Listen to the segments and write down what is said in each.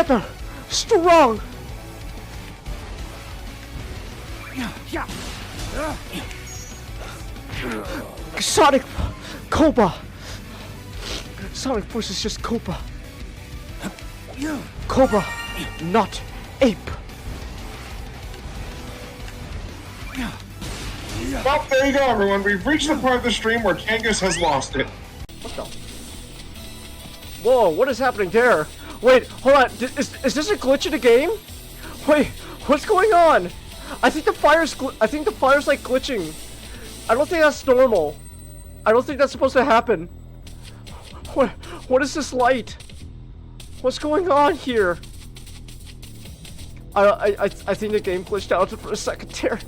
rather strong. Sonic Cobra. Sonic Force is just Cobra. Cobra, not ape. Well, there you go, everyone. We've reached the part of the stream where Kangas has lost it. What the? Whoa, what is happening there? Wait, hold on. Is this a glitch in the game? Wait, what's going on? I think the fire's like glitching. I don't think that's normal. I don't think that's supposed to happen. What is this light? What's going on here? I think the game glitched out for a second there.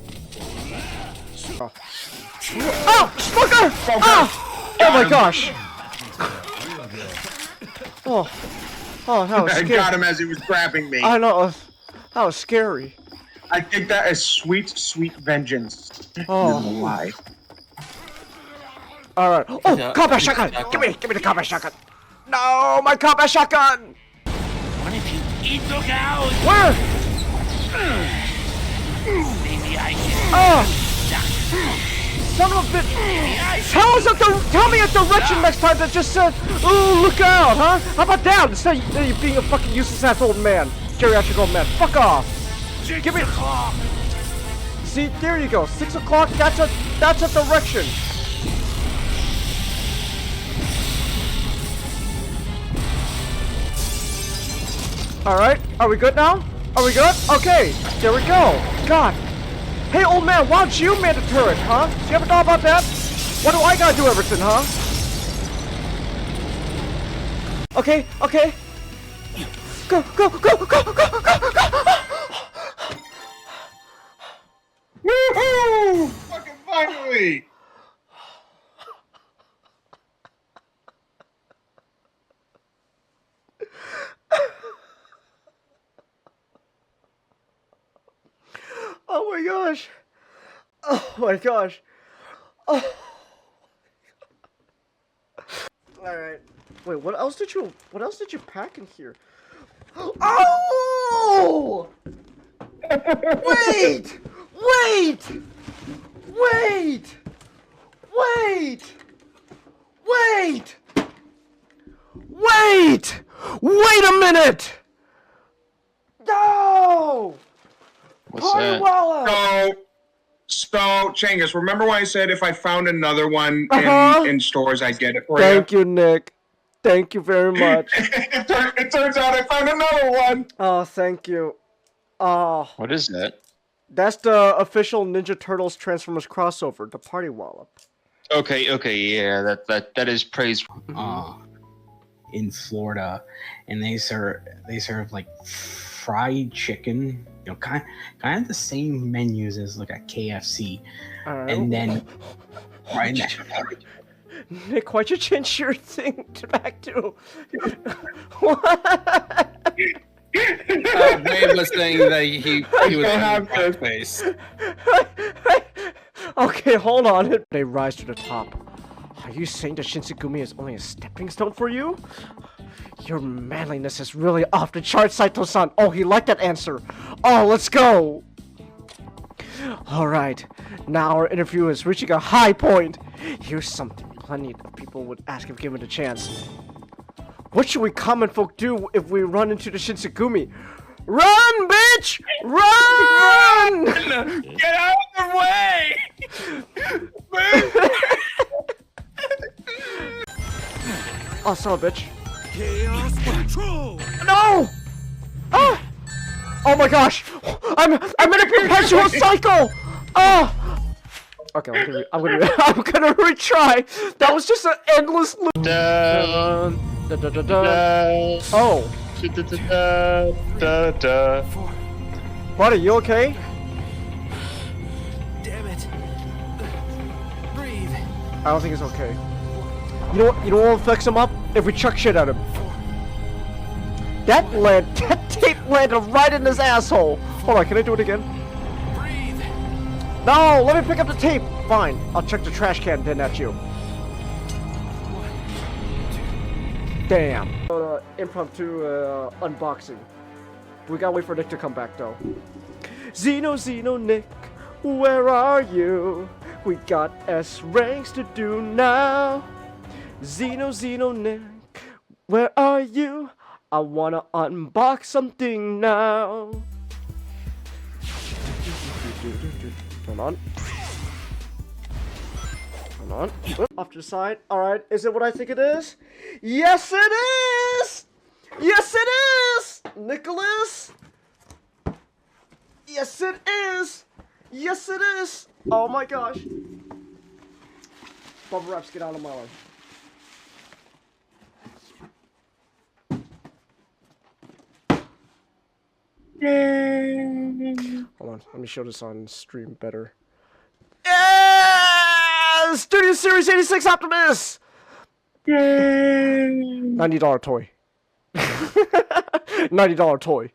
Oh, fucker! Oh, oh my gosh! Oh, that was scary. I got him as he was grabbing me. I know. That was scary. I think that is sweet, sweet vengeance. Oh. Why? Alright. Oh, combat shotgun! Give me the combat shotgun! No, my combat shotgun! What if you eat the cows? Where? Maybe I can. Oh! Son of a bitch! Tell me a direction next time that just said, "Ooh, look out," huh? How about that? Instead of you being a fucking useless ass old man, geriatric old man. Fuck off! Give me. See, there you go. 6 o'clock. That's a direction. All right. Are we good now? Are we good? Okay. There we go. God. Hey, old man, why don't you man the turret, huh? Do you ever thought about that? Why do I gotta do everything, huh? Okay. Go. Woohoo! Fucking finally! Oh my gosh. Oh my gosh. Oh. Alright. Wait, what else did you pack in here? Oh! Wait! Wait a minute! No! What's that? So, Changus, remember when I said if I found another one in stores, I'd get it for you? Thank you, Nick. Thank you very much. It turns out I found another one! Oh, thank you. Oh. What is that? That's the official Ninja Turtles Transformers crossover, the Party Wallop. Okay, yeah, that is praise. In Florida, and they serve like fried chicken, you know, kind of the same menus as like a KFC, and then right now. Nick, why'd you change your thing back to? What? Dave was saying that he was in blackface. Okay, hold on. They rise to the top. Are you saying that Shinsengumi is only a stepping stone for you? Your manliness is really off the charts, Saito-san. Oh, he liked that answer. Oh, let's go. Alright, now our interview is reaching a high point. Here's something plenty of people would ask if given a chance. What should we common folk do if we run into the Shinsengumi? Run, bitch! Run! Get out of the way! Oh, son of a bitch. Chaos control! No! Ah! Oh my gosh! I'm in a perpetual cycle! Oh! Okay, I'm gonna retry. That was just an endless loop. Oh. Buddy, you okay? Damn it. Breathe. I don't think it's okay. You know what will fix him up? If we chuck shit at him. That tape landed right in his asshole. Hold on, can I do it again? Breathe. No, let me pick up the tape. Fine, I'll check the trash can then at you. Damn. Impromptu unboxing. We gotta wait for Nick to come back, though. Xeno, Nick, where are you? We got S ranks to do now. Xeno, Nick, where are you? I wanna unbox something now. Hold on. Hold on. Off to the side. Alright, is it what I think it is? Yes, it is! Yes, it is! Nicholas! Yes, it is! Yes, it is! Oh my gosh. Bubble wraps, get out of my life. Hold on, let me show this on stream better. Yeah! Studio Series 86 Optimus! $90 toy. $90 toy.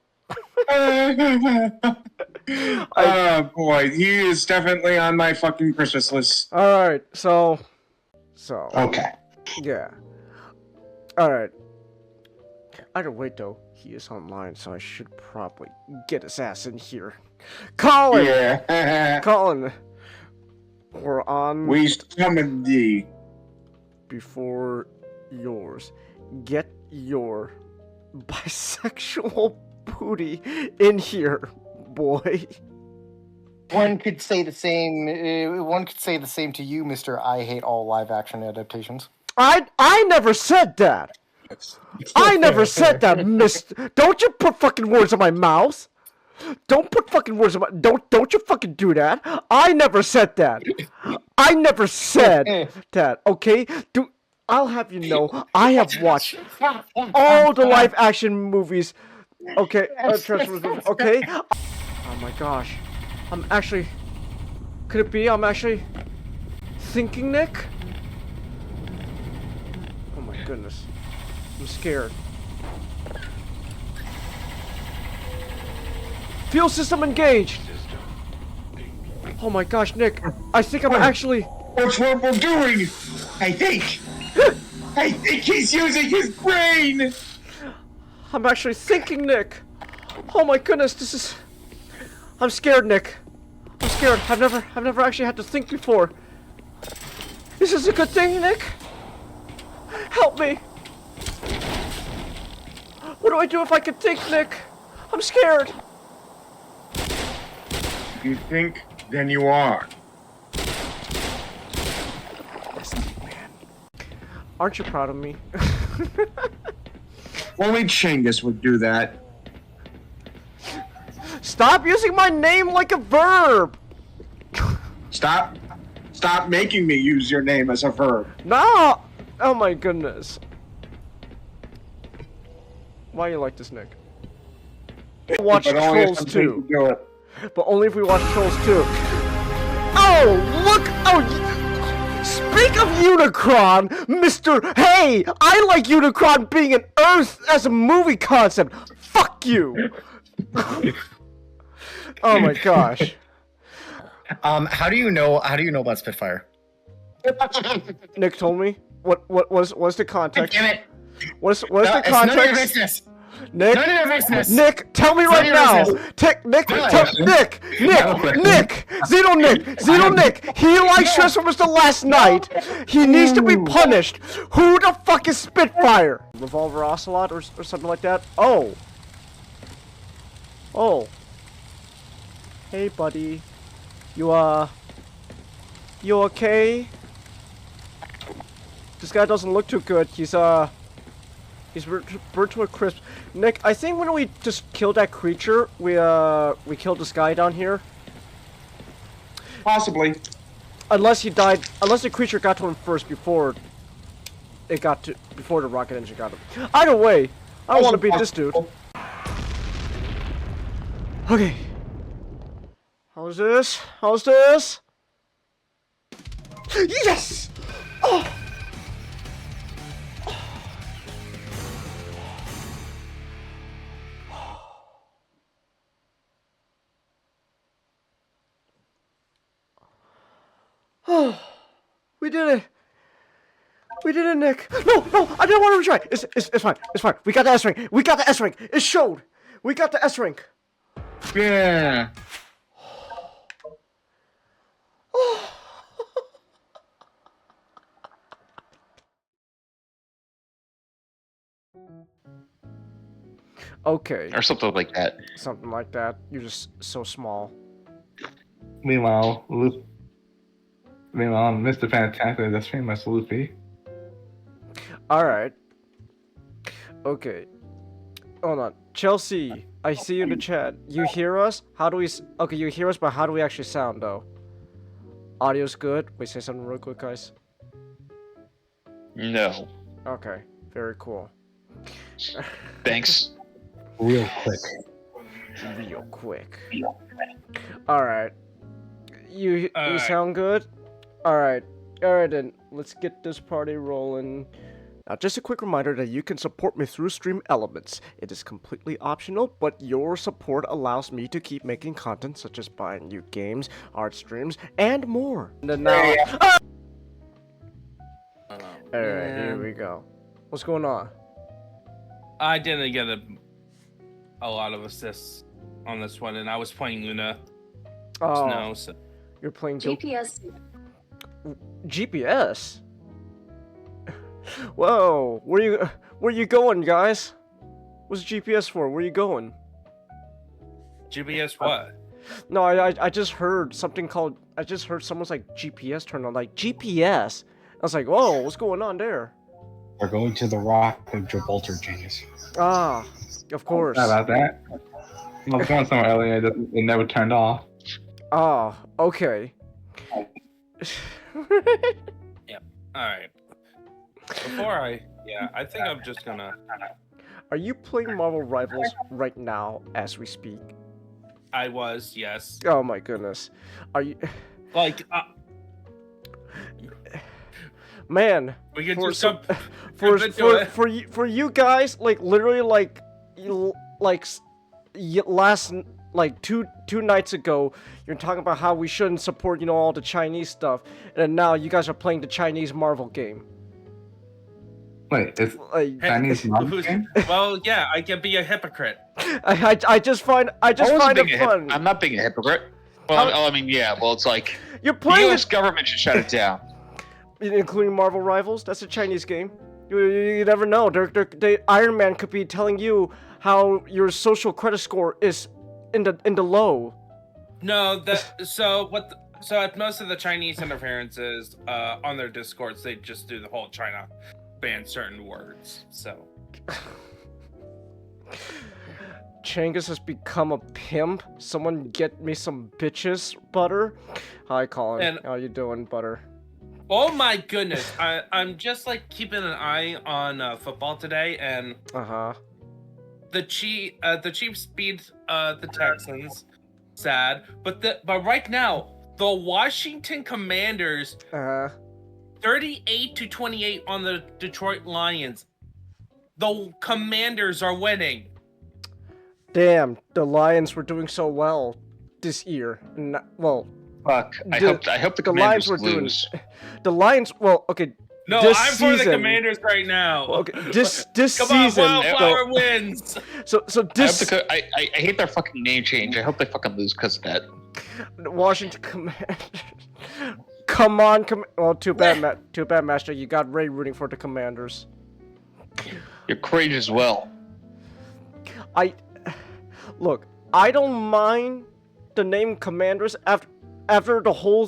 Oh boy, he is definitely on my fucking Christmas list. Alright, so. Okay. Yeah. Alright. Either way, though, he is online, so I should probably get his ass in here. Colin! Yeah. Colin! We're on. We summoned thee. Before yours. Get your bisexual booty in here, boy. One could say the same. One could say the same to you, Mister. I hate all live-action adaptations. I never said that. I never said that, Miss. Don't you put fucking words in my mouth. Don't put fucking words in my. Don't you fucking do that. I never said that. I never said that. Okay. I'll have you know. I have watched all the live-action movies. Okay. Okay. Oh my gosh. I'm actually. Could it be I'm actually thinking Nick? Oh my goodness. I'm scared. Fuel system engaged! Oh my gosh, Nick. I think I'm actually. That's what we're doing! I think! I think he's using his brain! I'm actually thinking, Nick. Oh my goodness, this is. I'm scared, Nick. I'm scared. I've never actually had to think before. Is this a good thing, Nick? Help me. What do I do if I can think, Nick? I'm scared. You think, then you are. Aren't you proud of me? Only Chingus would do that. Stop using my name like a verb! Stop making me use your name as a verb. No! Oh my goodness. Why you like this, Nick? Watch But only if Trolls I'm 2. thinking to do it. But only if we watch Trolls 2. Oh, look! Oh, speak of Unicron, Mr. Hey! I like Unicron being an Earth as a movie concept! Fuck you! Oh my gosh. How do you know about Spitfire? Nick told me. What's the context? Damn it! What's the It's none of your context? business. Nick, None of your business. Nick, tell me right now. Nick, Xeno Nick. He likes Transformers last night. He needs to be punished. Who the fuck is Spitfire? Revolver Ocelot or something like that? Oh. Oh. Hey, buddy. You okay? This guy doesn't look too good. He's burnt to a crisp. Nick, I think when we just killed that creature, we killed this guy down here. Possibly. Unless he died, unless the creature got to him first before the rocket engine got him. Either way, I don't want to beat this dude. Okay. How's this? Yes! Oh! Oh, we did it. We did it, Nick. No, I didn't want to retry. It's fine. We got the S rank. It showed. We got the S rank. Yeah. Okay, Or something like that. something like that. You're just so small. Meanwhile, Mr. Fantastic, that's famous Luffy. Alright. Okay. Hold on. Chelsea, I see you in the chat. You hear us? How do we... Okay, you hear us, but how do we actually sound, though? Audio's good? Wait, say something real quick, guys. No. Okay, very cool. Thanks. Real quick. Real quick. Alright. You Alright. sound good? Alright. Alright then, let's get this party rolling. Now, just a quick reminder that you can support me through Stream Elements. It is completely optional, but your support allows me to keep making content such as buying new games, art streams, and more. And then now... Alright, here we go. What's going on? I didn't get a lot of assists on this one, and I was playing Luna. Oh, Snow, so. you're playing GPS. GPS? Whoa, where you going, guys? What's GPS for? Where you going? GPS what? No, I just heard something called... I just heard someone's like GPS turned on. Like, GPS? I was like, whoa, what's going on there? We're going to the Rock of Gibraltar, Genghis. Ah, of course. Sorry about that. I was going somewhere earlier, it never turned off. Ah, okay. Alright. I think I'm just gonna. Are you playing Marvel Rivals right now as we speak? I was, yes. Oh my goodness. Are you... Like, Man, we could for do some, some. for you guys, like literally like last like two nights ago, you're talking about how we shouldn't support all the Chinese stuff, and then now you guys are playing the Chinese Marvel game. Wait, it's Like, Chinese Marvel game? Well, yeah, I can be a hypocrite. I just find it fun. I'm not being a hypocrite. Well, I mean, yeah. Well, it's like You're the playing U.S. government should shut it down. including Marvel Rivals. That's a Chinese game. You never know. Iron Man could be telling you how your social credit score is in the low. No, so at most of the Chinese interferences on their discords, they just do the whole China ban certain words. So Changus has become a pimp. Someone get me some bitches, Butter. Hi, Colin. And- How you doing, Butter? oh my goodness, I'm just like keeping an eye on football today, and the Chiefs beat the Texans. Sad, but right now the Washington Commanders 38-28 on the Detroit Lions. The Commanders are winning. Damn, the Lions were doing so well this year. Well, Fuck. I hope the the Lions Commanders were doing. lose. The Lions. Well, okay. No, this I'm for the season- Commanders right now. Okay, this Come season. on, Wildflower wins. So this I hate their fucking name change. I hope they fucking lose because of that. Washington Commanders. Come on, well, too bad, Master. You got Ray rooting for the Commanders. You're crazy as well. Look, I don't mind the name Commanders after the whole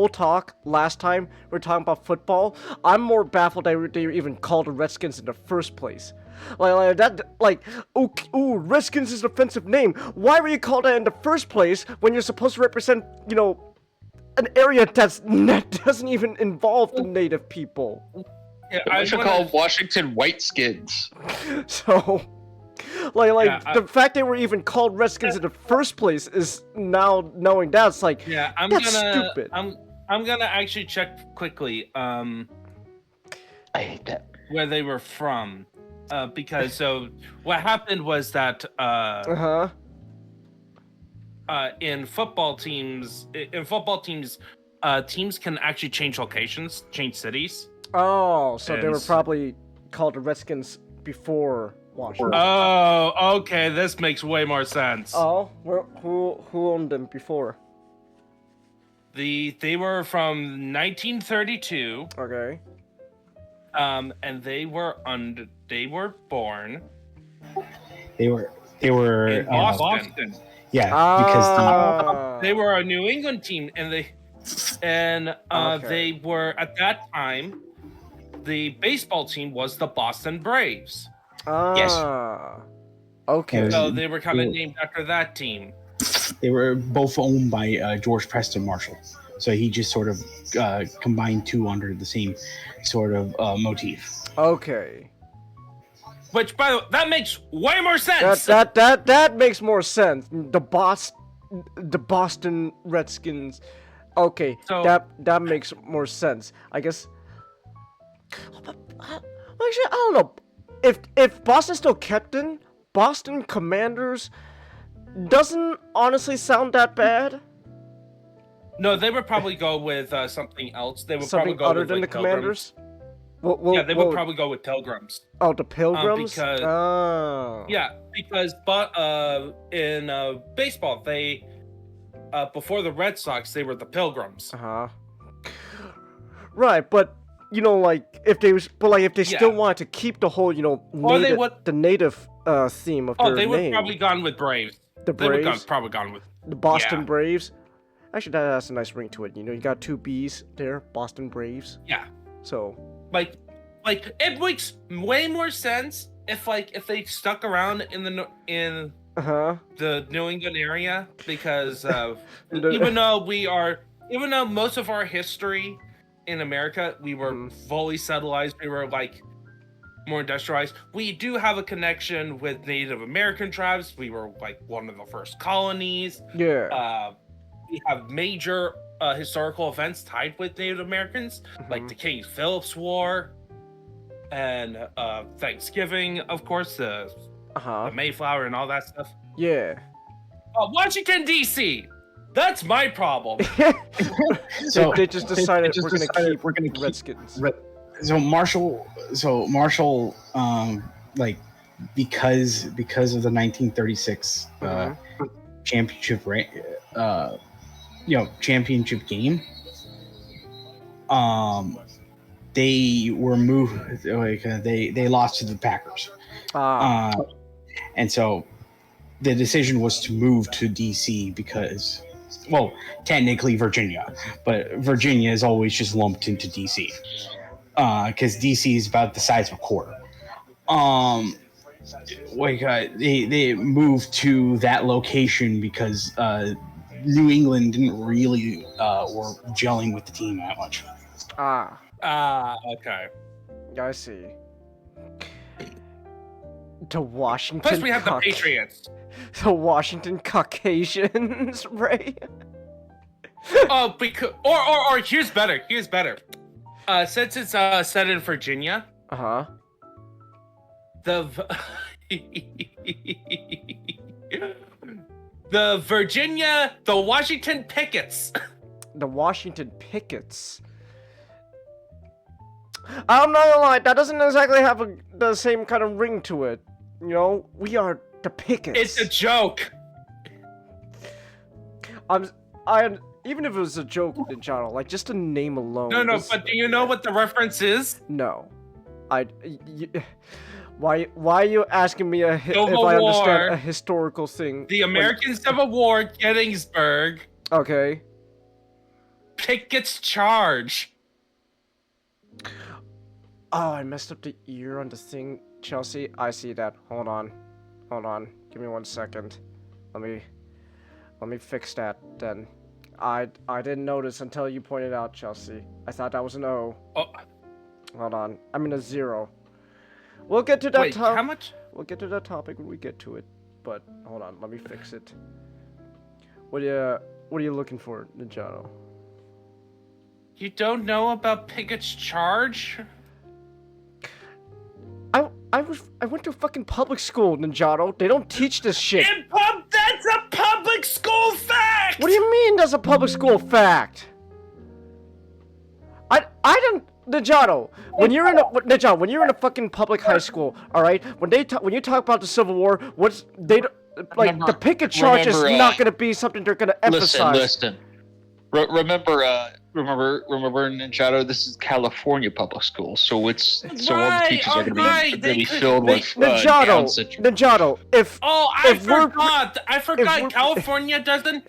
talk last time we were talking about football. I'm more baffled that they were even called the Redskins in the first place. Ooh, Redskins is an offensive name. Why were you called that in the first place when you're supposed to represent, an area that doesn't even involve the native people? Yeah, I should call Washington Whiteskins. So, the fact they were even called Redskins in the first place is now knowing that's like, yeah, that's stupid. I'm gonna actually check quickly. I hate that. Where they were from, because so what happened was that in football teams, teams can actually change locations, change cities. Oh, so they were probably called the Redskins before Washington. Oh, okay. This makes way more sense. Oh, who owned them before? They were from 1932. Okay. And they were born. They were In Boston. Yeah, because They were a New England team, and they were at that time. The baseball team was the Boston Braves. Okay. So they were kind of named after that team. they were both owned by George Preston Marshall. So he just sort of combined two under the same sort of motif. Okay. Which, by the way, that makes way more sense. That makes more sense. The Boston Redskins. Okay, So- that makes more sense. I guess. Actually, I don't know. If Boston still kept in Boston Commanders, doesn't honestly sound that bad. No, they would probably go with something else. They would Something probably go other with than like, the Commanders. Yeah, they would probably go with Pilgrims. Oh, the Pilgrims. because- Oh. Yeah, because in baseball, they before the Red Sox, they were the Pilgrims. Right, but you know, like if they still Yeah. wanted to keep the whole, you know, Or they native, would- the native theme of their They would name. probably gone with Braves. The They would Braves? probably gone with The Boston yeah. Braves. Actually, that has a nice ring to it. You know, you got two B's there, Boston Braves. yeah. So, Like it makes way more sense if they stuck around in the New England area because even though most of our history in America we were fully settled, we were like more industrialized. We do have a connection with Native American tribes. We were like one of the first colonies. yeah. We have major historical events tied with Native Americans, like the King Philip's War and Thanksgiving, of course, the Mayflower and all that stuff. Yeah. Washington, D.C. That's my problem. They just decided we're gonna keep Redskins. So Marshall, like because of the 1936 championship, championship game, they were moved. Like they lost to the Packers, and so the decision was to move to DC because, well, technically Virginia, but Virginia is always just lumped into DC. Because DC is about the size of a quarter. They moved to that location because New England didn't really were gelling with the team that much. Okay. I see. The Washington. Plus, we have the Patriots. The Washington Caucasians, right? Because or here's better. Since it's set in Virginia, the Washington Pickets. The Washington Pickets. I'm not gonna lie, that doesn't exactly have the same kind of ring to it. You know, we are the Pickets. It's a joke. Even if it was a joke, Ninjato, like just the name alone. No, but do you know what the reference is? No. Why are you asking me if Civil I understand War. a historical thing? The American Civil War, Gettysburg. Okay. Pickett's charge. Oh, I messed up the ear on the thing, Chelsea. I see that. Hold on. Give me 1 second. Let me fix that then. I didn't notice until you pointed out, Chelsea. I thought that was an O. Oh. Hold on. I mean a 0. We'll get to that Wait, topic. how much? We'll get to that topic when we get to it. But hold on, let me fix it. What are you looking for, Ninjato? You don't know about Pickett's charge? I went to fucking public school, Ninjato. They don't teach this shit. That's a public school fact! What do you mean that's a public school fact? Ninjato, when you're in a fucking public high school, all right? When you talk about the Civil War, the picket charge is not gonna be something they're gonna emphasize. Listen. Remember, Ninjato, this is California public schools, so all the teachers are going to be filled with Down syndrome. Ninjato, I forgot. California doesn't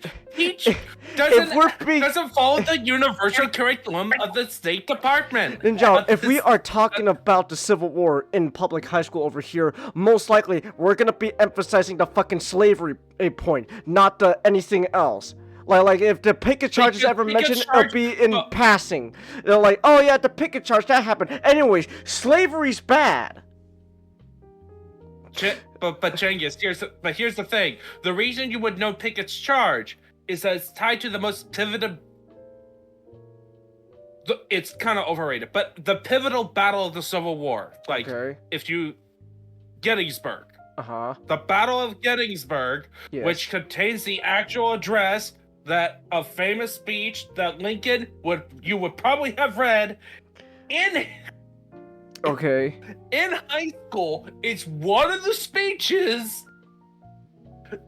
follow the universal curriculum of the State Department. Ninjato, if we are talking about the Civil War in public high school over here, most likely we're gonna be emphasizing the fucking slavery point, not the anything else. Like if the picket charge is ever mentioned, it'll be in passing. They're like, oh yeah, the picket charge, that happened. Anyways, slavery's bad. But Chengiz, here's the thing. The reason you would know picket's charge is that it's tied to the most pivotal... It's kind of overrated, but the pivotal battle of the Civil War. Gettysburg. Uh-huh. The Battle of Gettysburg, yes. Which contains the actual address that a famous speech that Lincoln you would probably have read in high school. It's one of the speeches. I'm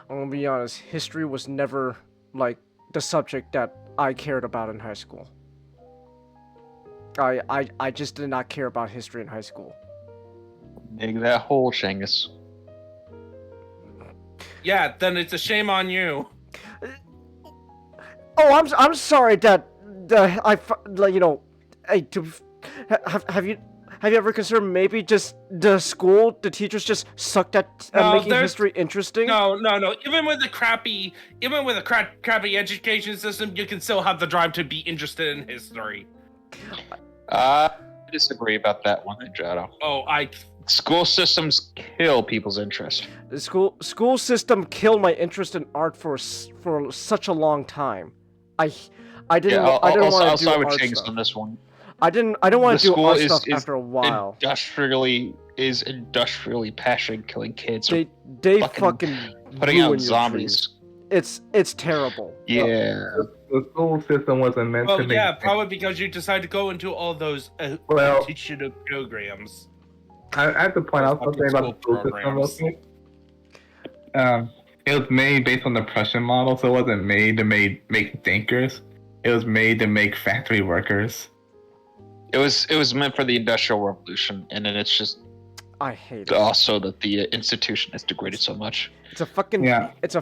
gonna be honest, history was never like the subject that I cared about in high school. I just did not care about history in high school. Dig that hole, Shangus. Yeah, then it's a shame on you. Oh, I'm sorry that have you ever considered maybe just the teachers just sucked at making history interesting? No. Even with a crappy education system, you can still have the drive to be interested in history. I disagree about that one, Ninjato. School systems kill people's interest. The school system killed my interest in art for such a long time. I didn't want to do art stuff. On this one. I didn't want to do art stuff after a while. Industrially passionate killing kids. They fucking putting out zombies. It's terrible. Yeah. The school system wasn't meant to make... yeah, probably because you decided to go into all those teaching programs. I have to point out something about the school system real quick. It was made based on the Prussian model, so it wasn't made to make thinkers. It was made to make factory workers. It was meant for the Industrial Revolution, and then it's just... I hate it. Also that the institution has degraded so much. It's a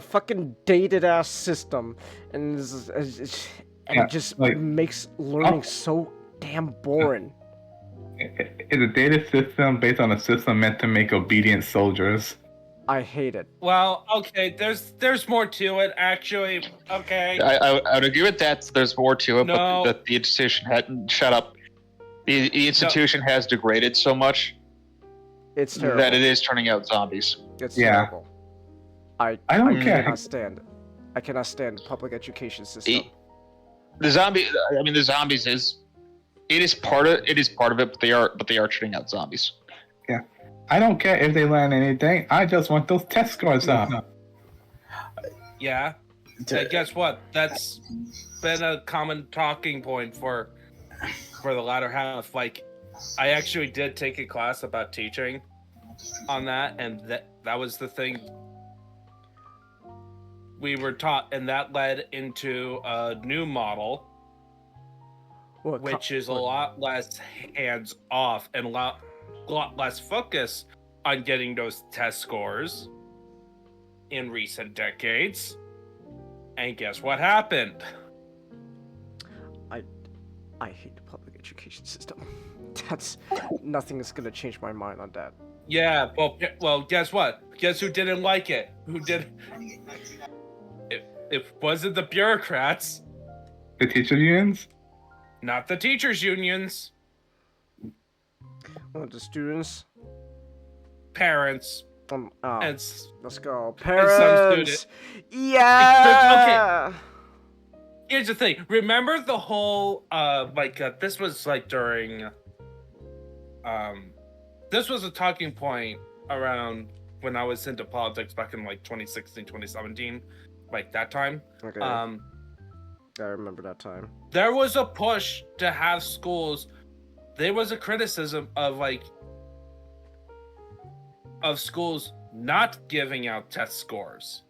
fucking dated ass system, and it just makes learning so damn boring. It's a data system based on a system meant to make obedient soldiers. I hate it. Well, okay, there's more to it, actually. Okay. I would agree with that. There's more to it, but the institution hadn't shut up. The institution has degraded so much. It's terrible. That it is turning out zombies. It's terrible. I don't care. Cannot stand it. I cannot stand the public education system. The zombies is part of it, but they are turning out zombies. Yeah. I don't care if they learn anything. I just want those test scores up. Yeah. Guess what? That's been a common talking point for the latter half. Like, I actually did take a class about teaching on that, and that was the thing we were taught, and that led into a new model, which is a lot less hands-off and a lot less focus on getting those test scores in recent decades. And guess what happened? I hate the public education system. Nothing is gonna change my mind on that. Yeah, well, guess what? Guess who didn't like it? Who did? It wasn't the bureaucrats. The teacher unions? Not the teachers' unions. The students? Parents. Let's go. Parents! Yeah! Okay. Here's the thing. Remember the whole, this was during, this was a talking point around when I was into politics back in 2016, 2017, that time. Okay. I remember that time. There was a push to have schools. There was a criticism of schools not giving out test scores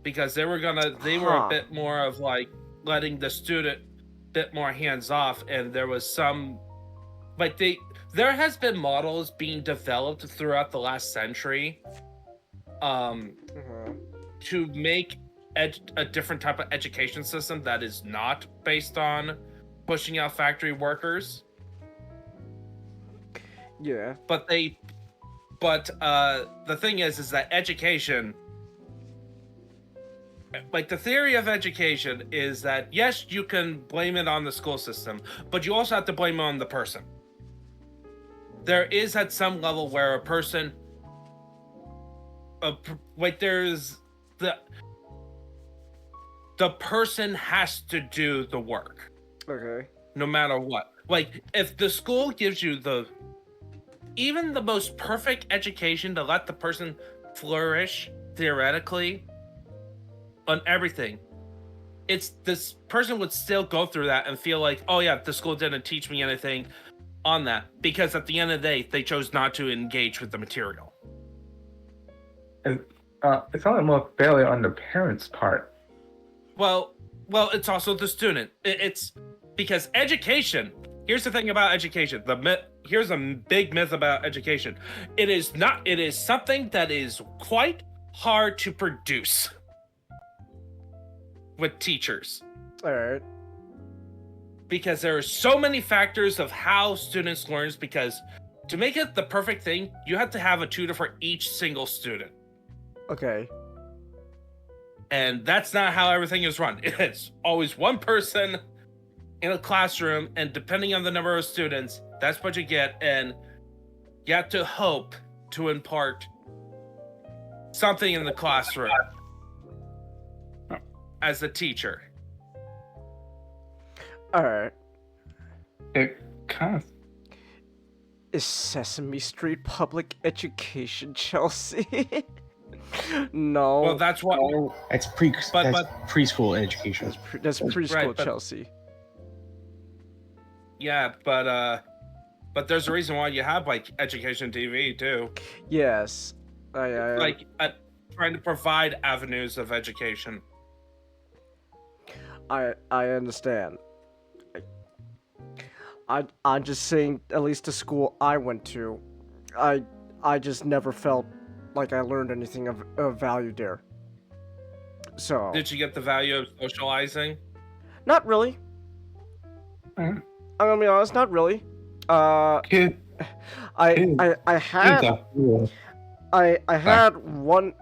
because they were a bit more of like letting the student bit more hands off, and there was some there has been models being developed throughout the last century to make a different type of education system that is not based on pushing out factory workers. Yeah. But the thing is that education, like the theory of education is that yes, you can blame it on the school system, but you also have to blame it on the person. There is at some level where a person, there's the person has to do the work. Okay. No matter what. Like, if the school gives you even the most perfect education to let the person flourish theoretically on everything, this person would still go through that and feel like, oh yeah, the school didn't teach me anything on that, because at the end of the day, they chose not to engage with the material. It's only more failure on the parents' part. Well, it's also the student. It's because education. Here's the thing about education. Here's a big myth about education. It is something that is quite hard to produce with teachers. All right. Because there are so many factors of how students learn. Because to make it the perfect thing, you have to have a tutor for each single student. Okay. And that's not how everything is run. It's always one person in a classroom, and depending on the number of students, that's what you get, and you have to hope to impart something in the classroom as a teacher. Alright. It kind of... Is Sesame Street public education, Chelsea? No. Well, that's what... That's preschool education. That's preschool, right, Chelsea. Yeah, but there's a reason why you have like education TV too. Yes, trying to provide avenues of education. I understand. I'm just saying, at least the school I went to, I just never felt like I learned anything of value there. So. Did you get the value of socializing? Not really. Mm-hmm. I'm gonna be honest, not really. I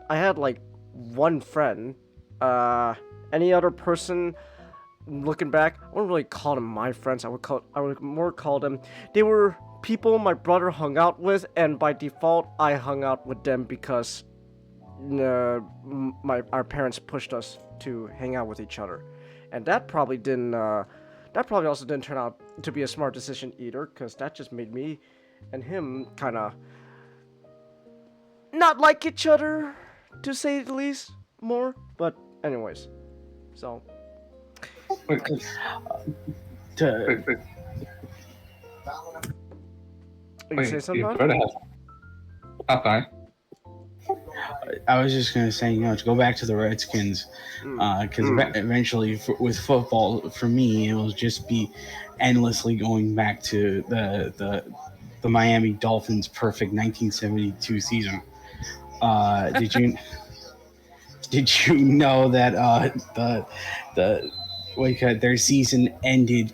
had like one friend. Any other person, looking back, I wouldn't really call them my friends. I would more call them, they were people my brother hung out with, and by default I hung out with them because our parents pushed us to hang out with each other, and that probably also didn't turn out to be a smart decision either, because that just made me and him kind of not like each other, to say the least, more. But anyways, so. You say something? Okay. I was just gonna say, to go back to the Redskins, because eventually, with football, for me, it will just be endlessly going back to the Miami Dolphins' perfect 1972 season. Did you know that their season ended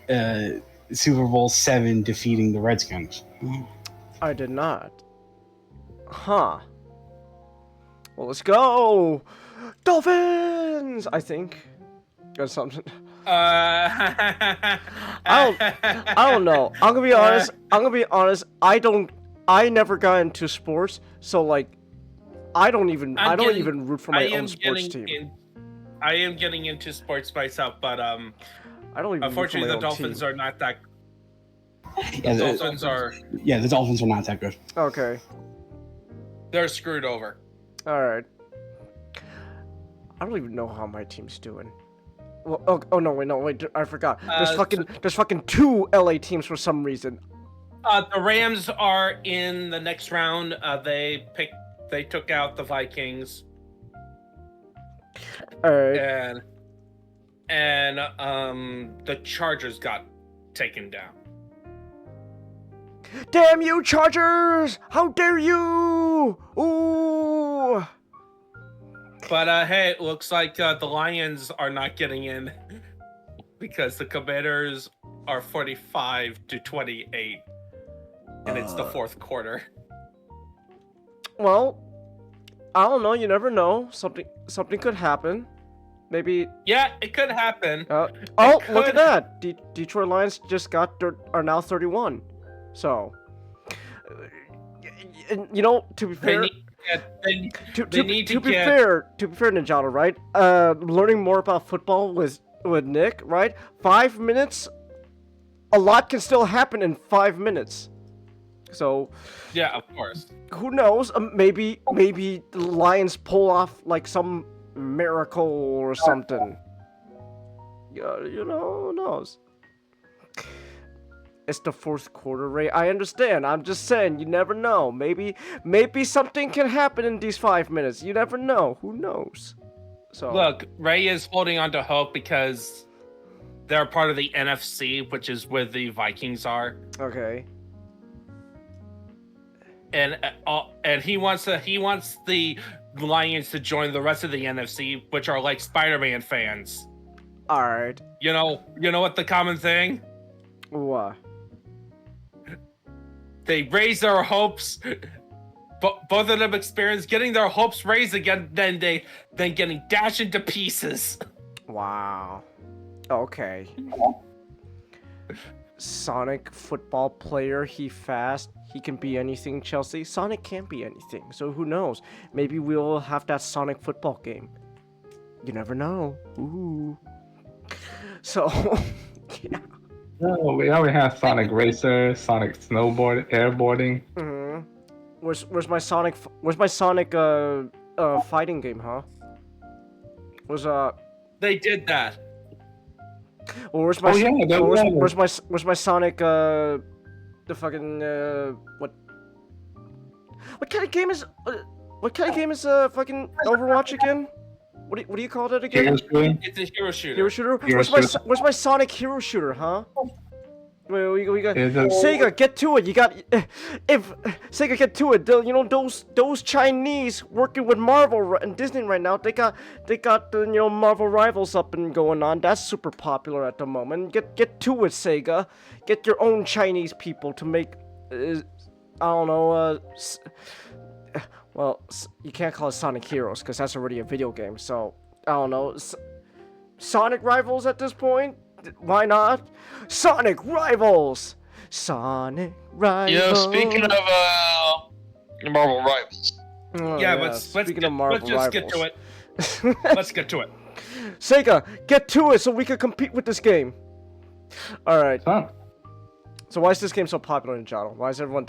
Super Bowl 7 defeating the Redskins? I did not. Huh. Well, let's go, Dolphins! I think, or something. I don't know. I'm gonna be honest. I never got into sports, so like, I don't even root for my own sports team. I am getting into sports myself, but I don't even. Unfortunately, the Dolphins are not that. Yeah, the Dolphins are. Yeah, the Dolphins are not that good. Okay. They're screwed over. All right. I don't even know how my team's doing. Well, oh no, wait, I forgot. There's So- there's fucking 2 LA teams for some reason. The Rams are in the next round. They took out the Vikings. Alright. And the Chargers got taken down. Damn you, Chargers! How dare you! Ooh! But hey, it looks like the Lions are not getting in because the Commanders are 45-28, and it's the fourth quarter. Well, I don't know. You never know. Something could happen. Maybe. Yeah, it could happen. Look at that! Detroit Lions just are now 31. So, you know, to be fair, to be fair, Ninjato, right? Learning more about football with Nick, right? 5 minutes, a lot can still happen in 5 minutes. So, yeah, of course. Who knows? Maybe the Lions pull off like some miracle or something. Yeah, you know, who knows? It's the fourth quarter, Ray. I understand. I'm just saying, you never know. Maybe something can happen in these 5 minutes. You never know. Who knows? So look, Ray is holding on to hope because they're part of the NFC, which is where the Vikings are. Okay. And he wants the Lions to join the rest of the NFC, which are like Spider-Man fans. All right. You know what the common thing? What? They raise their hopes. Both of them experience getting their hopes raised again, then getting dashed into pieces. Wow. Okay. Sonic football player, he fast. He can be anything, Chelsea. Sonic can't be anything, so who knows? Maybe we'll have that Sonic football game. You never know. Ooh. So, yeah. No, we already have Sonic Racer, Sonic Snowboard, Airboarding. Mm-hmm. Where's my Sonic fighting game, huh? They did that. Well, where's my where's my Sonic the fucking what kind of game is fucking Overwatch again? What do you call that again? It's a hero shooter. Hero shooter? Where's my Sonic hero shooter, huh? Wait, we got Sega, get to it. You got Sega, get to it. You know those Chinese working with Marvel and Disney right now. They got the Marvel Rivals up and going on. That's super popular at the moment. Get to it, Sega. Get your own Chinese people to make I don't know well, you can't call it Sonic Heroes because that's already a video game. So I don't know. Sonic Rivals at this point. Why not? Sonic Rivals! Sonic Rivals! You know, speaking of Marvel Rivals. Oh, yeah, let's get to it. Let's get to it. Sega, get to it so we can compete with this game. Alright. Huh. So why is this game so popular in John? Why is everyone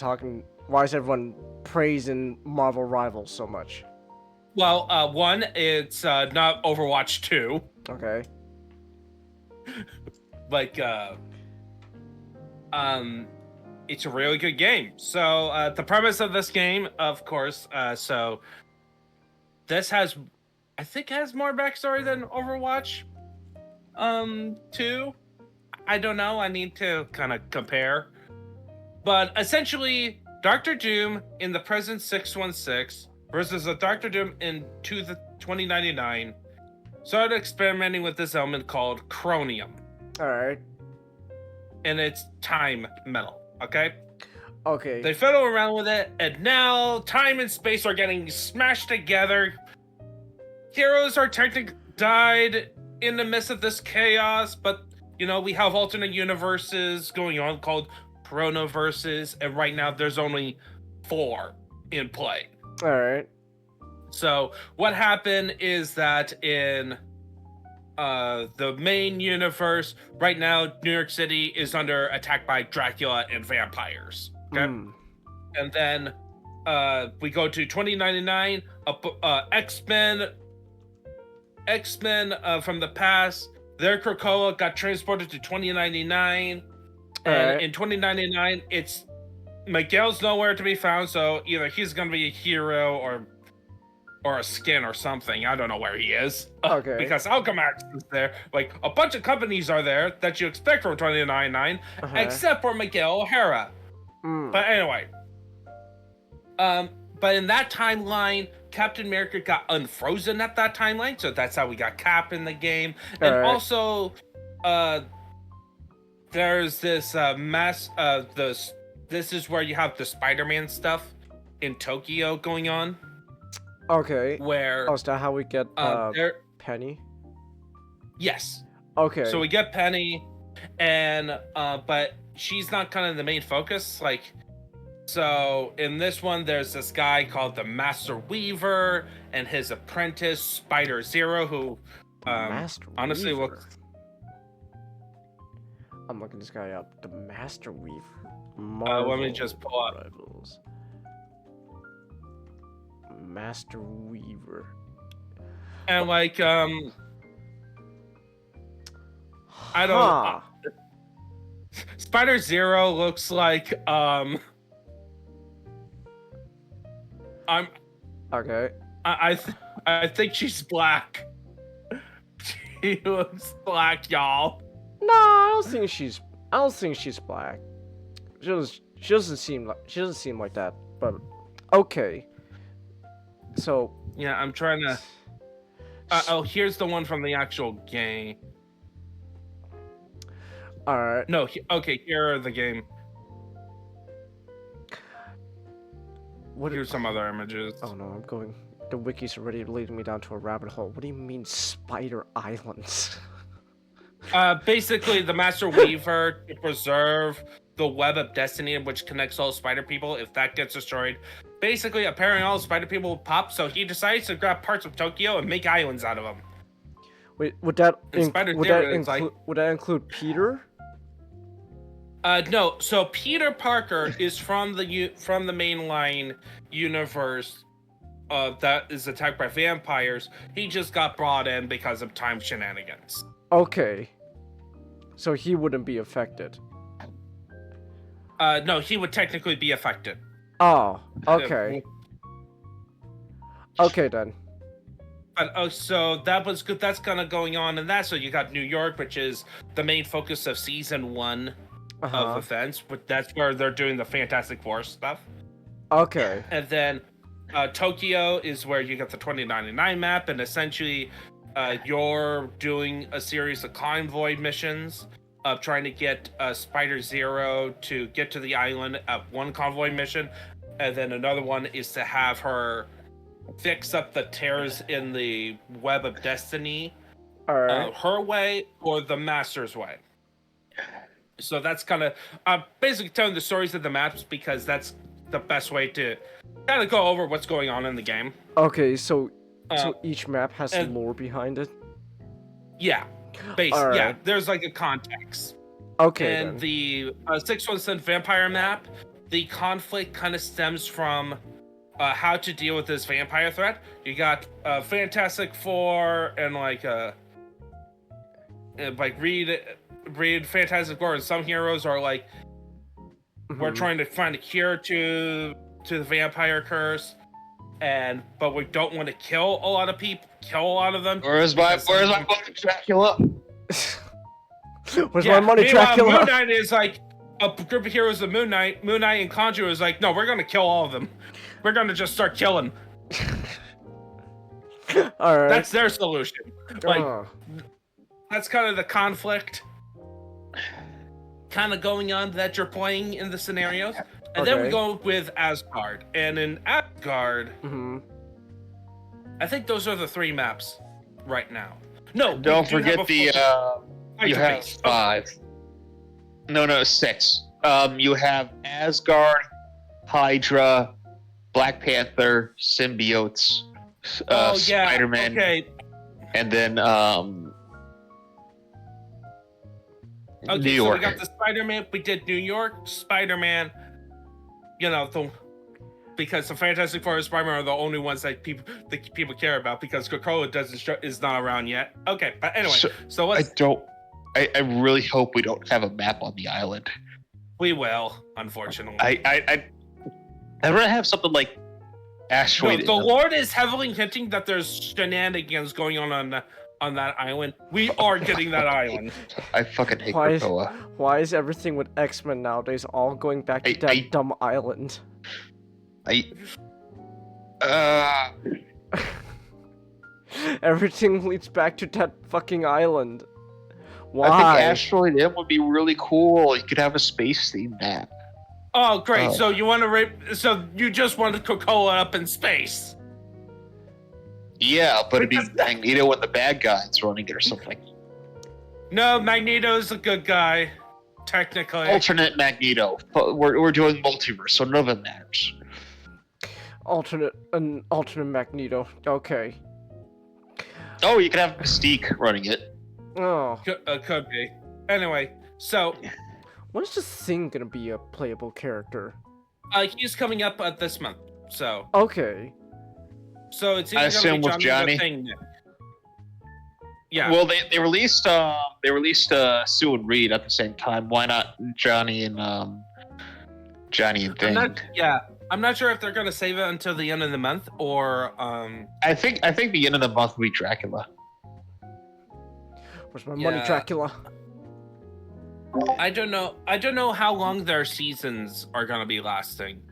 praising Marvel Rivals so much? Well, one, it's not Overwatch 2. Okay. Like, it's a really good game. So, the premise of this game, of course, so this has more backstory than Overwatch 2. I don't know. I need to kind of compare. But essentially, Dr. Doom in the present 616 versus a Dr. Doom in 2099 started experimenting with this element called chromium. Alright. And it's time metal, okay? Okay. They fiddle around with it, and now time and space are getting smashed together. Heroes are technically died in the midst of this chaos, but, you know, we have alternate universes going on called chronoverses, and right now there's only 4 in play. Alright. So what happened is that in the main universe, right now, New York City is under attack by Dracula and vampires. Okay? And then we go to 2099, X-Men from the past, their Krakoa got transported to 2099, and in 2099, it's Miguel's nowhere to be found. So either he's gonna be a hero or a skin or something. I don't know where he is. Okay. Because Alchemax is there. Like, a bunch of companies are there that you expect from 2099, except for Miguel O'Hara. But anyway. But in that timeline, Captain America got unfrozen at that timeline, so that's how we got Cap in the game. And also, there's this this is where you have the Spider-Man stuff in Tokyo going on. Okay. Where is that how we get Penny? Yes. Okay. So we get Penny, and but she's not kind of the main focus. Like, so in this one, there's this guy called the Master Weaver and his apprentice Spider Zero, who honestly looks. I'm looking this guy up. The Master Weaver. Let me just pull up. Rivals. Master Weaver. And like I don't Spider Zero looks like I'm okay. I think she's black. She looks black, y'all. No, I don't think she's black. She doesn't seem like that. But okay. So yeah, I'm trying to. Here's the one from the actual game. All right. No, okay. Here are the game. Here's some other images. Oh no, I'm going. The wiki's already leading me down to a rabbit hole. What do you mean, Spider Islands? Basically, the Master Weaver to preserve the web of destiny, which connects all spider people. If that gets destroyed, basically, apparently all spider people will pop. So he decides to grab parts of Tokyo and make islands out of them. Wait, would that include Peter? No. So Peter Parker is from the mainline universe. That is attacked by vampires. He just got brought in because of time shenanigans. Okay. So he wouldn't be affected. No, he would technically be affected. Oh, okay. Okay then. But so that was good. That's kind of going on in that. So you got New York, which is the main focus of season 1 of events. But that's where they're doing the Fantastic Four stuff. Okay. And then Tokyo is where you get the 2099 map, and essentially you're doing a series of convoy missions of trying to get Spider Zero to get to the island at one convoy mission, and then another one is to have her fix up the tears in the web of destiny, her way or the Master's way. So that's kind of basically telling the stories of the maps, because that's the best way to kind of go over what's going on in the game. Okay, so each map has lore behind it? Yeah. Right. Yeah, there's like a context. Okay. And then the 617 vampire map, the conflict kind of stems from how to deal with this vampire threat. You got Fantastic Four and like read Fantastic Four, and some heroes are like, we're trying to find a cure to the vampire curse, but we don't want to kill a lot of them. Where's my money, Dracula? Where's my money, Dracula? Moon Knight is like a group of heroes of Moon Knight. Moon Knight and Conjure is like, no, we're gonna kill all of them. We're gonna just start killing. All right. That's their solution. Like, that's kind of the conflict kind of going on that you're playing in the scenarios. And then we go with Asgard. And in Asgard, I think those are the 3 maps right now. No, don't forget you have 5. No, 6. You have Asgard, Hydra, Black Panther, symbiotes, Spider-Man, and then New York. So we got the Spider-Man. We did New York, Spider-Man. You know, because the Fantastic Four and Spider-Man are the only ones that people care about because Krakoa is not around yet. Okay, but anyway, so what? I really hope we don't have a map on the island. We will, unfortunately. I'd rather have something like Asteroid. No, the Lord is heavily hinting that there's shenanigans going on that island. We are getting that island. I fucking hate Krakoa. Why is everything with X-Men nowadays all going back to that dumb island? Everything leads back to that fucking island. Why? I think Asteroid M would be really cool. You could have a space theme map. Oh, great! Oh. So you want to So you just wanted Krakoa up in space? Yeah, but it'd be Magneto and the bad guys running it or something. No, Magneto's a good guy, technically. Alternate Magneto. We're doing multiverse, so none of it matters. Alternate Magneto. Okay. Oh, you could have Mystique running it. Oh. Could be. Anyway, so... When is this Thing gonna be a playable character? He's coming up this month, so... Okay. So it's I assume with Johnny. Yeah. Well, they released Sue and Reed at the same time. Why not Johnny and Thing? I'm not sure if they're gonna save it until the end of the month or I think the end of the month will be Dracula. Where's my money, Dracula? I don't know how long their seasons are gonna be lasting.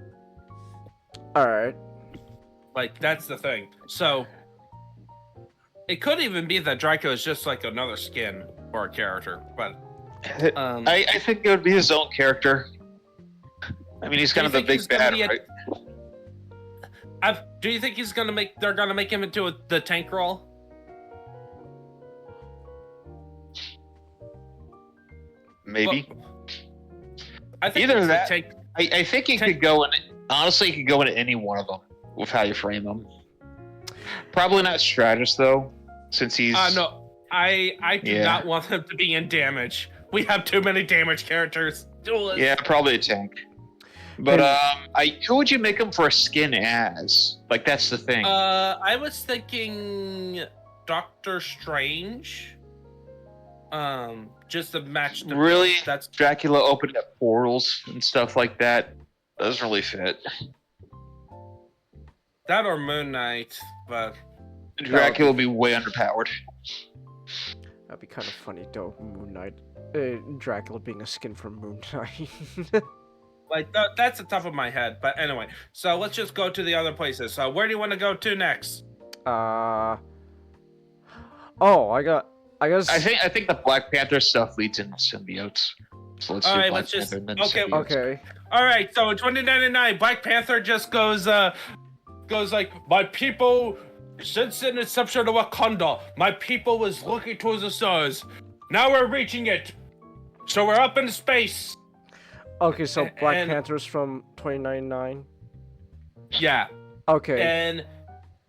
Alright. Like, that's the thing. So it could even be that Dracula is just like another skin or a character, but I think it would be his own character. I mean, he's kind of the big bad, right? Do you think they're gonna make him into the tank role? Maybe. Well, I think either that. I think he could go in. Honestly, he could go into any one of them with how you frame him. Probably not Stratus though, since he's. No, I do not want him to be in Damage. We have too many Damage characters. Duelists. Yeah, probably a tank. But who would you make him for a skin as? Like, that's the thing. I was thinking Doctor Strange. Just to match the really. That's Dracula opened up portals and stuff like that. Doesn't really fit. That or Moon Knight, but Dracula will be way underpowered. That'd be kind of funny, though. Moon Knight, Dracula being a skin from Moon Knight. Like that's the top of my head. But anyway, so let's just go to the other places. So where do you want to go to next? Oh, I think the Black Panther stuff leads into symbiotes. So let's do Black Panther and then symbiotes. Okay. All right. So in 2099, Black Panther just goes like, my people, since the inception of Wakanda, my people was looking towards the stars. Now we're reaching it. So we're up in space. Okay, so Black Panther's from 2099. Yeah. Okay. And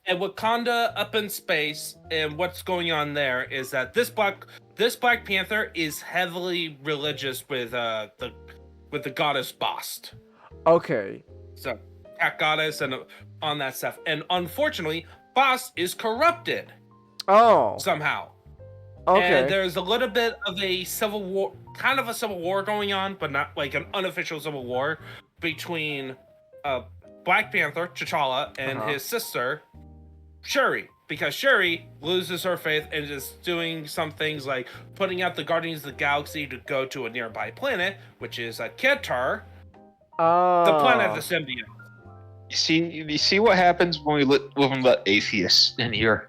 Wakanda up in space, and what's going on there is that this Black Panther is heavily religious with the goddess Bast. Okay. So cat goddess and on that stuff, and unfortunately, Bast is corrupted. Oh. Somehow. Okay. And there's a little bit of a civil war, kind of a civil war going on, but not like an unofficial civil war between Black Panther, T'Challa, and his sister, Shuri. Because Shuri loses her faith and is doing some things like putting out the Guardians of the Galaxy to go to a nearby planet, which is Qatar, the planet of the symbiote. You see what happens when we let atheists in here.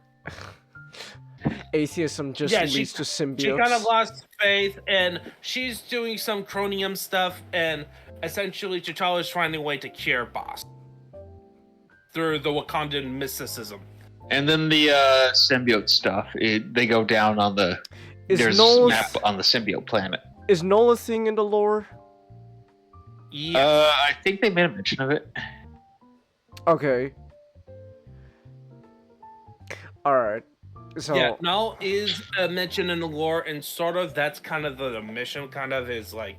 Atheism just leads to symbiotes. She kind of lost faith, and she's doing some cronium stuff, and essentially T'Challa is finding a way to cure Bast through the Wakandan mysticism. And then the symbiote stuff, they go down on there's a map on the symbiote planet. Is Nola thing in the lore? Yeah. I think they made a mention of it. Okay. Alright. So yeah, Null is mentioned in the lore, and sort of that's kind of the mission. Kind of is like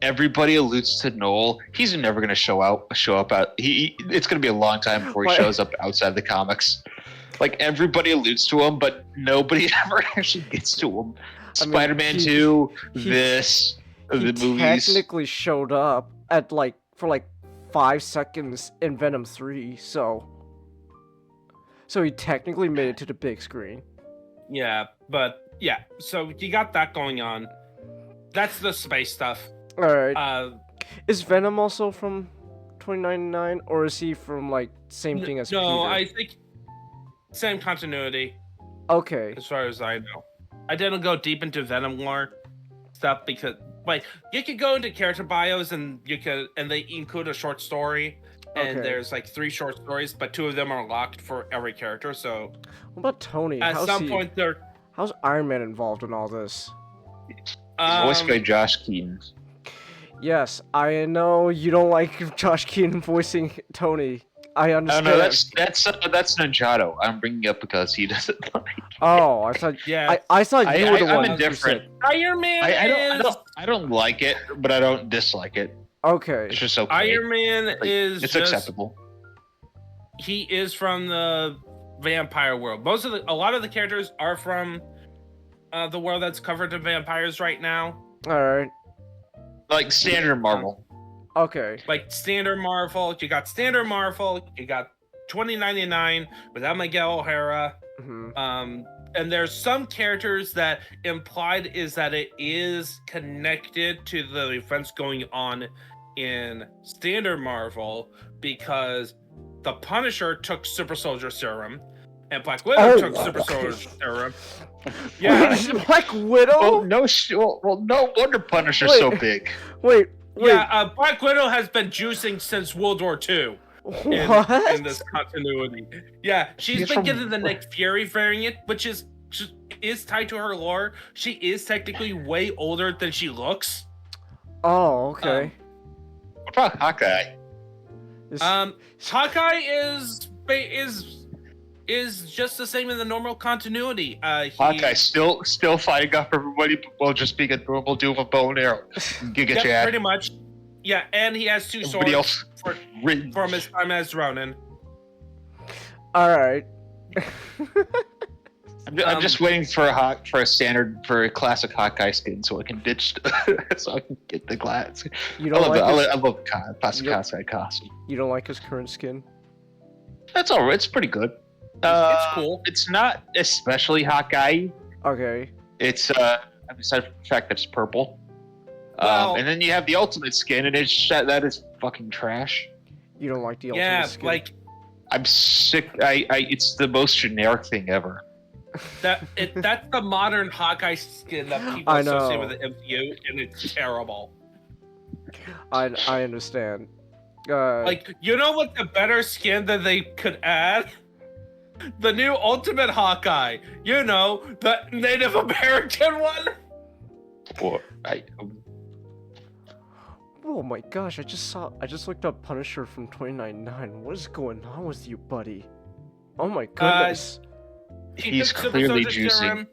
Everybody alludes to Noel. He's never going to show up. It's going to be a long time before he Why- shows up outside the comics. Like everybody alludes to him, but nobody ever actually gets to him. I mean, Spider-Man he- 2, he- the he movies. technically showed up at for 5 seconds in Venom 3, so he technically made it to the big screen. yeah, but yeah. So you got that going on. That's the space stuff. All right. Is Venom also from 2099, or is he from same thing as no, Peter? I think same continuity Okay. as far as I know. I didn't go deep into Venom lore stuff because you could go into character bios and they include a short story. And Okay. there's 3 short stories, but 2 of them are locked for every character. So What about Tony? at some point they're How's Iron Man involved in all this? Voiced by Josh Keaton. Yes, I know you don't like Josh Keaton voicing Tony. I Oh understand. no, that's Ninjato. I'm bringing up because he doesn't like. Oh, I thought. yeah. I thought you were the I'm one. who indifferent. said- Iron Man I don't like it, but I don't dislike it. Okay. It's just okay. Iron Man Like, is it's just, acceptable. He is from the vampire world. A lot of the characters are from the world that's covered in vampires right now. All right. Like standard Marvel. Okay. Like standard Marvel, you got standard Marvel, you got 2099 without Miguel O'Hara. Mhm. And there's some characters that implied is that it is connected to the events going on in standard Marvel because the Punisher took Super Soldier Serum and Black Widow took Super Soldier Serum. Yeah. Black Widow. Oh no! No wonder Punisher's so big. Wait. Yeah, Black Widow has been juicing since World War II. What? In this continuity. Yeah, she's She's been from- getting the Nick Fury variant, which is tied to her lore. She is technically way older than she looks. Oh, okay. What about Hawkeye? Hawkeye is just the same in the normal continuity. Hawkeye still fighting off everybody while just being a normal dude with a bow and arrow. You get your yeah, ad. pretty much. Yeah, and he has 2 Everybody swords else from his time as Ronin. All right. I'm just waiting for a classic Hawkeye skin so I can so I can get the glass. You don't like I love classic Hawkeye costume. You don't like his current skin? That's all right. It's pretty good. It's cool. It's not especially Hawkeye. Okay. It's besides the fact that it's purple. Well- And then you have the ultimate skin, and that is fucking trash. You don't like the ultimate Yeah, skin? I'm sick. It's the most generic thing ever. that's the modern Hawkeye skin that people I associate know. with the MCU, and it's terrible. I understand. You know what the better skin that they could add? The new Ultimate Hawkeye. You know, the Native American one. Or Oh my gosh! I just looked up Punisher from 2099. What is going on with you, buddy? Oh my goodness! He's took Super clearly Soldier juicing. Serum.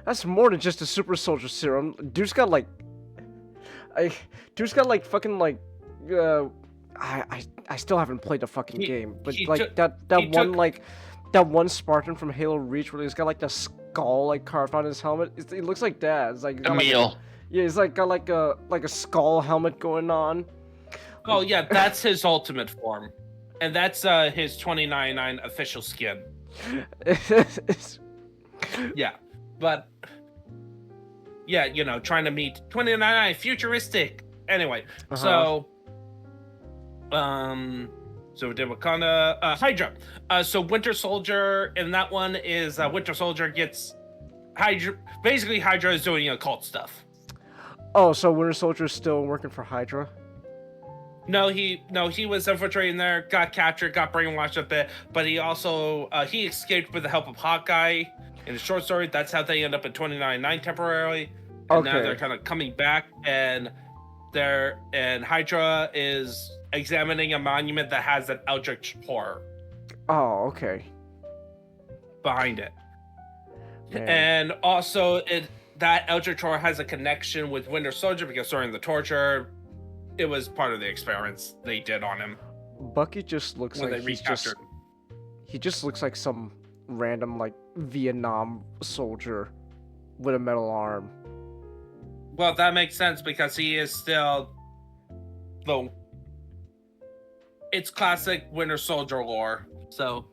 That's more than just a super soldier serum. Dude's got fucking I still haven't played the fucking game, but he like took- that he one took- that one Spartan from Halo Reach where he's got the skull carved on his helmet. It looks like that. It's like he's got, Emil. yeah, he's got a skull helmet going on. Oh yeah, that's his ultimate form, and that's his 2099 official skin. Yeah, but yeah, trying to meet 2099 futuristic. Anyway, so we did Wakanda, Hydra. So Winter Soldier, and that one is Winter Soldier gets Hydra. Basically, Hydra is doing occult stuff. Oh, so Winter Soldier's still working for Hydra? No, he was infiltrating there, got captured, got brainwashed a bit, but he also he escaped with the help of Hawkeye. In the short story, that's how they end up in 2099 temporarily. And now Okay. they're kind of coming back, and Hydra is examining a monument that has an eldritch horror. Oh, okay. behind it. Man. And also, that Eldritch Horror has a connection with Winter Soldier because during the torture, it was part of the experiments they did on him. Bucky just looks when like they recaptured. he just looks like some random like Vietnam soldier with a metal arm. Well, that makes sense because he is still it's classic Winter Soldier lore. So,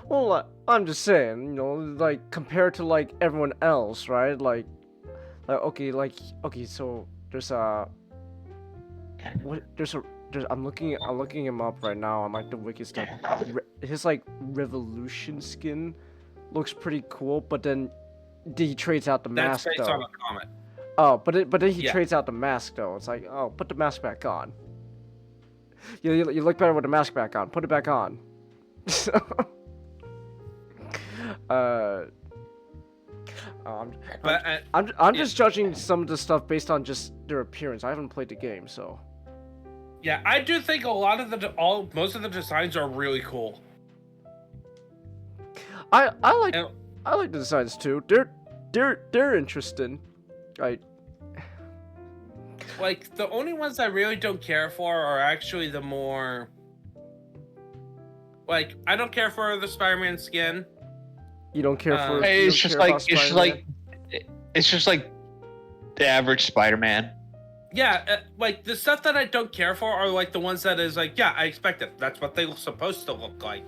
Well, I'm just saying, you know, like compared to like everyone else, right? Okay, so there's I'm looking him up right now on like the wiki stuff. His like Revolution skin looks pretty cool, but then he trades out the mask that's based though. on a comic. Oh, but then he trades out the mask though. It's like, oh, put the mask back on. You look better with the mask back on. Put it back on. I'm just judging some of the stuff based on just their appearance. I haven't played the game, so. Yeah, I do think a lot of most of the designs are really cool. I like the designs too. They're interesting. Like the only ones I really don't care for are actually the more like I don't care for the Spider-Man skin. You don't care for it's just like the average Spider-Man. Yeah, like the stuff that I don't care for are like the ones that is like, yeah, I expect it. That's what they're supposed to look like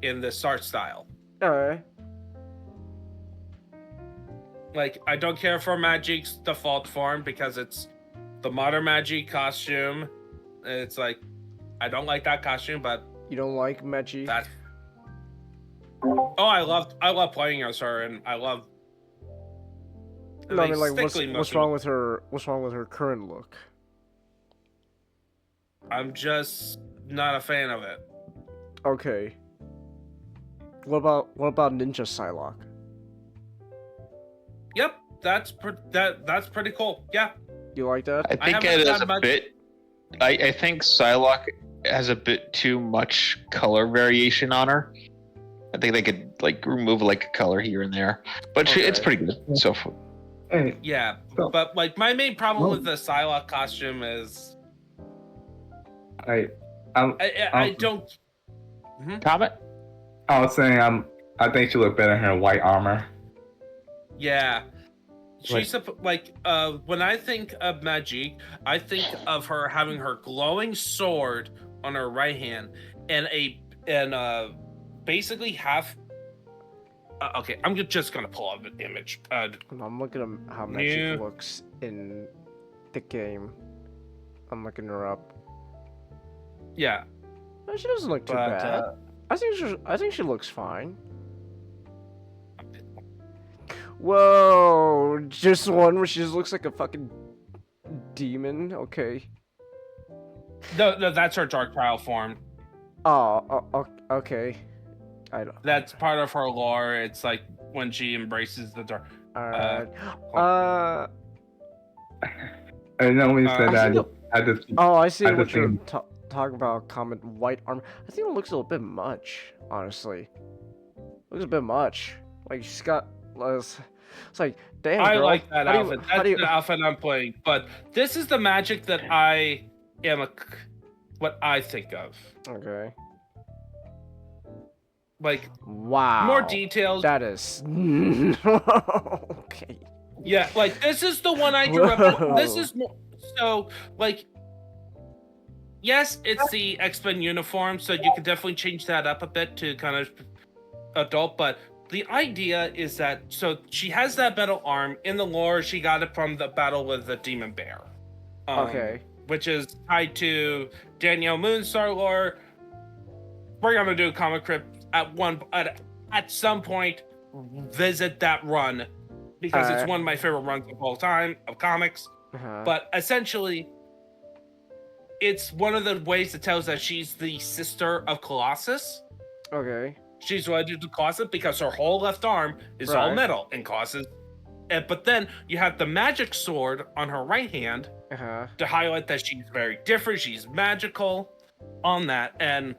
in this art style. Alright. Like I don't care for Magic's default form because it's the modern Magic costume. It's like I don't like that costume, but you don't like Magic? That. Oh, I love playing as her, and I love. No, I mean, like, what's wrong with her? What's wrong with her current look? I'm just not a fan of it. Okay. What about Ninja Psylocke? Yep, that's pretty cool. Yeah. You like that? I think it is a bit. I think Psylocke has a bit too much color variation on her. I think they could like remove like a color here and there, but it's pretty good so far. Yeah, but like my main problem with the Psylocke costume is I don't. Comment? I was saying I think she looked better in her white armor. Yeah. She's when I think of Magic, I think of her having her glowing sword on her right hand and basically half. Okay, I'm just gonna pull up an image. I'm looking at how Magic looks in the game. I'm looking her up. Yeah, no, she doesn't look too bad. I think she looks fine. Whoa, just one where she just looks like a fucking demon. Okay. No, that's her Dark Trial form. Oh, okay. I don't. That's part of her lore. It's like when she embraces the dark. Alright. I know when you said that. I see what you're talking about. Comment white armor. I think it looks a little bit much. Honestly, looks a bit much. Like she's got. It's like, damn, I girl. like that outfit. That's the outfit I'm playing. But this is the Magic that I am what I think of. Okay. Like, wow. More details. That is okay. Yeah, like this is the one I grew up with. This is more so like. Yes, it's the X-Men uniform, so you can definitely change that up a bit to kind of adult, but. The idea is that, so she has that metal arm. In the lore, she got it from the battle with the Demon Bear. Okay. Which is tied to Danielle Moonstar lore. We're going to do a comic crypt at some point, visit that run. Because it's one of my favorite runs of all time, of comics. But essentially, it's one of the ways it tells that she's the sister of Colossus. Okay. She's related to Colossus because her whole left arm is all metal and causes. But then you have the magic sword on her right hand to highlight that she's very different. She's magical on that. And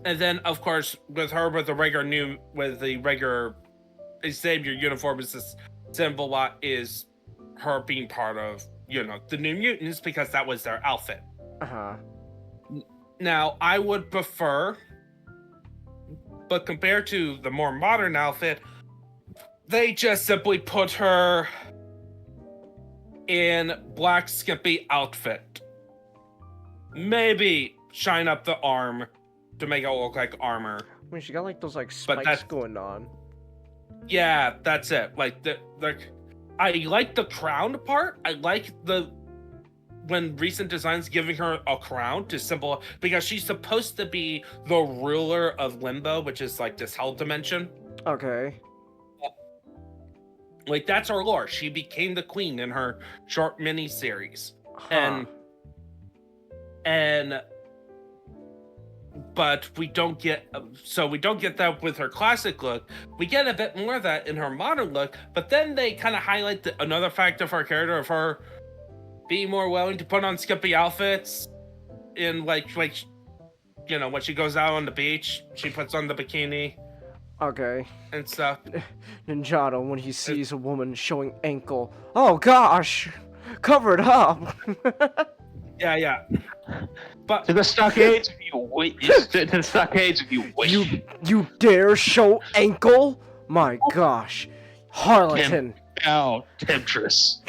And then, of course, with the regular Xavier uniform is this symbol is her being part of, the New Mutants because that was their outfit. Now, I would prefer, but compared to the more modern outfit, they just simply put her in black skimpy outfit. Maybe shine up the arm to make it look like armor. I mean, she got like those like spikes going on. Yeah, that's it. Like I like the crown part. I like when recent designs giving her a crown to symbol, because she's supposed to be the ruler of Limbo, which is like this hell dimension. Okay. Like that's her lore. She became the queen in her short mini series, but we don't get that with her classic look. We get a bit more of that in her modern look, but then they kind of highlight another fact of her character, of her being more willing to put on skimpy outfits in like when she goes out on the beach, she puts on the bikini. Okay. And stuff. Ninjato, when he sees a woman showing ankle, oh gosh, cover it up. Yeah. But to the stockades, you wait. To the stockades, you wait. You dare show ankle? My gosh, harlequin. Down, temptress.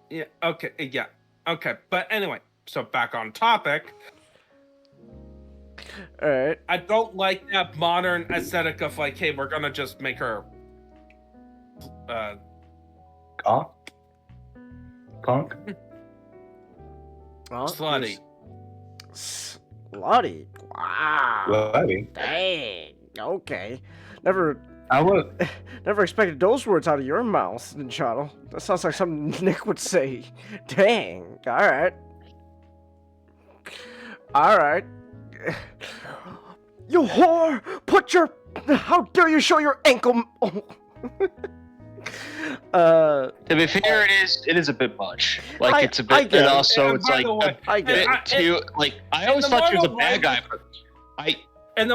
Yeah. Okay. Yeah. Okay. But anyway, so back on topic. All right. I don't like that modern aesthetic of like, hey, we're gonna just make her punk. Slutty. Slutty. Wow. Slutty. Dang. Okay. I would. Never expected those words out of your mouth, Ninjato. That sounds like something Nick would say. Dang. All right. All right. You whore! How dare you show your ankle? To be fair, it is a bit much. Like it's a bit, I get and it. also And it's by like the way, a bit too. Like I always the thought she was a Marvel bad guy. Rivals-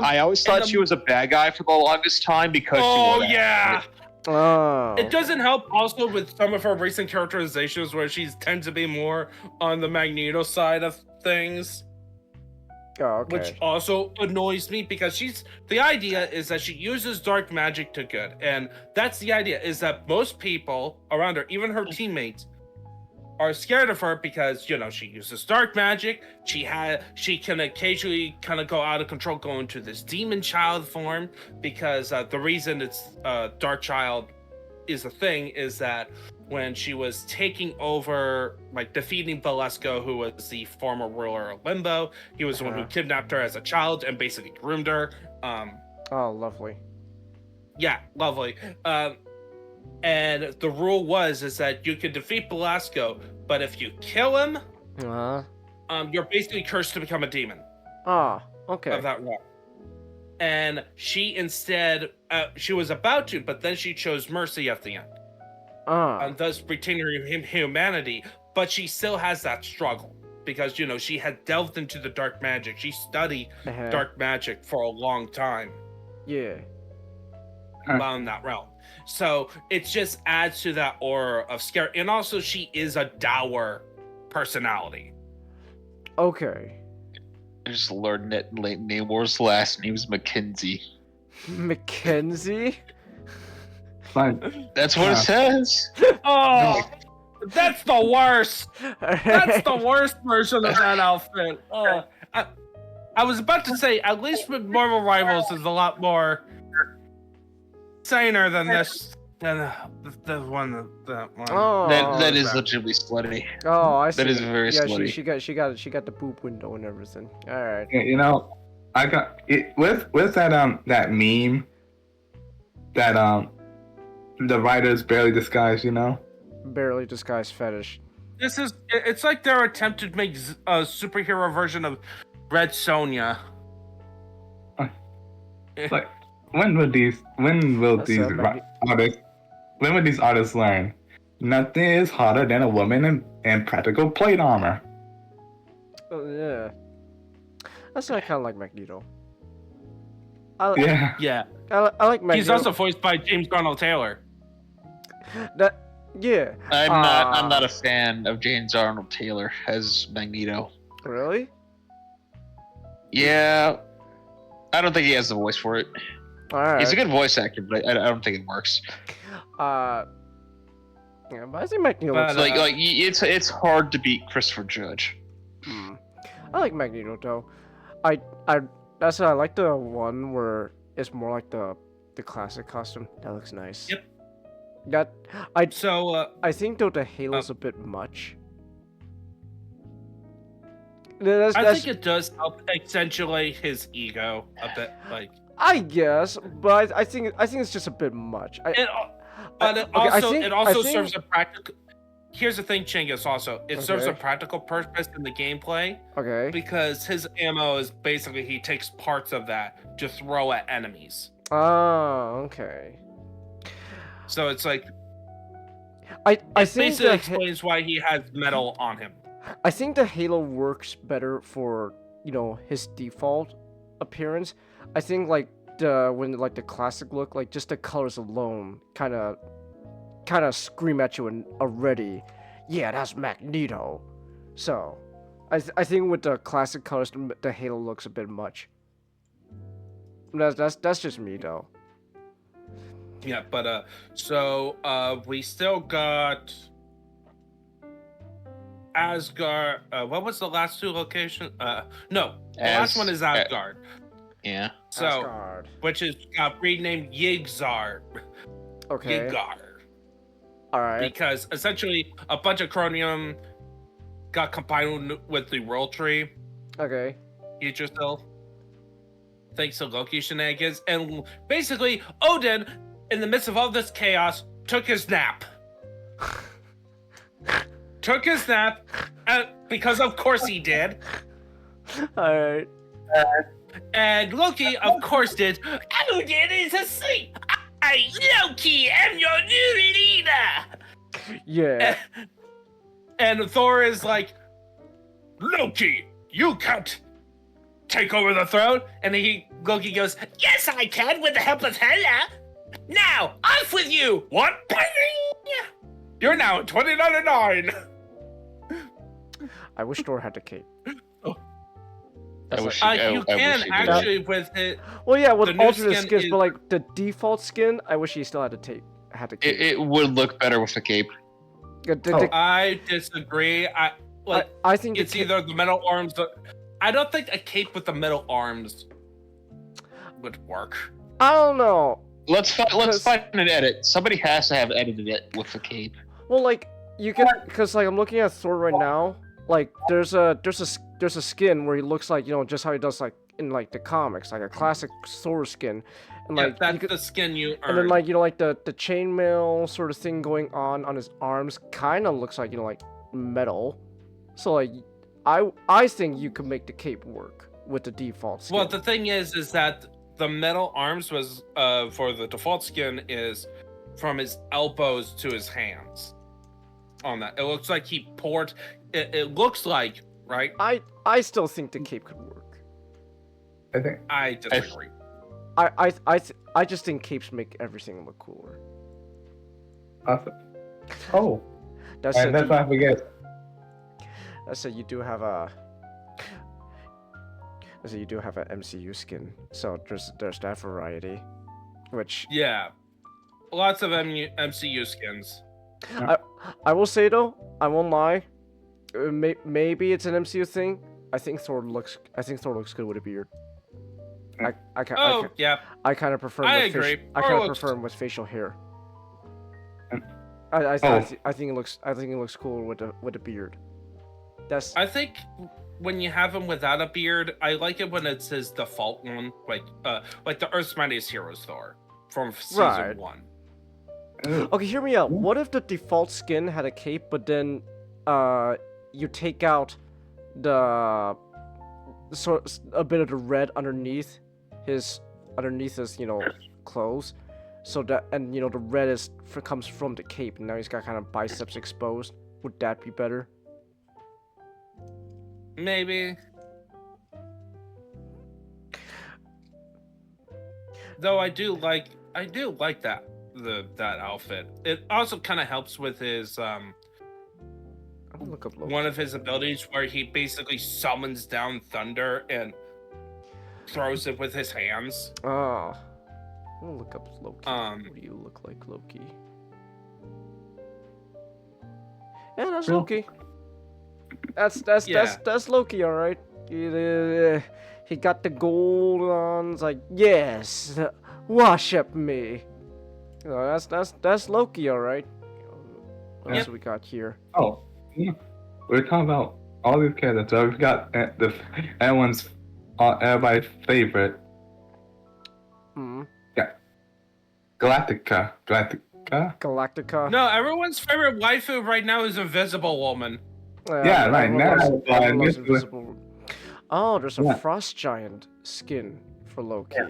I always thought she was a bad guy for the longest time because she Oh wore that. yeah. Oh. It doesn't help also with some of her recent characterizations where she tends to be more on the Magneto side of things. Oh, okay. Which also annoys me because the idea is that she uses dark magic to good. And that's the idea, is that most people around her, even her teammates, are scared of her because, she uses dark magic. She can occasionally kind of go out of control, go into this demon child form, because the reason it's Dark Child is a thing is that when she was taking over, like defeating Valesco, who was the former ruler of Limbo, he was the one who kidnapped her as a child and basically groomed her. Oh, lovely. Yeah, lovely. And the rule is that you can defeat Belasco, but if you kill him, you're basically cursed to become a demon. Ah, okay. Of that role. And she instead, she was about to, but then she chose mercy at the end. And thus retaining him humanity, but she still has that struggle because she had delved into the dark magic. She studied dark magic for a long time. Yeah. On that realm. So it just adds to that aura of scare. And also she is a dour personality. Okay. I just learned that Namor's last name's Mackenzie. Mackenzie? Fine. That's what it says. Oh, that's the worst. That's the worst version of that outfit. I was about to say, at least with Marvel Rivals is a lot more saner than this. Than the one. Oh, that is legitimately slutty. Oh, I see. That is very slutty. She got the poop window and everything. All right. I got it with that meme that the writers barely disguised. Barely disguised fetish. It's like their attempt to make a superhero version of Red Sonja. Like when will these artists learn? Nothing is hotter than a woman in practical plate armor. Oh yeah. That's why I kind of like Magneto. Yeah. Yeah. I like Magneto. He's also voiced by James Arnold Taylor. Yeah. I'm not a fan of James Arnold Taylor as Magneto. Really? Yeah, I don't think he has the voice for it. All right. He's a good voice actor, but I don't think it works. Yeah, but I think Magneto. But, Like it's hard to beat Christopher Judge. I like Magneto though. I that's I like the one where it's more like the classic costume. That looks nice. Yep. I think though the halo's a bit much. I think it does help accentuate his ego a bit, like. I guess, but I think it's just a bit much. It also serves a practical. Here's the thing, Chingus. Also, it serves a practical purpose in the gameplay. Okay. Because his ammo is basically he takes parts of that to throw at enemies. Oh, okay. So it's like. I think basically explains why he has metal on him. I think the Halo works better for, his default appearance. I think like the classic look, like just the colors alone kind of scream at you already. Yeah, that's Magneto. So, I think with the classic colors, the Halo looks a bit much. That's just me though. Yeah, but we still got Asgard. What was the last two locations? No, the last one is Asgard. Yeah. So, Asgard. which is renamed Yigzar. Okay. Yigzar. All right. Because essentially a bunch of chromium got combined with the World Tree. Okay. Yggdrasil. Thanks to Loki shenanigans, and basically Odin, in the midst of all this chaos, took his nap. And because of course he did. Alright. And Loki, of course, did. Odin is asleep. I, Loki, am your new leader. Yeah. And Thor is like, Loki, you can't take over the throne. And Loki goes, yes, I can, with the help of Hela. Now, off with you. What? You're now 29. I wish Thor had the cape. You can actually with it. Well, yeah, with the new alternate skin skins, is- but like the default skin, I wish he still had the cape. It would look better with the cape. I disagree. I think it's either the metal arms. I don't think a cape with the metal arms would work. I don't know. Let's find an edit. Somebody has to have edited it with the cape. Well, like you can, because like I'm looking at Thor right now. Like there's a skin where he looks like just how he does like in like the comics, like a classic Thor skin, and like that's the skin you earn. And then like like the chainmail sort of thing going on his arms kind of looks like like metal. So like I think you could make the cape work with the default skin. Well, the thing is that the metal arms was for the default skin is from his elbows to his hands. On that, it looks like he poured. It looks like, right? I still think the cape could work. I disagree. I just think capes make everything look cooler. Awesome. Oh, That's and that's what I forget. That's you do have a. You do have an MCU skin, so there's that variety, which Yeah, lots of MCU skins. I will say though, I won't lie. Maybe it's an MCU thing. I think Thor looks good with a beard. I kind of prefer. I agree. I kind of prefer him with facial hair. I think it looks cool with a beard. I think when you have him without a beard, I like it when it's his default one, like the Earth's Mightiest Heroes Thor from season 1. Okay, hear me out. What if the default skin had a cape, but then you take out a bit of the red underneath his clothes, so that the red comes from the cape, and now he's got kind of biceps exposed. Would that be better? Maybe. Though I do like that that outfit. It also kind of helps with his I'm gonna look up Loki. one of his abilities where he basically summons down thunder and throws it with his hands. Oh. I'm gonna look up Loki. What do you look like, Loki? Yeah, that's Cool. Loki. That's Loki, all right. He got the gold on. It's like, yes, worship me. You know, that's Loki, all right. What else we got here? Oh, yeah. We're talking about all these characters. So we've got everybody's favorite. Hmm. Yeah. Galactica. Galactica. No, everyone's favorite waifu right now is Invisible Woman. Yeah, right now. Everyone loves Invisible. Oh, there's a Yeah. frost giant skin for Loki. Yeah.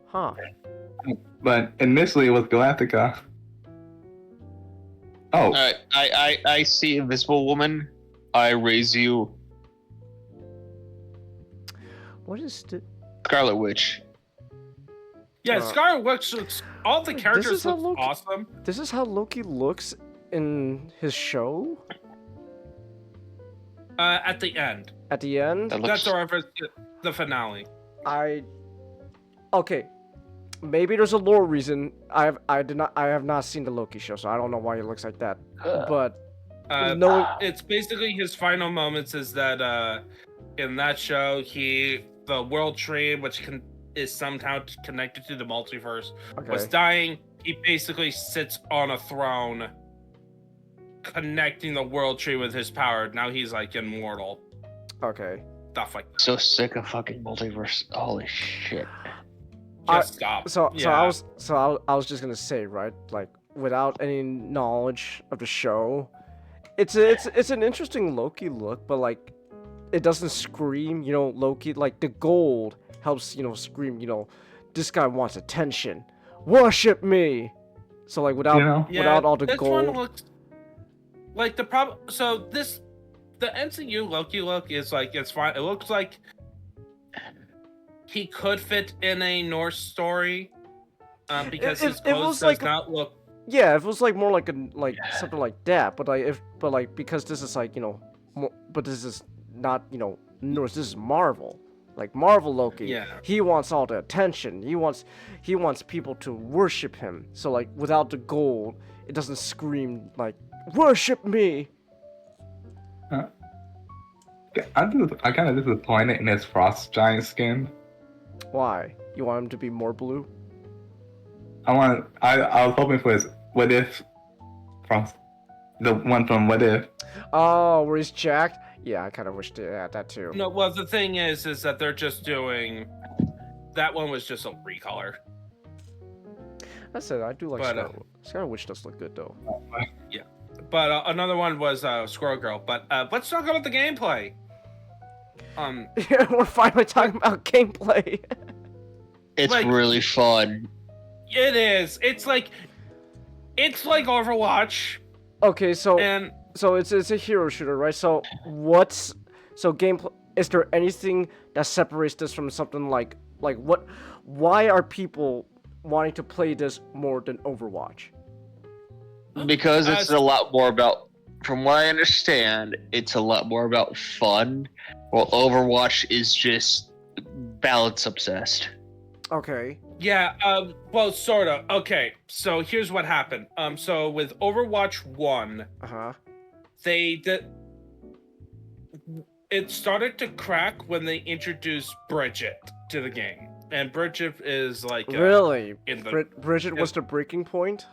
Huh. But initially it was Galactica. Oh, I see Invisible Woman. I raise you What is the? Scarlet Witch. Yeah, Scarlet Witch looks. All the This characters is how look Loki- awesome. This is how Loki looks in his show At the end, at the end. That that's looks. the finale. Okay. Maybe there's a lore reason. I have not seen the Loki show, so I don't know why he looks like that. But no, It's basically his final moments. Is that in that show the world tree, which is somehow connected to the multiverse, was dying. He basically sits on a throne, connecting the world tree with his power. Now he's like immortal. Okay. Stuff like that. So sick of fucking multiverse. Holy shit. Just stop. So Yeah. I was just gonna say, right, like without any knowledge of the show, it's an interesting Loki look, but like it doesn't scream, you know, Loki. Like the gold helps, you know, scream, you know, this guy wants attention, worship me. So like without all the this gold. one looks like the problem. So the MCU Loki look is like it's fine. It looks like he could fit in a Norse story, because his clothes does not look. Yeah, if it was like more like something like that, but because this is like, you know, but this is not, you know, Norse. This is Marvel. Like Marvel Loki. Yeah. He wants all the attention. He wants people to worship him. So like without the gold, it doesn't scream like worship me. I'm kind of disappointed in his frost giant skin. Why? You want him to be more blue? I was hoping for his What If frost, the one from What If. Oh, where he's jacked? Yeah, I kind of wish they had that too. No, well, the thing is that they're just doing. That one was just a recolor. That's it. I do like But, Scarlet Witch does look good though. Yeah, but another one was Squirrel Girl. But let's talk about the gameplay. Yeah, we're finally talking about gameplay. It's Like- really fun. It is. It's like Overwatch, Okay, so and it's a hero shooter, right? So gameplay? Is there anything that separates this from something like what? Why are people wanting to play this more than Overwatch? Because it's a lot more about, from what I understand, it's a lot more about fun, while Overwatch is just balance obsessed. Okay. yeah, well, sort of. Okay, so here's what happened. So with Overwatch 1, it started to crack when they introduced Bridget to the game, and Bridget is like Really? in the Bridget was the breaking point?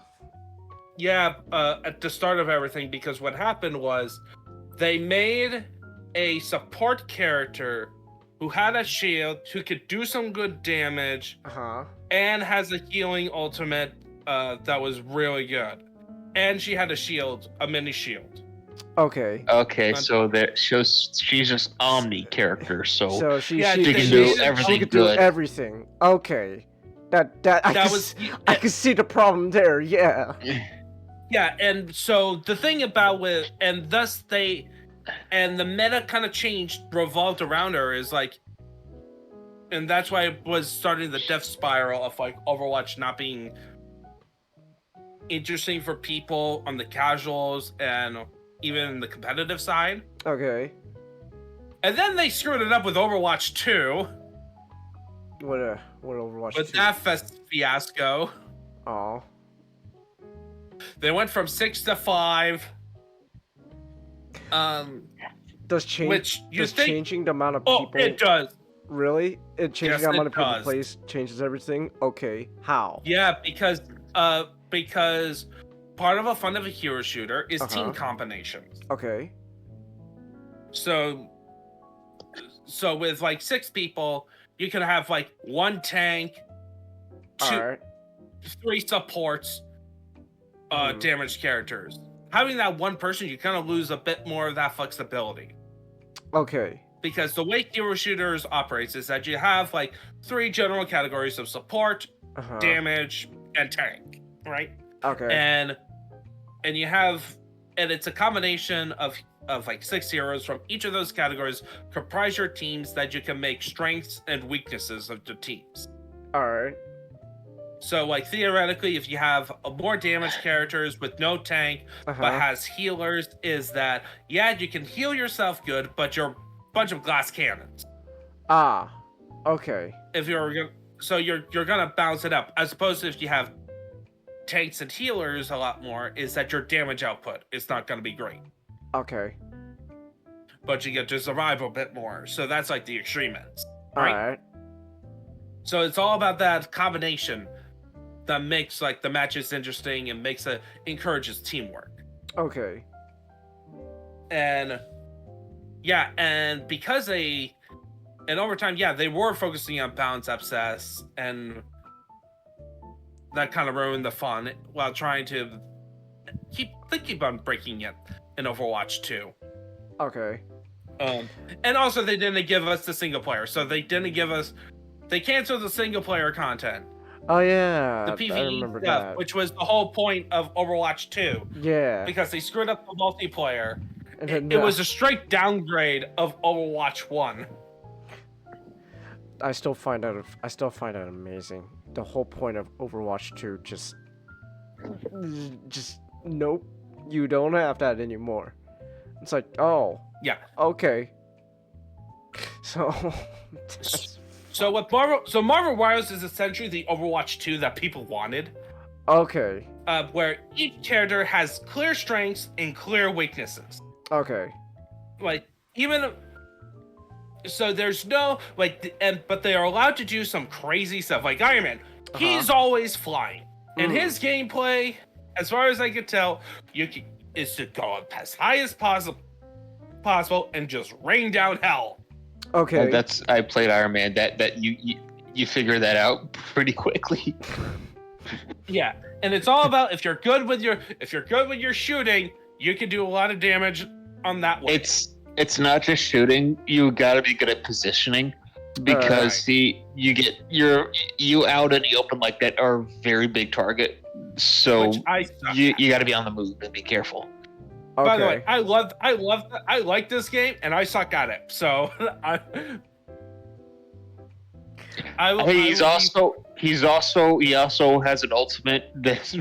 yeah, at the start of everything, because what happened was they made a support character who had a shield, who could do some good damage, and has a healing ultimate that was really good. And she had a mini shield. Okay. Okay, so she's just Omni character, so she Yeah, she can she- do she- everything she could do good. everything. Okay. I can see the problem there. Yeah. Yeah, and so the thing about and thus the meta kind of changed, revolved around her, is like and that's why it was starting the death spiral of like Overwatch not being interesting for people on the casuals and even the competitive side. Okay. And then they screwed it up with Overwatch 2. What Overwatch? With 2? that fiasco. Oh. They went from 6 to 5. Does changing the amount of people? Oh, it does. Really? It changing Yes, the amount it of people does. plays changes everything? Okay. How? Yeah, because part of a fun of a hero shooter is team combinations. Okay. So with like 6 people, you can have like 1 tank, 3 supports, damaged characters. Having that 1 person, you kind of lose a bit more of that flexibility. Okay. Because the way hero shooters operates is that you have like 3 general categories of support, damage, and tank, right? Okay. And it's a combination of like 6 heroes from each of those categories comprise your teams that you can make strengths and weaknesses of the teams. All right. So like theoretically, if you have more damaged characters with no tank but has healers, is that you can heal yourself good, but you're a bunch of glass cannons. Ah. Okay. If you're gonna bounce it up, as opposed to if you have tanks and healers a lot more, is that your damage output is not gonna be great. Okay. But you get to survive a bit more. So that's like the extreme ends. Right? All right. So it's all about that combination that makes like the matches interesting and encourages teamwork. Okay. And because and over time, they were focusing on balance obsess, and that kind of ruined the fun while trying to keep on breaking it in Overwatch 2. Okay. And also they didn't give us the single player, so they canceled the single player content. Oh yeah, the PvE I remember stuff, that. which was the whole point of Overwatch 2. Yeah. Because they screwed up the multiplayer. And it was a straight downgrade of Overwatch 1. I still find that amazing. The whole point of Overwatch 2 just nope. You don't have that anymore. It's like, oh. Yeah. Okay. So Marvel Rivals is essentially the Overwatch 2 that people wanted. Okay. Where each character has clear strengths and clear weaknesses. Okay. Like so there's no but they are allowed to do some crazy stuff. Like Iron Man, he's always flying, and his gameplay, as far as I can tell, is to go up as high as possible and just rain down hell. Okay. I played Iron Man. That you figure that out pretty quickly. Yeah, and it's all about if you're good with your shooting, you can do a lot of damage on that way. It's not just shooting. You gotta be good at positioning, because you out in the open like that are a very big target. So you gotta be on the move and be careful. Okay. By the way, I like this game, and I suck at it. So he also has an ultimate that's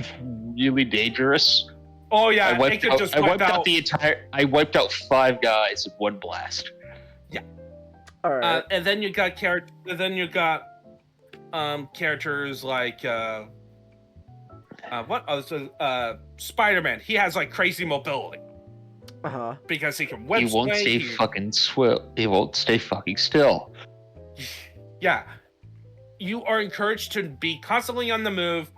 really dangerous. Oh yeah, I wiped out 5 guys in one blast. Yeah. All right. And then you got characters like Spider-Man. He has like crazy mobility. Because he can web He won't stay fucking still. He won't stay fucking still. Yeah. You are encouraged to be constantly on the move,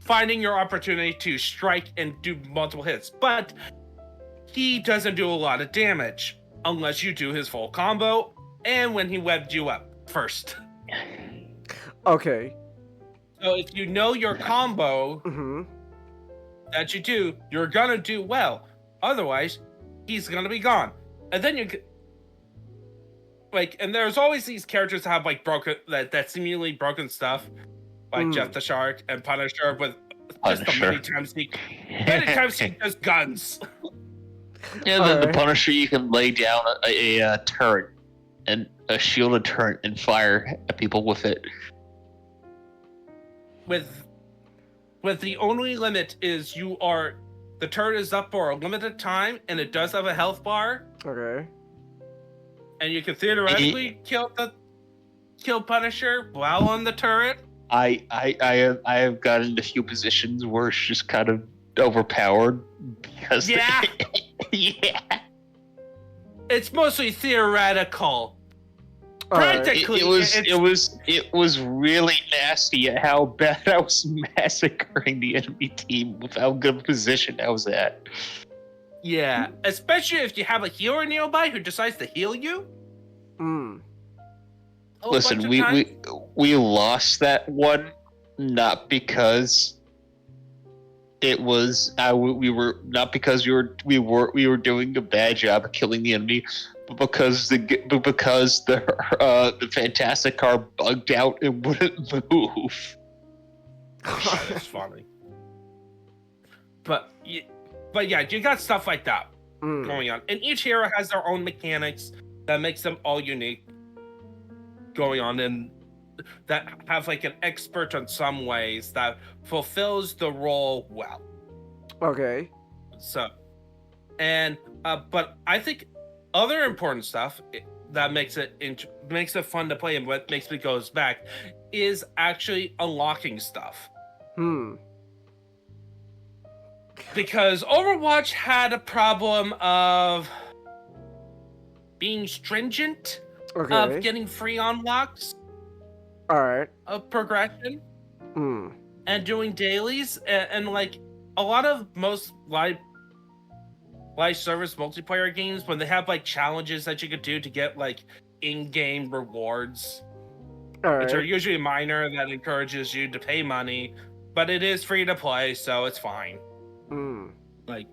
finding your opportunity to strike and do multiple hits. But he doesn't do a lot of damage unless you do his full combo and when he webbed you up first. Okay. So if you know your combo that you do, you're gonna do well. Otherwise, he's gonna be gone. And then and there's always these characters that have broken that seemingly broken stuff, like Jeff the Shark and Punisher, with just the many times he does guns. Yeah, the Punisher, you can lay down a turret and a shielded turret and fire at people with it. With the only limit is the turret is up for a limited time, and it does have a health bar, Okay. and you can theoretically kill Punisher while on the turret. I have gotten into a few positions where it's just kind of overpowered because Yeah. yeah. It's mostly theoretical. Alright. Practically, It was really nasty at how bad I was massacring the enemy team with how good a position I was at. Yeah, especially if you have a healer nearby who decides to heal you. Mm. a bunch Listen, of we times. we lost that one not because it was we were not because we were doing a bad job of killing the enemy, but because the fantastic car bugged out and wouldn't move. It's funny. But yeah, you got stuff like that going on. And each hero has their own mechanics that makes them all unique going on, and that have like an expert in some ways that fulfills the role well. Okay. So, and but I think other important stuff that makes it fun to play and what makes me goes back is actually unlocking stuff. Because Overwatch had a problem of being stringent Okay. of getting free unlocks Alright. of progression and doing dailies and like a lot of most live service multiplayer games, when they have like challenges that you could do to get like in-game rewards, which are usually minor, that encourages you to pay money, but it is free to play, so it's fine. Like,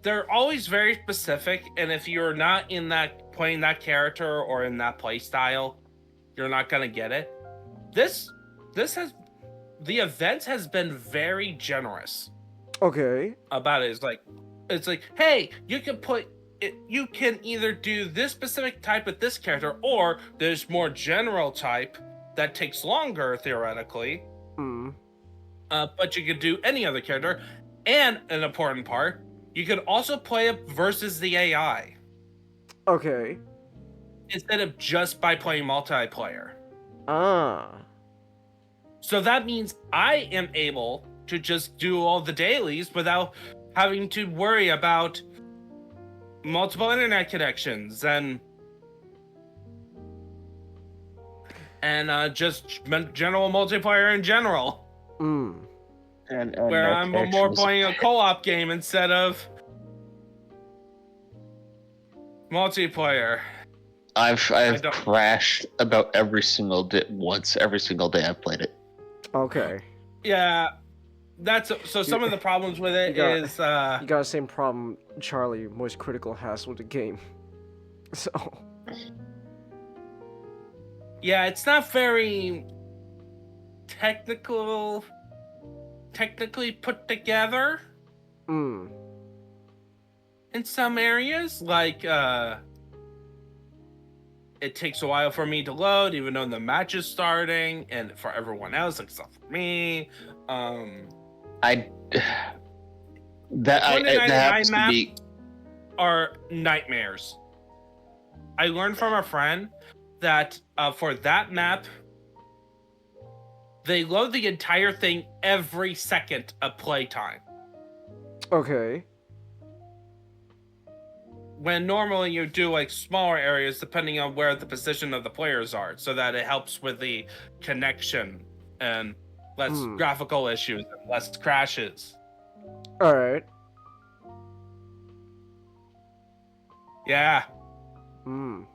they're always very specific, and if you're not in that playing that character or in that play style, you're not gonna get it. The event has been very generous. Okay. About it. It's like, hey, you can either do this specific type with this character, or there's more general type that takes longer theoretically. But you could do any other character, and an important part, you could also play it versus the AI. Okay. Instead of just by playing multiplayer. So that means I am able to just do all the dailies without having to worry about multiple internet connections and just general multiplayer in general. And where I'm more playing a co-op game instead of multiplayer. I've crashed about every single day I've played it. Okay. Yeah, that's so. Some of the problems with it is you got the same problem Charlie Most Critical has with the game. So. Yeah, it's not very technically put together. In some areas, like it takes a while for me to load, even though the match is starting, and for everyone else, except for me. That happens to be are nightmares. I learned from a friend that for that map, they load the entire thing every second of playtime. Okay. When normally you do like smaller areas depending on where the position of the players are, so that it helps with the connection and less graphical issues and less crashes. Alright. Yeah.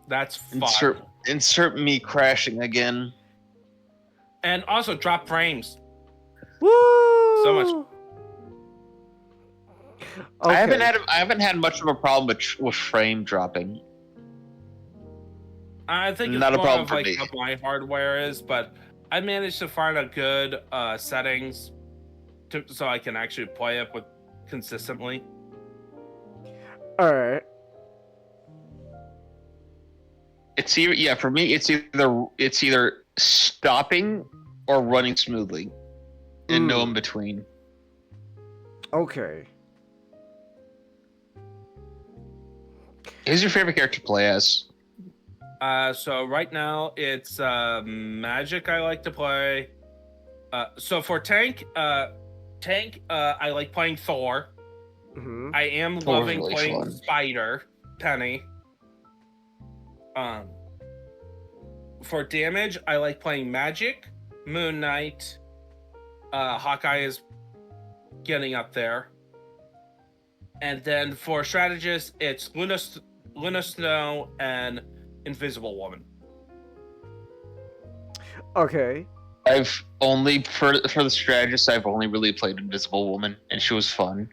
That's fun. Insert me crashing again. And also drop frames. Woo! So much. Okay. I haven't had much of a problem with frame dropping. I think it's Not a more problem of for like me. what my hardware is, but I managed to find a good settings so I can actually play it with consistently. Alright. It's either for me. It's either stopping or running smoothly, and no in between. Okay. Who's your favorite character to play as? So right now it's Magic I like to play. So for tank, I like playing Thor. Mm-hmm. I am Thor's loving really playing fun. Spider, Penny. For damage, I like playing Magic, Moon Knight. Hawkeye is getting up there. And then for strategist, it's Luna Snow and Invisible Woman. Okay. I've only for the strategist. I've only really played Invisible Woman, and she was fun.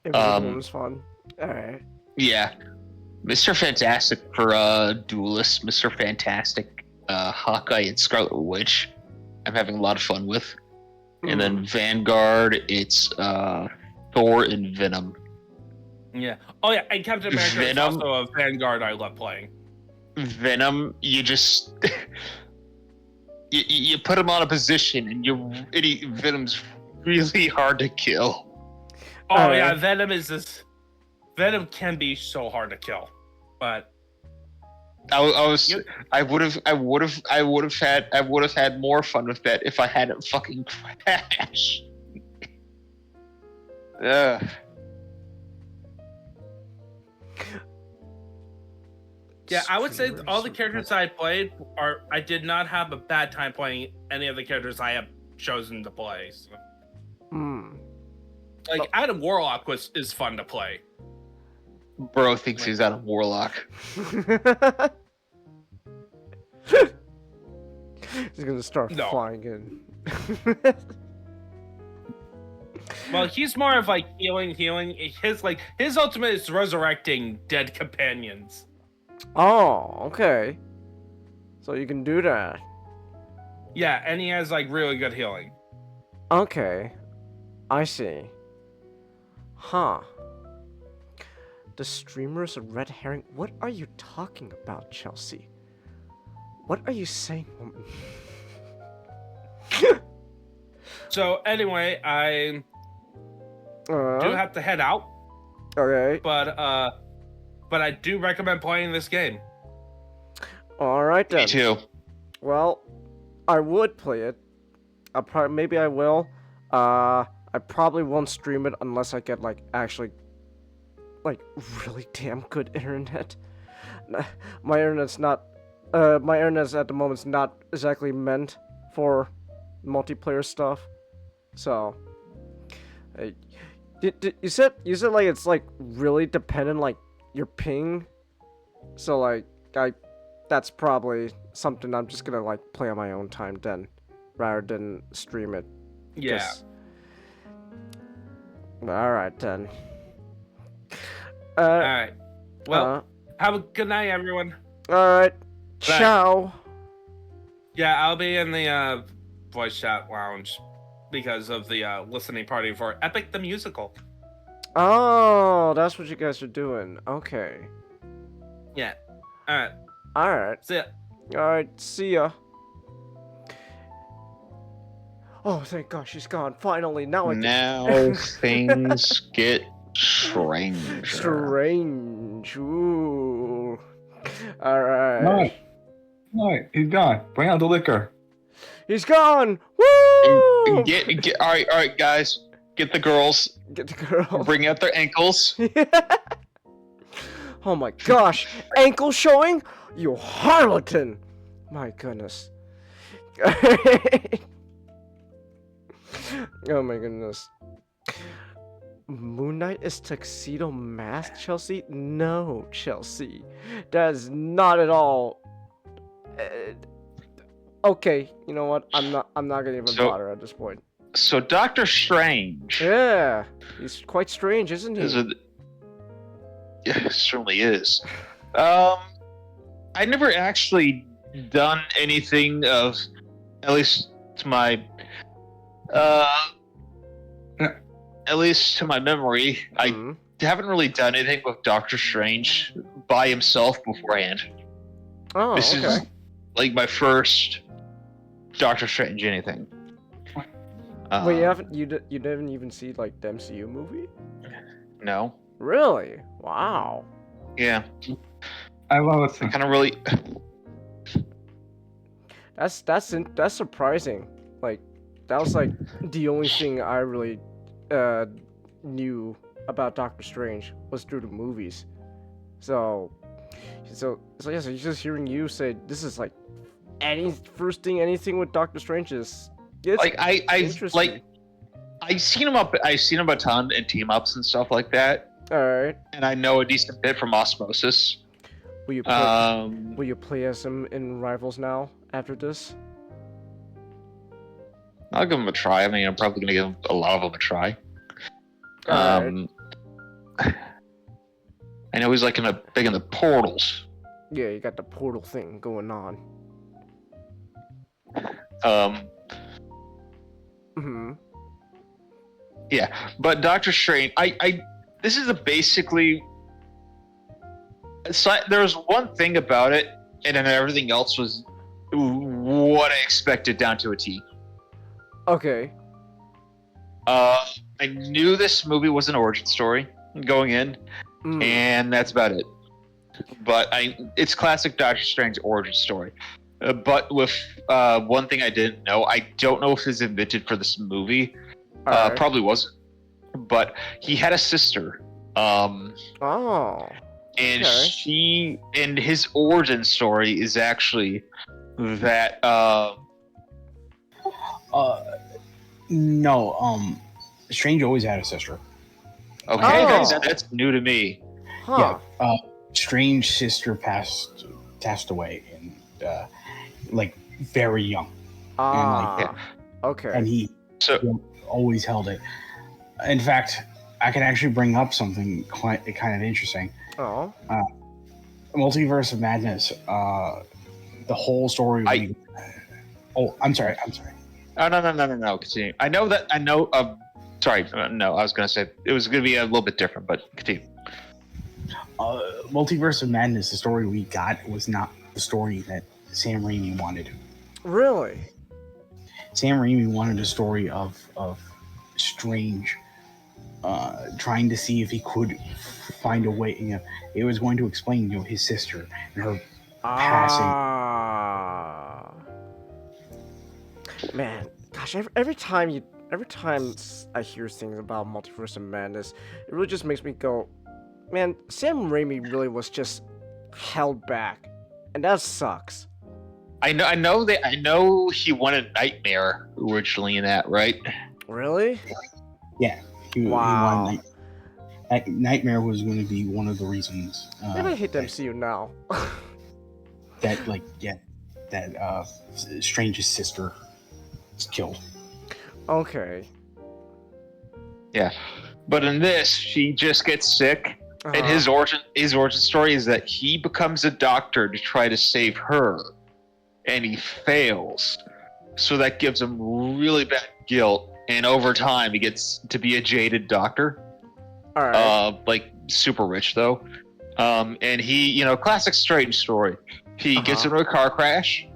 Invisible was fun. All right. Yeah, Mr. Fantastic for Duelist, Mr. Fantastic, Hawkeye, and Scarlet Witch. I'm having a lot of fun with, and then Vanguard. It's Thor and Venom. Yeah. Oh yeah, and Captain America Venom. is also a Vanguard I love playing. Venom, you just you put him on a position, and Venom's really hard to kill. Oh yeah, Venom can be so hard to kill, but I would have had more fun with that if I hadn't fucking crashed. Ugh. yeah, I would say all the characters I played I did not have a bad time playing any of the characters I have chosen to play. So. Like Adam Warlock is fun to play. Bro thinks he's out of Warlock. He's gonna start flying in. Well, he's more of like healing. His ultimate is resurrecting dead companions. Oh, okay. So you can do that. Yeah, and he has like really good healing. Okay. I see. Huh. The streamer is a red herring. What are you talking about, Chelsea? What are you saying, woman? So anyway, I do have to head out. Okay. But I do recommend playing this game. Alright then. Me too. Well, I would play it. Maybe I will. I probably won't stream it unless I get actually really damn good internet. My internet's at the moment's not exactly meant for multiplayer stuff. So you said it's really dependent your ping. So that's probably something I'm just gonna play on my own time then, rather than stream it. Yeah. Alright then. Alright. Well, have a good night, everyone. Alright. Ciao. Yeah, I'll be in the voice chat lounge because of the listening party for Epic the Musical. Oh, that's what you guys are doing. Okay. Yeah. Alright. Alright. See ya. Alright, see ya. Oh, thank God she's gone. Finally, now I can... Now things get strange. Strange. Ooh. Alright. No, he's gone. Bring out the liquor. He's gone! Woo! Get all right, guys. Get the girls. Get the girl. Bring out their ankles. Oh my gosh! Ankle showing? You harlequin! My goodness. Oh my goodness. Moon Knight is tuxedo masked, Chelsea? No, Chelsea. That is not at all. Okay, you know what? I'm not gonna even bother at this point. So Doctor Strange. Yeah, he's quite strange, isn't he? Yeah, it certainly is. I never actually done anything of, at least to my, at least to my memory, I haven't really done anything with Doctor Strange by himself beforehand. Oh, This okay. is like my first Doctor Strange anything. Wait, you didn't even see like the MCU movie? No. Really? Wow. Yeah. I love I it. kind of really. That's surprising. Like, that was like the only thing I really knew about Doctor Strange was through the movies. So yeah. So just hearing you say this is like anything with Doctor Strange is it's Like I've interesting. like I've seen him a ton in team ups and stuff like that, All right. and I know a decent bit from Osmosis. Will you play as him in Rivals now after this? I'll give him a try. I mean, I'm probably gonna give a lot of them a try. Alright. I know he's like big in the portals. Yeah, you got the portal thing going on. Hmm. Yeah, but Doctor Strange, this is basically. So there was one thing about it, and then everything else was what I expected down to a T. Okay. I knew this movie was an origin story going in, and that's about it. But it's classic Doctor Strange origin story. But with one thing I didn't know, I don't know if it's invented for this movie. Alright. Probably wasn't. But he had a sister. Oh. And Okay. and his origin story is actually that No, Strange always had a sister. okay, Oh. that's new to me. Huh. Yeah, Strange sister passed away, and like very young, Ah. Okay. and he So always held it. In fact, I can actually bring up something quite kind of interesting. Oh. Multiverse of Madness. The whole story. Oh, I'm sorry. Oh no. Continue. I know. Sorry. No, I was gonna say it was gonna be a little bit different, but continue. Multiverse of Madness. The story we got was not the story that Sam Raimi wanted. Really? Sam Raimi wanted a story of Strange trying to see if he could find a way. It was going to explain, his sister and her passing. Ah. Man, gosh, every time I hear things about Multiverse of Madness, it really just makes me go, man, Sam Raimi really was just held back, and that sucks. I know he wanted Nightmare originally in that, right? Really? Yeah. He Wow. wanted Nightmare was going to be one of the reasons. Maybe I hate the MCU now. that Strange's sister was killed. Okay. Yeah, but in this, she just gets sick, and Uh-huh. his origin story is that he becomes a doctor to try to save her, and he fails, so that gives him really bad guilt, and over time, he gets to be a jaded doctor. All right. Like super rich though, and he, classic Strange story. He gets into a car crash,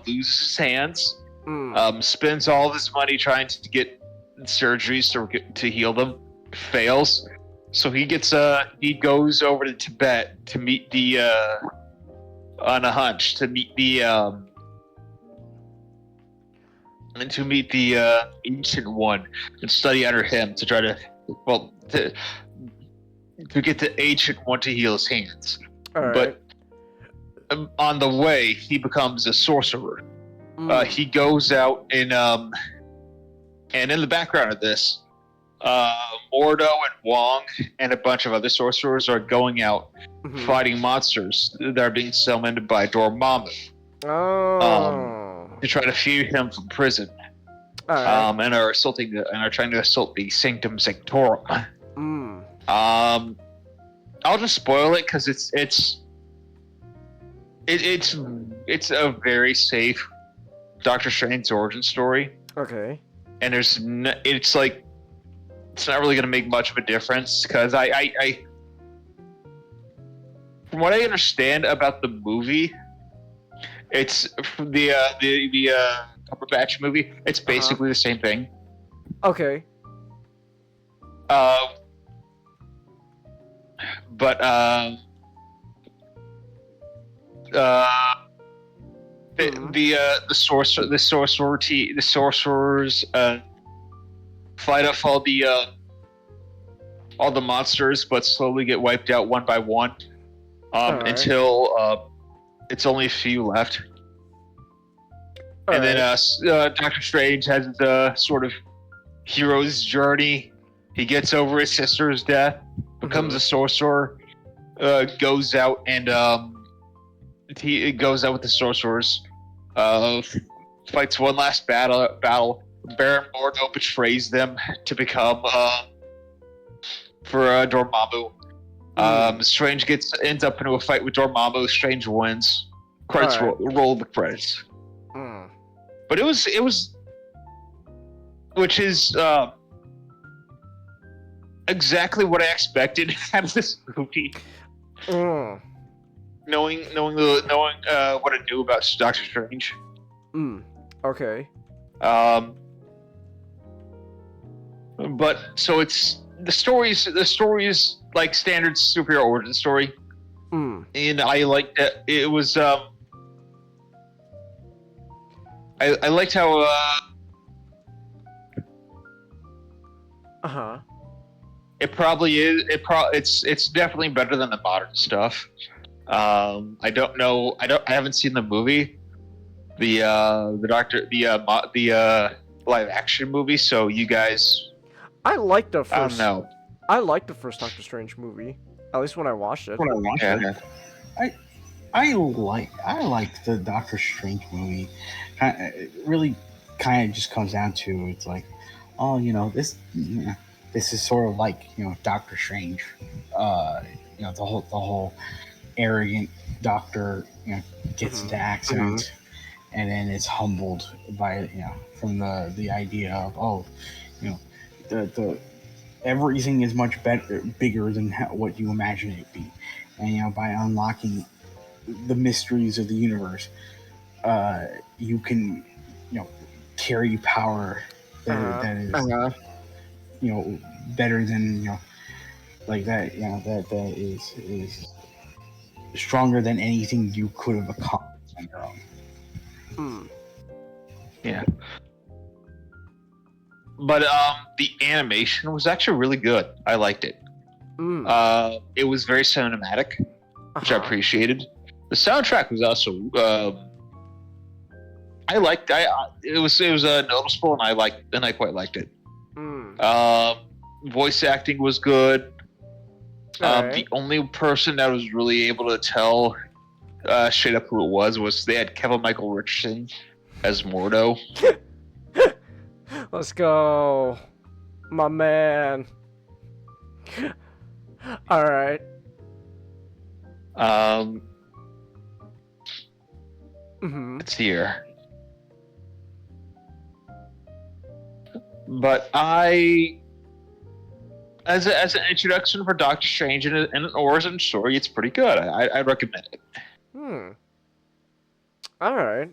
loses his hands, spends all of his money trying to get surgeries to heal them, fails. So he goes over to Tibet to meet on a hunch to meet the ancient one and study under him to try to get the ancient one to heal his hands. All right. But on the way, he becomes a sorcerer. He goes out and in the background of this, Mordo and Wong and a bunch of other sorcerers are going out fighting monsters that are being summoned by Dormammu to try to free him from prison. All right. And are trying to assault the Sanctum Sanctorum. I'll just spoil it because it's a very safe Doctor Strange origin story, Okay. and it's not really going to make much of a difference because I from what I understand about the movie, It's the Cumberbatch movie. It's basically the same thing. Okay. But the sorcerers fight off all the monsters, but slowly get wiped out one by one, Alright. until it's only a few left. And then Doctor Strange has the sort of hero's journey. He gets over his sister's death, becomes a sorcerer, goes out and he goes out with the sorcerers, fights one last battle. Baron Mordo betrays them to become for Dormammu. Strange ends up into a fight with Dormammu. Strange wins. Credits roll the credits. But it was, which is exactly what I expected out of this movie. Knowing what I knew about Doctor Strange. Okay. But so it's the story is like standard superhero origin story. And I liked that it was I liked how it probably is it's definitely better than the modern stuff. I don't know, I haven't seen the movie, the live action movie, so you guys, I liked the first. I don't know. I liked the first Doctor Strange movie. At least when I watched it. I liked the Doctor Strange movie. It really kind of just comes down to, it's like, oh, this is sort of like, Doctor Strange. The whole arrogant doctor, gets into accident, and then is humbled by, from the idea of, the everything is much bigger than what you imagine it to be, and by unlocking the mysteries of the universe, you can, carry power that is, better than, like that, that is stronger than anything you could have accomplished on your own. Yeah. But the animation was actually really good. I liked it. It was very cinematic, which I appreciated. The soundtrack was also I liked. It was noticeable, and I quite liked it. Voice acting was good. The only person that was really able to tell straight up who it was they had Kevin Michael Richardson as Mordo. Let's go, my man. All right. It's here. But as an introduction for Doctor Strange and an origin story, it's pretty good. I recommend it. All right.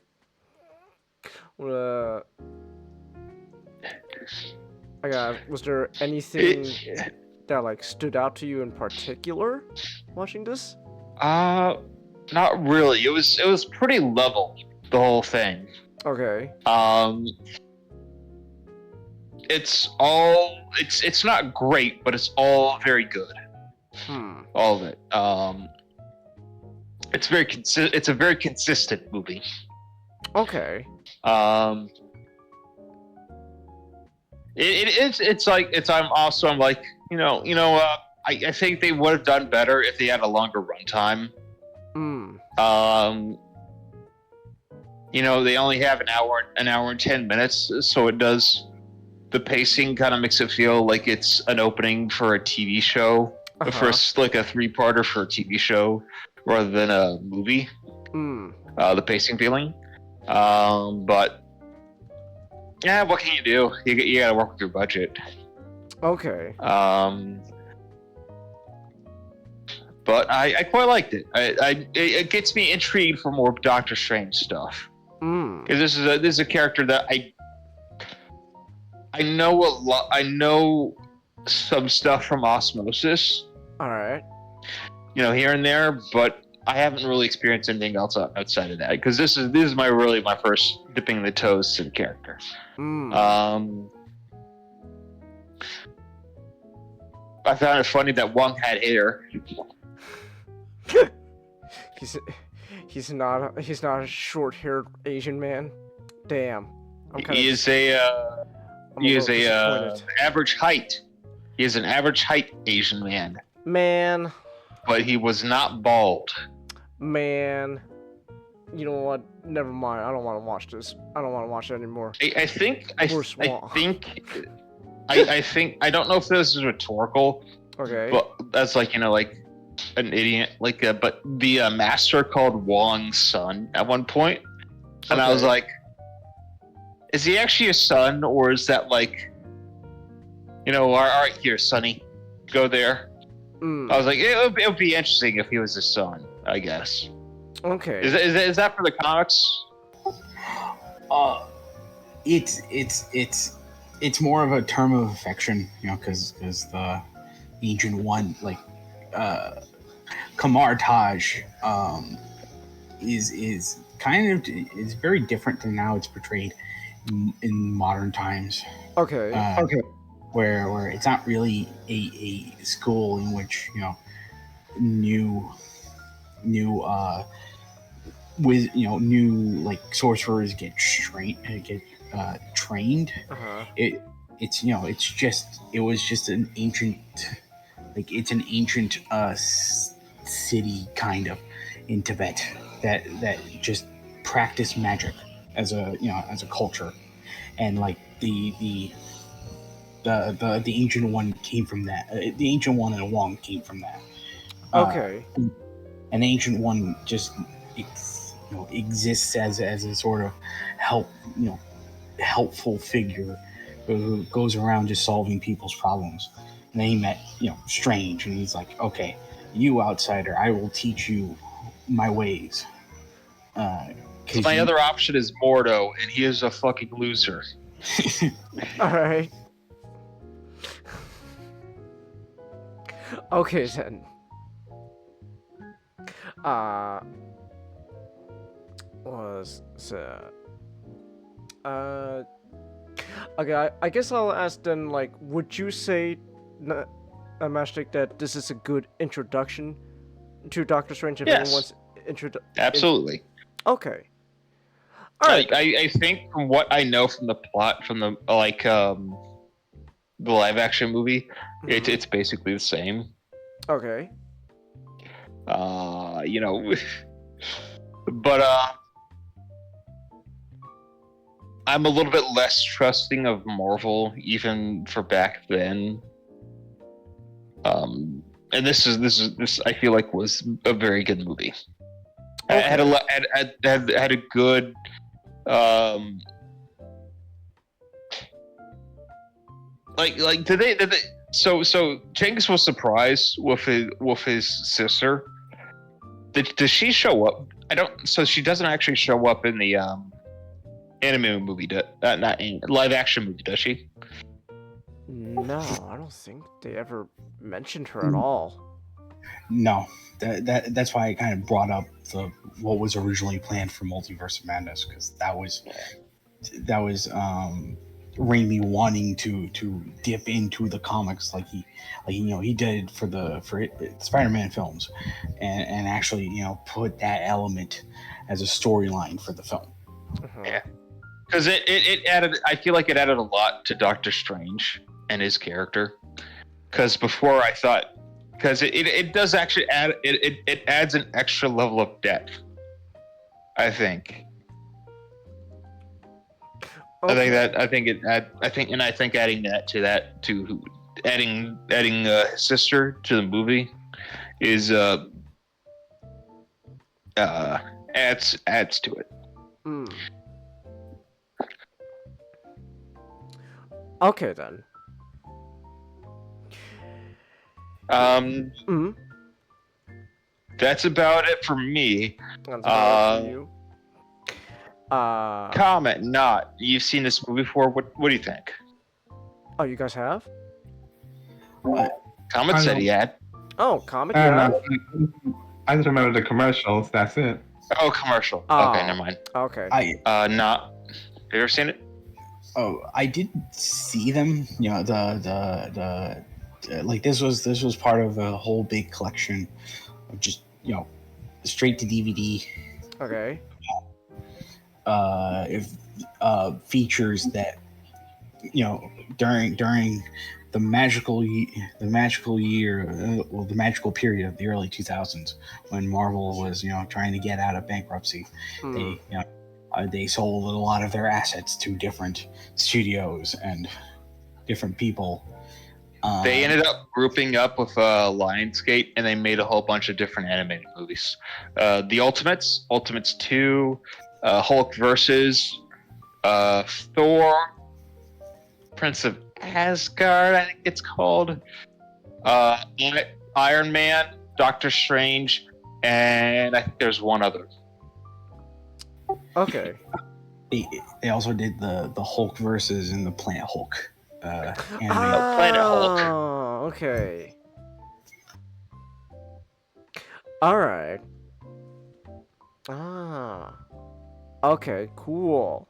Was there anything that like stood out to you in particular watching this? Not really. It was pretty level, the whole thing. Okay. It's not great, but it's all very good. All of it. It's a very consistent movie. Okay. I think they would have done better if they had a longer runtime. They only have an hour and 10 minutes, so it does. The pacing kind of makes it feel like it's an opening for a TV show, first like a 3-parter for a TV show rather than a movie. The pacing feeling, but yeah, what can you do? You gotta work with your budget. Okay. but I quite liked it. It gets me intrigued for more Doctor Strange stuff. Because this is a character that I know a lot. I know some stuff from osmosis. All right. Here and there, but I haven't really experienced anything else outside of that. Because this is my first dipping the toes to the character. I found it funny that Wong had hair. He's not a short-haired Asian man. Damn. He is average height. He is an average height Asian man. Man. But he was not bald. Man. You know what? Never mind. I don't want to watch this. I don't want to watch it anymore. I think I don't know if this is rhetorical. Okay. But that's like an idiot. But the master called Wong's son at one point, and I was like, is he actually a son, or is that all right, here, Sonny, go there. I was like, it would be interesting if he was a son, I guess. Okay. Is that for the comics? It's more of a term of affection, because the Ancient One, Kamar Taj, is kind of is very different than how it's portrayed in modern times. Okay. Where it's not really a school in which new sorcerers get trained. It was just an ancient, it's an ancient city kind of in Tibet that just practice magic as a culture, and the Ancient One came from that. The Ancient One and Wong came from that. Okay. An Ancient One just exists as a sort of helpful figure who goes around just solving people's problems. And then he met Strange, and he's like, okay, you outsider, I will teach you my ways. So my other option is Mordo, and he is a fucking loser. All right. Okay then. Okay, I guess I'll ask then, would you say, Mashtik, that this is a good introduction to Doctor Strange? If Yes. Absolutely. Okay. Alright. I think from what I know from the plot, from the the live action movie, it's basically the same. Okay. But I'm a little bit less trusting of Marvel even for back then. And this I feel like was a very good movie. Okay. Had a good did they so Cengiz was surprised with his sister. Does she show up? So she doesn't actually show up in the anime movie, not live action movie, does she? No, I don't think they ever mentioned her at all. No, that's why I kind of brought up what was originally planned for Multiverse of Madness, because that was Raimi wanting to dip into the comics like he did for Spider-Man films, and actually put that element as a storyline for the film. Yeah, because it added. I feel like it added a lot to Doctor Strange and his character. Because before I thought, because it does actually add it adds an extra level of depth. I think. Okay. I think adding his sister to the movie is adds to it. Okay then. That's about it for me. That's about it for you. Comment not. You've seen this movie before. What do you think? Oh, you guys have? Comment said he had. Oh, Comet, I don't yeah. know. I just remember the commercials. That's it. Oh, commercial. Oh. Okay, never mind. Okay. Not. Have you ever seen it? Oh, I did see them. You know, the like this was part of a whole big collection of just straight to DVD. Okay. Features that during the magical year, the magical period of the early 2000s when Marvel was trying to get out of bankruptcy. They sold a lot of their assets to different studios and different people. They ended up grouping up with Lionsgate, and they made a whole bunch of different animated movies. The Ultimates 2, Hulk versus Thor, Prince of Asgard, I think it's called, Iron Man, Doctor Strange, and I think there's one other. Okay. They also did the Hulk versus and the Planet Hulk. Planet Hulk. Oh, okay. All right. Okay, cool.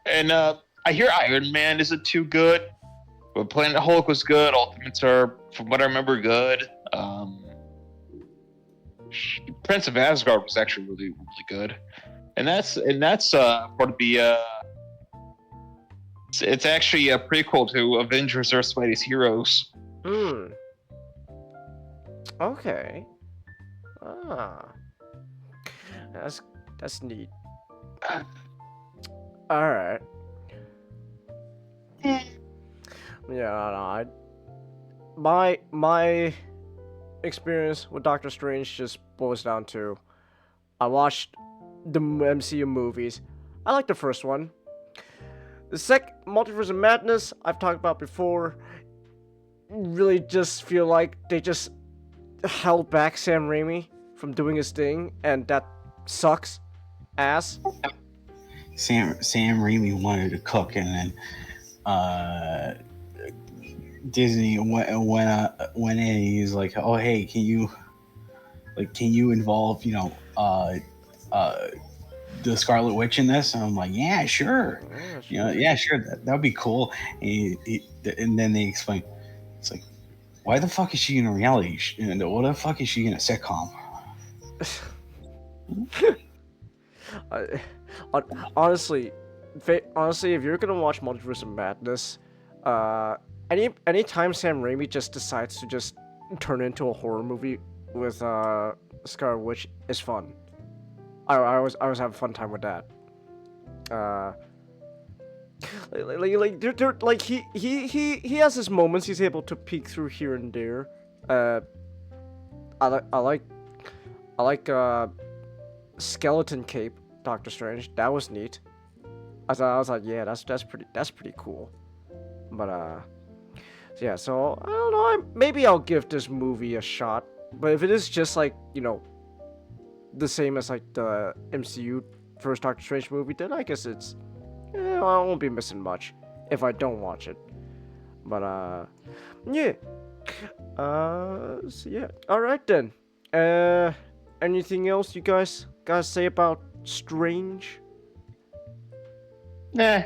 And I hear Iron Man isn't too good, but Planet Hulk was good. Ultimates are, from what I remember, good. Prince of Asgard was actually really, really good, and that's going to be it's actually a prequel to Avengers: Earth's Mightiest Heroes. Okay. That's neat. All right. Yeah, my experience with Doctor Strange just boils down to I watched the MCU movies. I like the first one. The second, Multiverse of Madness, I've talked about before. Really just feel like they just held back Sam Raimi from doing his thing, and that sucks ass. Sam Raimi wanted to cook, and then Disney went in. And he's like, "Oh, hey, can you involve the Scarlet Witch in this?" And I'm like, "Yeah, sure. Yeah, sure. That would be cool." And then they explain, it's like, why the fuck is she in a reality? What the fuck is she in a sitcom? Honestly, if you're gonna watch Multiverse of Madness, anytime Sam Raimi just decides to just turn into a horror movie with Scarlet Witch is fun. I always have a fun time with that. He has his moments. He's able to peek through here and there. I like Skeleton Cape Doctor Strange. That was neat. I was like, yeah, that's pretty cool. But yeah. So I don't know. Maybe I'll give this movie a shot. But if it is just like the same as like the MCU first Doctor Strange movie, then I guess it's I won't be missing much if I don't watch it. But yeah. So yeah. All right then. Anything else you guys say about Strange? Nah.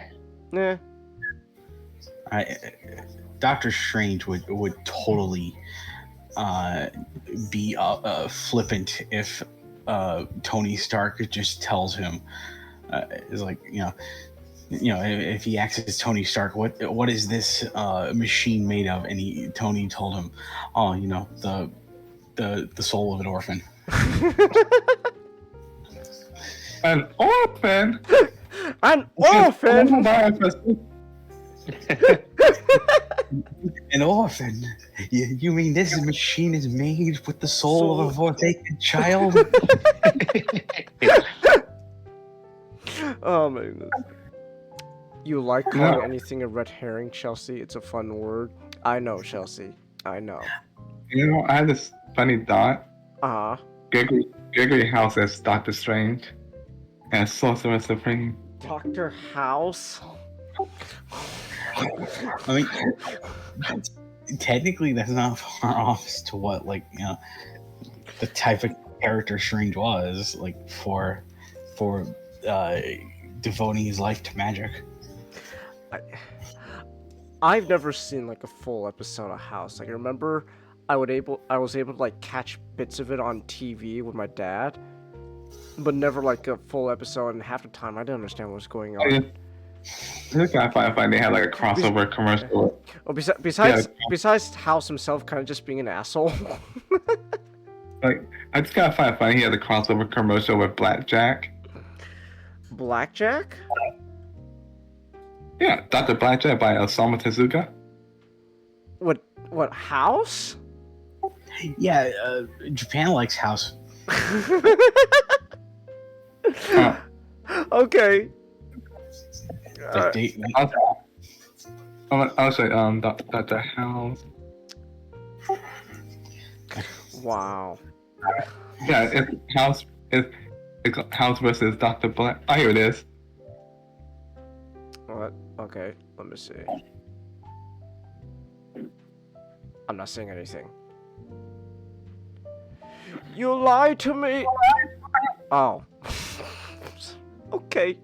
Doctor Strange would totally be flippant if Tony Stark just tells him is like if he asks Tony Stark what is this machine made of, and Tony told him, oh, the soul of an orphan. An orphan. An orphan. An orphan? You mean this machine is made with the soul of a forsaken child? Oh my goodness. You like calling anything a red herring, Chelsea? It's a fun word. I know, Chelsea. I know. I had this funny thought. Uh huh. Gregory House as Doctor Strange and Sorcerer Supreme. Doctor House. I mean, technically, that's not far off as to what, like, the type of character Strange was, like, for devoting his life to magic. I've never seen like a full episode of House. Like I remember I was able to like catch bits of it on TV with my dad, but never like a full episode, and half the time I didn't understand what was going on. This guy find they had like a crossover commercial. Oh, besides House himself kind of just being an asshole. Like I just gotta find funny he had a crossover commercial with Blackjack. Blackjack? Yeah, Dr. Blackjack by Osamu Tezuka. What House? Yeah, Japan likes House. Okay. I'll say Dr. House. Wow. Yeah, it's House. It's House versus Dr. Black. Oh, here it is. What? Okay, let me see. I'm not saying anything. You lied to me! Oh. Okay.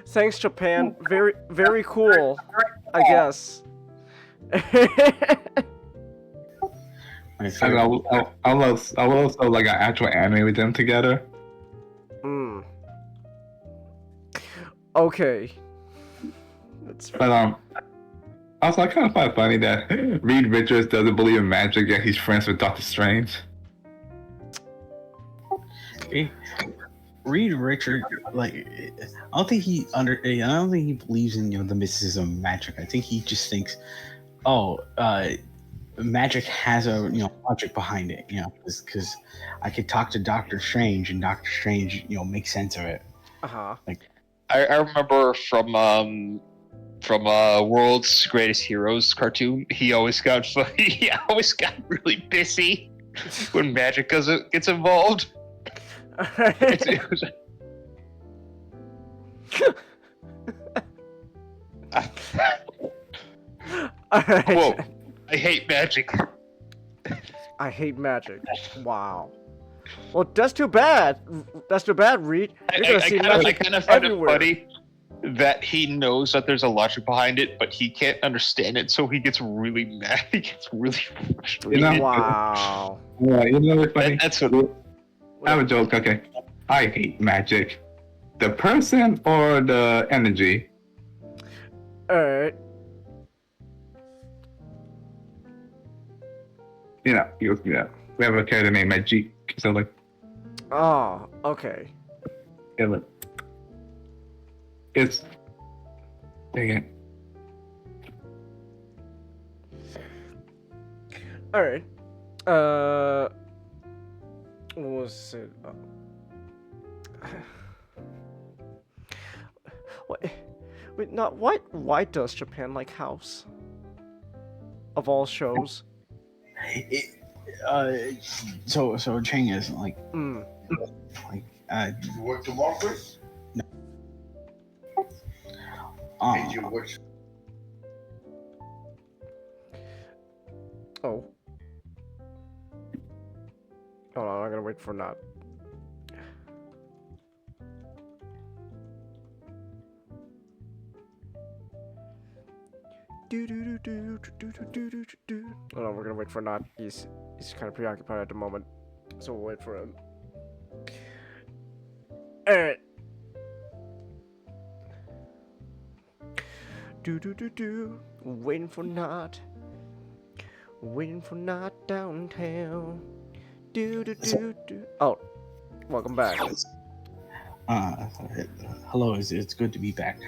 Thanks, Japan. Very, very cool. I guess. I will also like an actual anime with them together. Okay. But also I kind of find it funny that Reed Richards doesn't believe in magic, yet he's friends with Doctor Strange. Reed Richards, like, I don't think he believes in the mysticism of magic. I think he just thinks, magic has a logic behind it, because I could talk to Doctor Strange and Doctor Strange makes sense of it. Like I remember from World's Greatest Heroes cartoon, he always got really pissy when magic gets involved. Whoa, I hate magic. I hate magic. Wow. Well, that's too bad. That's too bad, Reed. You're gonna see magic I kind of find everywhere. it funny that he knows that there's a logic behind it, but he can't understand it, so he gets really mad. He gets really frustrated. Wow. Yeah, what's funny? That's what. I have a joke. Okay, I hate magic. The person or the energy? Alright. We have a character named Magic. So like. Oh, okay. Yeah, look. It's. Dang it. Alright. What was it? Wait, not why does Japan like House? Of all shows. So Chang is like, You work tomorrow, Chris? No. Did you work? Oh. Hold on, I'm gonna wait for not. Hold on, we're gonna wait for not. He's kind of preoccupied at the moment, so we'll wait for him. Alright. Waiting for not. Waiting for not downtown. Oh, welcome back. Hello, it's good to be back.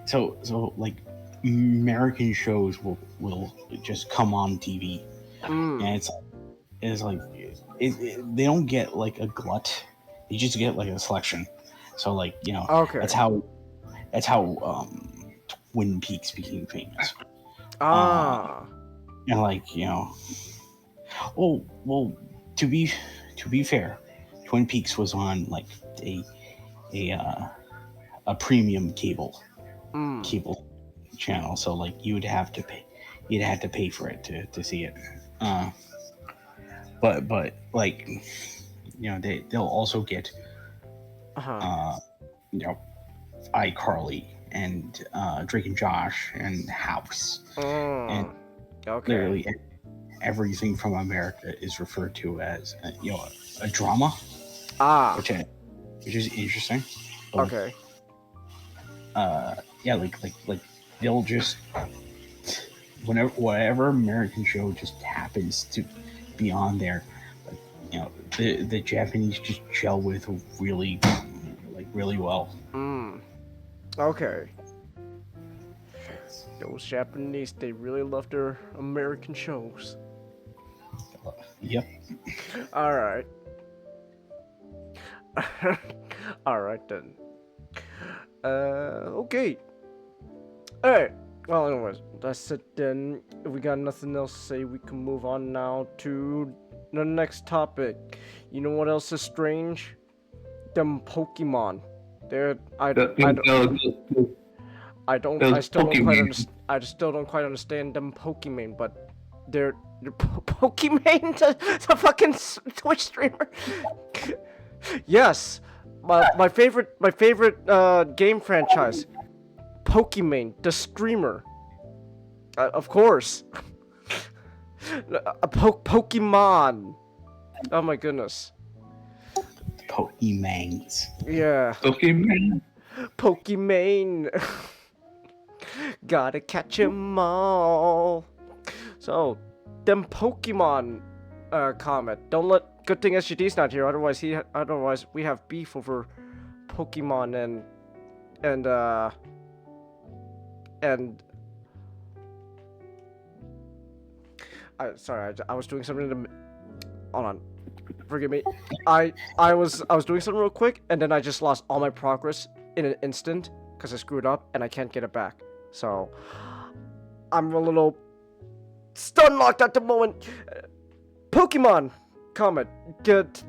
So like American shows will just come on TV, and it's like they don't get like a glut, they just get like a selection. So like okay. that's how Twin Peaks became famous. Ah. And like Oh well, to be fair, Twin Peaks was on like a premium cable channel, so like you'd have to pay for it to see it. But like they'll also get iCarly and Drake and Josh and House and literally everything from America is referred to as a drama. Which is interesting. But, Okay. like they'll just whatever American show just happens to be on there, the Japanese just gel with really well. Okay. Those Japanese, they really love their American shows. Yep. Alright. Alright then. Okay. Alright. Well, anyways, that's it then. If we got nothing else to say, we can move on now to the next topic. You know what else is strange? Them Pokemon. I still don't quite understand them Pokemon, but they're Pokemon, the fucking Twitch streamer. Yes, my favorite game franchise, Pokemon, the streamer. Of course, Pokemon. Oh my goodness. Pokemans. Yeah. Pokemon. Gotta catch 'em all. So, them Pokemon comment. Don't let. Good thing SGD's not here. Otherwise we have beef over Pokemon and sorry, I was doing something. Hold on. Forgive me. I was doing something real quick, and then I just lost all my progress in an instant because I screwed up and I can't get it back. So I'm a little stun locked at the moment. Pokemon comment.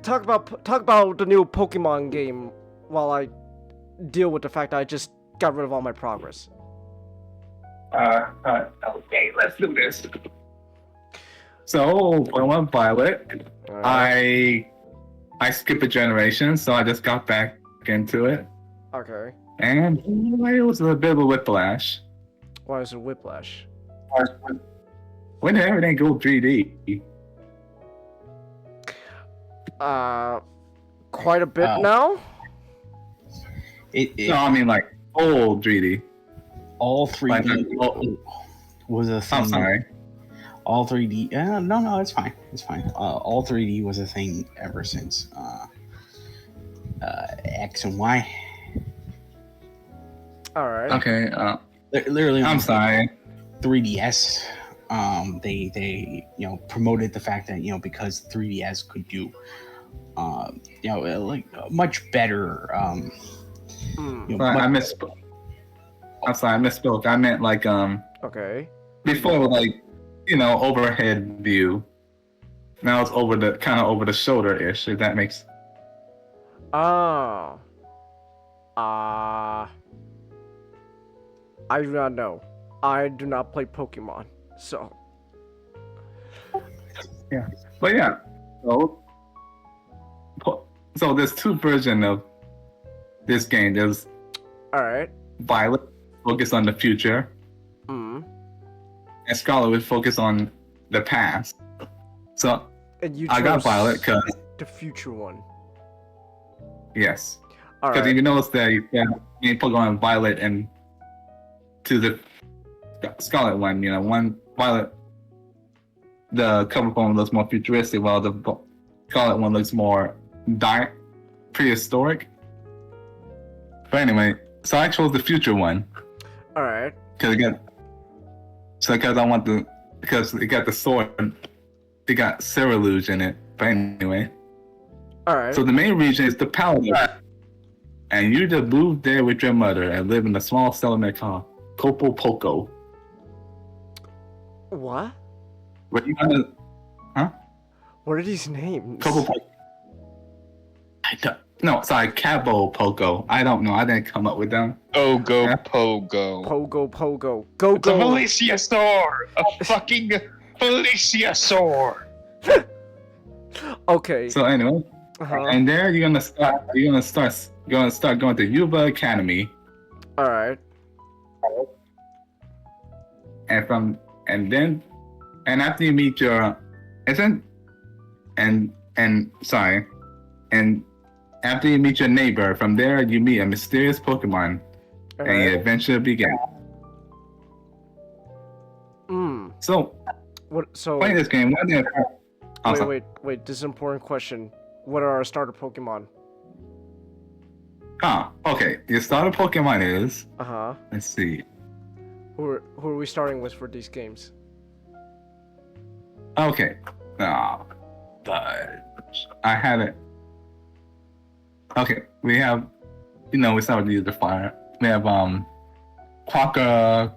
Talk about the new Pokemon game while I deal with the fact that I just got rid of all my progress. Okay, let's do this. So, Pokemon Violet, I skipped a generation, so I just got back into it. Okay. And it was a bit of a whiplash. Why is it whiplash? When did everything go 3D? Quite a bit now? No, I mean like old 3D. All 3D was a thing. I'm sorry. All 3D. No, it's fine. It's fine. All 3D was a thing ever since X and Y. All right. Okay. Literally. I'm sorry. 3DS. They promoted the fact that because 3DS could do like much better. I misspoke. I'm sorry, I misspoke. I meant like Okay. before like overhead view. Now it's over the shoulder ish. If that makes. I do not know. I do not play Pokemon, so. Yeah, but yeah. So there's two versions of this game. There's Alright. Violet, focus on the future. And Scarlet would focus on the past. So I got Violet because the future one. Yes. All because right. if you notice that you can Pokemon Violet and to the Scarlet one, one Violet, the cover form looks more futuristic, while the Scarlet one looks more dark, prehistoric. But anyway, so I chose the future one. All right. Because it got the sword, it got Cerulean in it. But anyway. All right. So the main region is the Paladin. And you just move there with your mother and live in a small settlement called Copo Poco. What? Where you gonna? Huh? What are these names? Sorry, Cabo Poco. I don't know. I didn't come up with them. Ogo Yeah. Pogo. Pogo. Go It's a go. Feliciasaur! A fucking Feliciasaur! Okay. So anyway, and there you're gonna start going to Yuba Academy, All right. and after you meet your after you meet your neighbor, from there you meet a mysterious Pokemon, All and your right. adventure begins. So What? So. playing this game, one day. Awesome. Wait. This is an important question. What are our starter Pokemon? Okay. Your starter Pokemon is. Let's see. Who are we starting with for these games? Okay. But I had it. Okay, we have. We start with the fire. We have Crocodor.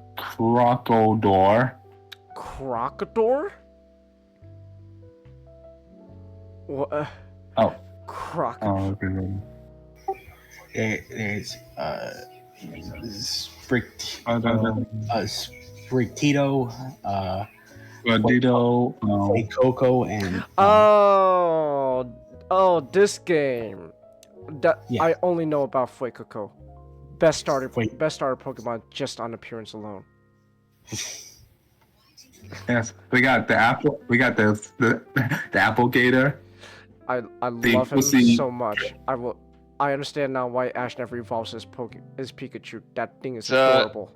Crocodor? What? Croc. Oh, okay. There's Sprictito, Rodito, Coco, and This game. I only know about Fuecoco. Best starter Pokemon just on appearance alone. Yes, we got the apple. We got the apple gator. I love him so much. I understand now why Ash never evolves his Pikachu. That thing is adorable.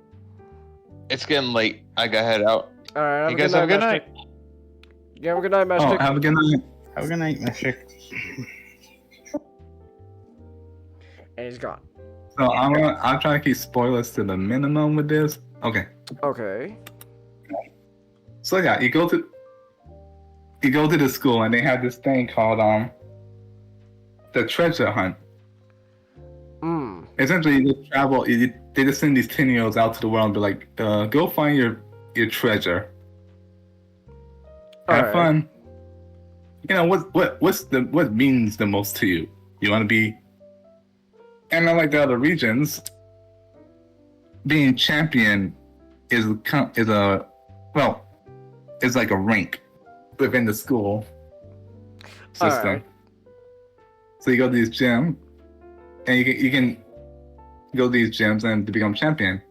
It's getting late. I gotta head out. All right, you guys have a good night. Yeah, have a good night, Master. Have a good night. Have a good night, Master. And he's gone. So I'll try to keep spoilers to the minimum with this. Okay. Okay. So yeah, you go to the school and they have this thing called the treasure hunt. Essentially, you just travel. They just send these 10-year-olds out to the world and be like, go find your treasure. Have fun. What means the most to you? You want to be. And unlike the other regions, being champion is like a rank within the school system. Right. So you go to these gyms, and you can go to these gyms and to become champion.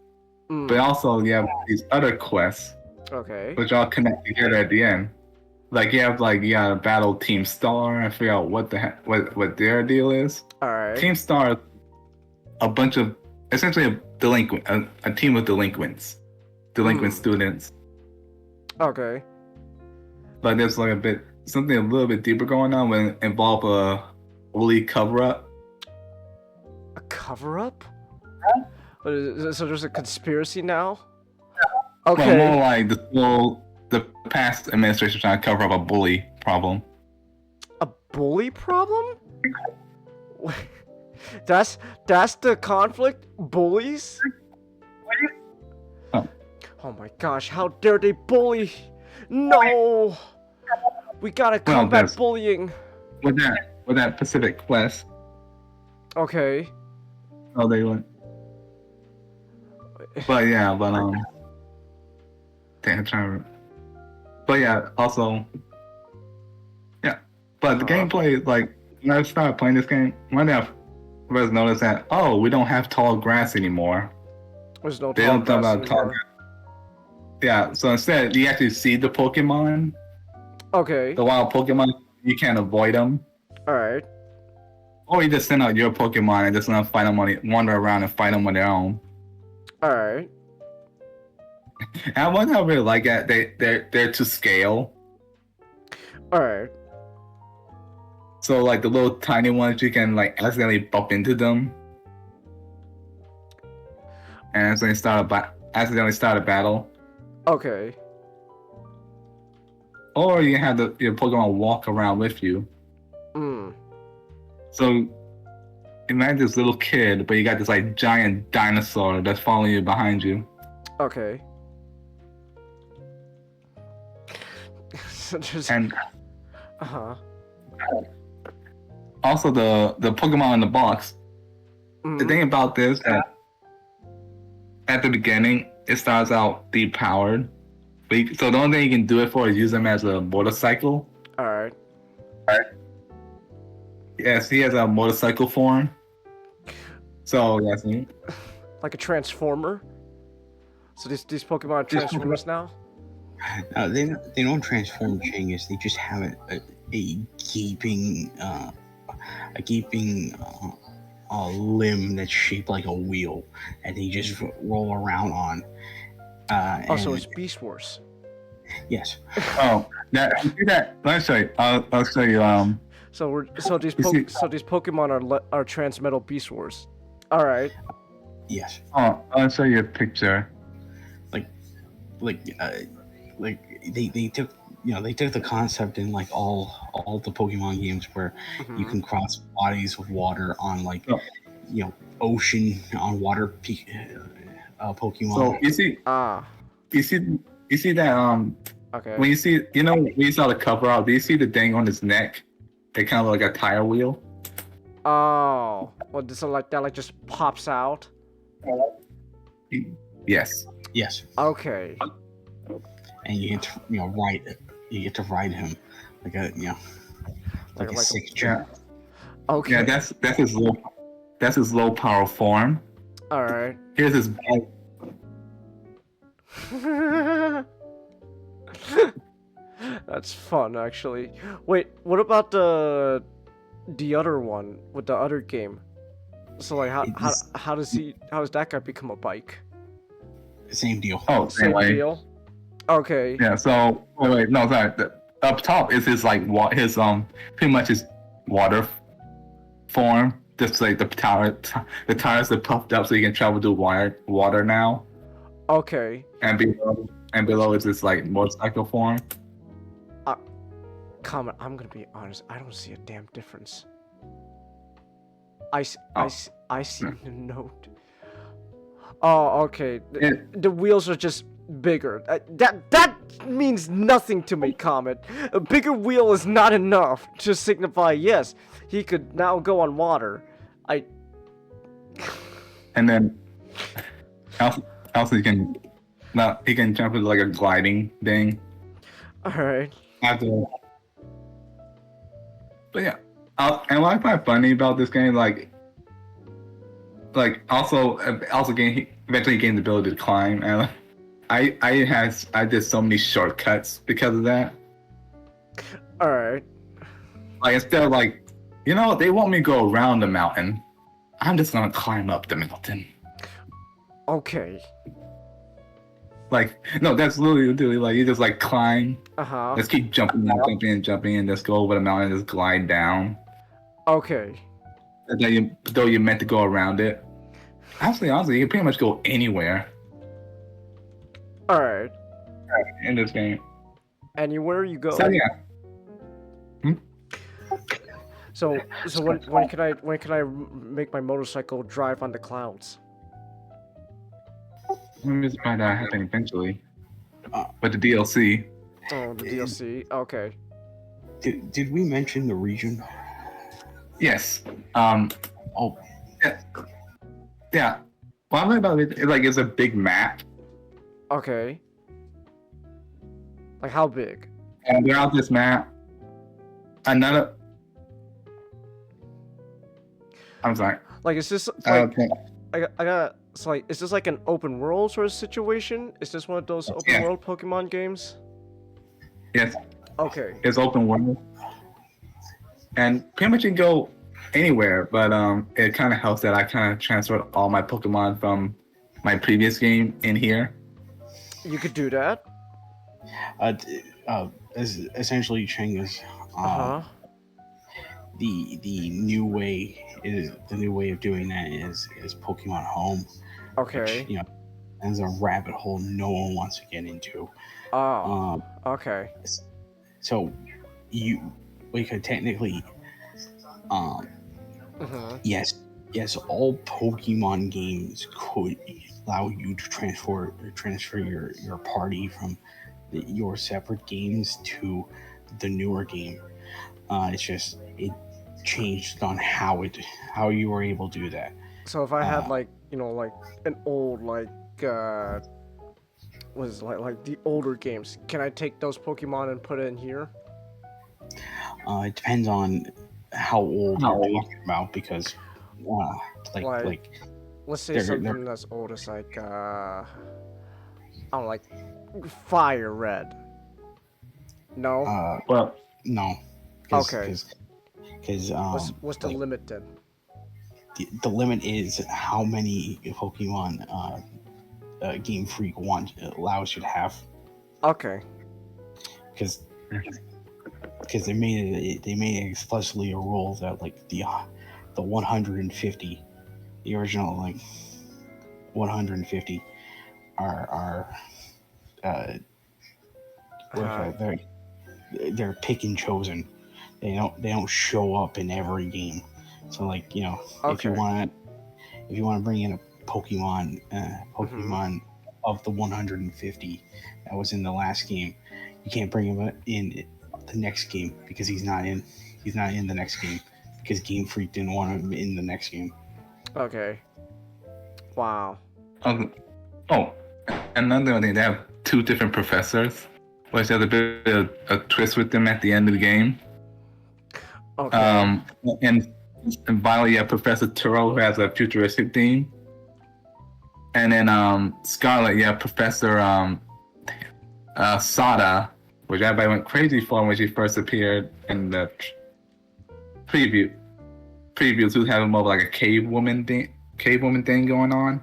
But also you have these other quests, which all connect together at the end. Like you gotta battle Team Star and figure out what their deal is. All right. Team Star, essentially a team of delinquent students. Okay. But there's like something a little bit deeper going on when involve a bully cover-up. A cover-up? So there's a conspiracy now? Okay. Well, more like the past administration trying to cover up a bully problem. A bully problem? That's the conflict? Bullies? Oh my gosh, how dare they bully? No! We gotta combat bullying. With that Pacific Quest. Okay. Oh, they went. But yeah, damn, I'm trying to remember. But yeah, also, yeah. But the gameplay, like, when I started playing this game, one day I first noticed that, we don't have tall grass anymore. There's no they tall don't talk grass about tall grass. Yeah, so instead, you actually see the Pokemon. Okay. The wild Pokemon, you can't avoid them. Alright. Or you just send out your Pokemon and just let them fight them wander around and fight them on their own. Alright. And one thing I really like that they're to scale. Alright. So like the little tiny ones, you can like accidentally bump into them, and accidentally start a battle. Okay. Or you have your Pokemon walk around with you. So imagine this little kid, but you got this like giant dinosaur that's following you behind you. Okay. Uh-huh. Also, the Pokemon in the box. The thing about this, at the beginning, it starts out depowered. So the only thing you can do it for is use them as a motorcycle. Alright. Yes, he has a motorcycle form. So, yes. Like a transformer? So these Pokemon are transformers now? They don't transform Changus. They just have a gaping limb that's shaped like a wheel, and they just roll around on. So it's Beast Wars. Yes. Oh, you see that? Let me show you. I'll show you. So these Pokemon are Transmetal Beast Wars. All right. Yes. Oh, I'll show you a picture. Like they took the concept in like all the Pokemon games where you can cross bodies of water on ocean on water Pokemon. So you see that okay. When you saw the cover out, do you see the thing on his neck? It kind of like a tire wheel. Oh, well, this like that just pops out. Yes. Yes. Okay. And you get to ride it. You get to ride him like a like a six yeah. Okay. Yeah, that's his low power form. All right. Here's his That's fun, actually. Wait, what about the other one with the other game? So like, how does that guy become a bike? Same deal. Oh, same way. Deal. Okay. Yeah. So wait, no, sorry. Up top is his like his pretty much his water form. Just like the tires are puffed up so you can travel through water now. Okay. And below is this like motorcycle form. Comment. I'm gonna be honest. I don't see a damn difference. I see the note. Oh, okay. The wheels are just bigger. That means nothing to me, Comet. A bigger wheel is not enough to signify yes, he could now go on water. And then also he can jump into like a gliding thing. All right. But yeah, and what I find funny about this game, like also eventually gained the ability to climb, and I did so many shortcuts because of that. All right. Like instead of they want me to go around the mountain, I'm just gonna climb up the mountain. Okay. No, that's literally like you just like climb. Just keep jumping, and just go over the mountain, and just glide down. Okay. Though you're meant to go around it. Honestly, you can pretty much go anywhere. All right. In this game. Anywhere you go. So yeah. So when can I make my motorcycle drive on the clouds? Let me find out happen eventually. But the DLC. Oh, the DLC. Okay. Did we mention the region? Yes. Oh. Yeah. What I like about it, it's a big map. Okay. Like how big? And throughout this map, I'm sorry. Like, is this like I got? It's like, is this like an open world sort of situation? Is this one of those open world Pokemon games? Yes. Okay. It's open world, and pretty much you can go anywhere. But it kind of helps that I kind of transferred all my Pokemon from my previous game in here. You could do that. Essentially, Changus. The new way of doing that is Pokemon Home. Okay. Which, is a rabbit hole no one wants to get into. Okay. So we could technically yes, all Pokemon games could allow you to transfer your party from your separate games to the newer game. It's just it changed on how you were able to do that. So if I had like like an old was like the older games, can I take those Pokemon and put it in here? It depends on how old you're talking about because like let's say they're- something that's old as like I don't know, like Fire Red. No. well, no. Okay. Because What's the limit then? the limit is how many Pokemon Game Freak allows you to have. Okay. Because they made it explicitly a rule that like the 150, the original like 150 are they're pick and chosen. They don't show up in every game. So like if you want to bring in a Pokemon of the 150 that was in the last game, you can't bring him in the next game because he's not in the next game because Game Freak didn't want him in the next game. Okay. Wow. Oh, another thing, they have two different professors, which has a bit of a twist with them at the end of the game. Okay. And Violet, you have Professor Turo, who has a futuristic theme. And then Scarlet, you have Professor Sada, which everybody went crazy for when she first appeared in the previews, who's having more of like a cave woman thing going on.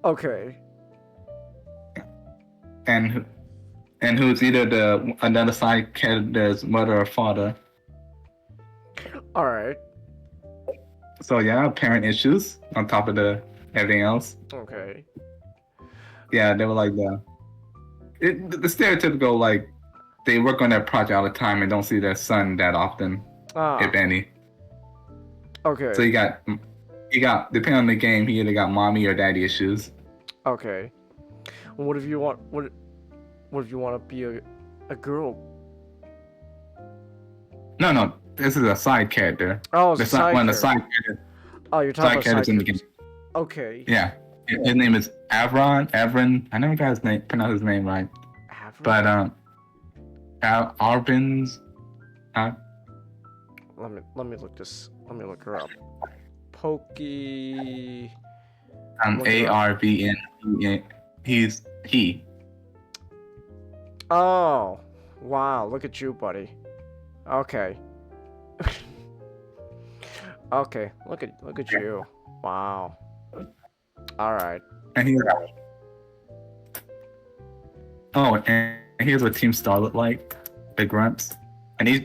Okay. And who's either another side character's mother or father. All right. So yeah, parent issues on top of everything else. Okay. Yeah, they were like the stereotypical, like they work on their project all the time and don't see their son that often, if any. Okay. So you got depending on the game, he either got mommy or daddy issues. Okay. Well, what if you want what if you want to be a girl? No, this is a side character. Oh, it's one of the side characters. Oh, you're talking about side in the game. Okay. Yeah. His name is Avron. I never got pronounce his name right. Avron? But Arbin's. Let me look this. Let me look her up. Pokey. Arvn. He's he. Oh, wow! Look at you, buddy. Okay. Okay. Look at you. Wow. All right. And here's what Team Star looked like. Big grunts. And he's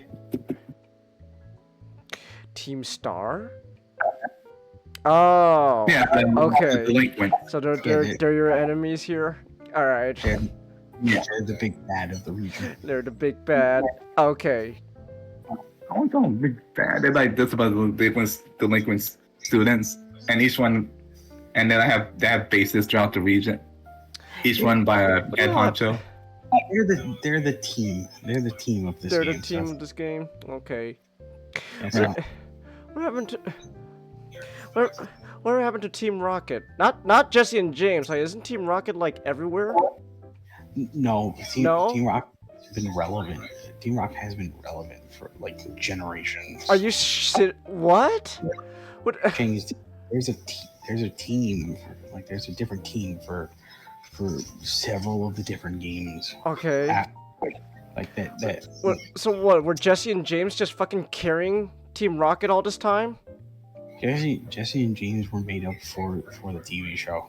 Team Star. Oh. Yeah. Okay. Delinquent. So they're your enemies here. All right. Yeah, they're the big bad of the region. They're the big bad. Okay. I won't call them big bad. They're like this about delinquent students, and each one, and then they have bases throughout the region. Each run by a head honcho. They're the team. They're the team of this game. They're the team of this game. Okay. What happened to? What happened to Team Rocket? Not Jesse and James. Like, isn't Team Rocket like everywhere? No. Team Rocket has been relevant. Team Rocket has been relevant for like generations. Are you what? What? There's a team. Like there's a different team for several of the different games. Okay. Like that. So what? Were Jesse and James just fucking carrying Team Rocket all this time? Jesse and James were made up for the TV show.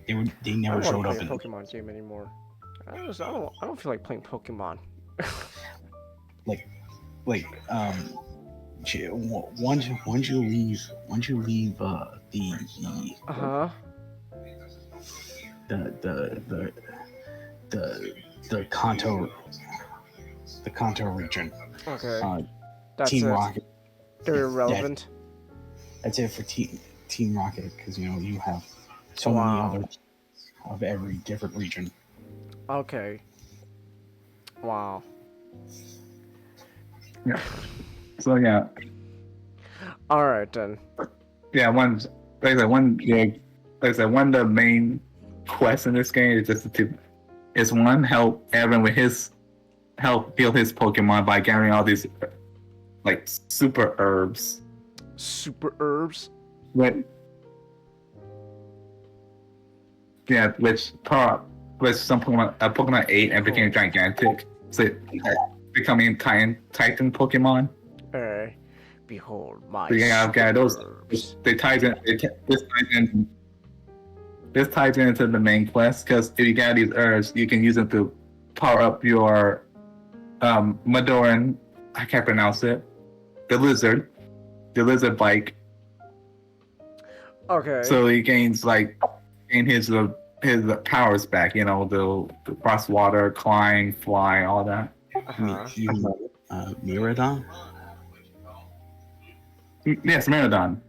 They never showed up in a Pokemon game anymore. I don't feel like playing Pokemon. Once you leave the Kanto region. Okay. That's Team it. Rocket. They're irrelevant. That's it for Team Rocket because you have so many others of every different region. Okay. Wow. Yeah. So yeah, All right then. yeah. Like I said, one of the main quests in this game is just to help Evan with help heal his Pokemon by gathering all these like super herbs. Super herbs. But yeah, which some Pokemon ate and became gigantic, so becoming Titan Pokemon. Alright. Behold my. So yeah, okay, those herbs. this ties into the main quest because if you gather these herbs, you can use them to power up your Madoran. I can't pronounce it. The lizard bike. Okay. So he gains his powers back. You know, the cross water, climb, fly, all that. Miradon? Yes, Maradon.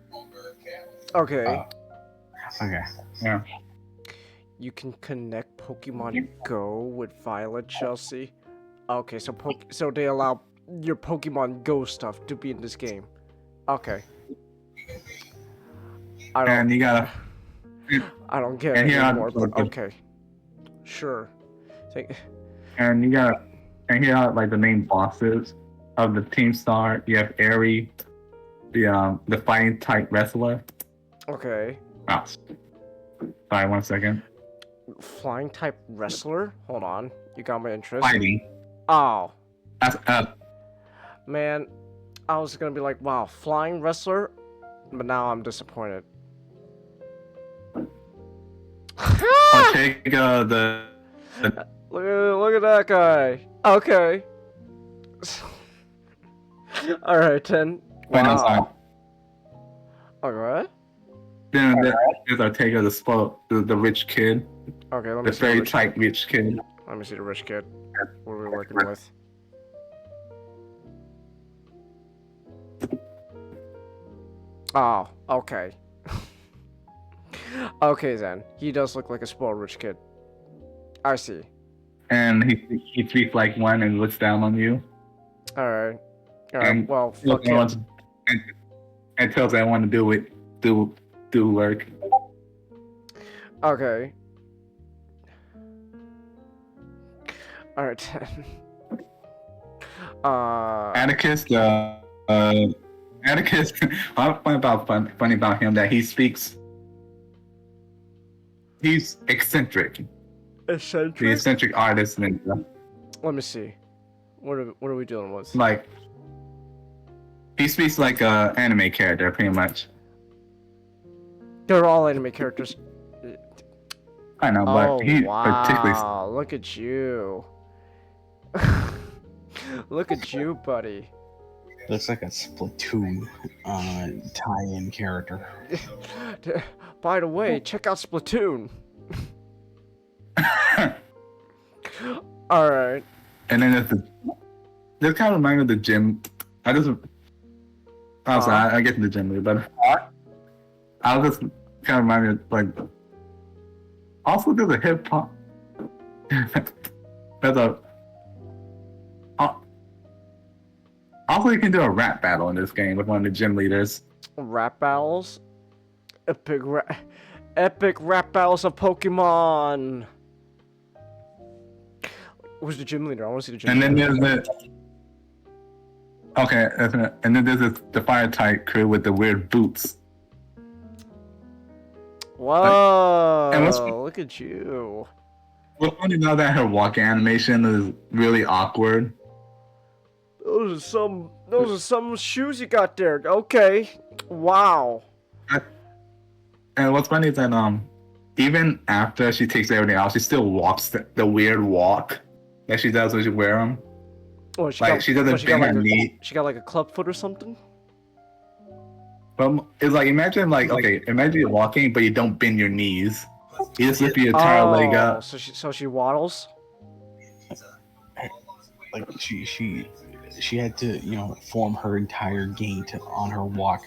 Okay. Okay. Yeah. You can connect Pokemon Go with Violet, Chelsea. Okay, so they allow your Pokemon Go stuff to be in this game. Okay. And you gotta. I don't get And it here anymore, are- but okay. Sure. And you got, and here are like the main bosses of the Team Star. You have Airy, the fighting type wrestler. Okay. Oh, sorry, 1 second. Flying type wrestler? Hold on. You got my interest. Fighting. Oh. That's Man, I was gonna be like, wow, flying wrestler? But now I'm disappointed. I'll take the Look at that guy. Okay. Alright then. Wait, no, sorry. Wow. Alright. Then there's Ortega, the rich kid. Okay, let me The see. very tight rich kid. Let me see the rich kid. What are we working with? Oh, okay. Okay then. He does look like a spoiled rich kid. I see. And he speaks like one and looks down on you. Alright. And Well, tells fuck him. everyone and tells everyone to do work. Okay. Alright then. Atticus, Atticus. Funny about him that he speaks. He's eccentric. Eccentric? The eccentric artist. Let me see. What are we dealing with? Like, he speaks like a anime character, pretty much. They're all anime characters. I know, but he particularly. Wow, look at you. Look at you, buddy. Looks like a Splatoon tie-in character. By the way, check out Splatoon. Alright. And then this kind of reminds me of the gym. I'm sorry, I get to the gym later, but I was just kind of remind me of, like, also there's a hip hop. There's a. Also, you can do a rap battle in this game with one of the gym leaders. Rap battles? Epic rap battles of Pokemon! Who's the gym leader? I want to see the gym leader. And then there's and then there's the fire type crew with the weird boots. Whoa! and Look at you. What's funny now that her walking animation is really awkward. Those are some shoes you got there. Okay. Wow. And what's funny is that even after she takes everything off, she still walks the weird walk that she does when she wear them. Oh, She doesn't bend her knee. She got like a club foot or something? But it's like imagine you're walking but you don't bend your knees. You just lift your entire leg up. So she waddles? Like she had to form her entire gait on her walk.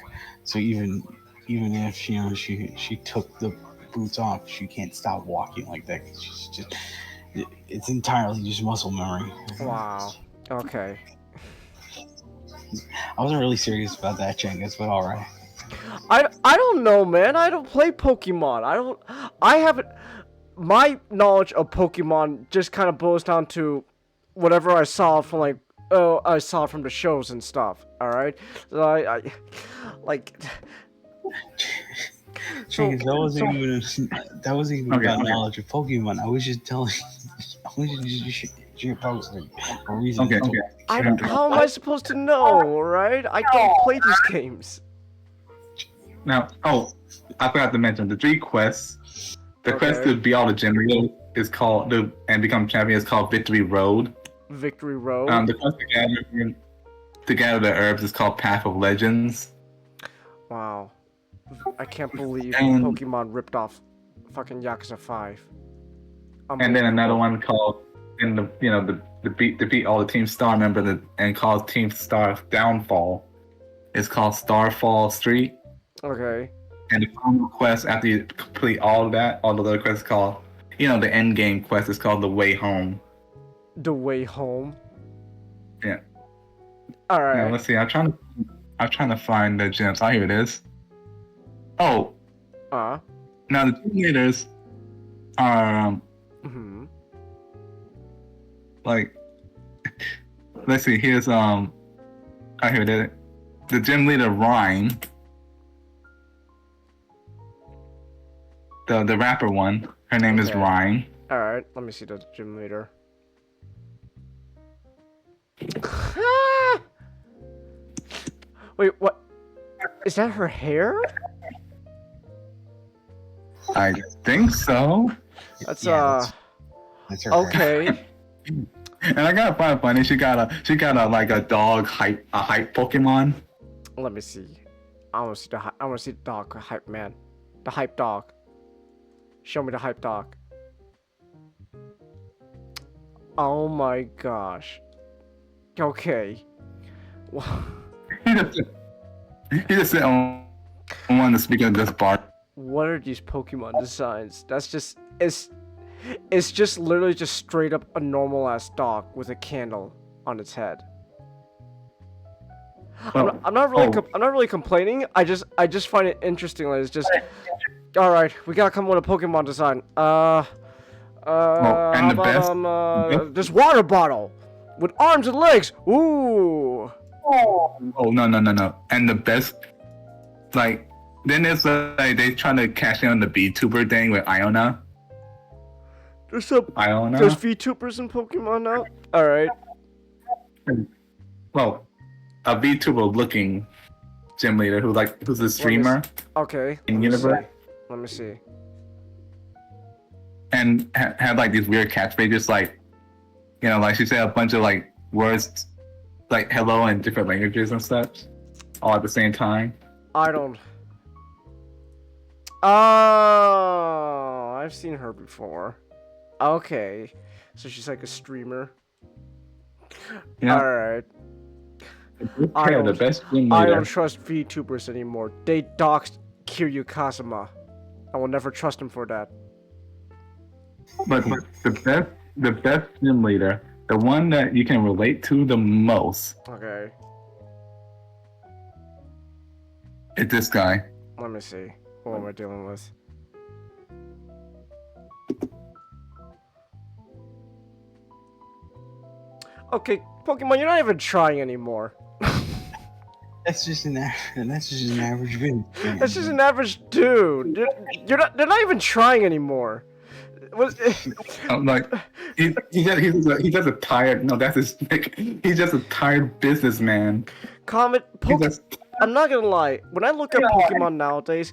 So even if she took the boots off, she can't stop walking like that. It's entirely just muscle memory. Wow. Okay. I wasn't really serious about that, Chengus, but all right. I don't know, man. I don't play Pokemon. I haven't. My knowledge of Pokemon just kind of boils down to whatever I saw from I saw from the shows and stuff. All right. So I like. Chengus, that wasn't even about knowledge of Pokemon. I was just telling. I was just posting a reason. Okay. How am I supposed to know, right? I don't play these games. Now, I forgot to mention the 3 quests. The quest to be all the gym leader is called and become champion is called Victory Road. Victory Road. The quest to gather the herbs is called Path of Legends. Wow, I can't believe Pokemon ripped off fucking Yakuza 5. And then another one called the beat all the Team Star members and called Team Star Downfall. It's called Starfall Street. Okay. And the final quest after you complete all of that, all the other quests called, the end game quest is called The Way Home. The Way Home. Yeah. All right. Now, let's see. I'm trying to find the gems. Oh, here it is. Oh. Now the team leaders are like. Let's see. Here's here it is. The gym leader Ryan. The rapper one. Her name is Ryan. All right. Let me see the gym leader. Wait, what? Is that her hair? I think so. That's that's her okay. hair. And I gotta find it funny. She got a like a dog hype Pokemon. Let me see. I want to see the dog hype man. The hype dog. Show me the hype dog. Oh my gosh. Okay. He just said on the speaker of this bar. What are these Pokemon designs? That's just it's just literally just straight up a normal ass dog with a candle on its head. I'm not really complaining. I just find it interesting. Like, it's just all right. We gotta come up with a Pokemon design. And the best. This water bottle with arms and legs. Ooh. Oh no. And the best, like, then there's they trying to cash in on the VTuber thing with Iona. There's VTubers in Pokemon now. All right. Well, a VTuber looking gym leader who's a streamer. Okay. In universe. Let me see. And had like these weird catchphrases, like, like she said a bunch of like words, like hello in different languages and stuff, all at the same time. I don't. Oh, I've seen her before. Okay, so she's like a streamer. Yeah. All right. I don't trust VTubers anymore. They doxed Kiryu Kazuma. I will never trust him for that. But the best gym leader, the one that you can relate to the most. Okay. It's this guy. Let me see. What am I dealing with? Okay, Pokemon, you're not even trying anymore. That's just an average vid. That's just an average dude. They're not even trying anymore. I'm like, he's just a tired. No, that's his. He's just a tired businessman. I'm not gonna lie. When I look at Pokemon nowadays,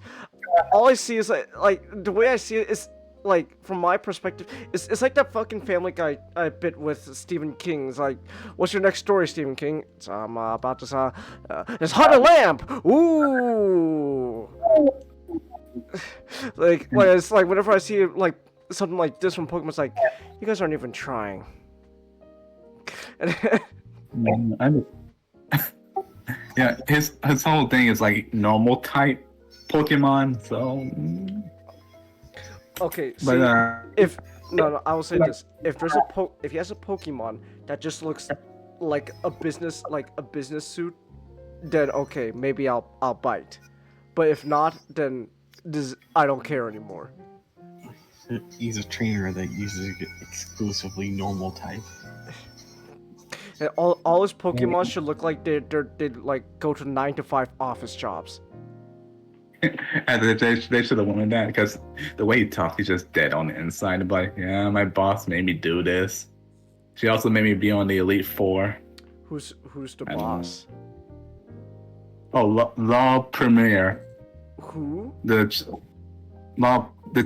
all I see is like the way I see it is like from my perspective, it's like that fucking Family Guy bit with Stephen King. It's like, what's your next story, Stephen King? It's about this this Hunter Lamp. Ooh. like it's like whenever I see like something like this from Pokemon, it's like, you guys aren't even trying. Yeah, his whole thing is like normal type Pokemon. So okay, but No, I will say this: if there's if he has a Pokemon that just looks like a business suit, then okay, maybe I'll bite. But if not, then I don't care anymore. He's a trainer that uses exclusively normal type. And all his Pokemon should look like they like go to 9-to-5 office jobs. And they should have wanted that because the way he talks, he's just dead on the inside. Like, yeah, my boss made me do this. She also made me be on the Elite Four. Who's the boss? Oh, Law Premier. Who? The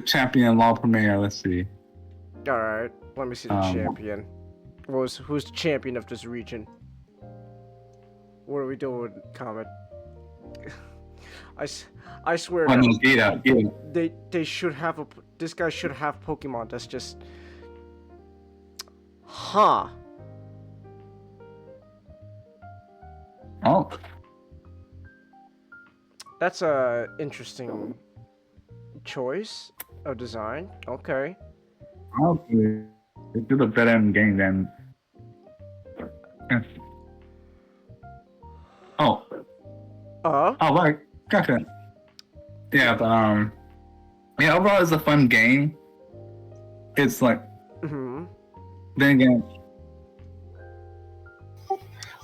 champion Law Premier. Let's see. All right, let me see the champion. Who's the champion of this region? What are we doing, Comet? I swear. They should have this guy should have Pokemon that's just. Huh. Oh. That's a interesting choice of design. Okay. Okay. They do the better in game than. Oh. Oh, right. Gotcha. Yeah, but yeah, overall it's a fun game. It's like. Mm-hmm. Then again.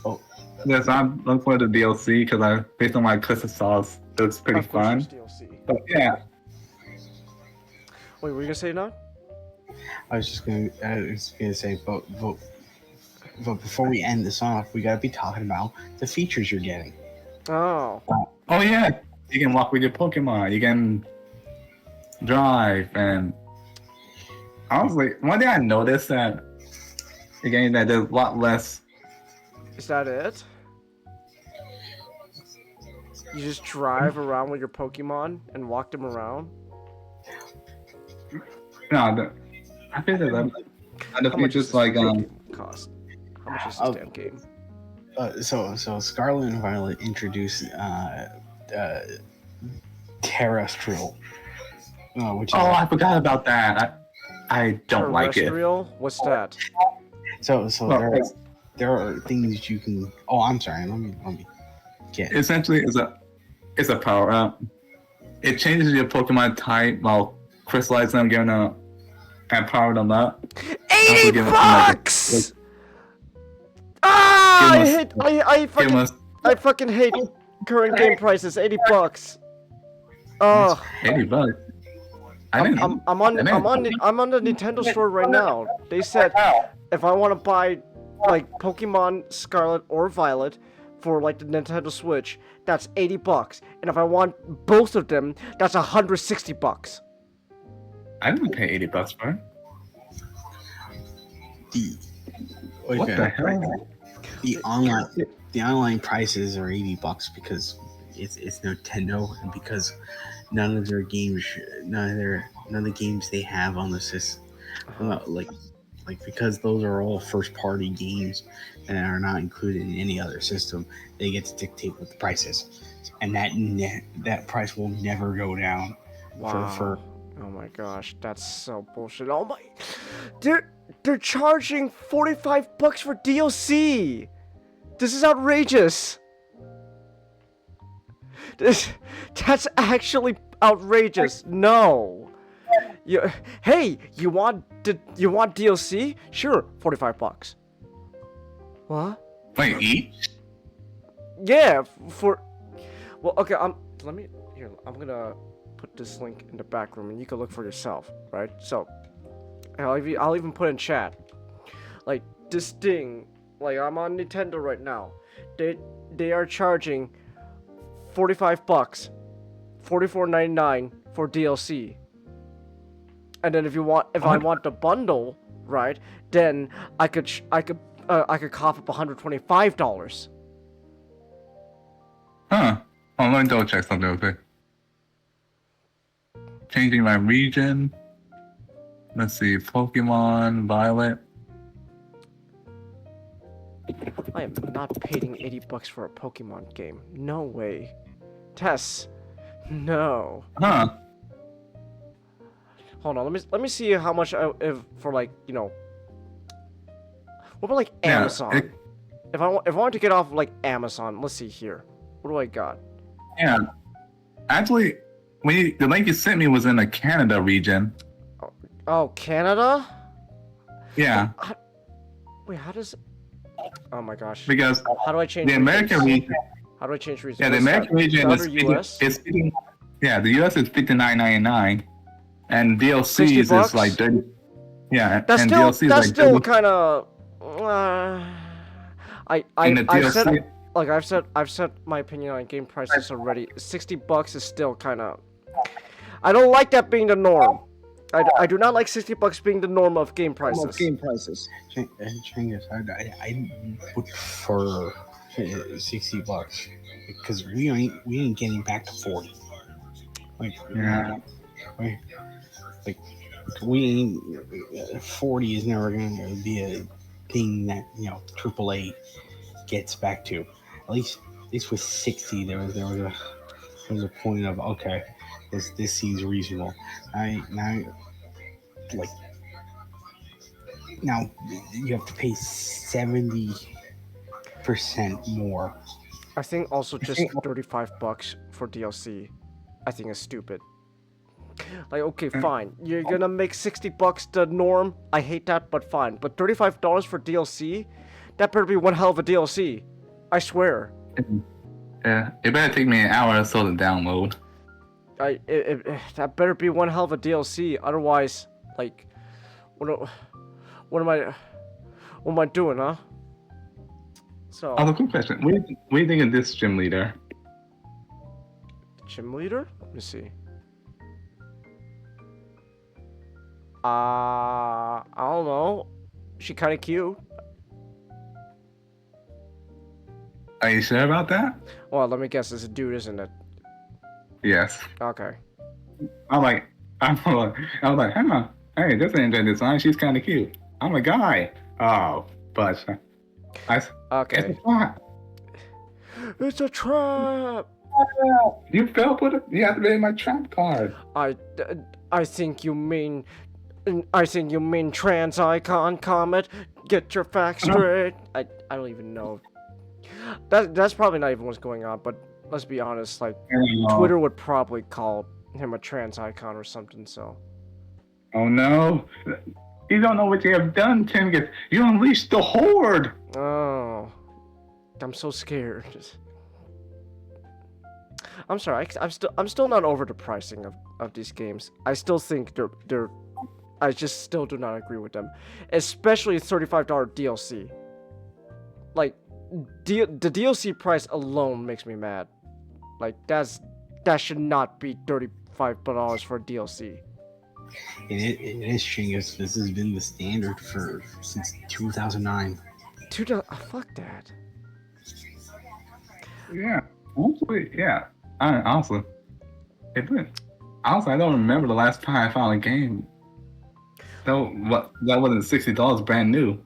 Oh. Yes, I'm looking forward to DLC because based on my clips I saw, it looks pretty fun. DLC. But yeah. Wait, were you gonna say no? I was gonna say, but before we end this off, we gotta be talking about the features you're getting. Oh. Oh yeah, you can walk with your Pokemon. You can drive, and honestly, one thing I noticed that again that there's a lot less. Is that it? You just drive around with your Pokemon and walk them around? No, I think that other features like cost. How much is this damn game? So Scarlet and Violet introduced terrestrial, which is I forgot about that. I don't like it. Terrestrial? What's that? So there are things you can. Oh, I'm sorry. Let me get. Essentially, it's a power up. It changes your Pokemon type while crystallizing them, giving them and power them up. $80! I fucking hate current game prices. $80. Oh, $80. I'm on the Nintendo store right now. They said if I want to buy like Pokemon Scarlet or Violet for like the Nintendo Switch, that's $80. And if I want both of them, that's $160. I didn't pay $80 for it. What the hell? The online prices are $80 because it's Nintendo and because none of the games they have on the system, like because those are all first party games and are not included in any other system, they get to dictate what the price is, and that price will never go down. Wow. Oh my gosh, that's so bullshit. Oh my, they're charging $45 for DLC. This is outrageous. That's actually outrageous. No. Hey, you want DLC? Sure, $45. What? Wait, each? Yeah, well, okay. I'm gonna put this link in the back room, and you can look for yourself, right? So, I'll even put in chat, like this thing. Like I'm on Nintendo right now. They are charging $45, $44.99 for DLC. And then if I want the bundle, right? Then I could cough up $125. Huh. Oh, let me double check something real quick. Changing my region. Let's see, Pokemon Violet. I am not paying $80 for a Pokemon game. No way. Tess. No. Huh. Hold on, let me see how much if for like, you know. What about like Yeah, Amazon? If I wanted to get off of like Amazon, let's see here. What do I got? Yeah. Actually, the link you sent me was in the Canada region. Oh, Canada? Yeah. Wait, how does? Oh my gosh. Because How do I change the American region? How do I change regions? Yeah, the American region is US? yeah, the US is $59.99, and DLC 60 is bucks? like 30. Yeah, That's and still DLC is that's like still 30. kind of. And the I've said DLC like I've said my opinion on game prices already. $60 is still kind of. I don't like that being the norm. I do not like $60 being the norm of game prices. Chingus, I would prefer $60 because we ain't getting back to 40. Like Yeah. Like we ain't 40 is never gonna be a thing that AAA gets back to. At least with 60, there was a point of okay, this seems reasonable. Now you have to pay 70% more. I think also just $35 for DLC, I think is stupid. Like, okay, fine, you're gonna make $60 the norm. I hate that, but fine. But $35 for DLC, that better be one hell of a DLC. I swear. Yeah, it better take me an hour or so to download. That better be one hell of a DLC. Otherwise, like, what am I doing, huh? So. Oh, quick question. What do you think of this gym leader? Gym leader? Let me see. I don't know. She kind of cute. Are you sure about that? Well, let me guess. It's a dude, isn't it? Yes. Okay. I'm like, hey, this ain't that design. She's kind of cute. I'm a guy. Oh, but Okay. It's a trap. It's a trap. You fell for it. You activated my trap card. I think you mean trans icon comet. Get your facts straight. I don't even know. That's probably not even what's going on. But let's be honest. Like Twitter would probably call him a trans icon or something. So. Oh no. You don't know what you have done, Tim. You unleashed the horde. Oh, I'm so scared. I'm sorry. I'm still not over the pricing of these games. I still think they're. I just still do not agree with them, especially $35 DLC. Like, the DLC price alone makes me mad. Like that should not be $35 for DLC. It is, Chingus. This has been the standard since 2009. Fuck that. Yeah. Honestly, yeah. Honestly, I don't remember the last time I found a game. That wasn't $60 brand new.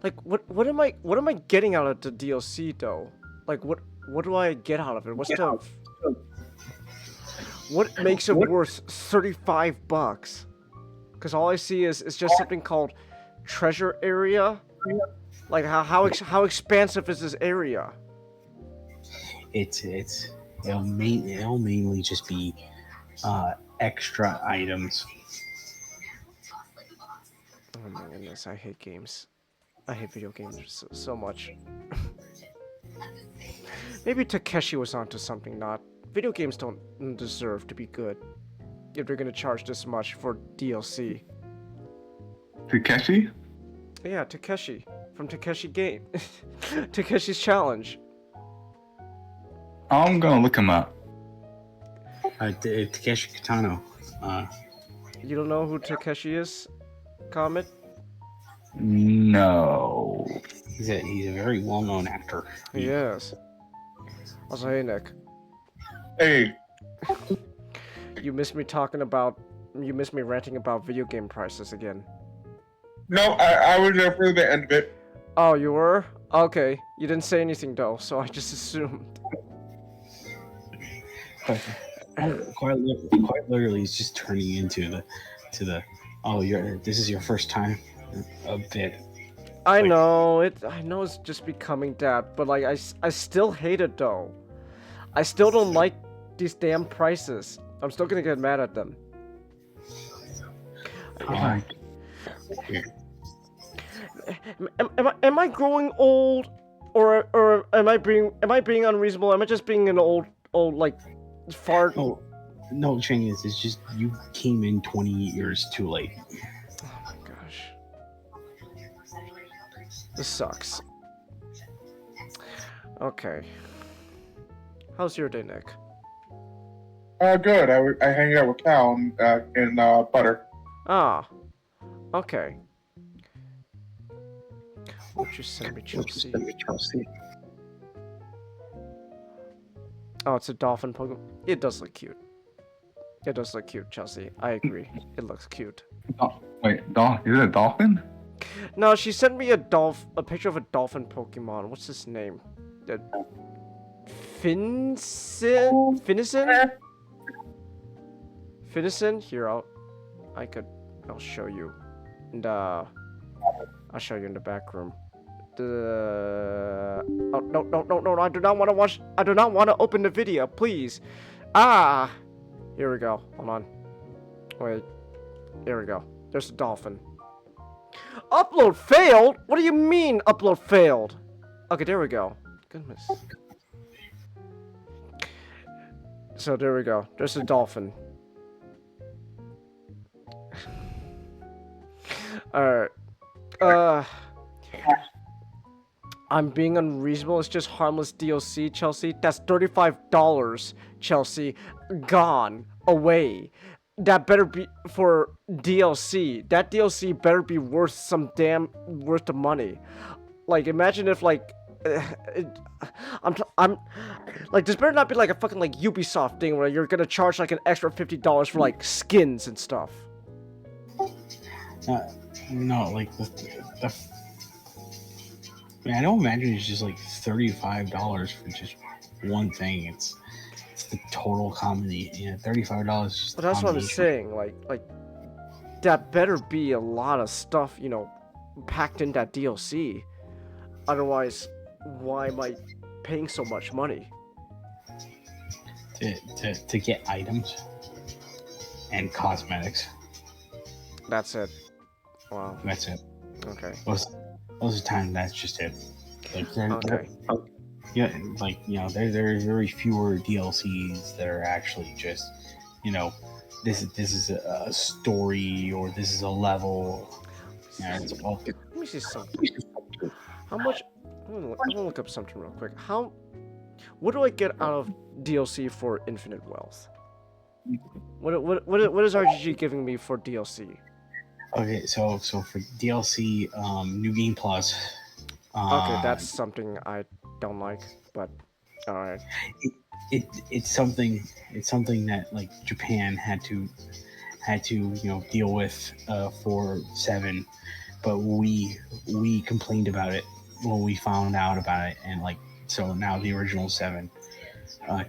Like what am I getting out of the DLC though? Like what do I get out of it? What makes it worth $35? Because all I see is just something called treasure area. Like how expansive is this area? It'll mainly just be extra items. Oh my goodness, I hate games. I hate video games so much. Maybe Takeshi was onto something. Not video games don't deserve to be good if they're gonna charge this much for DLC. Takeshi? Yeah, Takeshi from Takeshi Game. Takeshi's Challenge. I'm gonna look him up. Takeshi Kitano. You don't know who Takeshi is, Comet? No. He's a very well-known actor. Yes. Also, hey Nick. Hey. You missed me ranting about video game prices again. No, I was there for the end of it. Oh, you were? Okay. You didn't say anything though, so I just assumed. quite literally, it's just turning into the oh, this is your first time a bit. I know I know it's just becoming that, but like I still hate it though. I still don't like these damn prices. I'm still gonna get mad at them. Am I growing old, or am I being unreasonable? Am I just being an old like fart? Oh, no, Chang, it's just you came in 20 years too late. Oh my gosh, this sucks. Okay, how's your day, Nick? Good. I hang out with Cal in Butter. Ah, okay. Would you send me Chelsea? Oh, it's a dolphin Pokemon. It does look cute. It does look cute, Chelsea. I agree. It looks cute. Oh, wait, is it a dolphin? No, she sent me a picture of a dolphin Pokemon. What's his name? Finnison? Here, I'll show you. And I'll show you in the back room. Oh, no, I do not want to watch. I do not want to open the video, please. Ah, here we go. Hold on. Wait. Here we go. There's a dolphin. Upload failed? What do you mean upload failed? Okay, there we go. Goodness. So there we go. There's a dolphin. Alright. I'm being unreasonable. It's just harmless DLC, Chelsea. That's $35, Chelsea. Gone. Away. That better be for DLC. That DLC better be worth the money. Like, imagine if like, I'm like, this better not be like a fucking like Ubisoft thing where you're gonna charge like an extra $50 for like skins and stuff. No, like I don't imagine it's just like $35 for just one thing. It's the total comedy. Yeah, $35. But that's what I'm saying. Like that better be a lot of stuff, you know, packed in that DLC. Otherwise, why am I paying so much money? To get items and cosmetics. That's it. Wow. That's it. Okay. Most of the time, that's just it. Like, okay. Yeah, like, you know, there's very fewer DLCs that are actually just, you know, this is a story or this is a level. Yeah, it's all. Let me see something. How much? I'm gonna look up something real quick. What do I get out of DLC for Infinite Wealth? What is RGG giving me for DLC? Okay, so for DLC, New Game Plus. Okay, that's something I don't like, but all right. It's something that like Japan had to you know deal with for 7, but we complained about it when we found out about it, and like so now the original 7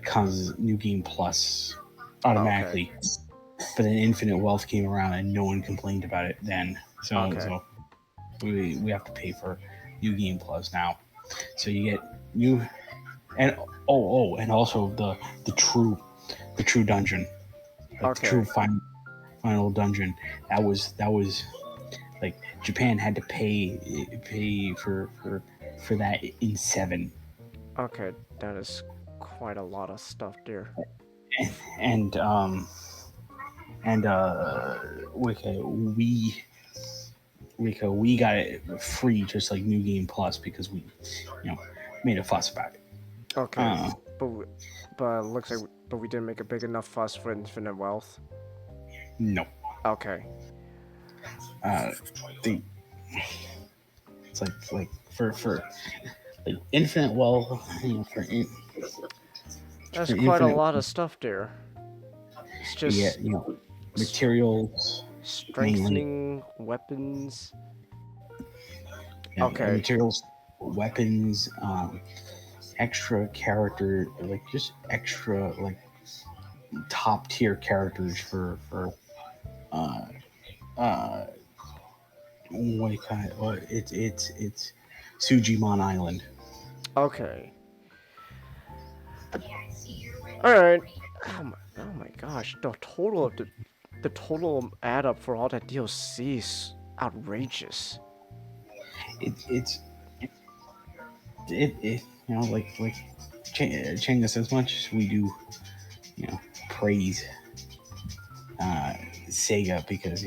comes New Game Plus automatically. Okay. But then Infinite Wealth came around and no one complained about it then. So we have to pay for New Game Plus now. So you get new and and also the true dungeon. Like the true final dungeon. That was like Japan had to pay for that in 7. Okay, that is quite a lot of stuff there. And we got it free just like New Game Plus because we, you know, made a fuss about it. Okay, but it looks like we didn't make a big enough fuss for Infinite Wealth. No. Okay. It's like for like Infinite Wealth, you know, that's quite a lot of stuff there. It's just you know, materials, strengthening weapons. Yeah, okay. Materials, weapons, extra character, like just extra like top tier characters for uh what do you call it? Well, it's Sujimon Island. Okay. All right. Oh my gosh, the total add up for all that DLC is outrageous. It you know like Chingus, as much as we do, you know, praise Sega because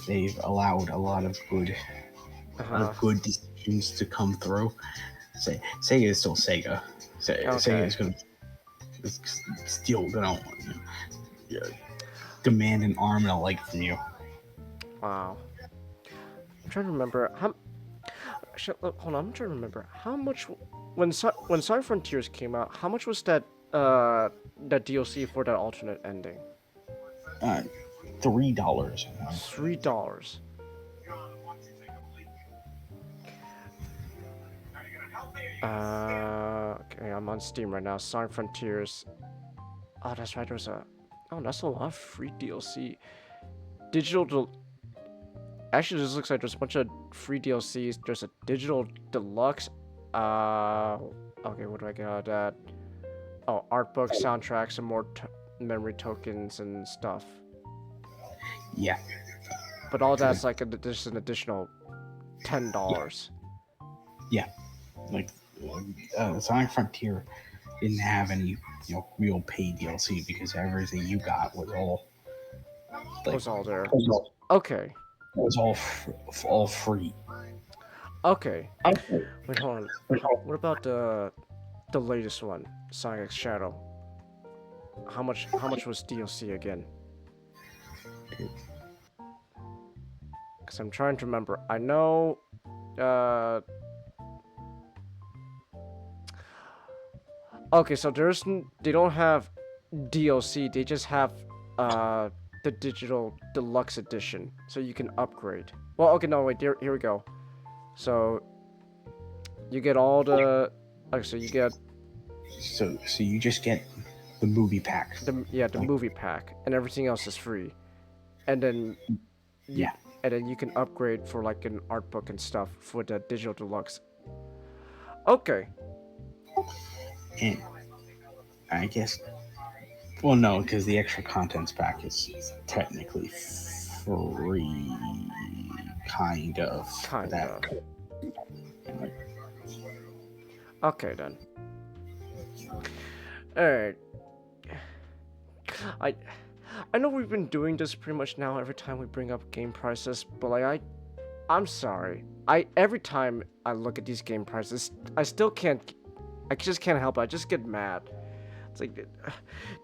they've allowed a lot of good decisions to come through. Sega is still Sega. Sega is still gonna demand an arm and a leg from you. Wow. I'm trying to remember how. Hold on, I'm trying to remember how much when Side Frontiers came out. How much was that that DLC for that alternate ending? $3. $3. Okay, I'm on Steam right now. Side Frontiers. Oh, that's right. There's a. Oh, that's a lot of free DLC. Actually, this looks like there's a bunch of free DLCs. There's a digital deluxe. Okay, what do I get out of that? Oh, art book, soundtracks, and more memory tokens and stuff. Yeah. But all that's like just an additional $10. Yeah. Like Sonic Frontier didn't have any real paid DLC because everything you got was all was all there. Okay. It was all free. Okay. Wait, hold on. What about the latest one, Sonic X Shadow? How much was DLC again? Because I'm trying to remember. I know. Okay, so they don't have DLC. They just have the digital deluxe edition, so you can upgrade. Well, okay, no, wait, here we go. So you get all the. Okay, so you get. So you just get the movie pack. The movie pack, and everything else is free, and then. And then you can upgrade for like an art book and stuff for the digital deluxe. Okay. And I guess. Well, no, because the extra contents pack is technically free, kind of. Okay then. Alright. I know we've been doing this pretty much now every time we bring up game prices, but like I'm sorry. Every time I look at these game prices, I just can't help it. I just get mad. It's like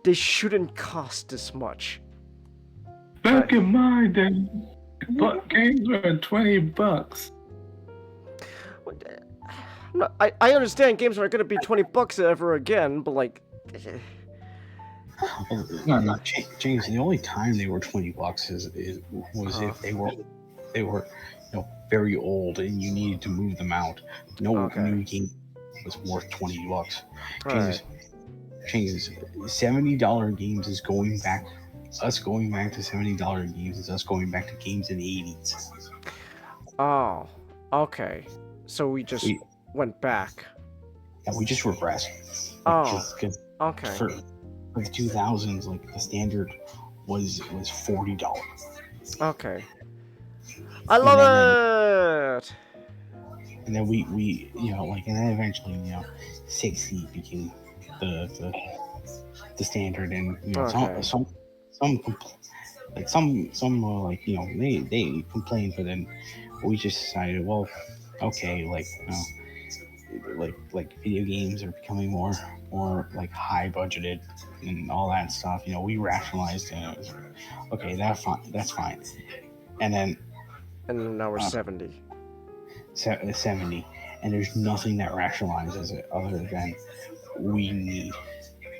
they shouldn't cost this much. Back in my day, games were $20. I understand games aren't going to be $20 ever again, but like. James, the only time they were $20 was if they were very old and you needed to move them out. No new game was worth $20. James, $70 games is going back. Us going back to $70 games is us going back to games in the 80s. Oh, okay. So we just went back. Yeah, we just regressed. Okay. For the 2000s, like the standard was $40. Okay. I love it. And then we and then eventually 60 became the standard, and some they complained, but then we just decided, well, okay, like video games are becoming more like high budgeted and all that stuff. We rationalized, and it was okay. That's fine. And now we're 70. 70, and there's nothing that rationalizes it other than we need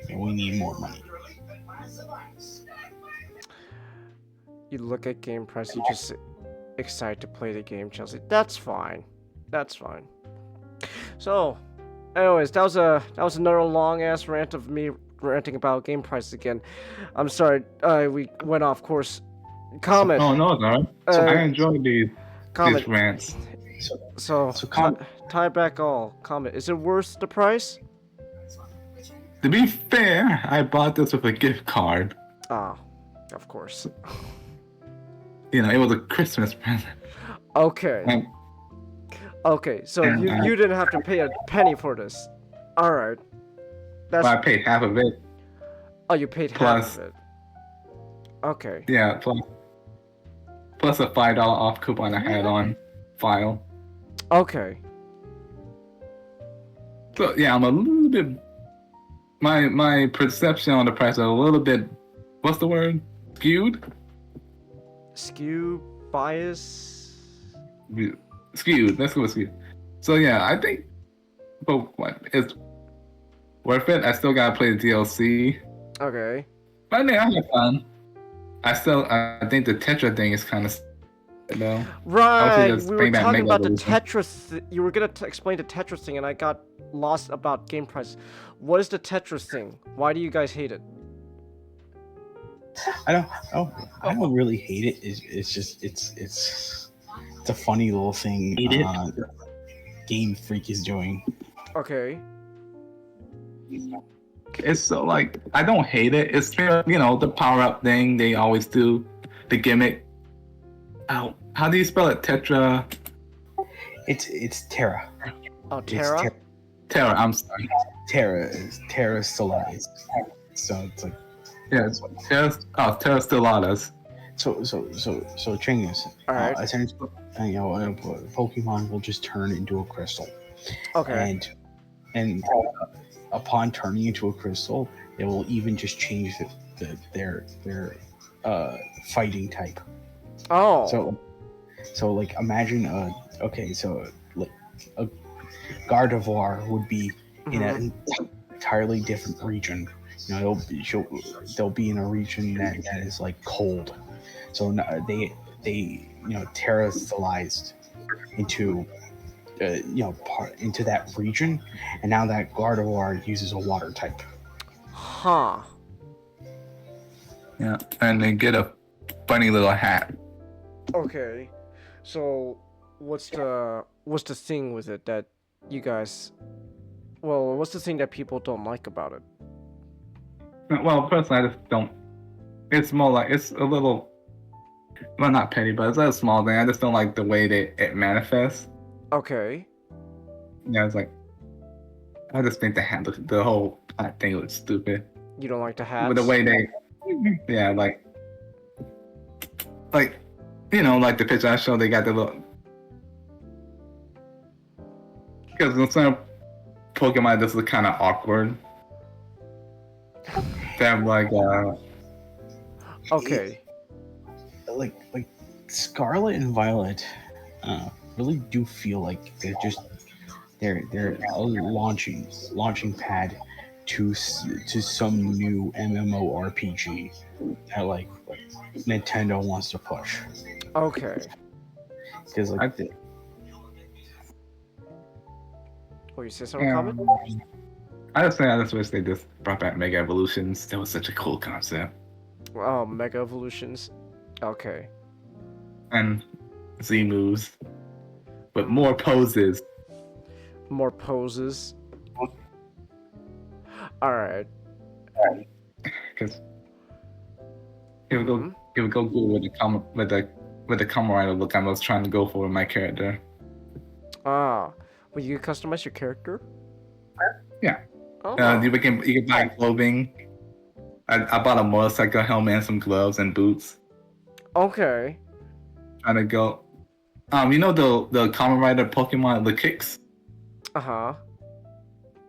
more money. You look at game price, you just excited to play the game, Chelsea. That's fine. So, anyways, that was another long ass rant of me ranting about game prices again. I'm sorry, we went off course. Comment. Oh no, it's alright. I enjoy these Comment. rants. So tie back all. Comment. Is it worth the price? To be fair, I bought this with a gift card. Ah, of course. You know, it was a Christmas present. Okay. Okay, so you didn't have to pay a penny for this. All right. But I paid half of it. Oh, you paid half of it. Okay. Yeah, plus a $5 off coupon I had on file. Okay. So yeah, I'm a little bit. My perception on the price is a little bit. What's the word? Skewed. Skew bias. Skewed. Let's go with skewed. So yeah, I think, but what it's worth it. I still gotta play the DLC. Okay. But I think I had fun. I think the Tetra thing is kind of. No. Right. We were talking about the Tetris. You were gonna explain the Tetris thing, and I got lost about game price. What is the Tetris thing? Why do you guys hate it? I don't really hate it. It's just it's a funny little thing. Game Freak is doing. Okay. It's so like I don't hate it. It's the power up thing they always do, the gimmick. How do you spell it? Tetra. It's Terra. Oh, Terra. Terra. I'm sorry. Terra Stellaris. So it's like. Yeah, it's Terra Stellaris. So Chingus. All right. Essentially, Pokemon will just turn into a crystal. Okay. And upon turning into a crystal, it will even just change their fighting type. Oh. So like imagine like a Gardevoir would be in an entirely different region. They'll be in a region that is like cold. So they Terra Stellarized into into that region, and now that Gardevoir uses a water type. Huh. Yeah, and they get a funny little hat. Okay. So what's the thing with it that you guys? Well, what's the thing that people don't like about it? Well, personally, I just don't. It's more like it's a little. Well, not petty, but it's a small thing. I just don't like the way that it manifests. Okay. Yeah, it's like. I just think the whole thing looks stupid. You don't like the hats? With the way they. Yeah, like like the picture I showed, they got the little. Because in some Pokemon, this is kind of awkward. They have like. Okay. Like Scarlet and Violet, really do feel like they're a launching pad to some new MMORPG that like Nintendo wants to push. Okay. Because like you say something, comment? I just wish they just brought back Mega Evolutions. That was such a cool concept. Oh, Mega Evolutions. Okay. And Z moves, but more poses. More poses. All right. Because it would go good with the Kamen Rider look I was trying to go for with my character. Ah, well, you can customize your character. Yeah. Oh. You can buy clothing. I bought a motorcycle helmet and some gloves and boots. Okay. Trying to go. The Kamen Rider Pokemon, the Kicks. Uh-huh.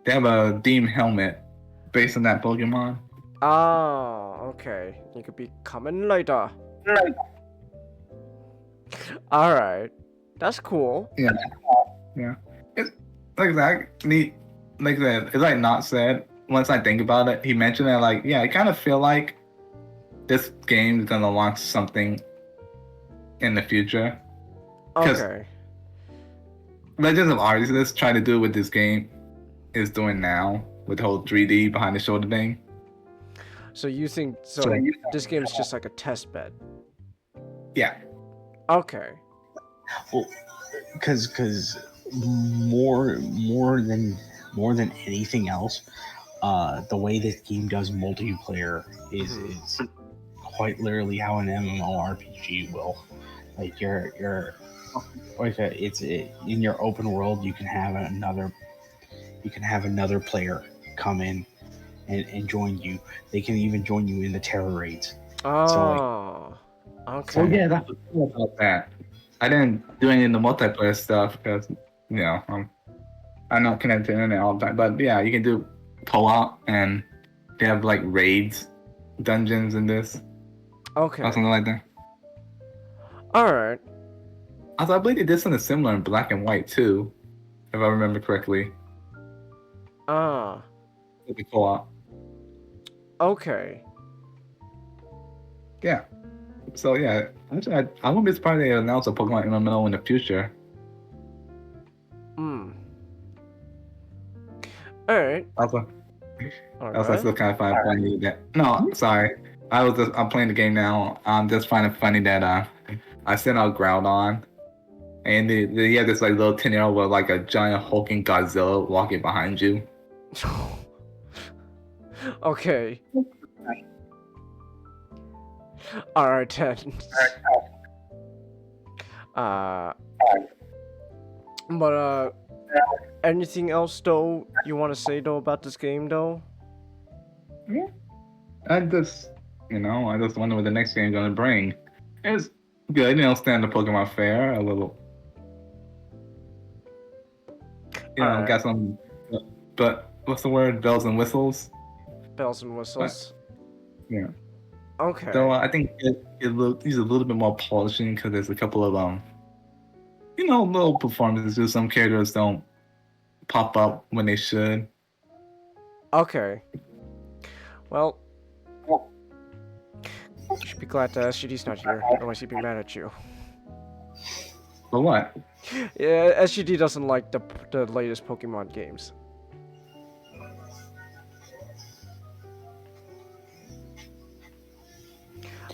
They have a Deem helmet based on that Pokemon. Oh, okay. You could be Kamen Rider. All right. That's cool. Yeah. Yeah. It's like that. Neat. Like that. It's like not said. Once I think about it, he mentioned that. Like, yeah, I kind of feel like this game is gonna launch something in the future. Okay. Legends of Arceus trying to do what this game is doing now with the whole 3D behind the shoulder thing. So you think so? So- This game is just like a test bed. Yeah. Okay. Well, because more than anything else, the way this game does multiplayer is quite literally how an MMORPG will. Like you're like in your open world, you can have another player come in and join you. They can even join you in the terror raids. Oh. Okay. Oh yeah, that's what's cool about that. I didn't do any of the multiplayer stuff because I'm not connected to the internet all the time. But yeah, you can do co-op and they have like raids, dungeons in this. Okay. Or something like that. All right. Also, I believe they did something similar in black and white too, if I remember correctly. Ah. With the co-op. Okay. Yeah. So yeah, actually, I wouldn't be surprised if they announce a Pokemon MMO in the future. Hmm. All right. Also, All I right. still kind of find it funny that. No, I'm sorry. I'm playing the game now. I'm just finding it funny that I sent out Groudon, and they have this like little 10-year-old with like a giant hulking Godzilla walking behind you. Okay. All right, then. But anything else though you want to say though about this game though? Yeah. I just wonder what the next game's gonna bring. It's good, stand the Pokemon Fair a little. Alright. Got some, but what's the word? Bells and whistles. Bells and whistles. Yeah. Okay. So I think it needs a little bit more polishing because there's a couple of little performances. Some characters don't pop up when they should. Okay. Well, you should be glad that SGD's not here, otherwise he'd be mad at you. But what? Yeah, SGD doesn't like the latest Pokemon games.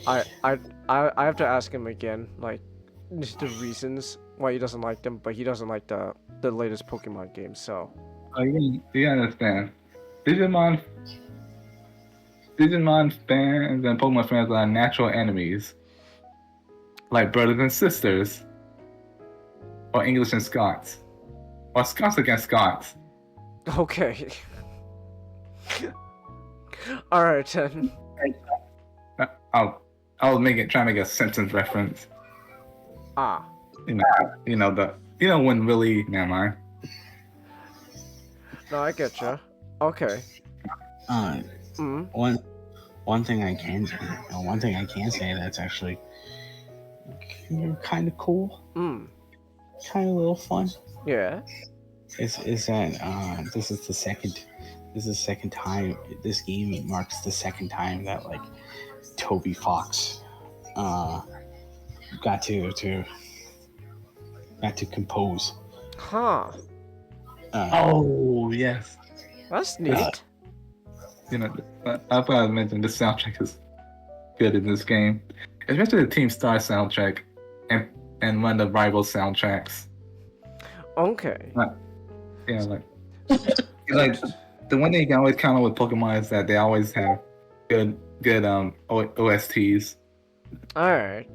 I have to ask him again, like, the reasons why he doesn't like them, but he doesn't like the latest Pokemon games, so. Oh, you understand. Digimon fans and Pokemon fans are natural enemies. Like brothers and sisters. Or English and Scots. Or Scots against Scots. Okay. Alright then. I was trying to make a Simpsons reference. Ah. When really, never mind. No, I get you. Okay. One thing I can say that's actually kind of cool. Kind of a little fun. Yeah. Is that this is the second time this game marks the second time that like Toby Fox got to compose. Huh. Oh yes. That's neat. I thought I mentioned the soundtrack is good in this game, especially the Team Star soundtrack and one of the rival soundtracks. Okay. Like the one thing you can always count on with Pokemon is that they always have good OSTs. Alright.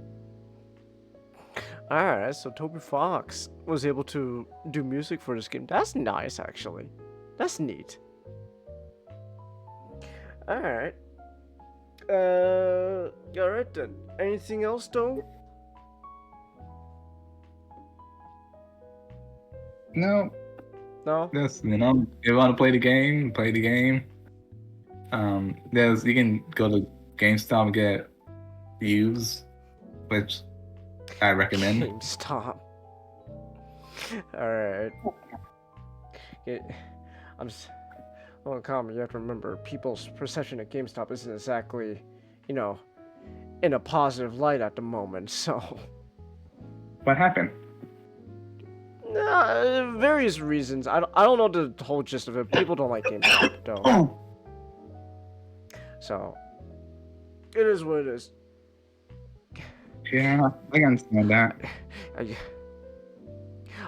So Toby Fox was able to do music for this game. That's nice, actually. That's neat. Alright. Alright then. Anything else, though? No. Just, if you want to play the game, play the game. You can go to GameStop and get used, which I recommend. GameStop. Alright. Well, Kami, you have to remember, people's perception of GameStop isn't exactly, in a positive light at the moment, so. What happened? Various reasons. I don't know the whole gist of it. People don't like GameStop, though. So, It is what it is. Yeah, I can understand that.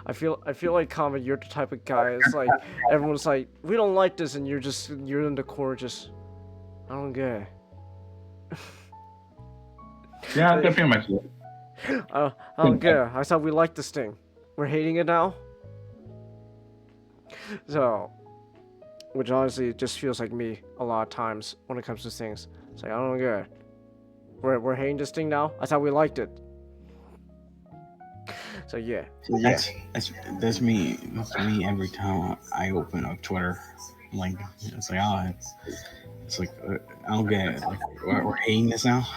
I feel like Comet, you're the type of guy. It's like everyone's like, we don't like this, and you're in the core just, I don't get it. Yeah, that's pretty much it. I don't get it. I thought we liked this thing. We're hating it now. So, which honestly just feels like me a lot of times when it comes to things. It's like I don't get it. We're hating this thing now. I thought we liked it. So yeah. That's me every time I open up Twitter. Like it's like it's like I don't get it. Like we're hating this now.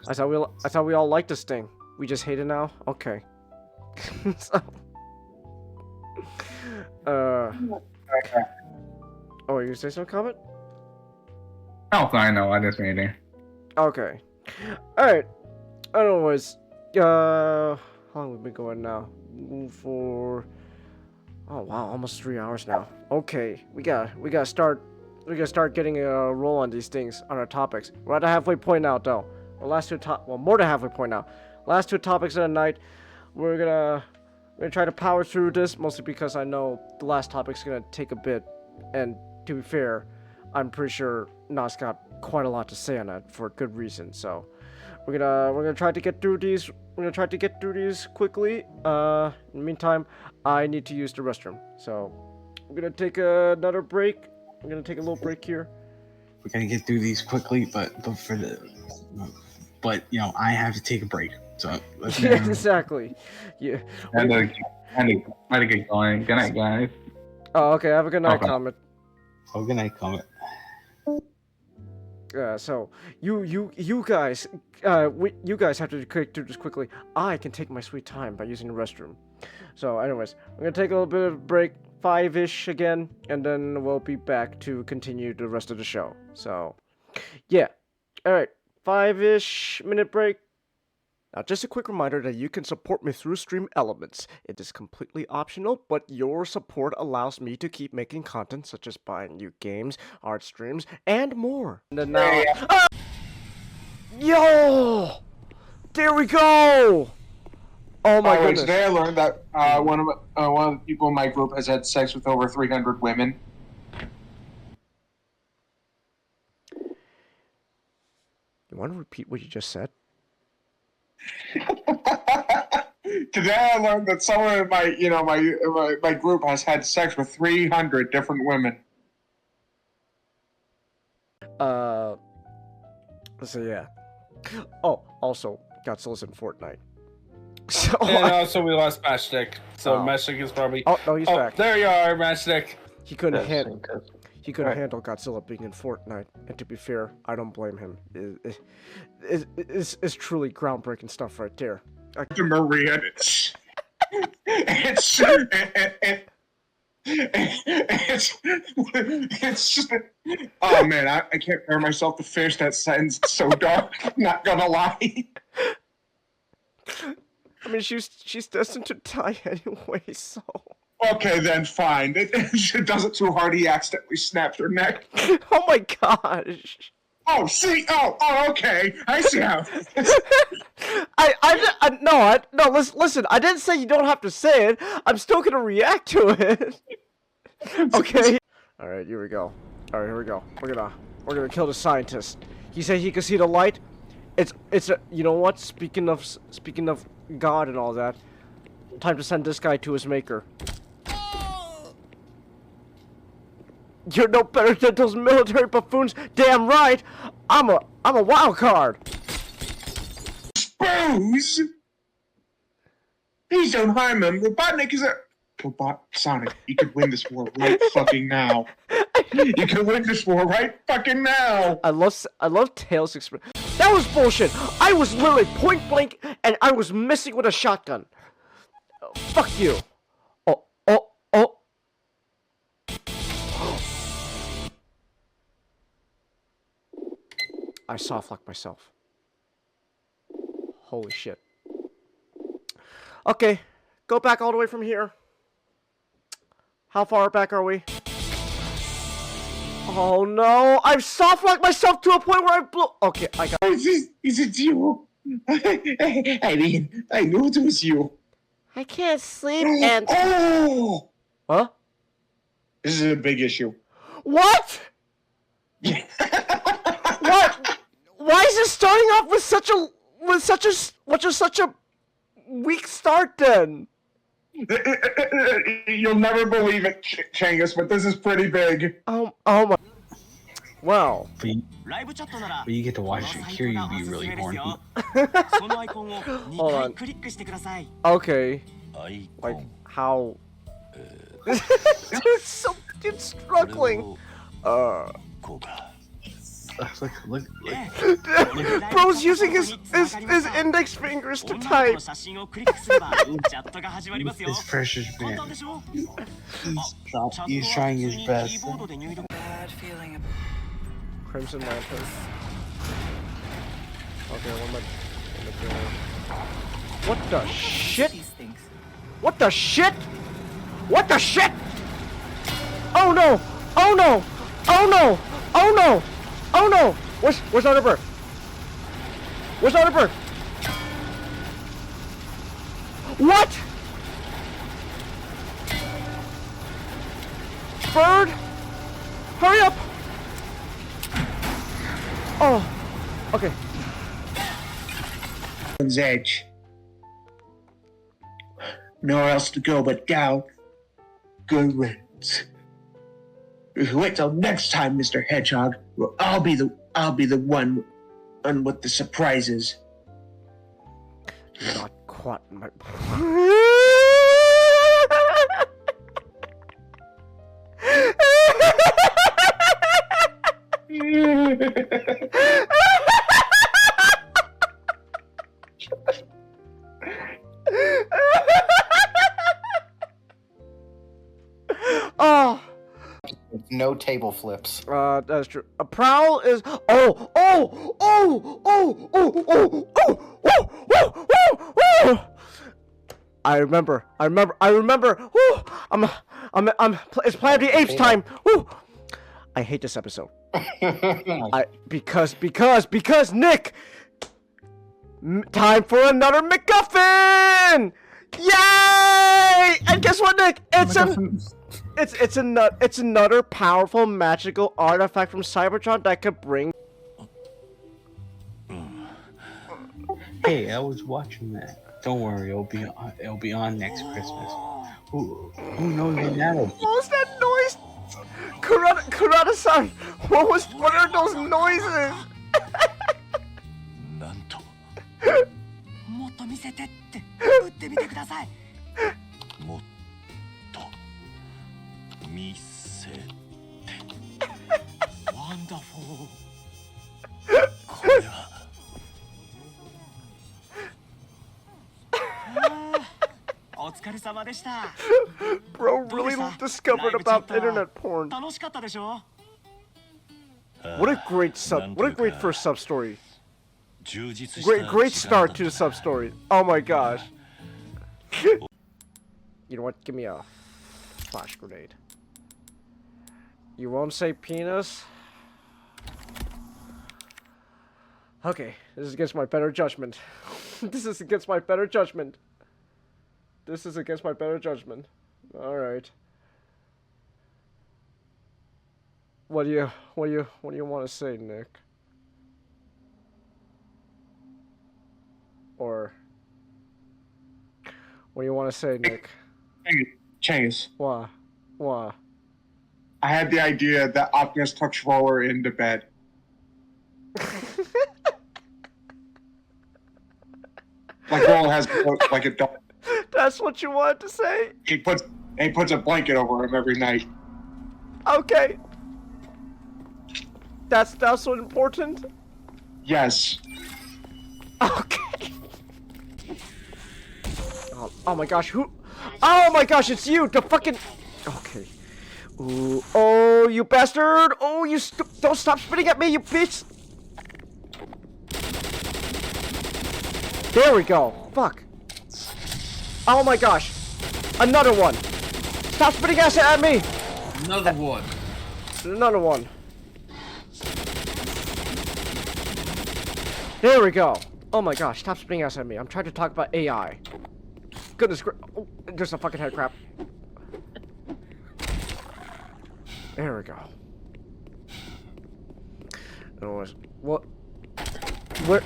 I thought we all liked this thing. We just hate it now. Okay. So, oh, you say some comment? Oh, I know. I just made it. Okay. Alright. Anyways, how long have we been going now? For oh wow, almost 3 hours now. Okay, we gotta start getting a roll on these things, on our topics. We're at the halfway point now, though. More than halfway point now. Last two topics of the night. We're gonna try to power through this, mostly because I know the last topic's gonna take a bit, and to be fair, I'm pretty sure Nas got quite a lot to say on that for good reason. So we're gonna try to get through these. We're gonna try to get through these quickly. In the meantime, I need to use the restroom, so we're gonna take another break. We're gonna take a little break here. We're gonna get through these quickly, but you know I have to take a break. So let's exactly. Yeah. I gotta get going. Good night, guys. Oh, okay. Have a good night, Okay. Comet. Oh, good night, Comet. So you guys have to do this quickly. I can take my sweet time by using the restroom. So, anyways, we're gonna take a little bit of a break, 5-ish again, and then we'll be back to continue the rest of the show. So, yeah. All right, 5-ish minute break. Now, just a quick reminder that you can support me through Stream Elements. It is completely optional, but your support allows me to keep making content such as buying new games, art streams, and more. And then now, yo, there we go. Oh my goodness! Today I learned that one of the people in my group has had sex with over 300 women. You want to repeat what you just said? Today I learned that someone in my group has had sex with 300 different women. So yeah. Oh, also, Godzilla's in Fortnite. So And also we lost Matchstick. So Oh. Matchstick is probably. Oh no, he's back. There you are, Matchstick. He couldn't handle Godzilla being in Fortnite, and to be fair, I don't blame him. It's truly groundbreaking stuff right there. To Maria, it's just, oh man, I can't bear myself to finish that sentence. It's so dark. Not gonna lie. I mean, she's destined to die anyway, so. Okay, then fine. She does it too hard. He accidentally snapped her neck. Oh my gosh. Oh, see. Oh, okay. I see how. Listen. I didn't say you don't have to say it. I'm still gonna react to it. Okay. All right, here we go. We're gonna kill the scientist. He said he could see the light. It's a. You know what? Speaking of God and all that, time to send this guy to his maker. You're no better than those military buffoons. Damn right. I'm a wild card. Booze. Please don't harm him. Robotnik is a. Sonic, you could win this war right fucking now. You can win this war right fucking now. I love Tails' expression. That was bullshit. I was literally point blank, and I was missing with a shotgun. Fuck you. Oh. I soft-locked myself. Holy shit. Okay, go back all the way from here. How far back are we? Oh no! I've soft locked myself to a point where I blew. Okay, I got. Is it you? I mean, I knew it was you. I can't sleep and. Oh! Huh? This is a big issue. What? What? Why is it starting off with such a weak start then? You'll never believe it, Changus, but this is pretty big. Oh my. Wow. But you get to watch it here, you'd be really horny. Hold on. Okay. Like how? Dude's struggling. Look. Bro's using his index fingers to type. It's precious, man. He's trying his best. Crimson Lantern. Okay, what am I doing? What the shit? What the shit? What the shit? Oh no! Oh no! Oh no! Oh no! Oh no! Where's our bird? Where's our bird? What? Bird? Hurry up! Oh, okay. Edge. Nowhere else to go but down. Good riddance. Wait till next time, Mr. Hedgehog. Well, I'll be the one with the surprises. Not quite my. Oh. No table flips. That's true. A prowl is. Oh. I remember. Woo! It's Planet of the Apes time. Woo! I hate this episode. Because Nick. Time for another MacGuffin! Yay! And guess what, Nick? It's another powerful magical artifact from Cybertron that could bring. Hey, I was watching that. Don't worry, it'll be on next Christmas. Who knows when that'll be? What was that noise? Kurata-san, what are those noises? もっと見せてって打ってみてくださいもっと見せてワンダフォーこれはお疲れ様でした Bro really discovered about internet porn. 楽しかったでしょ What a great first sub story. Great start to the sub story. Oh my gosh. You know what? Give me a flash grenade. You won't say penis? Okay, this is against my better judgment. This is against my better judgment. Alright. What do you want to say, Nick? Or what do you want to say, Nick? Chase. What? I had the idea that Optimus tucks Roller into bed. Like Roller has like a dog. That's what you wanted to say? He puts a blanket over him every night. Okay. That's so important? Yes. Okay. Oh my gosh, who? Oh my gosh, it's you, the fucking. Okay. Ooh, oh, you bastard! Oh, don't stop spitting at me, you bitch! There we go. Fuck. Oh my gosh. Another one. Stop spitting acid at me! Another one. Another one. There we go. Oh my gosh, stop spitting ass at me. I'm trying to talk about AI. Goodness oh, there's a fucking head crab. There we go. Anyways, what?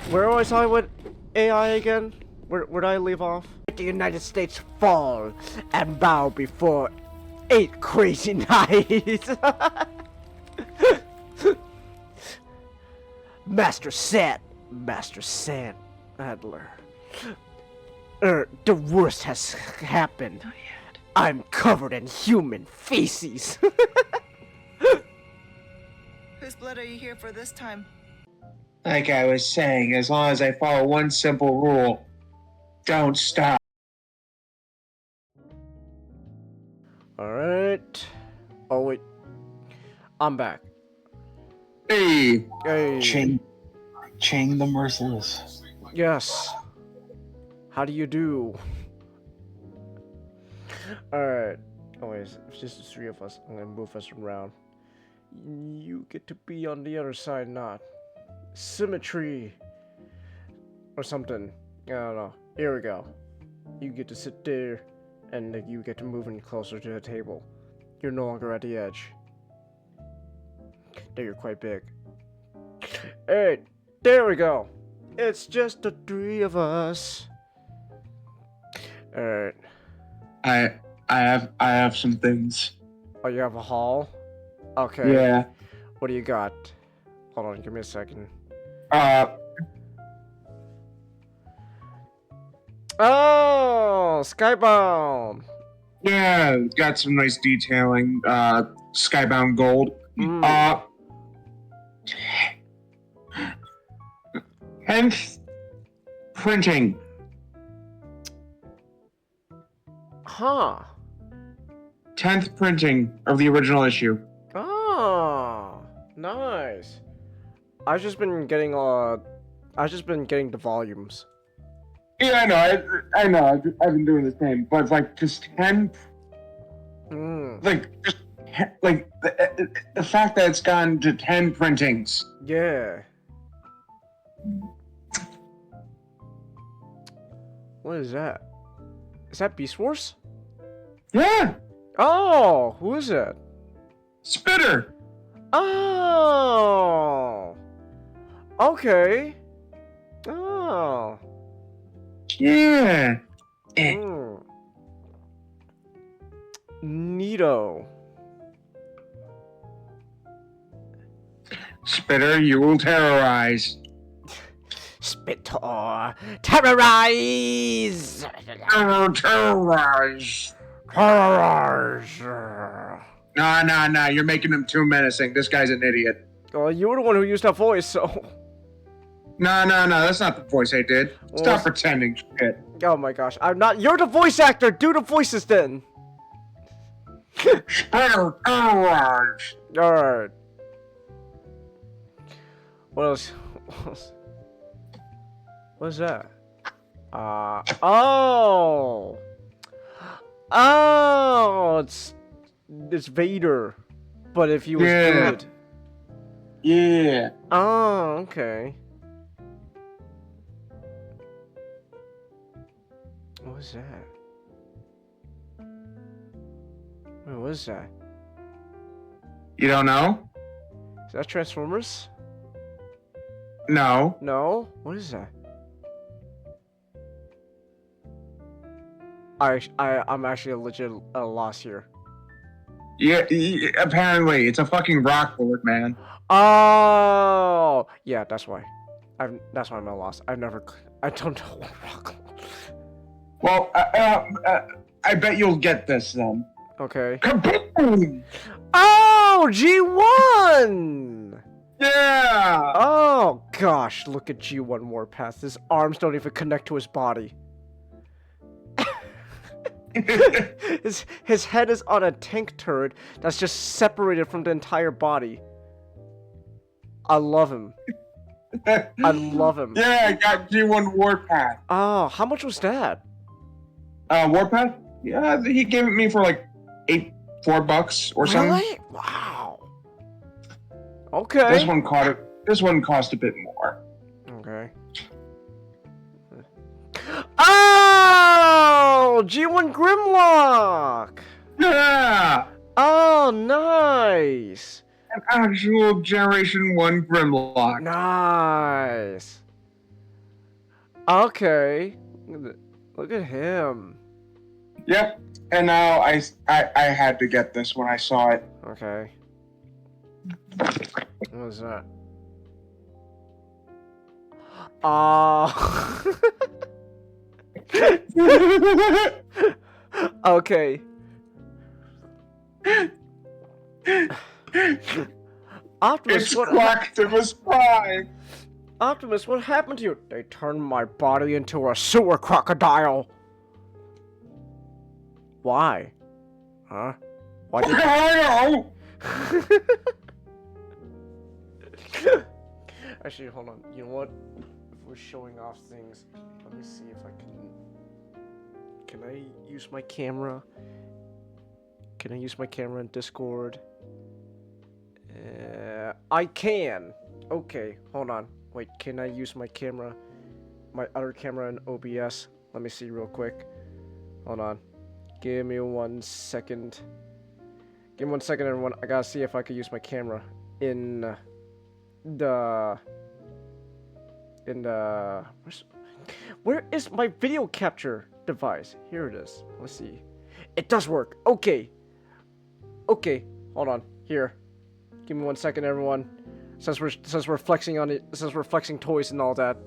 Where was I with AI again? Where did I leave off? The United States fall and bow before 8 crazy nights. Master Sandler. The worst has happened. I'm covered in human feces. Whose blood are you here for this time? Like I was saying, as long as I follow one simple rule, don't stop. Alright. Oh wait. I'm back. Hey! Hey. Chang the Merciless. Yes. How do you do? Alright. Anyways, it's just the 3 of us. I'm gonna move us around. You get to be on the other side, not. Symmetry. Or something. I don't know. Here we go. You get to sit there, and you get to move in closer to the table. You're no longer at the edge. There, you're quite big. Alright, there we go. It's just the 3 of us. Alright. I have some things. Oh, you have a haul? Okay. Yeah. What do you got? Hold on, give me a second. Oh, Skybound. Yeah, got some nice detailing. Skybound gold. Mm. 10th printing. Huh. 10th printing of the original issue. Oh, nice. I've just been getting the volumes. Yeah, I know. I've been doing the same, but it's like just 10. Like just like the fact that it's gone to 10 printings. Yeah. What is that? Is that Beast Wars? Yeah. Oh, who is it? Spitter. Oh. Okay. Oh. Yeah. Neato. Spitter, you will terrorize. Spittor. Terrorize! Terrorize. Terrorize. No. You're making him too menacing. This guy's an idiot. Oh, you were the one who used that voice, so... No. That's not the voice I did. Stop pretending shit. Oh my gosh. I'm not... You're the voice actor! Do the voices then! Spitter, terrorize. Alright. What else? What's that? Oh! Oh! It's Vader. But if he was good. Yeah. Oh, okay. What was that? Wait, what is that? You don't know? Is that Transformers? No. No? What is that? I'm actually a legit loss here. Yeah, apparently it's a fucking rock bullet, man. Oh, yeah, that's why. That's why I'm at a loss. I don't know what rock. Well, I bet you'll get this then. Okay. Kaboom! Oh, G1! Yeah! Oh gosh, look at G1 Warpath. His arms don't even connect to his body. his head is on a tank turret that's just separated from the entire body. I love him. I love him. Yeah, I got G1 Warpath. Oh, how much was that? Warpath? Yeah, he gave it me for like $4 or something. Really? Wow. Okay. This one cost a bit more. Okay. Oh! G1 Grimlock! Yeah! Oh, nice! An actual Generation 1 Grimlock. Nice! Okay. Look at him. Yep. And now I had to get this when I saw it. Okay. What was that? Okay. Optimus, It's Quacktimus Prime! Optimus, what happened to you? They turned my body into a sewer crocodile. Why? Huh? Why did Actually, hold on. You know what? If we're showing off things, let me see if I can... Can I use my camera? Can I use my camera in Discord? I can! Okay, hold on. Wait, can I use my camera? My other camera in OBS? Let me see real quick. Hold on. Give me 1 second. Give me 1 second, everyone. I gotta see if I can use my camera in the... Where is my video capture device? Here it is. Let's see. It does work. Okay. Okay. Hold on. Here. Give me 1 second, everyone. Since we're flexing on it, since we're flexing toys and all that.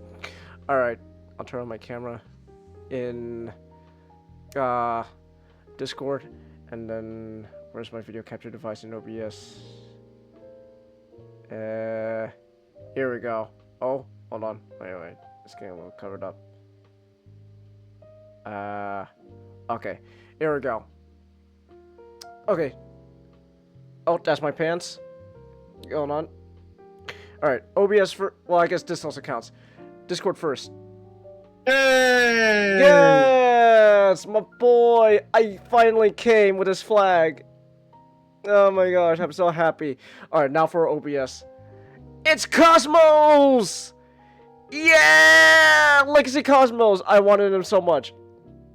All right. I'll turn on my camera in Discord, and then where's my video capture device in OBS? Here we go. Oh, hold on. Wait. It's getting a little covered up. Okay. Here we go. Okay. Oh, that's my pants. Going on. Alright, OBS for... Well, I guess this also counts. Discord first. Yay! Yes! My boy! I finally came with his flag. Oh my gosh, I'm so happy. Alright, now for OBS. It's Cosmos! Yeah! Legacy Cosmos! I wanted him so much.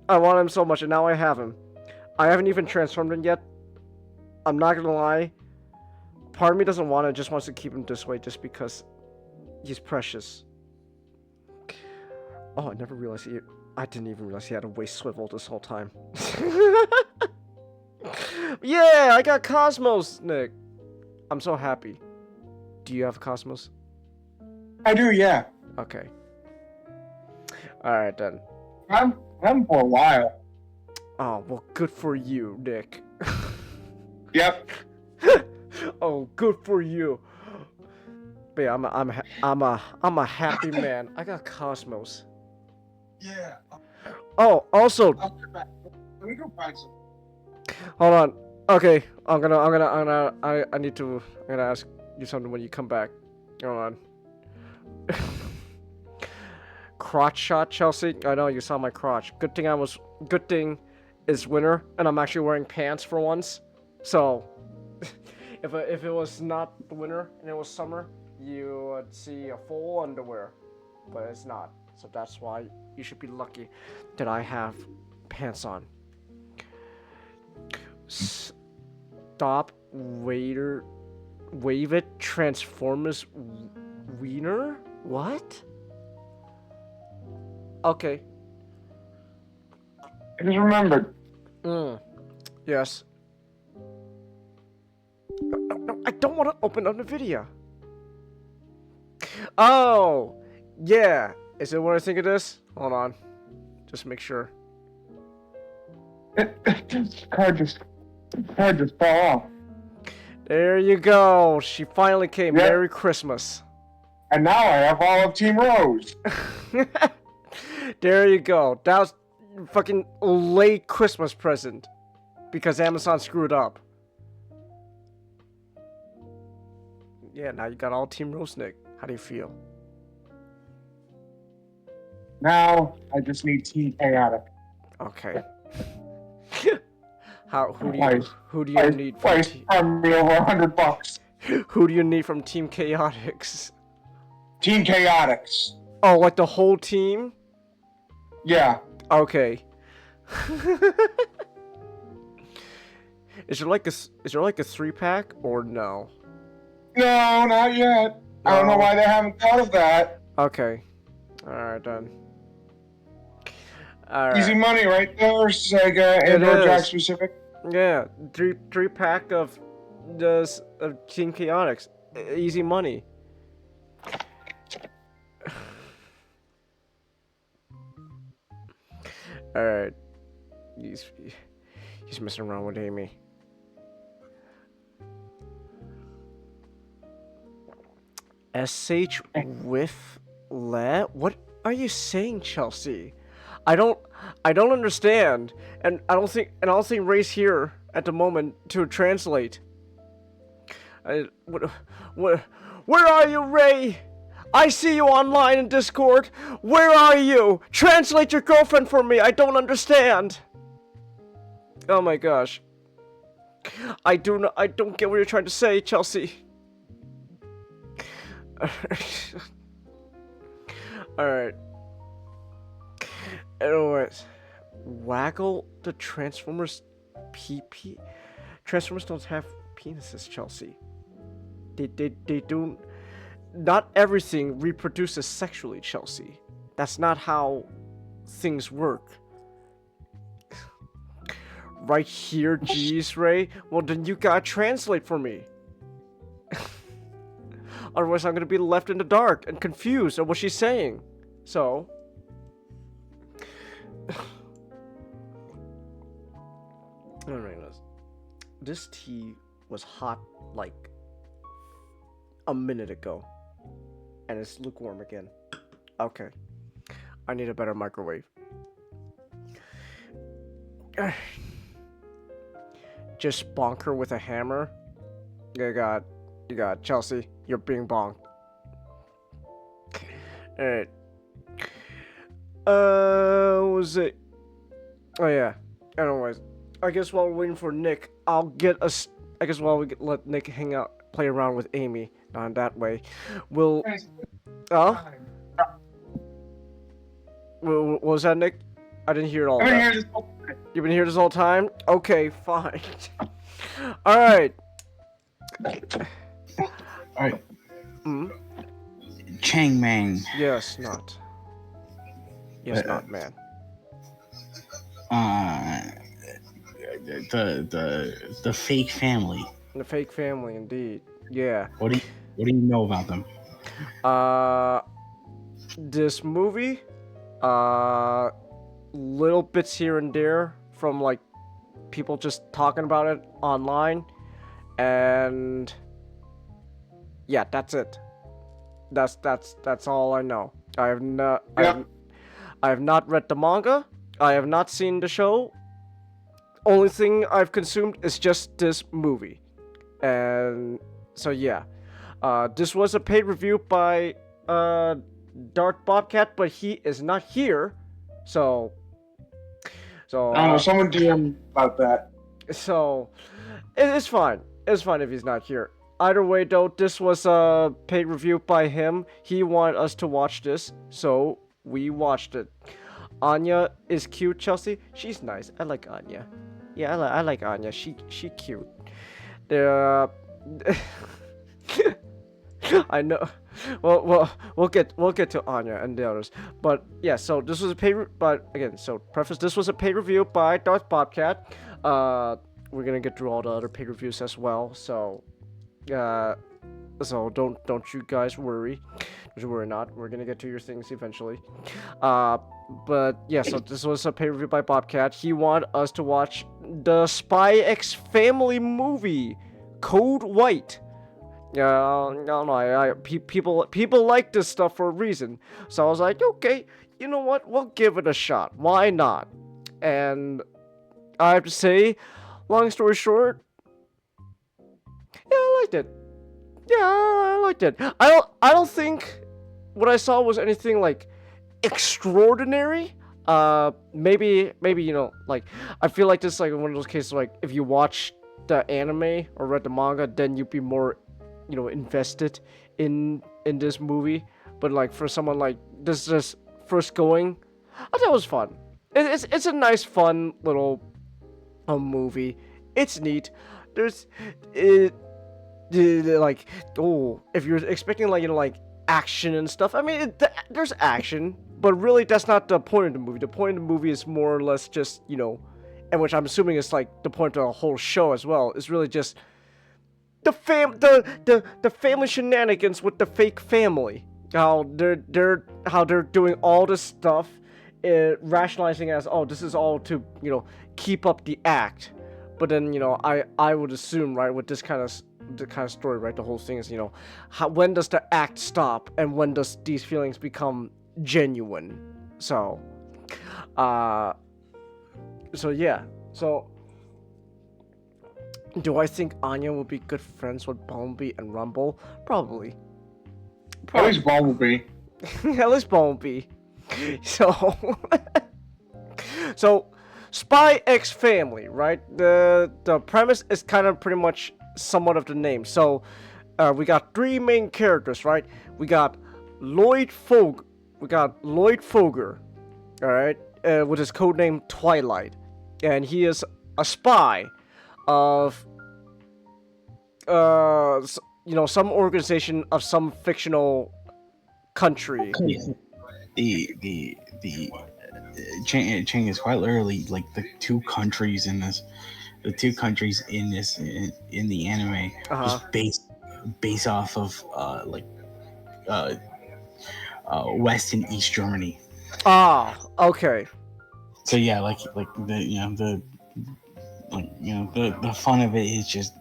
I wanted him so much, and now I have him. I haven't even transformed him yet. I'm not gonna lie. Part of me doesn't want it, just wants to keep him this way just because he's precious. Oh, I never realized I didn't even realize he had a waist swivel this whole time. Yeah, I got Cosmos, Nick. I'm so happy. Do you have Cosmos? I do, yeah. Okay. Alright then. I'm for a while. Oh, well, good for you, Nick. Yep. Oh, good for you. But yeah, I'm a happy man. I got Cosmos. Yeah. Oh, also, I'll come back. Let me go find some. hold on. Okay, I'm gonna ask you something when you come back. Hold on. Crotch shot, Chelsea. I know you saw my crotch. Good thing it's winter and I'm actually wearing pants for once. So, if it was not winter and it was summer, you would see a full underwear, but it's not. So that's why you should be lucky that I have pants on. Stop, waiter, wave it, Transformers, wiener. What? Okay. I just remembered. Yes. No, I don't want to open up the video. Oh, yeah. Is it what I think it is? Hold on. Just make sure. The card just fell off. There you go. She finally came. Yep. Merry Christmas. And now I have all of Team Rose. There you go. That was fucking late Christmas present. Because Amazon screwed up. Yeah, now you got all Team Rose, Nick. How do you feel? Now I just need Team Chaotic. Okay. Who do you need for Price on me over $100. Who do you need from Team Chaotix? Team Chaotix. Oh, like the whole team? Yeah. Okay. Is there like a 3-pack or no? No, not yet. I don't know why they haven't thought of that. Okay. Alright then. Alright. Easy money right there, Sega and or Jack specific. Yeah, 3-pack of Team Chaotix. Easy money. Alright. He's messing around with Amy. SH with let? What are you saying, Chelsea? I don't understand, and I don't think Ray's here at the moment to translate. Where are you, Ray? I see you online in Discord. Where are you? Translate your girlfriend for me. I don't understand. Oh my gosh. I don't get what you're trying to say, Chelsea. Alright. Anyways. Waggle the Transformers PP. Transformers don't have penises, Chelsea. They don't. Not everything reproduces sexually, Chelsea. That's not how things work. Right here, geez, Ray? Well, then you gotta translate for me. Otherwise, I'm gonna be left in the dark and confused at what she's saying. So... Alright, this tea was hot, like, a minute ago. And it's lukewarm again. Okay. I need a better microwave. Just bonk her with a hammer. You got Chelsea. You're being bonked. Alright. What was it? Oh yeah. Anyways, I guess while we're waiting for Nick, I'll get us. I guess while we let Nick hang out, play around with Amy, not that way. We'll. What was that, Nick? I didn't hear all that. You've been here this whole time? Okay, fine. Alright. Alright. Hmm? Chang Mang. Yes, not. Yes, not, man. The fake family. The fake family, indeed. Yeah. What do you know about them? This movie, little bits here and there from like people just talking about it online, and yeah, that's it. That's all I know. I have not. I have not read the manga. I have not seen the show. Only thing I've consumed is just this movie, and so yeah. This was a paid review by Dark Bobcat, but he is not here, so I don't know, someone DM about that. So it's fine. It's fine if he's not here. Either way, though, this was a paid review by him. He wanted us to watch this, so we watched it. Anya is cute, Chelsea. She's nice. I like Anya. Yeah, I like Anya. She cute. I know. Well, we'll get to Anya and the others. But yeah, so this was a paid. But again, so preface. This was a paid review by Darth Bobcat. We're gonna get through all the other paid reviews as well. So, so don't you guys worry. Don't worry not. We're gonna get to your things eventually. But yeah, so this was a paid review by Bobcat. He wanted us to watch the Spy X Family movie, Code White. Yeah, no, people like this stuff for a reason. So I was like, okay, you know what? We'll give it a shot. Why not? And I have to say, long story short, yeah, I liked it. Yeah, I liked it. I don't think what I saw was anything like extraordinary. Maybe you know, like I feel like this is like one of those cases like if you watch the anime or read the manga, then you'd be more invested in this movie, but like for someone like this just first going, I thought it was fun. It's a nice, fun little movie. It's neat. There's like, oh, if you're expecting like like action and stuff, I mean there's action, but really that's not the point of the movie. The point of the movie is more or less just and which I'm assuming is like the point of the whole show as well. Is really just the family shenanigans with the fake family. How they're doing all this stuff, rationalizing as, oh, this is all to keep up the act. But then I would assume, right, with this kind of story, right, the whole thing is when does the act stop and when does these feelings become genuine? So yeah. So do I think Anya will be good friends with Bumblebee and Rumble? Probably. At least Bumblebee. At least Bumblebee. So Spy X Family, right? The premise is kind of pretty much somewhat of the name. So we got three main characters, right? We got Lloyd Foger, all right, with his codename Twilight, and he is a spy of some organization of some fictional country. The Chang is quite literally like the two countries in the anime, just based off of West and East Germany. Ah, okay. So yeah, the fun of it is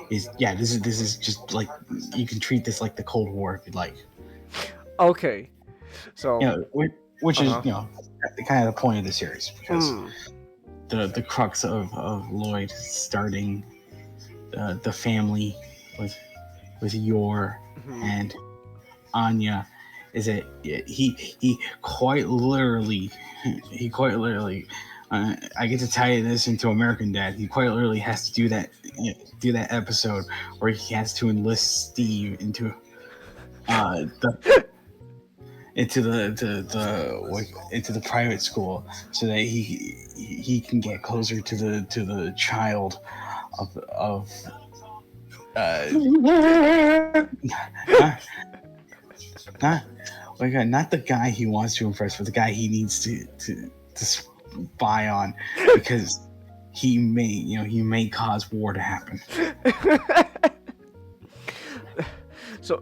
this is just like, you can treat this like the Cold War if you'd like. Okay. So which is kind of the point of the series, because the crux of Lloyd starting the family with Yor and Anya is that he quite literally I get to tie this into American Dad. He quite literally has to do that episode where he has to enlist Steve into the private school so that he can get closer to the child of not the guy he wants to impress, but the guy he needs to spy on, because he may cause war to happen. So,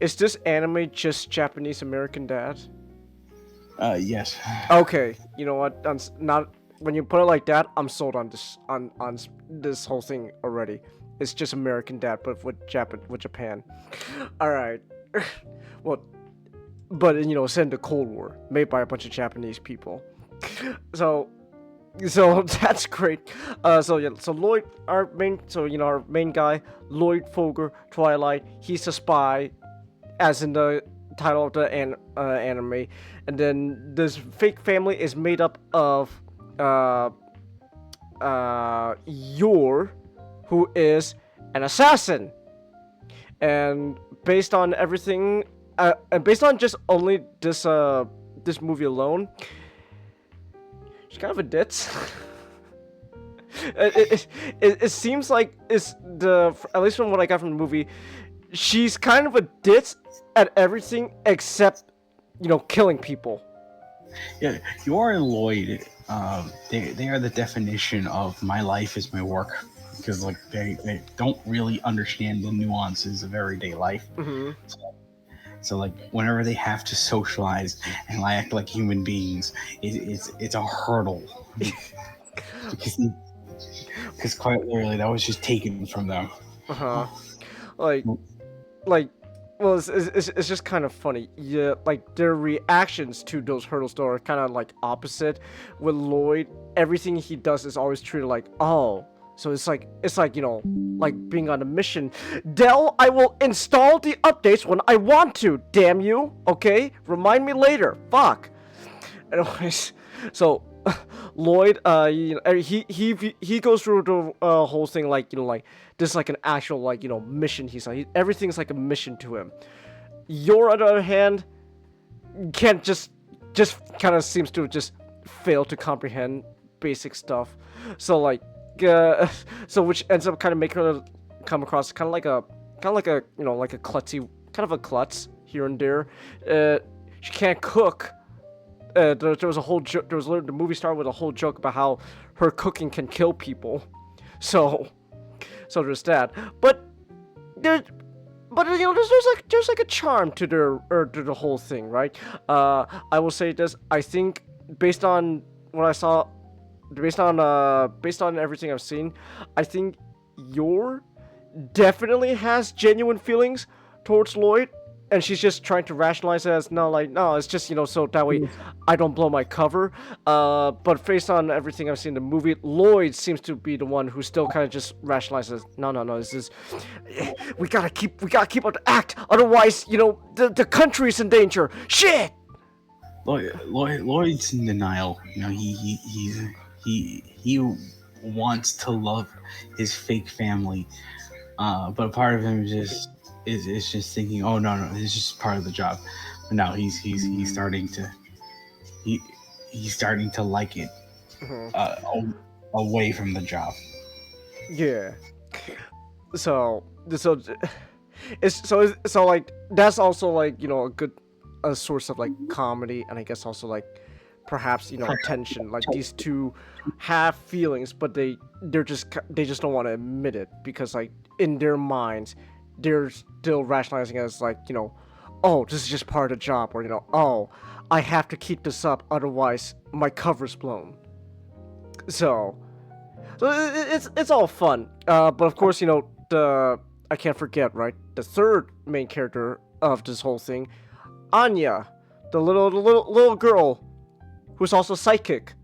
is this anime just Japanese American Dad? Yes. Okay, you know what? Not when you put it like that, I'm sold on this this whole thing already. It's just American Dad, but with Japan. All right. Well, but set in the Cold War, made by a bunch of Japanese people. So that's great. So Lloyd, our main guy, Lloyd Foger, Twilight. He's a spy, as in the title of the anime. And then this fake family is made up of Yor, who is an assassin. And based on everything, and based on just only this movie alone, she's kind of a ditz. It seems like at least from what I got from the movie, she's kind of a ditz at everything except killing people. Yeah, Yor and Lloyd, they are the definition of my life is my work, because like they don't really understand the nuances of everyday life. Mm-hmm. So like whenever they have to socialize and act like human beings, it's a hurdle. because quite literally that was just taken from them. Well, it's just kind of funny. Yeah, like their reactions to those hurdles though are kind of like opposite. With Lloyd, everything he does is always treated like, oh, so it's like like being on a mission. Dell, I will install the updates when I want to. Damn you. Okay, remind me later. Fuck. Anyways, so Lloyd, he goes through the whole thing like like this is like an actual like mission. He's like everything's like a mission to him. Your on the other hand can't just kind of seems to just fail to comprehend basic stuff. So like so which ends up kind of making her come across kind of like a like a klutzy kind of a klutz here and there. She can't cook. There was a whole joke. The movie started with a whole joke about how her cooking can kill people. So there's that. But there's like a charm to the whole thing, right? I will say this. I think based on what I saw, based on everything I've seen, I think Yor definitely has genuine feelings towards Lloyd. And she's just trying to rationalize it as no, it's just so that way I don't blow my cover. But based on everything I've seen in the movie, Lloyd seems to be the one who still kind of just rationalizes. No, this is we gotta keep up the act, otherwise the country's in danger. Shit. Lloyd's in denial. He wants to love his fake family, but part of him is just thinking, oh no, it's just part of the job. But now he's starting to like it away from the job. Yeah. So like that's also like a good source of like comedy, and I guess also like perhaps tension. Like these two have feelings, but they just don't want to admit it because like in their minds they're still rationalizing as like oh, this is just part of the job, or oh, I have to keep this up, otherwise my cover's blown. So it's all fun, but of course I can't forget, right, the third main character of this whole thing, Anya, the little girl who's also psychic.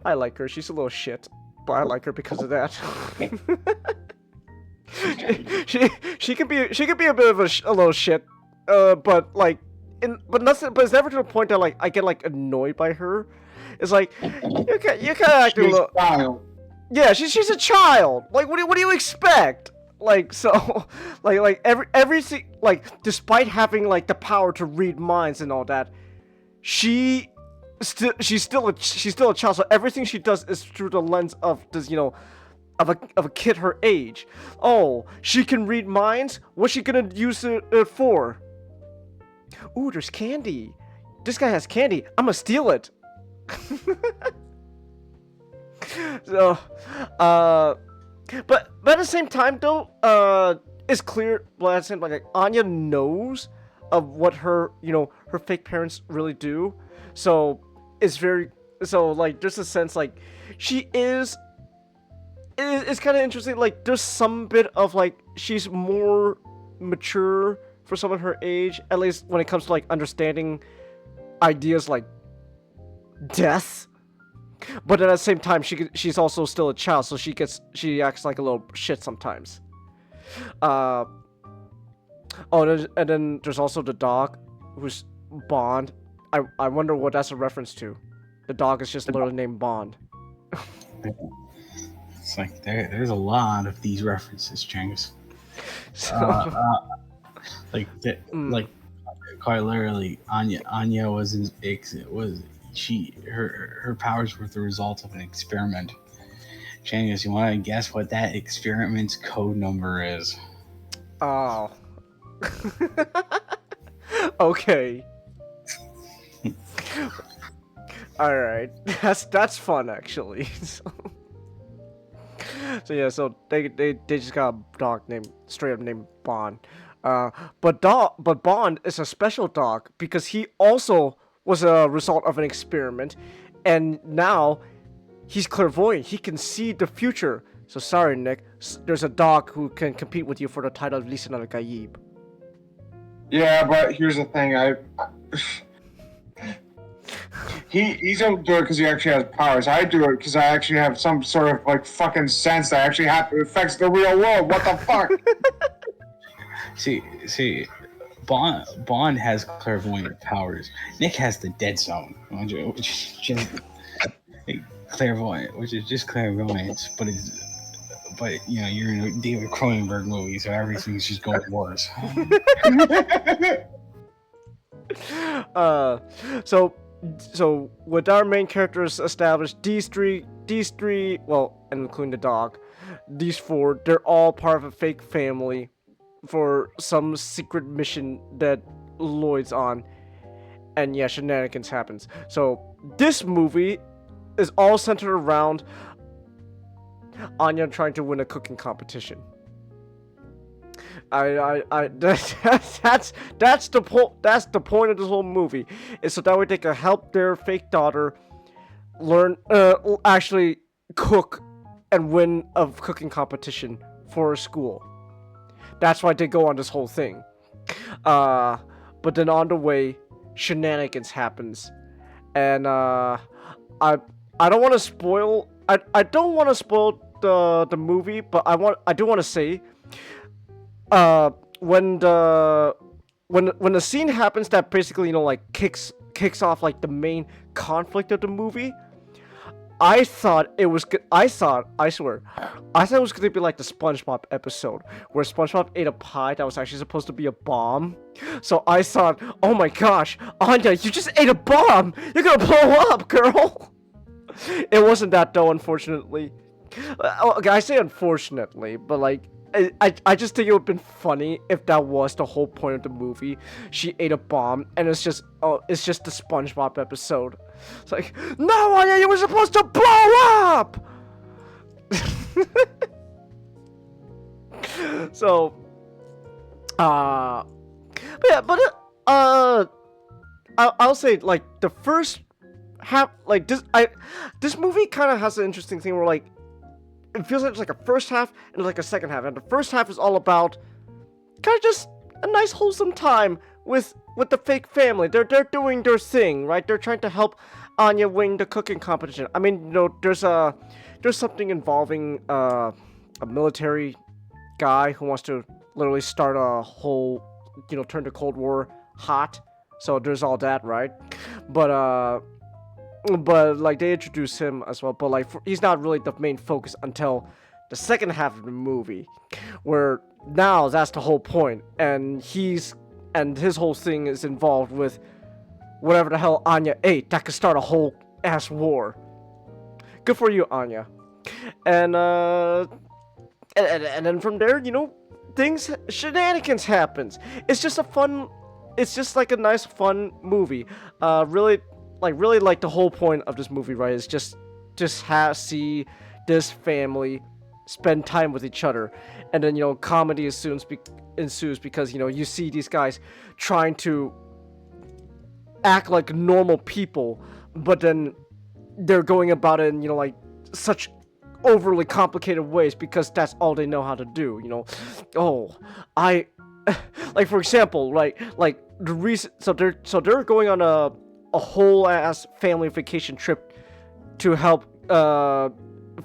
I like her. She's a little shit, but I like her because of that. she can be a bit of a little shit, but like but it's never to the point that like I get like annoyed by her. It's like you kind of acting a little. Child. Yeah, she's a child. Like what do you expect? Like so, like everything, like despite having like the power to read minds and all that, she's still a child. So everything she does is through the lens of this of a kid her age. Oh, she can read minds? What's she gonna use it for? Ooh, there's candy. This guy has candy. I'm gonna steal it. So, but at the same time though, it's clear. Well, at the same time, like Anya knows of what her her fake parents really do. So it's like there's a sense like she is. It's kind of interesting, like there's some bit of like she's more mature for someone her age, at least when it comes to like understanding ideas like death, but at the same time she's also still a child, so she acts like a little shit sometimes. And then there's also the dog who's Bond. I wonder what that's a reference to. The dog is just literally named Bond. It's like there's a lot of these references, James. So, like quite literally, Anya her powers were the result of an experiment. James, you want to guess what that experiment's code number is? Oh. Okay. All right. That's fun actually. So yeah, so they just got a dog straight up named Bond. But Bond is a special dog because he also was a result of an experiment, and now he's clairvoyant. He can see the future. So sorry, Nick. There's a dog who can compete with you for the title of Lieutenant Gaib. Yeah, but here's the thing. He don't do it because he actually has powers. I do it because I actually have some sort of like fucking sense that actually affects the real world. What the fuck? See, Bond has clairvoyant powers. Nick has the dead zone, which is just clairvoyant, which is just clairvoyance, but you know, you're in a David Cronenberg movie, so everything's just going worse. So with our main characters established, these three, well, and including the dog, these four, they're all part of a fake family for some secret mission that Lloyd's on, and yeah, shenanigans happens. So this movie is all centered around Anya trying to win a cooking competition. That's the point of this whole movie, is so that way they can help their fake daughter learn, actually cook and win a cooking competition for a school. That's why they go on this whole thing. But then on the way, shenanigans happens, and I don't want to spoil. I don't want to spoil the movie, but I do want to say, when the scene happens that basically, you know, like kicks off like the main conflict of the movie, I thought it was good. I swear, I thought it was going to be like the SpongeBob episode where SpongeBob ate a pie that was actually supposed to be a bomb. So I thought, oh my gosh, Anya, you just ate a bomb! You're gonna blow up, girl! It wasn't that though, unfortunately. Okay, I say unfortunately, but like, I just think it would have been funny if that was the whole point of the movie. She ate a bomb, and it's just the SpongeBob episode. It's like, no, Anya, you were supposed to blow up! So, I'll say, like, the first half, like, this movie kind of has an interesting thing where, like, it feels like there's like a first half and like a second half, and the first half is all about kind of just a nice wholesome time with the fake family. They're doing their thing, right? They're trying to help Anya win the cooking competition. I mean, you know, there's something involving a military guy who wants to literally start a whole, you know, turn the Cold War hot. So there's all that, right? But like they introduce him as well, but like he's not really the main focus until the second half of the movie, where now that's the whole point, and his whole thing is involved with whatever the hell Anya ate that could start a whole ass war. Good for you, Anya. And then from there, you know, shenanigans happens. It's just like a nice fun movie. Really like the whole point of this movie, right, is just see this family spend time with each other, and then, you know, comedy ensues because, you know, you see these guys trying to act like normal people, but then they're going about it in, you know, like such overly complicated ways because that's all they know how to do, you know. Like, for example, right, like the reason, so they're going on a whole ass family vacation trip to help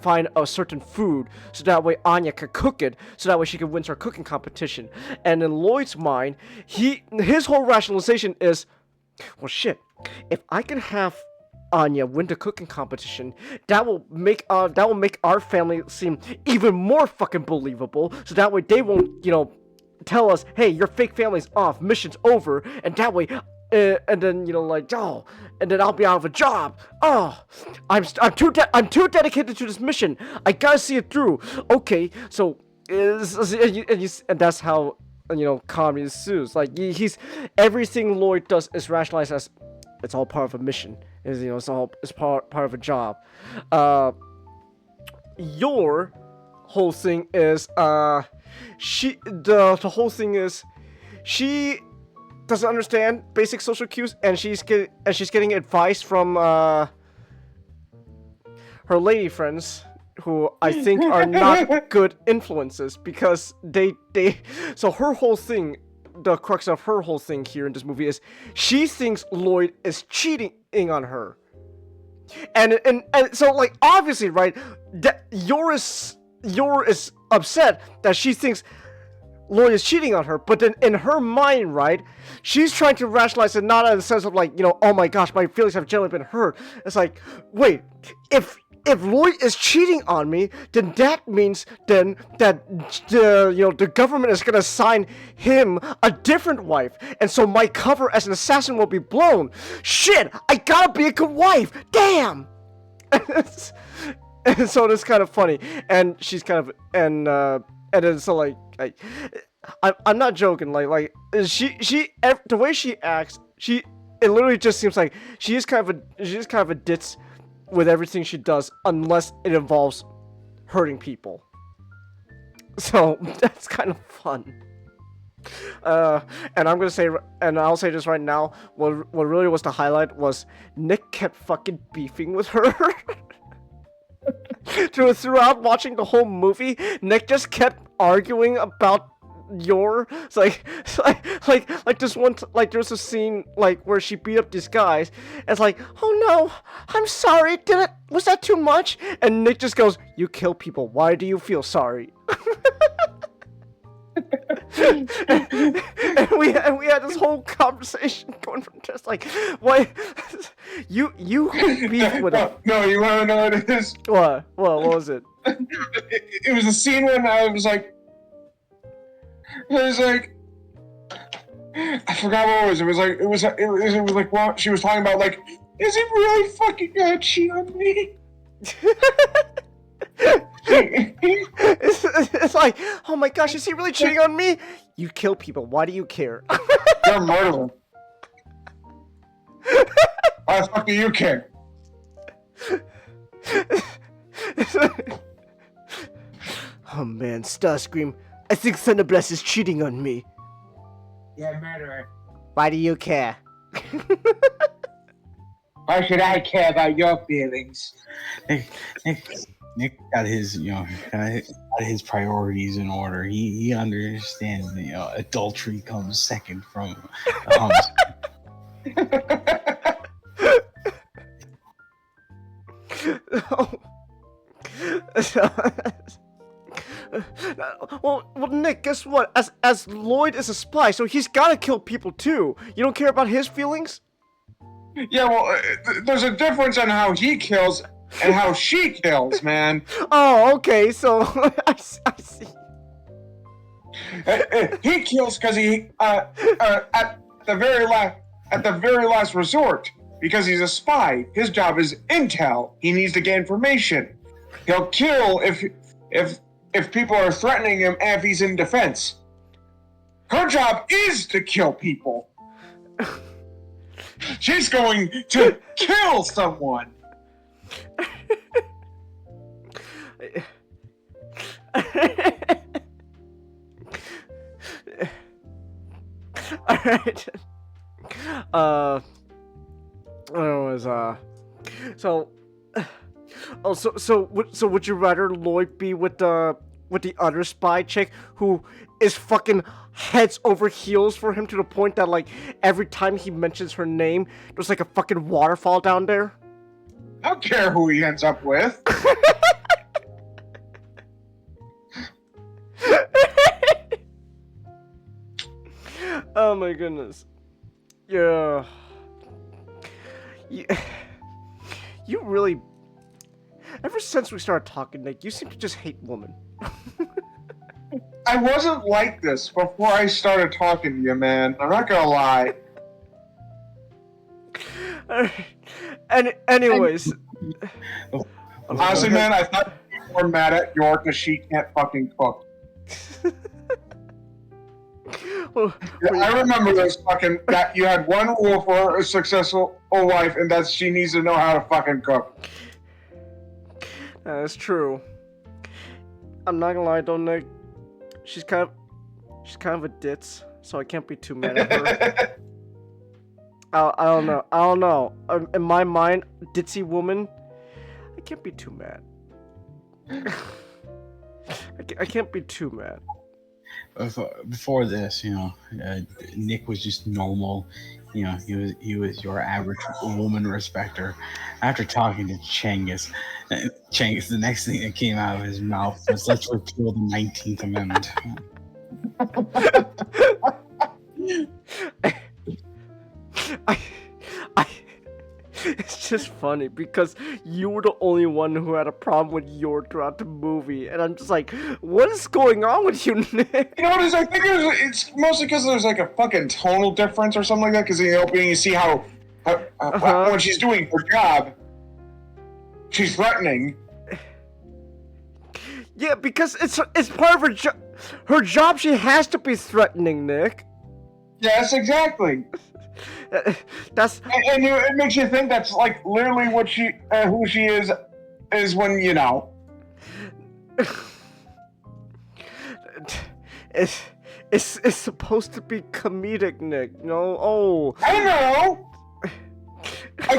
find a certain food, so that way Anya can cook it, so that way she can win her cooking competition. And in Lloyd's mind, his whole rationalization is, well, shit, if I can have Anya win the cooking competition, that will make our family seem even more fucking believable, so that way they won't, you know, tell us, hey, your fake family's off, mission's over, and that way and then, you know, like, oh, and then I'll be out of a job. Oh, I'm too dedicated to this mission. I gotta see it through. Okay, so and that's how, you know, comedy ensues. Like he's everything Lloyd does is rationalized as it's all part of a mission. Is, you know, it's part of a job. Your whole thing is the whole thing is she doesn't understand basic social cues, and she's getting advice from her lady friends, who I think are not good influences, because so her whole thing, the crux of her whole thing here in this movie is she thinks Lloyd is cheating on her, and so, like, obviously, right, that Yor is upset that she thinks Lloyd is cheating on her, but then in her mind, right, she's trying to rationalize it not in the sense of like, oh my gosh, my feelings have generally been hurt. It's like, wait, if Lloyd is cheating on me, then that means then that the government is gonna assign him a different wife, and so my cover as an assassin will be blown. Shit, I gotta be a good wife. Damn. And so it's kind of funny, and she's kind of and then so like I'm not joking. Like she the way she acts, it literally just seems like she's kind of a ditz with everything she does, unless it involves hurting people. So that's kind of fun. And I'm gonna say, and I'll say this right now. What really was the highlight was Nick kept fucking beefing with her. Throughout watching the whole movie, Nick just kept arguing about it's like this one there's a scene like where she beat up these guys, and it's like, oh no, I'm sorry, was that too much? And Nick just goes, you kill people, why do you feel sorry? and we had this whole conversation going from just like, why you beef with him. No, you want to know what it is? What was it? It was a scene when I was like, I forgot what it was. It was like, well, she was talking about like, is he really fucking gonna cheat on me? It's like, oh my gosh, is he really cheating on me? You kill people, why do you care? You're a murderer. Why the fuck do you care? Oh man, Starscream, I think Thunderblast is cheating on me. Yeah, murderer. Why do you care? Why should I care about your feelings? Nick got his, got his priorities in order. He understands, adultery comes second from Well, Nick, guess what? As Lloyd is a spy, so he's gotta kill people too. You don't care about his feelings? Yeah, well, there's a difference on how he kills and how she kills, man. Oh, okay, so I see. He kills because he at the very last resort, because he's a spy. His job is intel. He needs to get information. He'll kill if people are threatening him and if he's in defense. Her job is to kill people. She's going to kill someone. Alright. So would you rather Lloyd be with the other spy chick who is fucking heads over heels for him to the point that like every time he mentions her name, there's like a fucking waterfall down there? I don't care who he ends up with. Oh my goodness. Yeah. You really... Ever since we started talking, Nick, you seem to just hate women. I wasn't like this before I started talking to you, man. I'm not gonna lie. And anyways... Honestly, man, I thought you were mad at York because she can't fucking cook. I remember this fucking that you had one rule for a successful wife, and that's she needs to know how to fucking cook. That's true. I'm not gonna lie, though, Nick. She's kind of a ditz, so I can't be too mad at her. I don't know. In my mind, ditzy woman, I can't be too mad. I can't be too mad. Before this, Nick was just normal. He was your average woman respecter. After talking to Cengiz, the next thing that came out of his mouth was, "Let's repeal the 19th Amendment." I, it's just funny because you were the only one who had a problem with Yor throughout the movie, and I'm just like, what is going on with you, Nick? You know what it is? I think it's mostly because there's like a fucking tonal difference or something like that. Because in the opening, you see how when she's doing her job, she's threatening. Yeah, because it's part of her job. Her job, she has to be threatening, Nick. Yes, exactly. That's and it makes you think that's like literally what who she is when you know. It's supposed to be comedic, Nick. No, oh. I know. I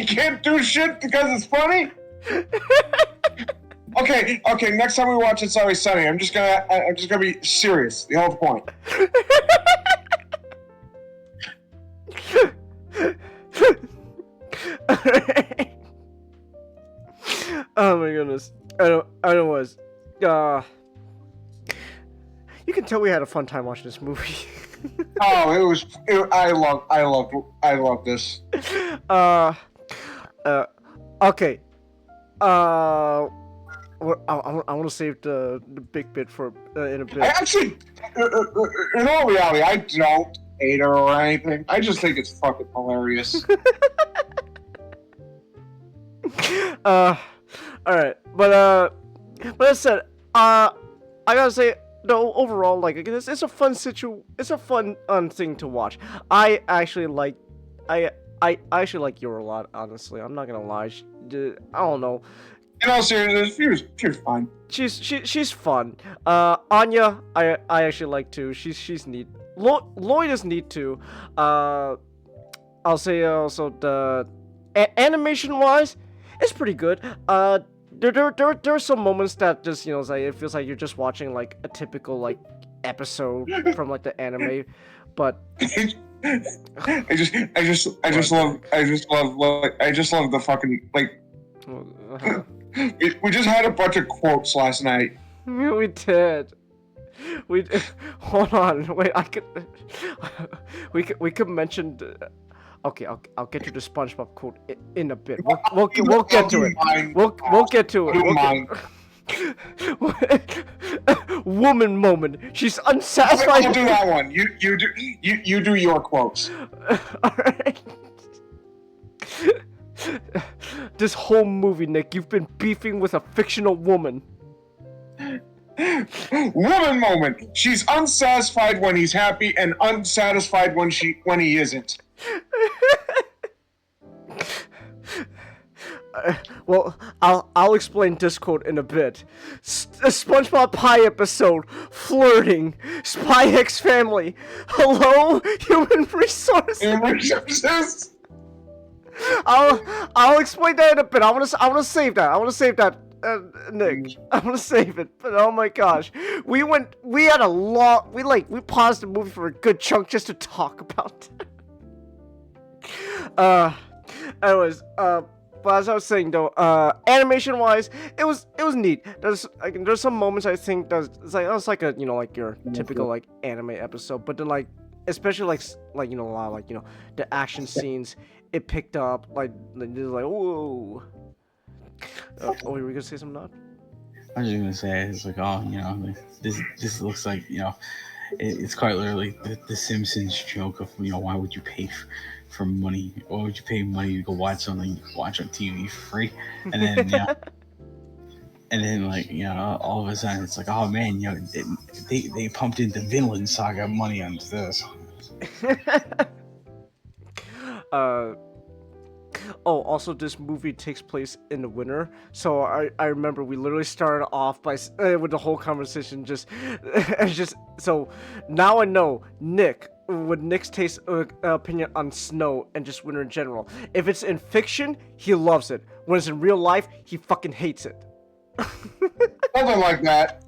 can't do shit because it's funny. Okay. Next time we watch It's Always Sunny, I'm just gonna be serious. The whole point. Oh my goodness. I don't was. You can tell we had a fun time watching this movie. Oh, I love this. Okay. I want to save the big bit for in a bit. I actually, in all reality, I don't hate her or anything. I just think it's fucking hilarious. All right, but I said, I gotta say, no, overall, like, it's a fun it's a fun thing to watch. I actually like Yor a lot, honestly. I'm not gonna lie. I don't know. In all seriousness, she was fun. She's fun. Anya, I actually like too. She's neat. Lloyd is neat too. I'll say also the animation wise, it's pretty good. There are some moments that just, it's like it feels like you're just watching like a typical like episode from like the anime, but I just love the fucking like. We just had a bunch of quotes last night. We did. Hold on. Wait, we could mention. Okay, I'll get to the SpongeBob quote in a bit. We'll get to it. We'll get to it. Woman moment. She's unsatisfied. I'll do that one. You do your quotes. All right. This whole movie, Nick, you've been beefing with a fictional woman. Woman moment. She's unsatisfied when he's happy and unsatisfied when he isn't. Well, I'll explain this quote in a bit. A SpongeBob Pie episode. Flirting. Spy X Family. Hello, human resources. Human resources. I'll explain that in a bit. I want to save that. Nick, I'm gonna save it. But oh my gosh, we paused the movie for a good chunk just to talk about it. Anyways, but as I was saying though, animation wise, it was neat. There's some moments I think it's like a like your typical like anime episode, but then like especially like a lot of like the action scenes. It picked up like whoa. Oh, were you gonna say something? Not? I was just gonna say it's like this looks like it's quite literally the Simpsons joke of why would you pay for money? Why would you pay money to go watch something you can watch on TV for free? And then and then like all of a sudden it's like, oh man, they pumped into Vinland Saga money onto this. Oh, also this movie takes place in the winter, so I remember we literally started off by with the whole conversation just so now I know Nick's taste opinion on snow and just winter in general. If it's in fiction, he loves it. When it's in real life, he fucking hates it. Something like that.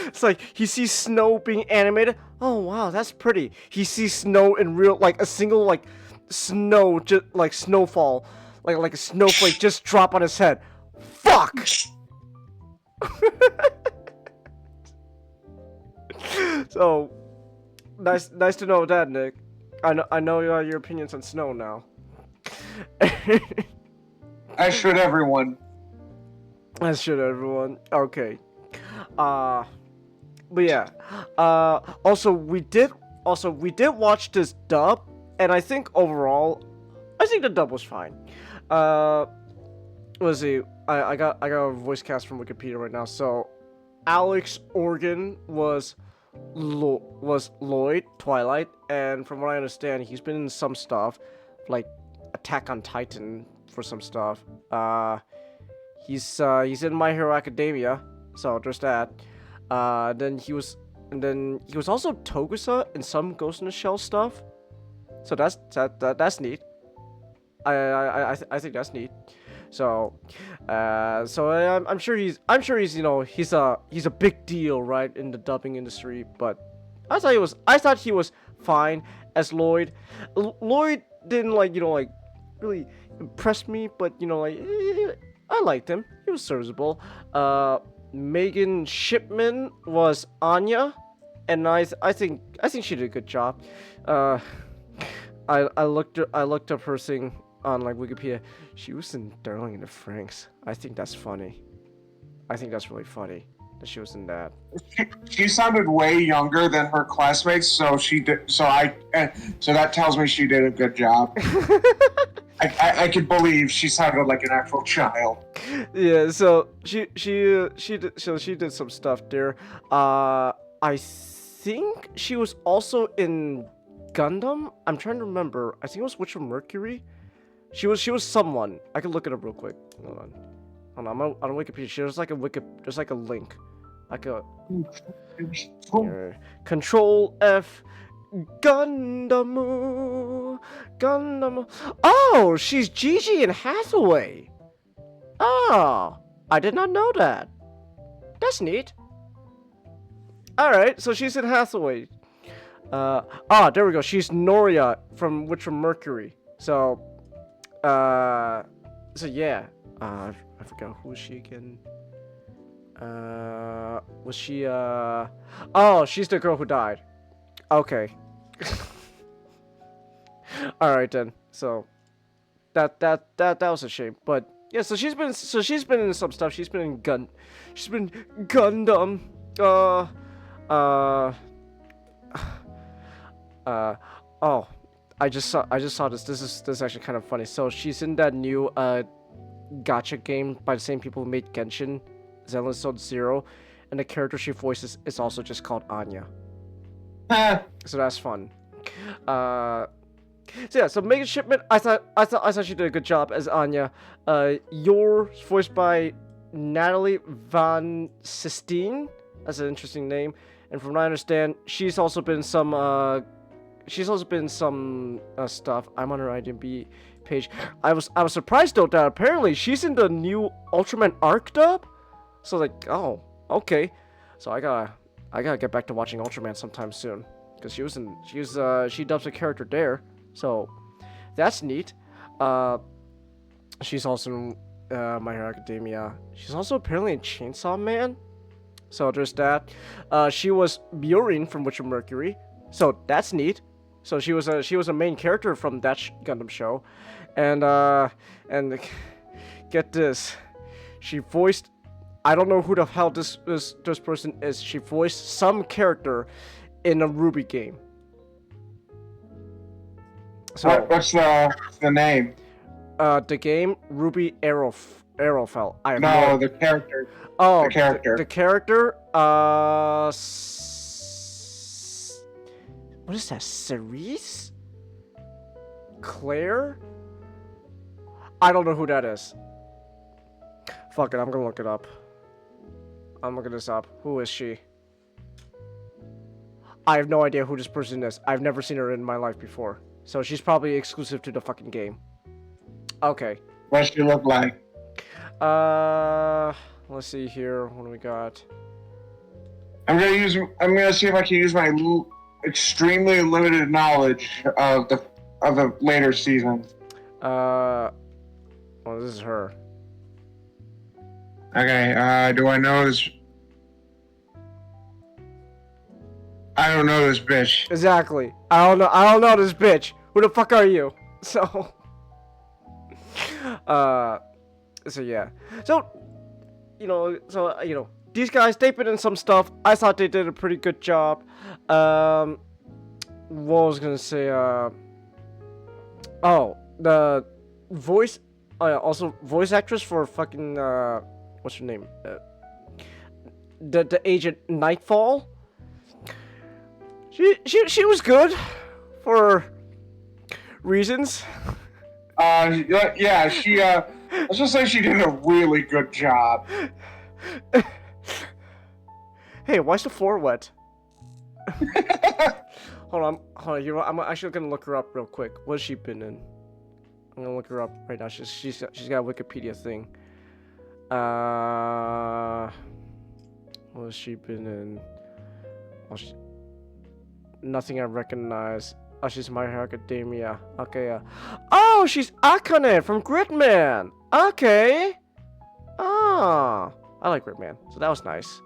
It's like he sees snow being animated. Oh wow, that's pretty. He sees snow in real, like a single like snow, just like snowfall, like a snowflake just drop on his head. Fuck. So nice to know that, Nick. I know your opinions on Snow now. I should everyone. As should everyone. Okay. But yeah. Also we did watch this dub, and I think overall, I think the dub was fine. Let's see. I got a voice cast from Wikipedia right now. So, Alex Organ was Lloyd Twilight, and from what I understand, he's been in some stuff, like Attack on Titan for some stuff. He's in My Hero Academia, so there's that. Then he was also Togusa in some Ghost in the Shell stuff. So that's neat. I think that's neat. So I'm sure he's he's a big deal, right, in the dubbing industry. But I thought he was fine as Lloyd. Lloyd didn't really impress me, but I liked him. He was serviceable. Megan Shipman was Anya, and I think she did a good job. I looked up her thing on Wikipedia. She was in Darling in the Franxx. I think that's funny. I think that's really funny that she was in that. She sounded way younger than her classmates, so that tells me she did a good job. I could believe she sounded like an actual child. Yeah, so she did some stuff there. I think she was also in Gundam. I'm trying to remember. I think it was Witcher Mercury. She was someone. I can look it up real quick. Hold on. I'm on Wikipedia. There's like a link. Here. Control F. Gundam. Oh, she's Gigi in Hathaway. Oh, I did not know that. That's neat. Alright, so she's in Hathaway. There we go. She's Noria from Witcher Mercury. So yeah. I forgot who was she again. Was she Oh, she's the girl who died. Okay. Alright then. So that was a shame. But yeah, so she's been in some stuff. She's been Gundam. Oh, I just saw this. This is actually kind of funny. So she's in that new gacha game by the same people who made Genshin, Zenless Zone Zero, and the character she voices is also just called Anya. So that's fun. So yeah, so Megan Shipman, I thought she did a good job as Anya. You're voiced by Natalie Van Sistine. That's an interesting name. And from what I understand, she's also been some stuff. I'm on her IMDb page. I was surprised though that apparently she's in the new Ultraman Arc dub. So oh, okay. So I gotta get back to watching Ultraman sometime soon, because she dubs a character there. So that's neat. She's also in My Hero Academia. She's also apparently in Chainsaw Man. So there's that. She was Murine from Witcher Mercury. So that's neat. So she was a main character from that Gundam show, and get this, she voiced. I don't know who the hell this person is. She voiced some character in a Ruby game. So what's the name? The game Ruby Arrowfell. The character. Oh, the character. The character. What is that? Cerise? Claire? I don't know who that is. Fuck it, I'm gonna look it up. I'm looking this up. Who is she? I have no idea who this person is. I've never seen her in my life before. So she's probably exclusive to the fucking game. Okay. What does she look like? Let's see here. What do we got? I'm gonna see if I can use my extremely limited knowledge of the later season. Well, this is her. Okay, do I know this? I don't know this bitch. Exactly. I don't know this bitch. Who the fuck are you? So, so yeah. So, these guys, they put in some stuff. I thought they did a pretty good job. What was I gonna say? The voice, also voice actress for fucking, what's her name? The agent Nightfall. She was good for reasons. Yeah, let's just say she did a really good job. Hey, why's the floor wet? Hold on. You know what? I'm actually gonna look her up real quick. What's she been in? I'm gonna look her up right now. She's got a Wikipedia thing. What has she been in? Nothing I recognize. Oh, she's My Hero Academia. Okay, oh, she's Akane from Gridman. Okay. Ah, I like Gridman, so that was nice.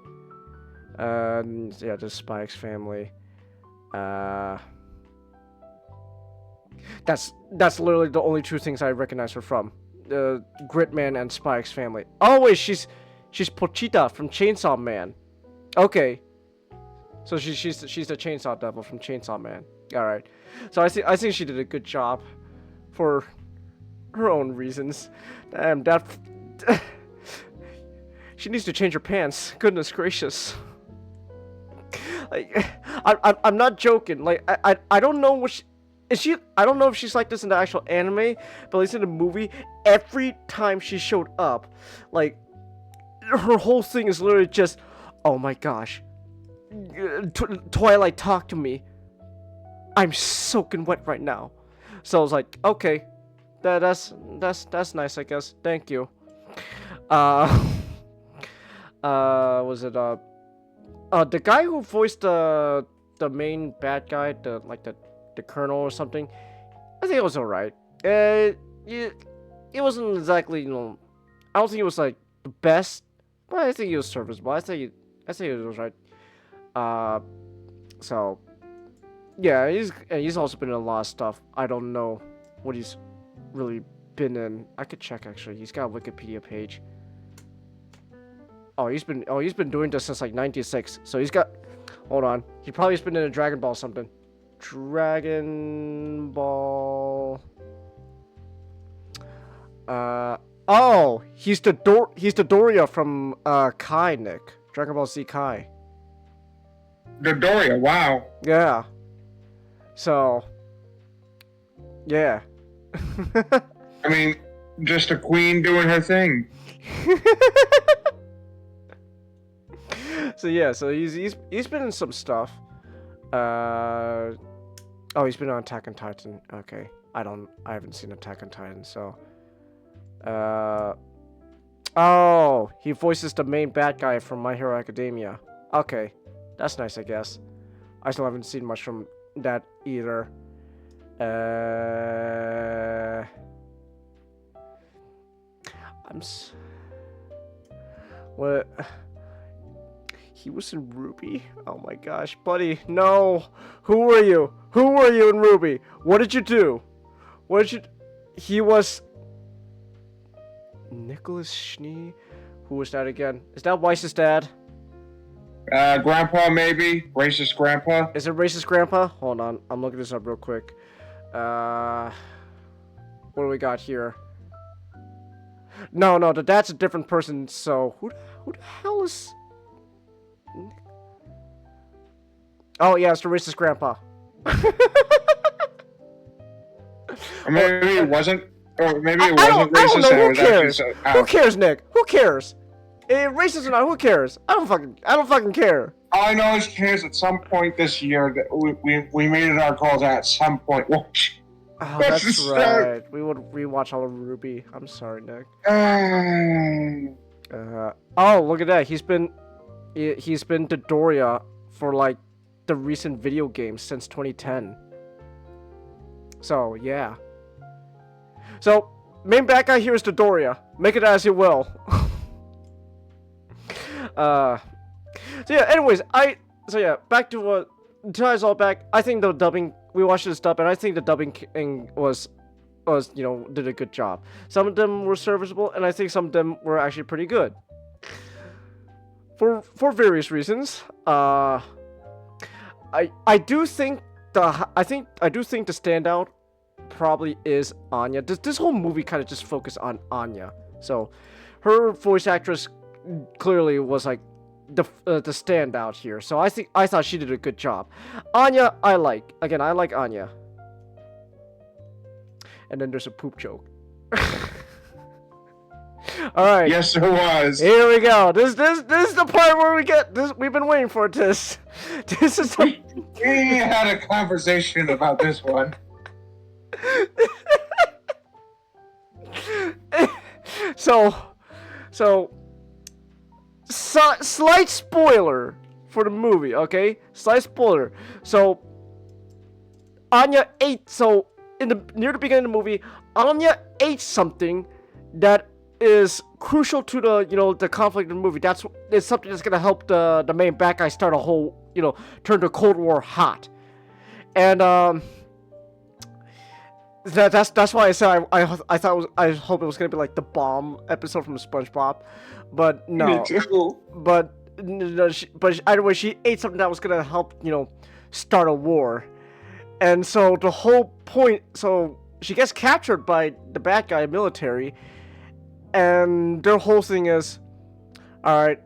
Yeah, just Spy X Family. That's literally the only two things I recognize her from. Gridman and Spy X Family. Oh wait, she's Pochita from Chainsaw Man. Okay. So she's the Chainsaw Devil from Chainsaw Man. All right. So I think she did a good job for her own reasons. Damn, that she needs to change her pants. Goodness gracious. Like, I'm not joking. Like, I don't know what I don't know if she's like this in the actual anime, but at least in the movie, every time she showed up, like, her whole thing is literally just, oh my gosh, Twilight, talk to me. I'm soaking wet right now. So I was like, okay, that's nice, I guess. Thank you. Was it the guy who voiced the main bad guy, the colonel or something? I think it was alright. It wasn't exactly, I don't think it was like the best, but I think it was serviceable. I think it was right. So yeah, he's also been in a lot of stuff. I don't know what he's really been in. I could check actually. He's got a Wikipedia page. Oh, he's been doing this since like '96. So he's got. Hold on. He probably has been in a Dragon Ball something. Dragon Ball. Oh, he's the Doria from Kai, Nick. Dragon Ball Z Kai. Dodoria, wow. Yeah. So, yeah. I mean, just a queen doing her thing. So yeah, so he's been in some stuff. Oh, he's been on Attack on Titan. Okay, I haven't seen Attack on Titan, so. Oh, he voices the main bad guy from My Hero Academia. Okay, that's nice, I guess. I still haven't seen much from that either. What? He was in Ruby? Oh my gosh, buddy, no! Who were you? Who were you in Ruby? What did you do? He was... Nicholas Schnee? Who was that again? Is that Weiss's dad? Grandpa, maybe? Racist grandpa? Is it racist grandpa? Hold on, I'm looking this up real quick. What do we got here? No, the dad's a different person, so... Who the hell is... Oh, yeah, it's the racist grandpa. Or maybe it wasn't... Or maybe it wasn't racist. I don't know, who cares? Who cares, Nick? Who cares? Racist or not, who cares? I don't fucking care. All I know is at some point this year that we made it our goal that at some point. Oh, that's right. We would rewatch all of Ruby. I'm sorry, Nick. Oh, look at that. He's been Dodoria for like the recent video games since 2010. So yeah. So main bad guy here is Dodoria. Make it as you will. So yeah. Anyways, back to what ties all back. I think the dubbing. We watched this dub, and I think the dubbing was did a good job. Some of them were serviceable, and I think some of them were actually pretty good. For various reasons. I do think the standout probably is Anya. This whole movie kind of just focused on Anya. So her voice actress clearly was like the standout here. So I thought she did a good job. Anya, I like Anya. And then there's a poop joke. All right. Yes, there was. Here we go. This is the part where we get this. We've been waiting for this. This is. We had a conversation about this one. So, slight spoiler for the movie. Okay, slight spoiler. So, Anya ate. So, near the beginning of the movie, Anya ate something that is crucial to the conflict in the movie. It's something that's gonna help the main bad guy start a whole turn the Cold War hot, and that's why I said I hope it was gonna be like the bomb episode from SpongeBob, but no. Me too. But either way, she ate something that was gonna help start a war, and so the whole point. So she gets captured by the bad guy military. And their whole thing is, alright,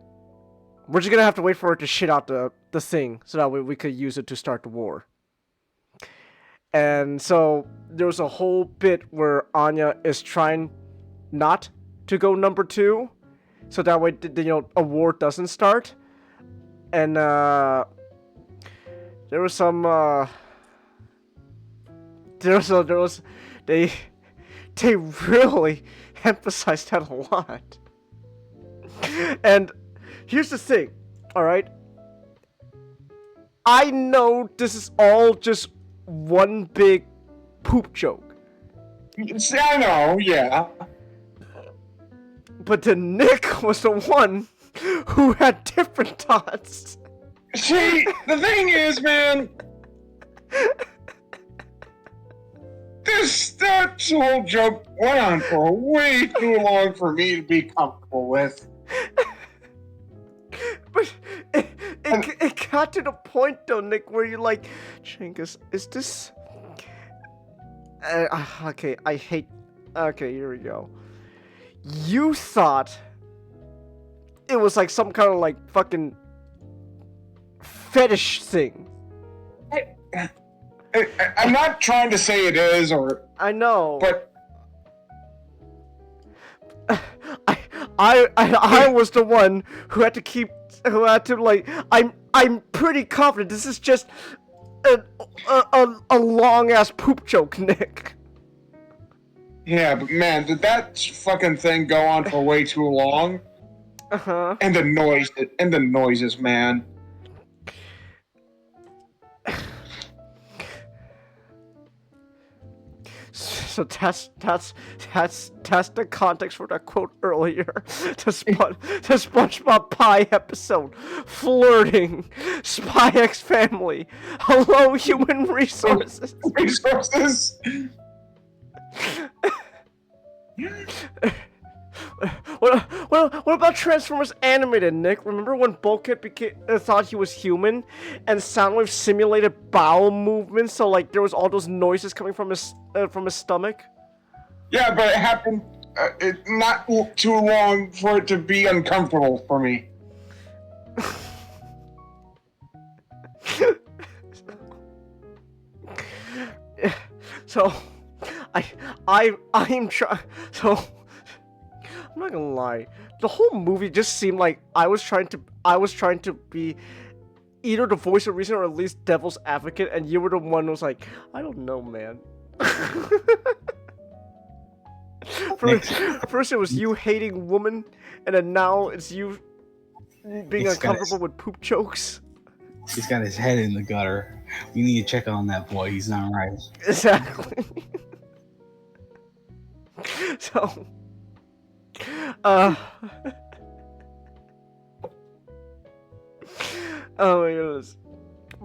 we're just gonna have to wait for it to shit out the thing so that we could use it to start the war. And so there was a whole bit where Anya is trying not to go number 2, so that way a war doesn't start. And there was some they really emphasized that a lot. And here's the thing, alright? I know this is all just one big poop joke. I know, yeah. But then Nick was the one who had different thoughts. See, the thing is, man, that whole joke went on for way too long for me to be comfortable with. But it got to the point though, Nick, where you're like, Chingus, is this... okay, here we go. You thought it was like some kind of like fucking fetish thing. I'm not trying to say it is, or... I know. But... I was the one who had to like, I'm pretty confident this is just a long-ass poop joke, Nick. Yeah, but man, did that fucking thing go on for way too long? Uh-huh. And the noises, man. So that's the context for that quote earlier. The SpongeBob Pie episode. Flirting. Spy X Family. Hello, human resources. Resources? What about Transformers Animated, Nick? Remember when Bulkhead thought he was human, and Soundwave simulated bowel movements, so like there was all those noises coming from his stomach? Yeah, but it happened not too long for it to be uncomfortable for me. So, I'm trying. So, I'm not gonna lie. The whole movie just seemed like I was trying to be either the voice of reason or at least devil's advocate, and you were the one who was like, I don't know, man. First it was you hating women, and then now it's you being uncomfortable with poop jokes. He's got his head in the gutter. We need to check on that boy. He's not right. Exactly. So, oh my goodness.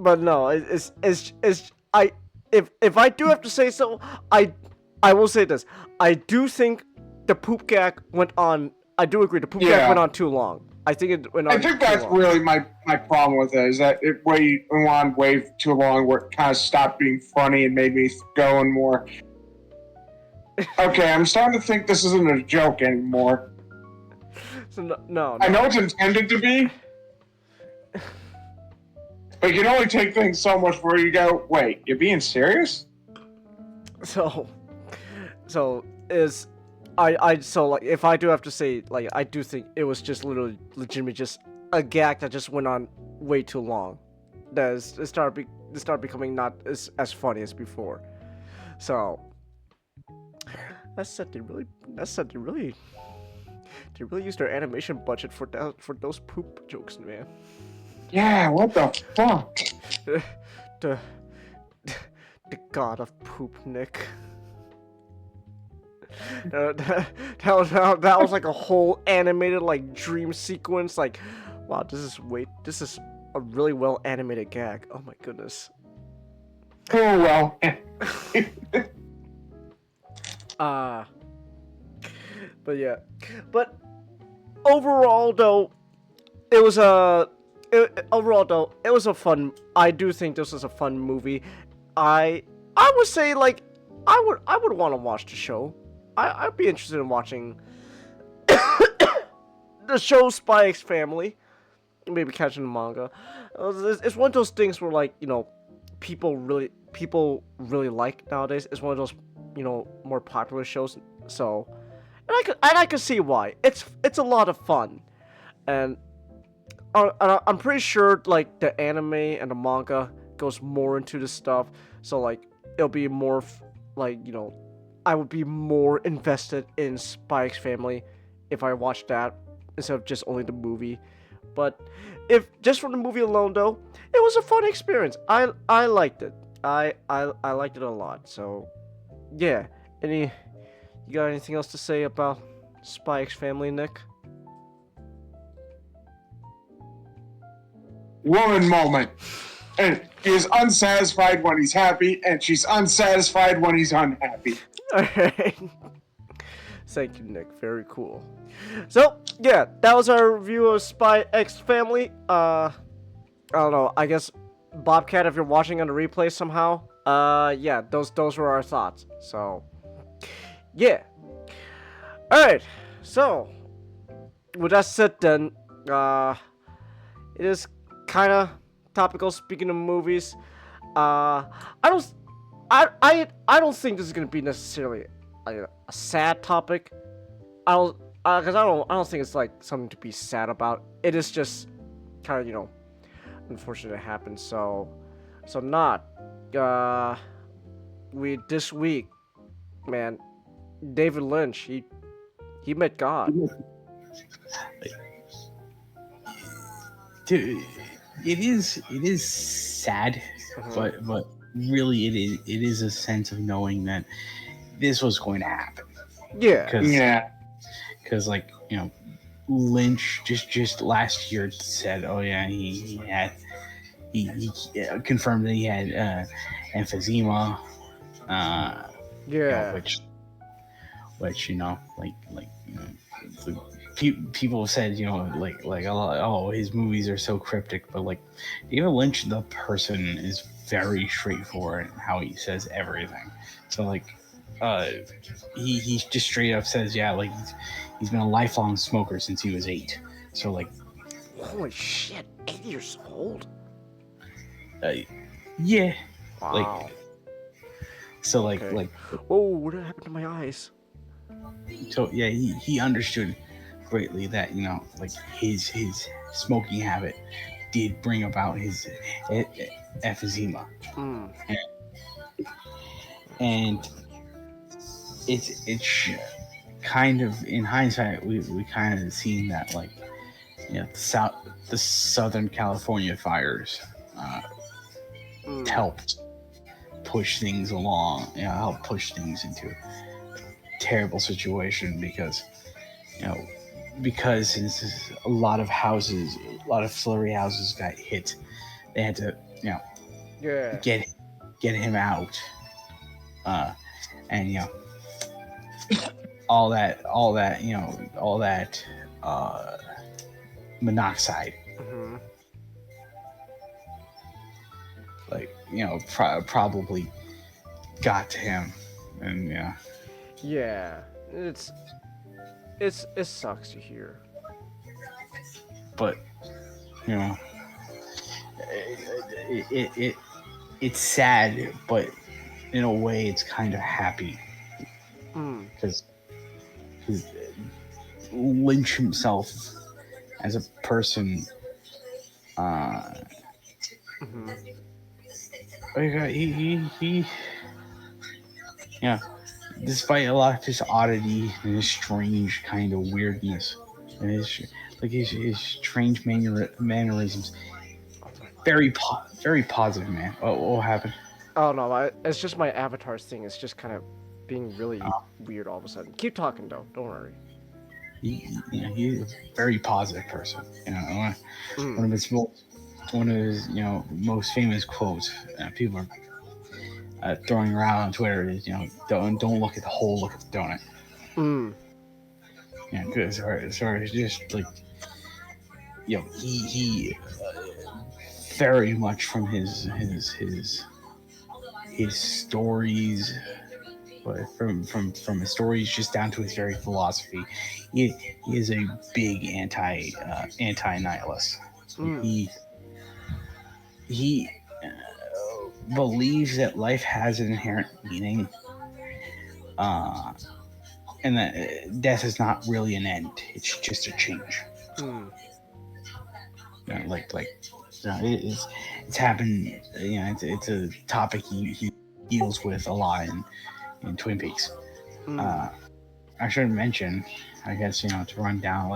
but no, it's I if I do have to say so, I will say this. I do think the poop gag went on. I do agree. The poop gag went on too long. I think it went on. I think that's really my problem with it, is that it went on way too long, where it kind of stopped being funny and made me go and more. Okay, I'm starting to think this isn't a joke anymore. So no. I know it's intended to be, but you can only take things so much before you go, wait, you're being serious? So like if I do have to say, like, I do think it was just literally legitimately just a gag that just went on way too long. That it started becoming not as funny as before. So that said, they really used their animation budget for those poop jokes, man. Yeah, what the fuck? the god of poop, Nick. That was like a whole animated like dream sequence. Like, wow, this is a really well animated gag. Oh my goodness. Oh well. But yeah, but overall though, it was a fun. I do think this was a fun movie. I would say, like, I would want to watch the show. I'd be interested in watching the show Spy X Family. Maybe catching the manga. It's one of those things where, like, you know, people really like nowadays. It's one of those, you know, more popular shows. So, and I could see why. It's a lot of fun, and I'm pretty sure like the anime and the manga goes more into this stuff. So like it'll be more like, you know, I would be more invested in Spy X Family if I watched that instead of just only the movie. But if just from the movie alone though, it was a fun experience. I liked it. I liked it a lot. So yeah. You got anything else to say about Spy X Family, Nick? Woman moment. And he is unsatisfied when he's happy, and she's unsatisfied when he's unhappy. Alright. Thank you, Nick. Very cool. So, yeah, that was our review of Spy X Family. I don't know. I guess, Bobcat, if you're watching on the replay somehow, yeah, those were our thoughts. So, yeah. Alright. So, with that said then, it is kind of topical. Speaking of movies, I don't think this is gonna be necessarily a sad topic. Because I don't think it's like something to be sad about. It is just kind of, you know, unfortunate it happened. So not this week, man, David Lynch, he met God. Dude, it is sad, but really it is a sense of knowing that this was going to happen. Yeah. Because like, you know, Lynch just last year said, oh yeah, he confirmed that he had emphysema. Yeah. You know, which you know, like you know, people said, you know, like a lot, oh, his movies are so cryptic, but like David Lynch, the person, is very straightforward in how he says everything. So like, he just straight up says, yeah, like he's been a lifelong smoker since he was 8. So like, holy shit, 8 years old. Yeah. Wow. Like, so like, Okay. like, whoa, what happened to my eyes? so yeah, he understood greatly that, you know, like his smoking habit did bring about his emphysema. And it's kind of, in hindsight, we kind of seen that, like, you know, the Southern California fires helped push things along, you know, helped push things into a terrible situation, because, you know, since a lot of flurry houses got hit, they had to, you know, Yeah. get him out, and all that monoxide, Mm-hmm. like probably got to him, and Yeah. It sucks to hear. but it's sad, but in a way it's kind of happy because Lynch himself as a person, Mm-hmm. he despite a lot of his oddity and his strange kind of weirdness and his strange mannerisms, very positive man. What happened? Oh no, it's just my avatar's thing. It's just kind of being really weird all of a sudden. Keep talking though. Don't worry. He's a very positive person. One of his most famous quotes people are throwing around on Twitter is don't look at the hole, look at the donut. Yeah, good. Sorry. It's just like he very much from his stories, but from his stories just down to his very philosophy, he is a big anti-nihilist. He believes that life has an inherent meaning, and that death is not really an end; it's just a change. It's happened. It's a topic he deals with a lot in Twin Peaks. I should mention, I guess, to run down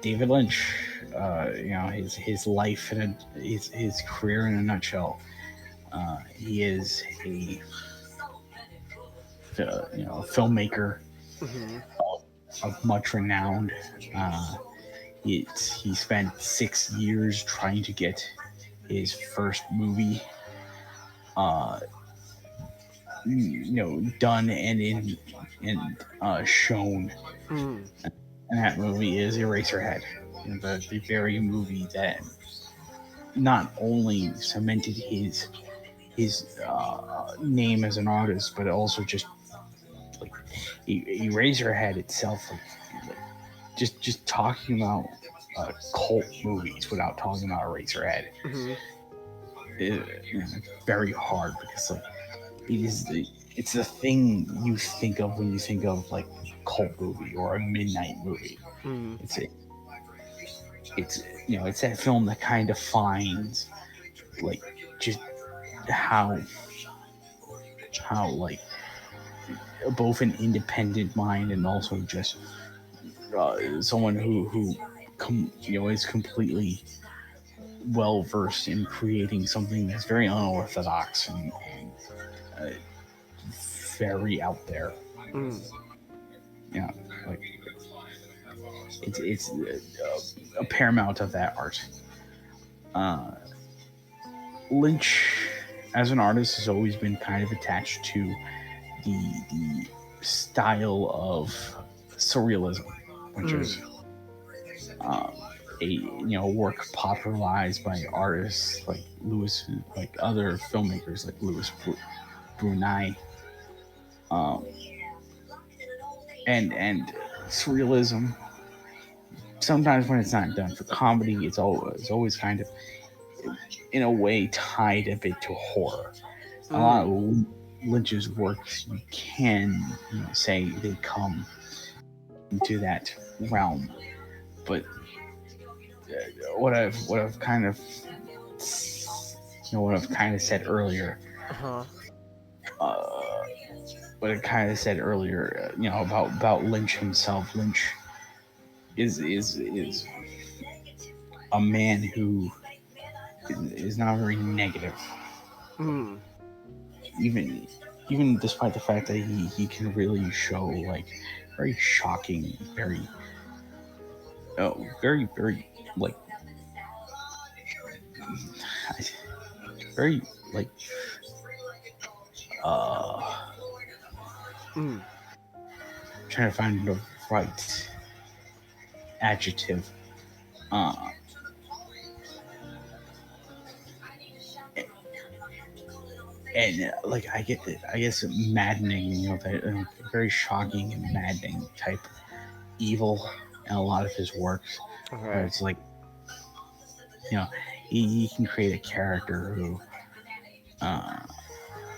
David Lynch, his life and his career in a nutshell. He is a filmmaker of much renown. He spent 6 years trying to get his first movie done and shown. And that movie is Eraserhead, the very movie that not only cemented his name as an artist, but also just like Eraserhead itself, just talking about cult movies without talking about Eraserhead. It's very hard because it's the thing you think of when you think of like cult movie or a midnight movie. It's that film that kind of finds like just how like both an independent mind and also just someone who is completely well versed in creating something that's very unorthodox and very out there. Like it's a paramount of that art. Lynch, as an artist, has always been kind of attached to the style of surrealism, which is a work popularized by artists like other filmmakers like Louis Brunei, and surrealism. Sometimes when it's not done for comedy, it's always kind of in a way tied a bit to horror. A lot of Lynch's works, you can say they come into that realm, but what I've kind of said earlier, about Lynch himself. Lynch is a man who is not very negative. Even despite the fact that he can really show like very shocking, very like very like trying to find the right adjective. And like I guess maddening, that very shocking and maddening type evil in a lot of his works. Where it's like, he can create a character who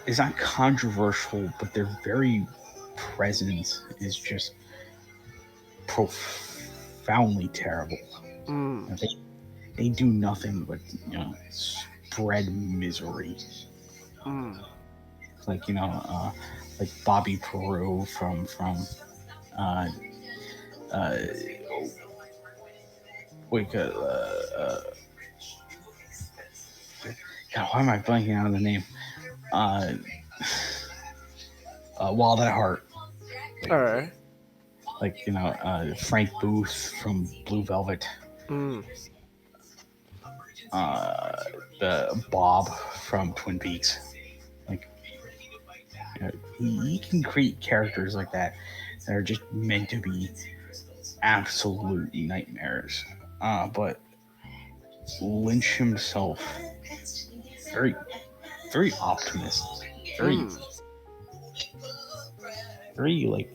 is not controversial, but their very presence is just profoundly terrible. They do nothing but spread misery. Like like Bobby Peru from God, why am I blanking out on the name? Wild at Heart. All right. Like Frank Booth from Blue Velvet. The Bob from Twin Peaks. Like he can create characters like that are just meant to be absolute nightmares. But Lynch himself, very, very optimistic, very like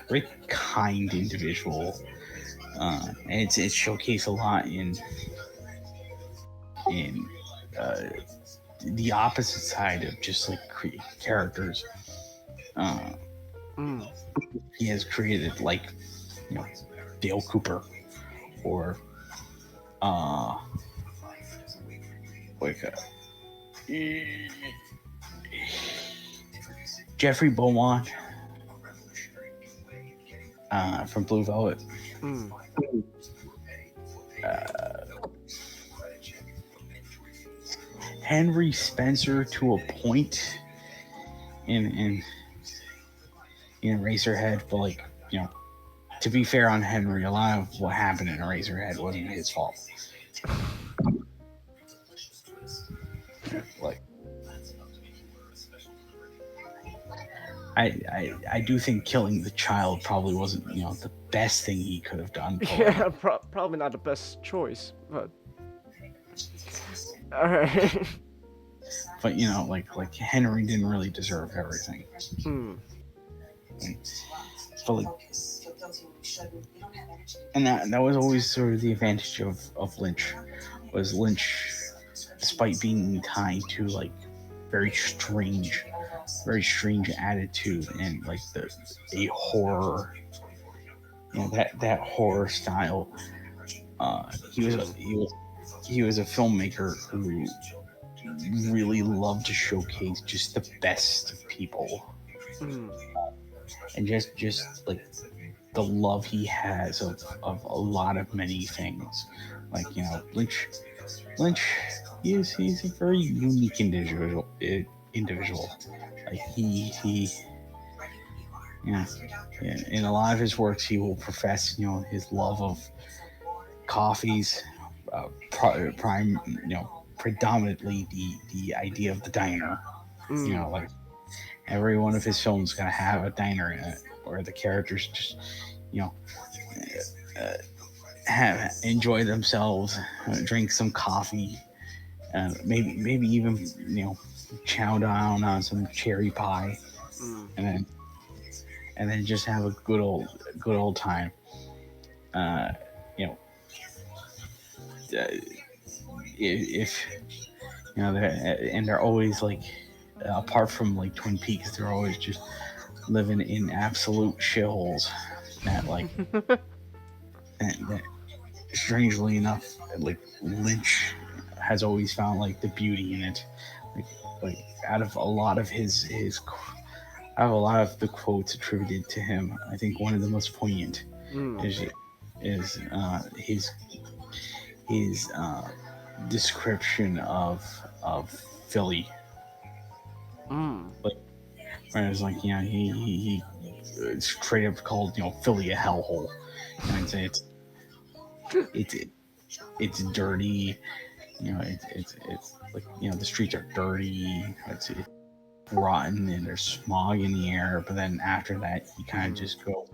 very kind individual, and it's showcased a lot in the opposite side of just like characters. He has created like Dale Cooper or Jeffrey Beaumont from Blue Velvet. Henry Spencer to a point in Eraserhead, but like to be fair on Henry, a lot of what happened in Eraserhead wasn't his fault. Like I do think killing the child probably wasn't the best thing he could have done. Yeah, probably not the best choice, but all right. But like Henry didn't really deserve everything. But like, and that was always sort of the advantage of Lynch, was Lynch, despite being tied to like very strange attitude and like a horror, that horror style. He was a filmmaker who really loved to showcase just the best of people, and just like the love he has of a lot of many things. Like Lynch, he's a very unique individual. Like he in a lot of his works he will profess his love of coffees, predominantly the idea of the diner. Like every one of his films gonna have a diner in it where the characters just enjoy themselves, drink some coffee, maybe even chow down on some cherry pie, and then just have a good old time. If they're always like, apart from like Twin Peaks, they're always just living in absolute shitholes that like that strangely enough, like Lynch has always found like the beauty in it. Like out of a lot of I have a lot of the quotes attributed to him. I think one of the most poignant is his description of Philly. Like, whereas like he straight up called Philly a hellhole, and I'd say it's it's dirty. You know, it's like, you know, the streets are dirty. It's rotten and there's smog in the air. But then after that, you kind of just go,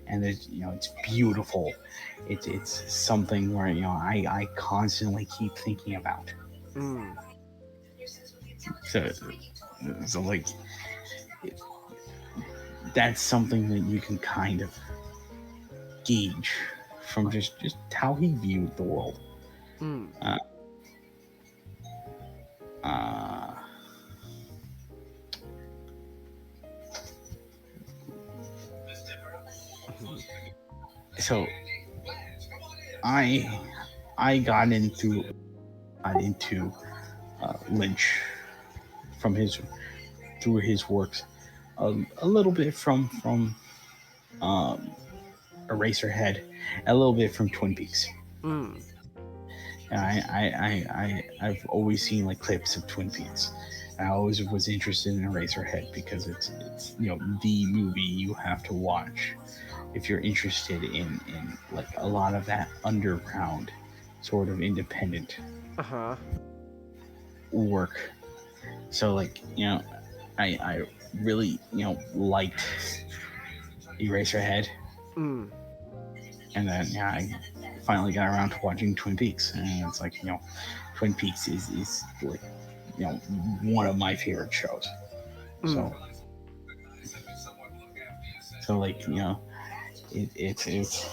and it's, you know, it's beautiful. It's something where, you know, I constantly keep thinking about. So like, that's something that you can kind of gauge from just how he viewed the world. So I got into Lynch through his works, a little bit from Eraserhead, a little bit from Twin Peaks. I've always seen like clips of Twin Peaks. I always was interested in Eraserhead because it's you know, the movie you have to watch if you're interested in like a lot of that underground sort of independent work. So like, you know, I really, you know, liked Eraserhead. And then, yeah, I finally got around to watching Twin Peaks, and it's like, you know, Twin Peaks is like, you know, one of my favorite shows. So like, you know, it's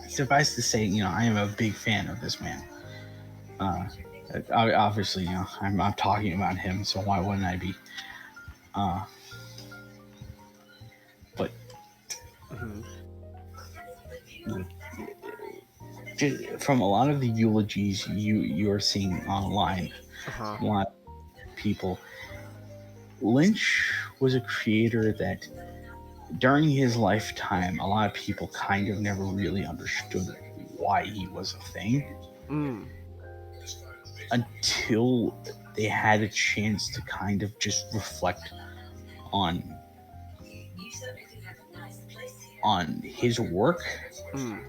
suffice to say, you know, I am a big fan of this man. Obviously, you know, I'm talking about him, so why wouldn't I be? But from a lot of the eulogies you're seeing online, a lot of people, Lynch was a creator that during his lifetime, a lot of people kind of never really understood why he was a thing until they had a chance to kind of just reflect on his work and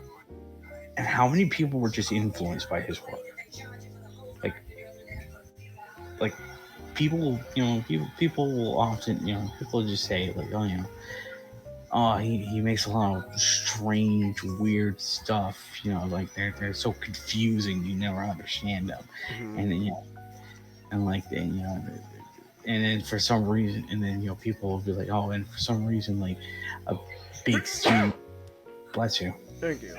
how many people were just influenced by his work. Like people, you know, people will often, you know, people just say like, oh, you know, oh, he makes a lot of strange, weird stuff, you know, like they're so confusing, you never understand them. And then, you know, and like they, you know, and then for some reason, and then, you know, people will be like, oh, and for some reason, like a big studio, bless you, thank you,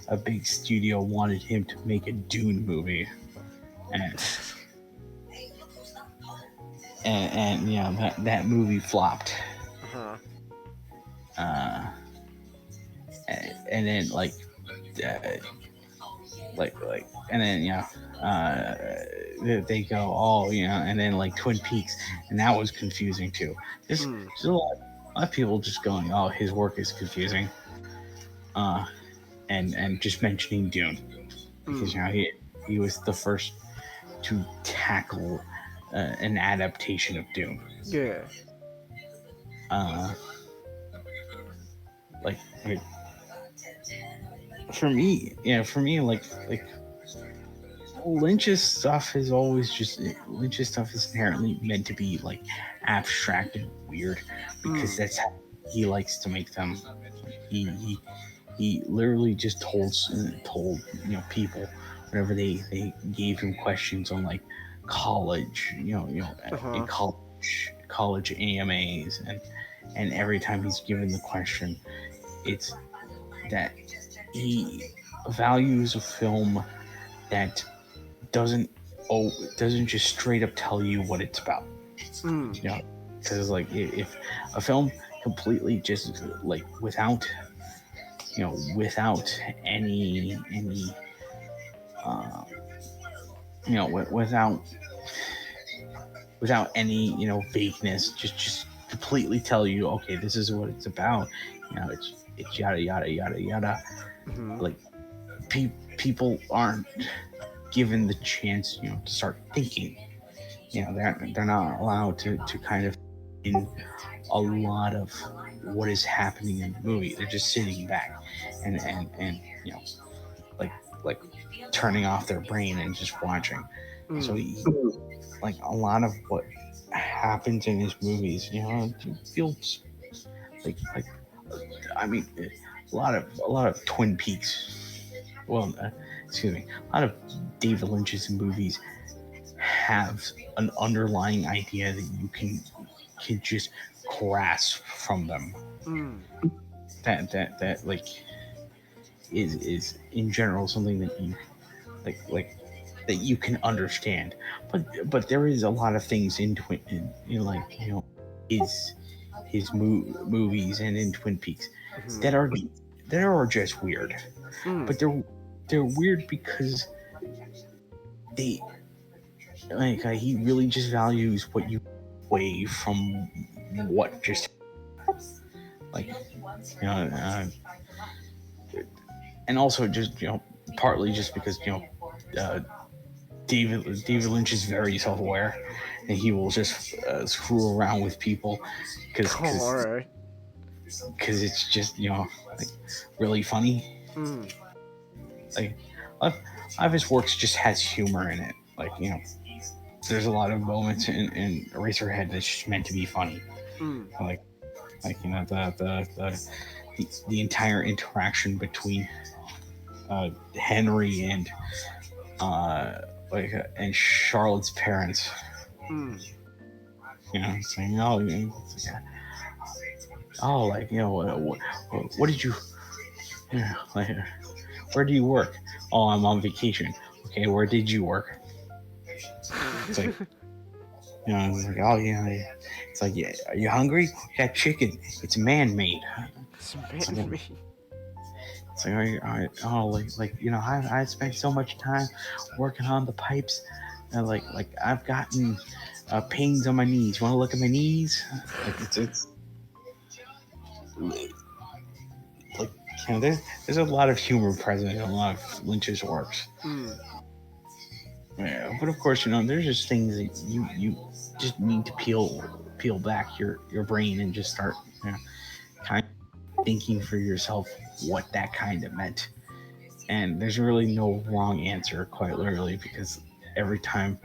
a big studio wanted him to make a Dune movie, and you know, that movie flopped. And then like and then, you know, they go, oh, you know, and then like Twin Peaks, and that was confusing too. There's a lot of people just going, oh, his work is confusing, and just mentioning Dune because, you know, he was the first to tackle an adaptation of Dune. Like for me, like Lynch's stuff is inherently meant to be like abstract and weird because that's how he likes to make them. He literally just told, you know, people whenever they gave him questions on like college, you know, in college AMAs, and every time he's given the question, it's that he values a film that doesn't just straight up tell you what it's about. You know, because like if a film completely just like without any you know, without any, you know, vagueness, just completely tell you, okay, this is what it's about, you know, it's yada yada yada yada. Like people aren't given the chance, you know, to start thinking. You know, they're not allowed to kind of in a lot of what is happening in the movie. They're just sitting back and you know, like turning off their brain and just watching. So like a lot of what happens in his movies, you know, it feels like I mean, a lot of Twin Peaks. Well, excuse me, a lot of David Lynch's movies have an underlying idea that you can just grasp from them. That like is in general something that you like that you can understand. But there is a lot of things in like his movies and in Twin Peaks that are just weird. But they're weird because they he really just values what you away from what just and also just partly just because David Lynch is very self-aware and he will just screw around with people because it's just really funny. Like a lot of his works just has humor in it. There's a lot of moments in Eraserhead that's just meant to be funny. The entire interaction between Henry and Charlotte's parents. Saying, what did you? Where do you work? Oh, I'm on vacation. Okay, where did you work? It's like, it's like, oh yeah. It's like, yeah, are you hungry? That chicken, it's man-made. It's man-made. It's like, I spent so much time working on the pipes, and like I've gotten pains on my knees. You want to look at my knees? It's there's a lot of humor present in a lot of Lynch's works. Yeah, but of course, there's just things that you just need to peel back your brain and just start kind of thinking for yourself what that kind of meant. And there's really no wrong answer, quite literally, because every time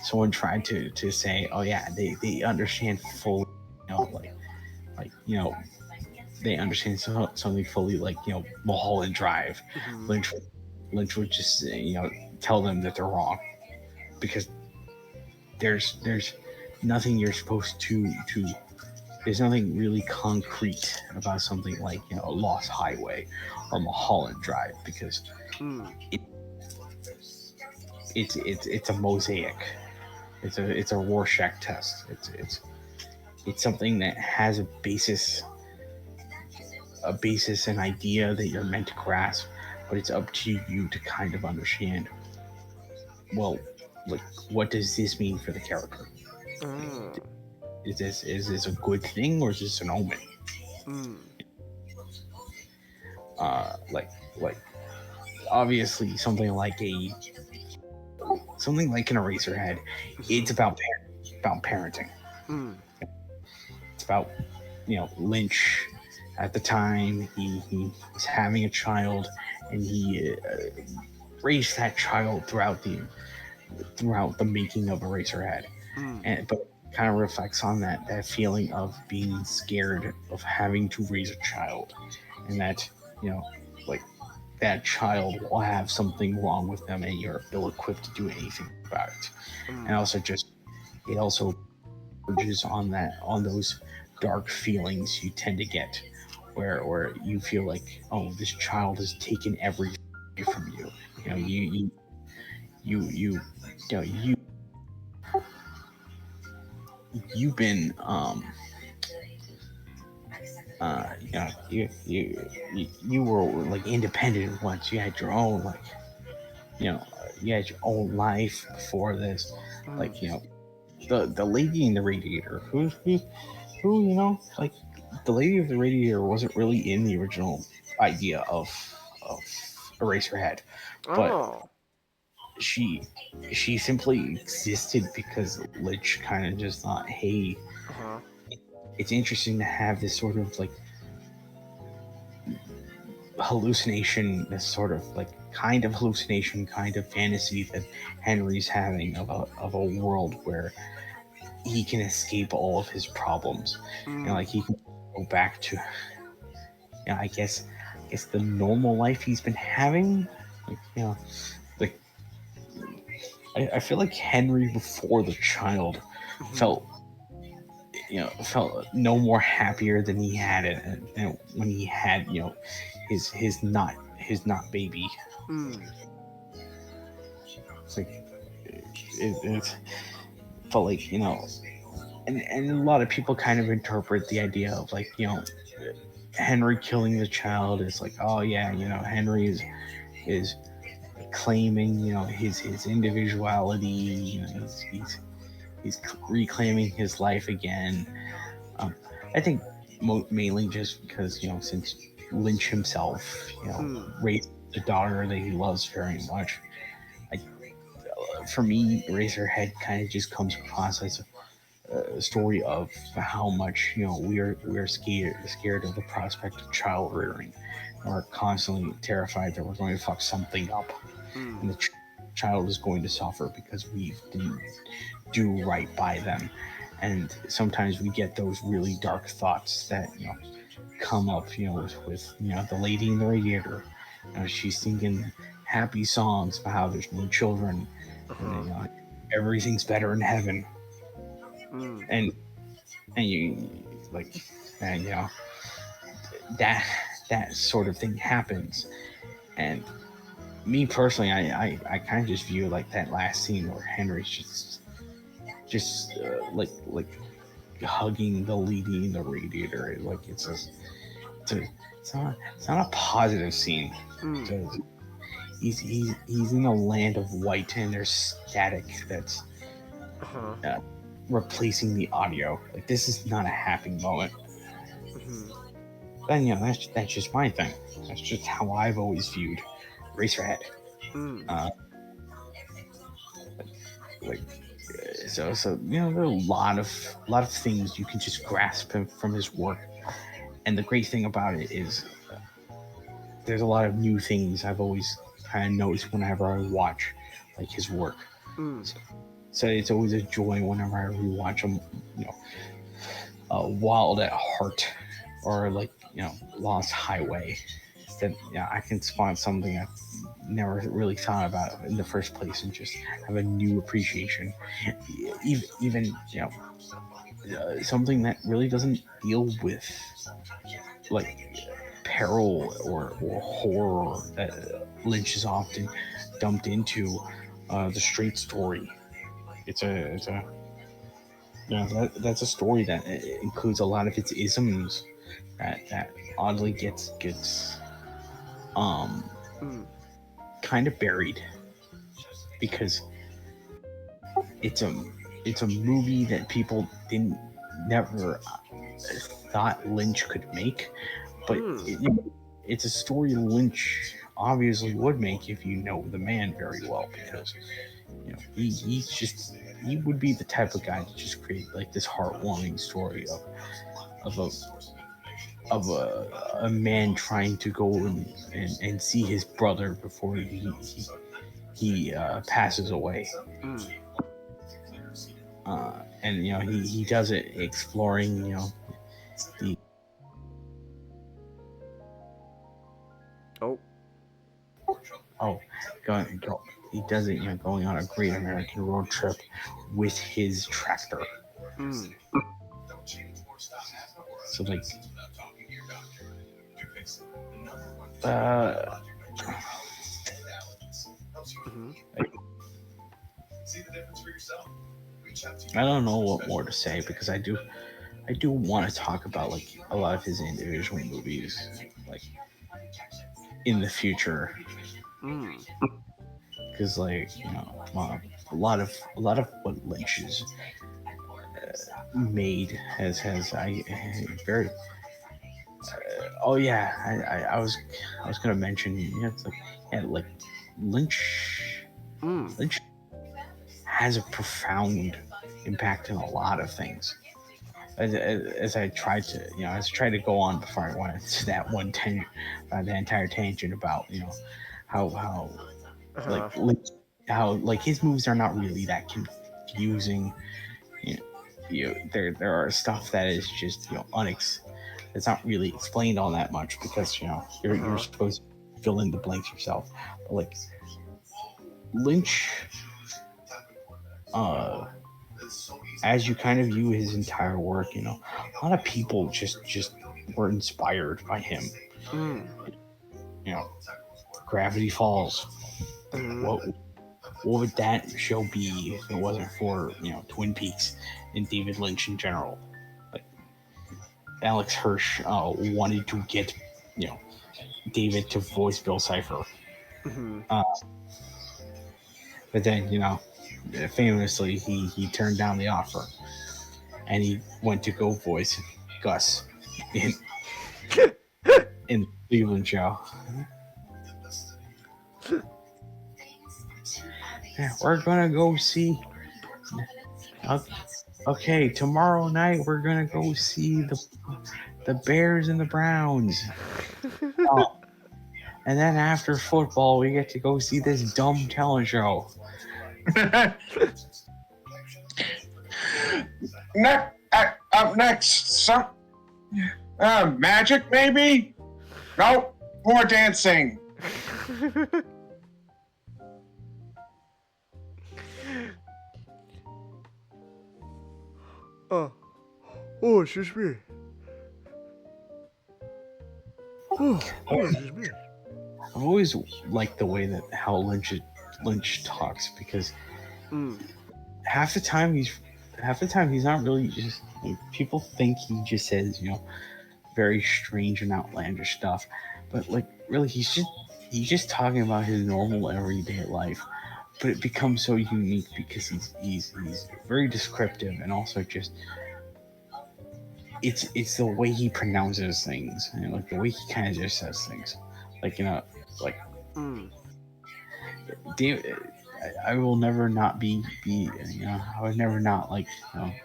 someone tried to say, oh yeah, they understand fully, they understand something fully, like Mulholland Drive. Lynch would just tell them that they're wrong, because there's nothing you're supposed to there's nothing really concrete about something like Lost Highway or Mulholland Drive, because it's a mosaic. It's a Rorschach test. It's something that has a basis, an idea that you're meant to grasp, but it's up to you to kind of understand, well, like, what does this mean for the character? Is this a good thing, or is this an omen? Like obviously something like an Eraserhead, it's about parenting. It's about Lynch. At the time, he was having a child, and he raised that child throughout the making of Eraserhead. But kind of reflects on that feeling of being scared of having to raise a child, and that like that child will have something wrong with them, and you're ill-equipped to do anything about it. And also it also urges on those dark feelings you tend to get, where you feel like, oh, this child has taken everything from you. You've been you were like independent once. You had your own you had your own life before this. The lady in the radiator, who like, the lady of the radiator wasn't really in the original idea of Eraserhead, but she simply existed because Lynch kind of just thought, hey, it's interesting to have this sort of like hallucination, this sort of like kind of hallucination, kind of fantasy that Henry's having of a world where he can escape all of his problems. Like he can go back to, I guess the normal life he's been having. Like I feel like Henry before the child felt no more happier than he had it when he had his not baby. It's like it felt like and a lot of people kind of interpret the idea of like Henry killing the child is like, oh yeah, Henry is claiming his individuality. He's reclaiming his life again. I think mainly just because since Lynch himself raised the daughter that he loves very much. For me, Razorhead kind of just comes across as a story of how much we're scared of the prospect of child rearing. We're constantly terrified that we're going to fuck something up, and the child is going to suffer because we didn't do right by them. And sometimes we get those really dark thoughts that come up with the lady in the radiator. She's singing happy songs about how there's no children, and everything's better in heaven. And you like, and that sort of thing happens. And me personally, I kind of just view like that last scene where Henry's just like hugging the lady in the radiator. Like it's not a positive scene. He's in a land of white, and there's static that's replacing the audio. Like this is not a happy moment. And that's just my thing. That's just how I've always viewed Racerhead. So there are a lot of things you can just grasp from his work. And the great thing about it is there's a lot of new things I've always kind of noticed whenever I watch like his work. So it's always a joy whenever I rewatch him, Wild at Heart or like Lost Highway. That I can spot something I've never really thought about in the first place and just have a new appreciation. Even something that really doesn't deal with like peril or horror that Lynch is often dumped into, the straight story. It's a that's a story that includes a lot of its isms that oddly gets kind of buried because it's a movie that people never thought Lynch could make, but it's a story Lynch obviously would make if you know the man very well, because he would be the type of guy to just create like this heartwarming story of a man trying to go and see his brother before he passes away. And he does it exploring the he does it going on a great American road trip with his tractor. So like I don't know what more to say, because I do want to talk about like a lot of his individual movies like in the future, because like a lot of what Lynch has made has I very I was gonna mention it's like Lynch has a profound impact on a lot of things. As I tried to go on before I went to that one tangent, the entire tangent about like Lynch, how like his moves are not really that confusing. There are stuff that is just it's not really explained all that much because you're supposed to fill in the blanks yourself. But like Lynch, as you kind of view his entire work, a lot of people just were inspired by him. Gravity Falls. What would that show be if it wasn't for Twin Peaks and David Lynch in general? Like Alex Hirsch wanted to get David to voice Bill Cipher, but then famously he turned down the offer, and he went to go voice Gus in the Cleveland show. Yeah, we're gonna go see. Okay, tomorrow night we're gonna go see the Bears and the Browns. And then after football, we get to go see this dumb talent show. Up next, magic maybe? Nope, more dancing. Oh, excuse me. Excuse me. I've always liked the way that how Lynch talks because half the time he's not really just people think he just says very strange and outlandish stuff, but like really he's just talking about his normal everyday life, but it becomes so unique because he's very descriptive and also just it's the way he pronounces things and like the way he kind of just says things, like David. I will never not be I would never not like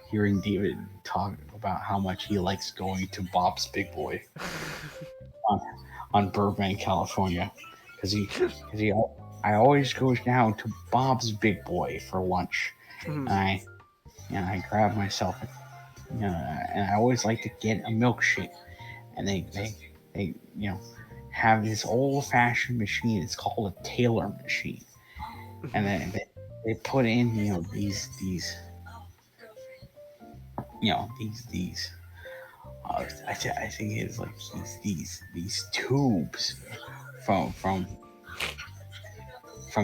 hearing David talk about how much he likes going to Bob's Big Boy on Burbank, California, because I always goes down to Bob's Big Boy for lunch. And I grab myself and I always like to get a milkshake, and they have this old fashioned machine. It's called a Taylor machine. And then they put in these I think it's like these tubes from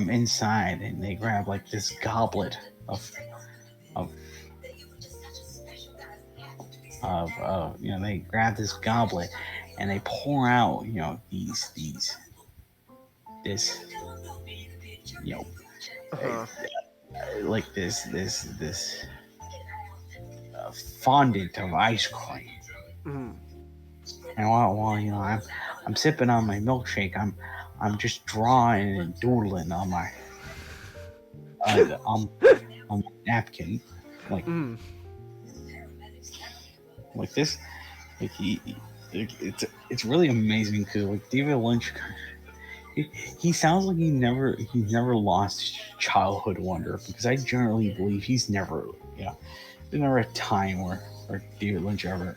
inside, and they grab like this goblet of they grab this goblet and they pour out this like this fondant of ice cream. And while I'm sipping on my milkshake, I'm just drawing and doodling on my on my napkin, like this. Like it's really amazing because like David Lynch. He sounds like he never lost childhood wonder, because I generally believe he's never there's never a time where David Lynch ever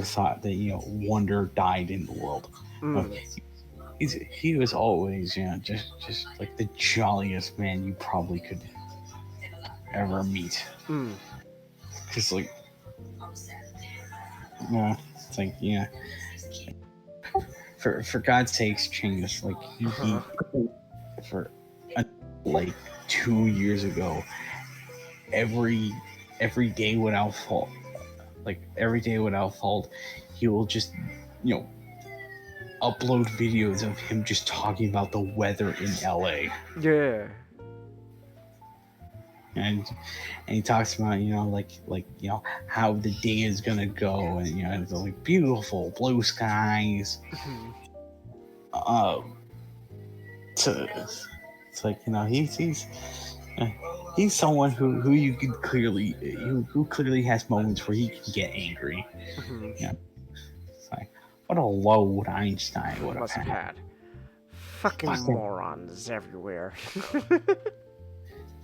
thought that wonder died in the world. He was always just like the jolliest man you probably could ever meet. Because like it's like For God's sakes, Chingus, like he for like 2 years ago, every day without fault, he will just upload videos of him just talking about the weather in LA. Yeah. And he talks about how the day is gonna go, and it's like beautiful blue skies. So it's like he's someone who you could clearly who clearly has moments where he can get angry. It's like what a load Einstein would have had. Fucking morons everywhere.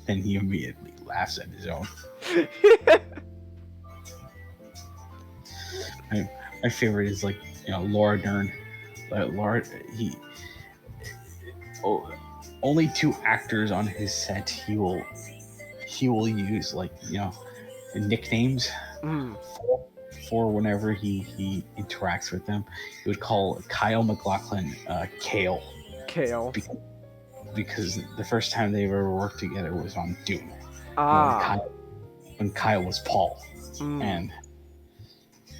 Then he immediately laughs at his own. My favorite is like, Laura Dern. Laura, only 2 actors on his set he will use like, nicknames for whenever he interacts with them. He would call Kyle MacLachlan Kale. Kale. Because the first time they ever worked together was on Dune. When Kyle was Paul. And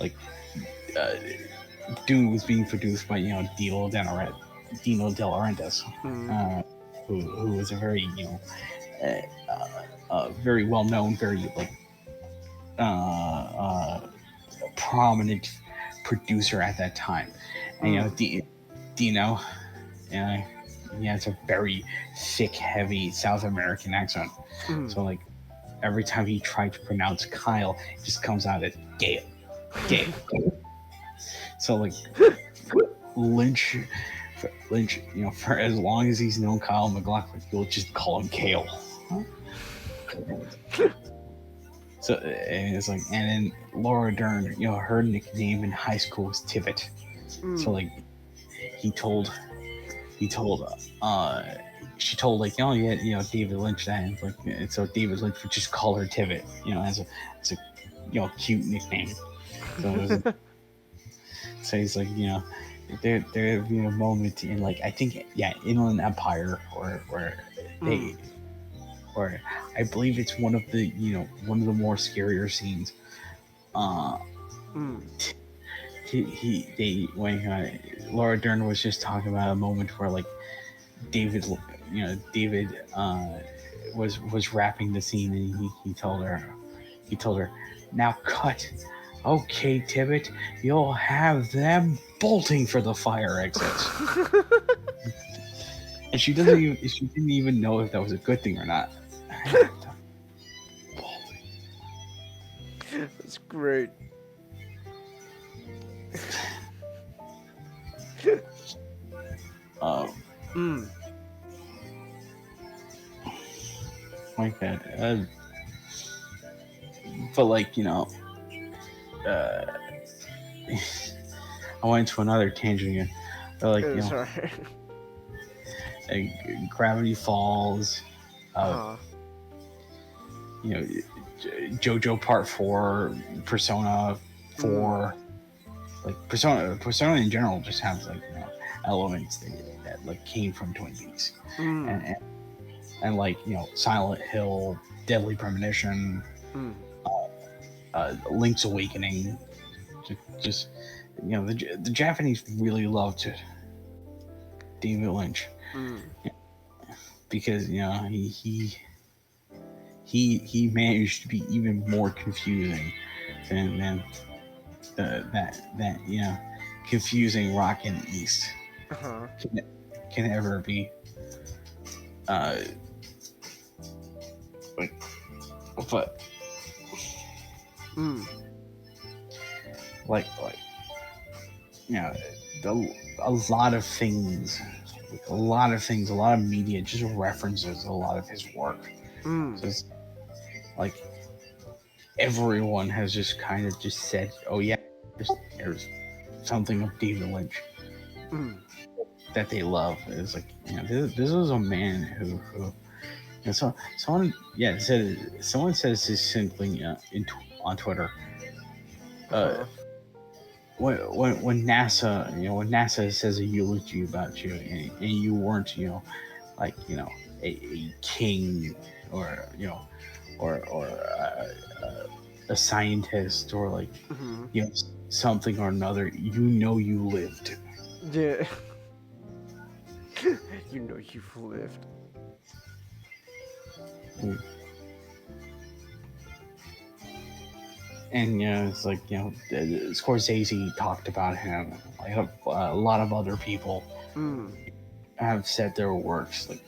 like Dune was being produced by Dino De Laurentiis, who was a very very well known, very like prominent producer at that time. And Dino, he has a very thick, heavy South American accent. So like every time he tried to pronounce Kyle, it just comes out as Gale. So like Lynch, for as long as he's known Kyle MacLachlan, he'll just call him Kale. So and it's like, and then Laura Dern, her nickname in high school was Tibbet. So like she told like, David Lynch that, and like, and so David Lynch would just call her Tibbet, as a cute nickname. So he's like, there would be a moment in like, I think, Inland Empire where they, or I believe it's one of the more scarier scenes. When Laura Dern was just talking about a moment where like David was wrapping the scene, and he told her, now cut. Okay, Tibbet, you'll have them bolting for the fire exits. And she didn't even know if that was a good thing or not. That's great. Like that. But like, I went to another tangent again. But like, like Gravity Falls, JoJo Part 4, Persona 4, like Persona in general just has like elements that like came from Twin Peaks, and like Silent Hill, Deadly Premonition, Link's Awakening, just the Japanese really loved David Lynch, because he managed to be even more confusing than that confusing Rockin' East can ever be. But like a lot of things, a lot of media just references a lot of his work. Just like everyone has just kind of just said, oh yeah, there's something of David Lynch that they love. It's like, this was a man who someone says this simply on Twitter. When NASA says a eulogy about you, and you weren't a king or a scientist or like something or another, you lived. Yeah. You've lived. And it's like Scorsese talked about him. Like a lot of other people have said their works. Like,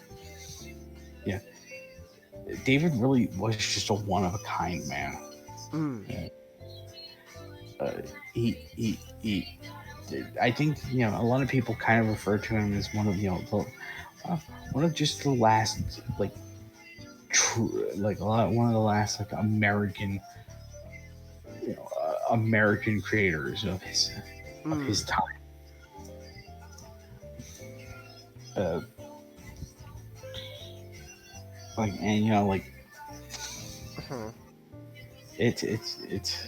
David really was just a one of a kind man. I think a lot of people kind of refer to him as one of one of just the last one of the last American American creators of his time. It's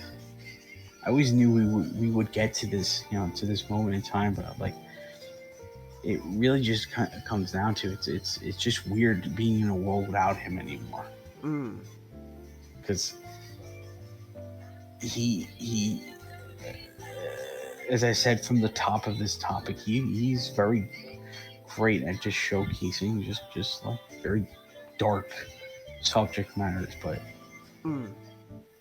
I always knew we would get to this to this moment in time, but it really just kind of comes down to it's just weird being in a world without him anymore. Because he as I said from the top of this topic, he's very great at just showcasing just very dark subject matters, but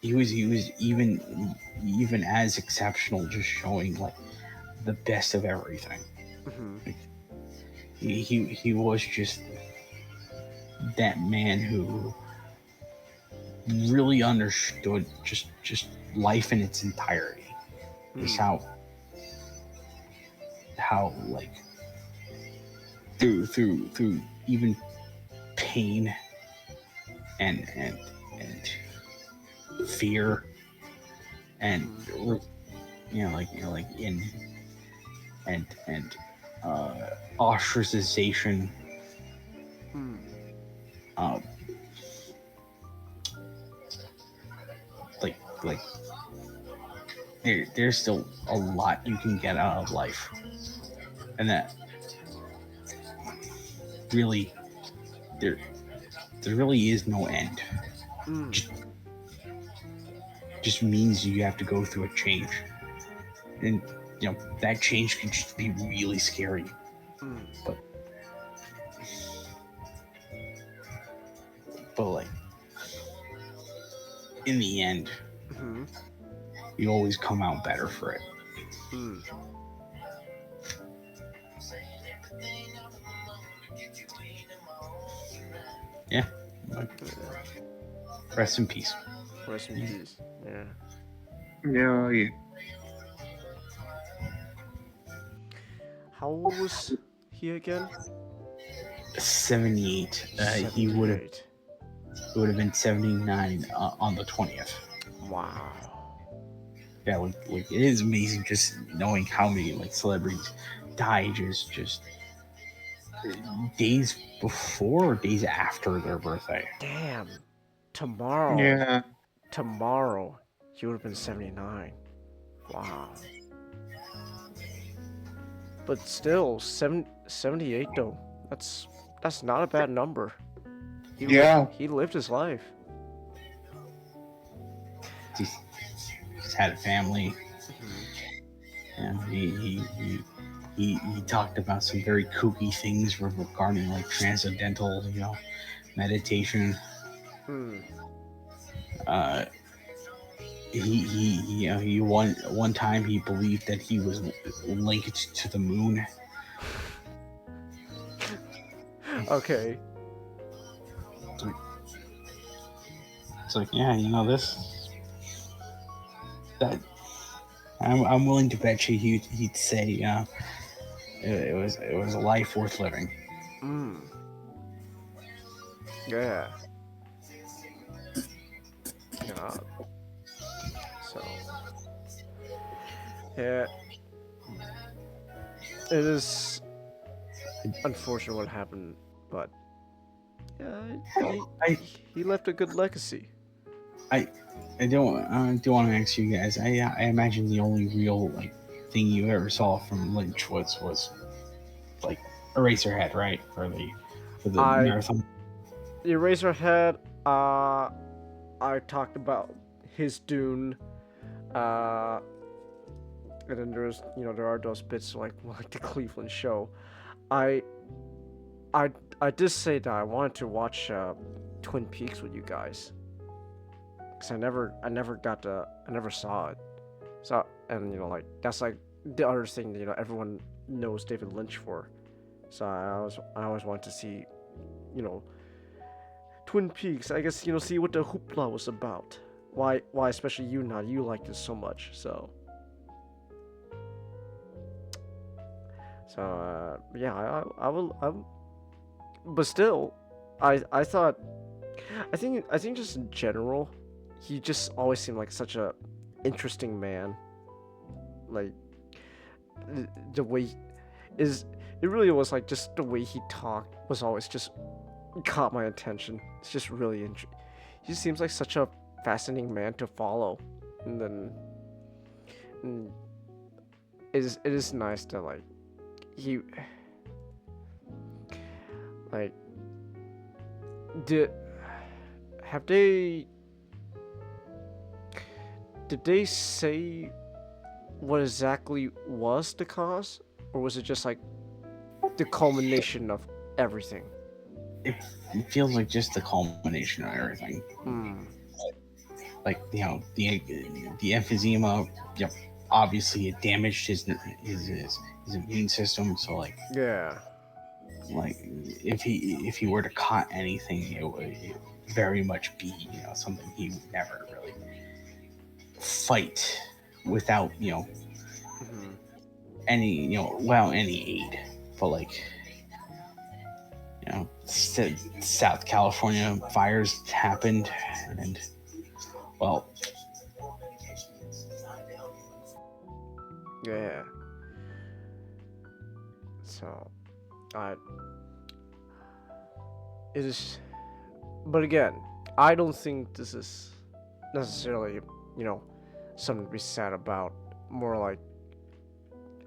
he was even as exceptional, just showing the best of everything. He was just that man who really understood just life in its entirety. Just how through even pain and fear and ostracization, there's still a lot you can get out of life, and that really there really is no end. Just means you have to go through a change, and that change can just be really scary. But in the end, you always come out better for it. Yeah. Rest in peace. Rest in peace. Yeah. Yeah. How old was he again? 78. He would have been 79 on the 20th. Wow. Yeah, it is amazing just knowing how many celebrities die just days before or days after their birthday. Damn. Tomorrow. Yeah. Tomorrow, he would have been 79. Wow. But still, 78 though. That's not a bad number. He lived his life. Just had a family. And he talked about some very kooky things regarding transcendental, meditation. He one time he believed that he was linked to the moon. Okay. It's that I'm willing to bet you he'd say it was a life worth living. Yeah. God. So yeah, it is unfortunate what happened, but yeah, he left a good legacy. I do want to ask you guys. I imagine the only real thing you ever saw from Lynch was Eraserhead, right? For the marathon. The Eraserhead. I talked about his Dune. And then there's there are those bits like the Cleveland show. I did say that I wanted to watch Twin Peaks with you guys. Cause I never saw it. So and that's the other thing that everyone knows David Lynch for. So I always wanted to see, Twin Peaks. I guess see what the hoopla was about. Why especially you liked it so much. So So yeah, I will. But still, I thought, I think just in general, he just always seemed like such a interesting man. Like the way is it really was like just the way he talked was always just caught my attention. It's just really he seems like such a fascinating man to follow, and then it is nice to like he like did they say what exactly was the cause, or was it just like the culmination of everything? It feels like just the culmination of everything. Like the emphysema, obviously it damaged his immune system. So like if he were to caught anything, it would very much be something he would never really fight without any without any aid. But like South California fires happened, and well, yeah. So, it is, but again, I don't think this is necessarily, something to be sad about. More like,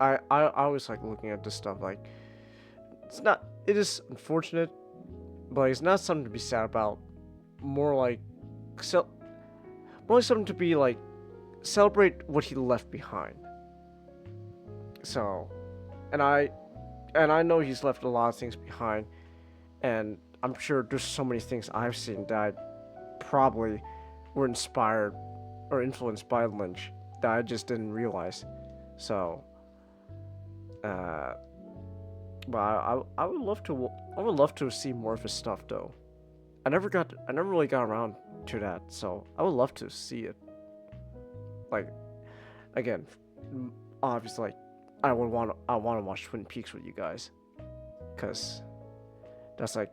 I always like looking at this stuff like, it is unfortunate, but it's not something to be sad about. More like something to be like, celebrate what he left behind. So, and I know he's left a lot of things behind, and I'm sure there's so many things I've seen that probably were inspired or influenced by Lynch that I just didn't realize. So, but I would love to see more of his stuff though. I never really got around to that, so I would love to see it. Like, again, obviously, like, I want to watch Twin Peaks with you guys, cause that's like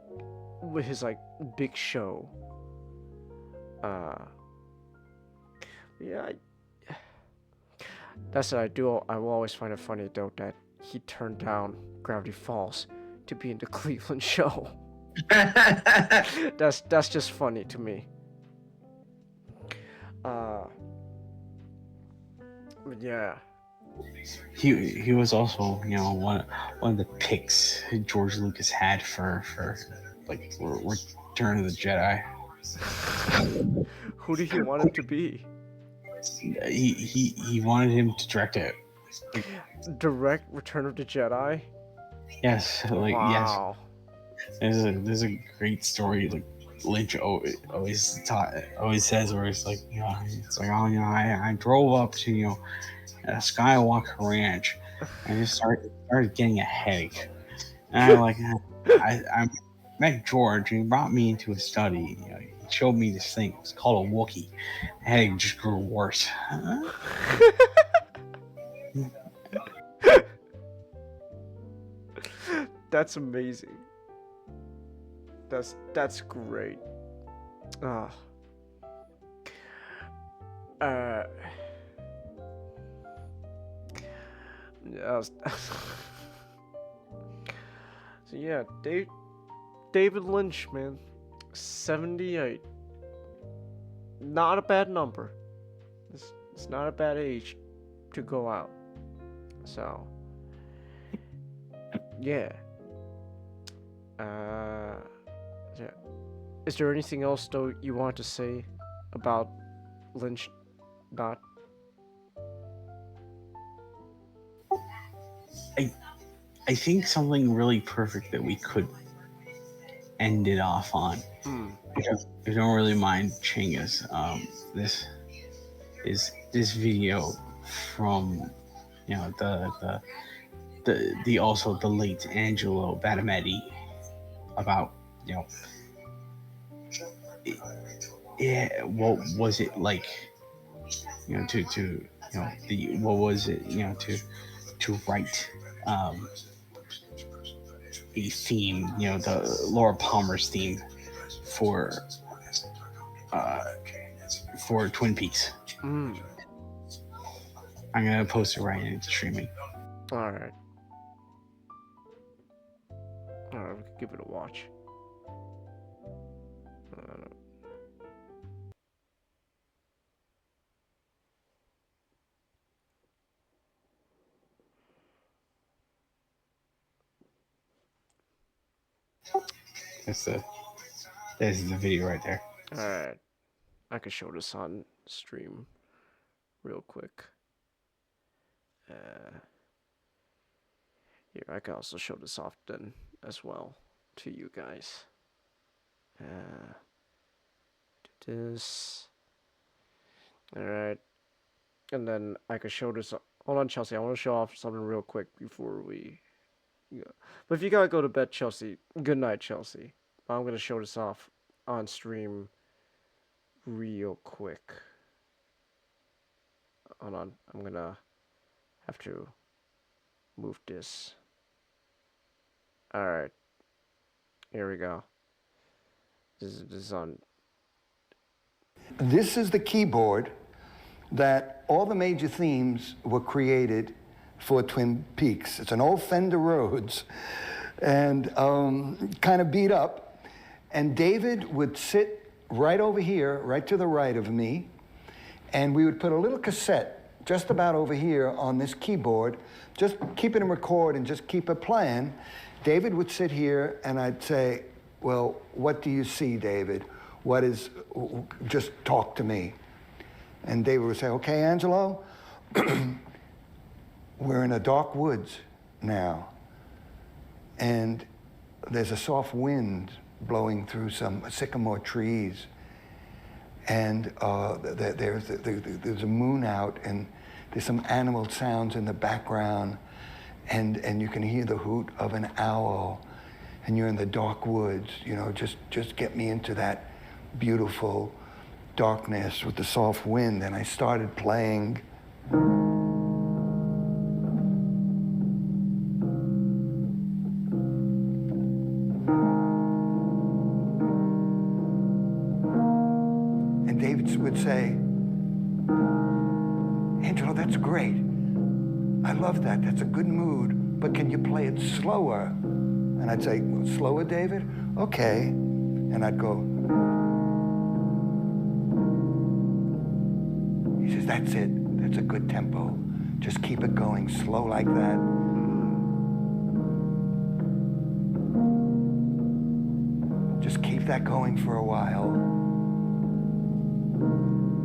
with his like big show. Yeah. That's what I do. I will always find it funny though that he turned down Gravity Falls to be in the Cleveland show. That's just funny to me. But yeah. He was also one of the picks George Lucas had for like Return of the Jedi. Who did he want him to be? He wanted him to direct it. Direct Return of the Jedi? Yes, like wow. Yes. There's a great story like Lynch always says, where it's like it's like I drove up to Skywalker Ranch and just started getting a headache, and I met George and he brought me into his study. He showed me this thing. It's called a Wookiee. The headache just grew worse. That's amazing. That's great. Yeah. So yeah, David Lynch, man, 78. Not a bad number. It's not a bad age to go out. So yeah. Yeah. Is there anything else though you want to say about Lynch? Not. I think something really perfect that we could end it off on. If you don't really mind, Chingus, this is this video from the also the late Angelo Badametti about what was it like to what was it to write a theme, the Laura Palmer's theme for Twin Peaks. Mm. I'm gonna post it right into streaming. All right, we can give it a watch. There's the video right there. All right, I could show this on stream real quick. Here, I can also show this off then as well to you guys. Do this. All right, and then I could show this. Hold on, Chelsea. I want to show off something real quick before we go. But if you gotta go to bed, Chelsea, good night, Chelsea. I'm gonna show this off on stream real quick. Hold on, I'm gonna have to move this. Alright. Here we go. This is on. This is the keyboard that all the major themes were created for Twin Peaks. It's an old Fender Rhodes and kind of beat up. And David would sit right over here, right to the right of me, and we would put a little cassette just about over here on this keyboard, just keep it in record and just keep it playing. David would sit here and I'd say, well, what do you see, David? What is, just talk to me. And David would say, okay, Angelo, we're in a dark woods now. And there's a soft wind blowing through some sycamore trees. And there's a moon out, and there's some animal sounds in the background, and you can hear the hoot of an owl, and you're in the dark woods. Just get me into that beautiful darkness with the soft wind. And I started playing. Would say, Angelo, that's great. I love that. That's a good mood. But can you play it slower? And I'd say, well, slower, David? Okay. And I'd go. He says, that's it. That's a good tempo. Just keep it going slow like that. Just keep that going for a while.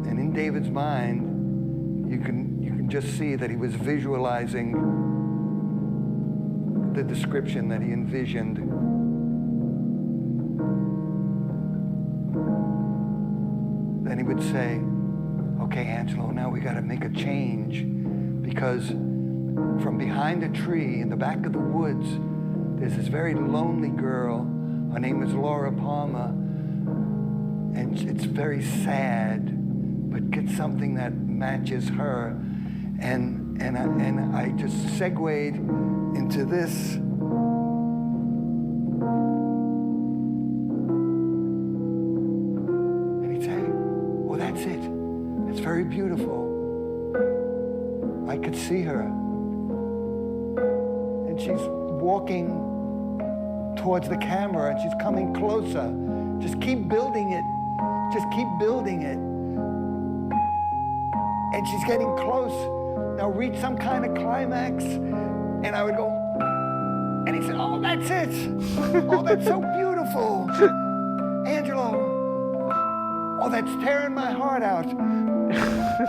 And in David's mind, you can just see that he was visualizing the description that he envisioned. Then he would say, okay, Angelo, now we got to make a change, because from behind a tree in the back of the woods, there's this very lonely girl. Her name is Laura Palmer, and it's very sad. But get something that matches her, and I just segued into this. And he'd say, "Oh, that's it. It's very beautiful." I could see her, and she's walking towards the camera, and she's coming closer. Just keep building it. Just keep building it. And she's getting close. Now reach some kind of climax. And I would go, and he said, oh, that's it. Oh, that's so beautiful. Angelo. Oh, that's tearing my heart out.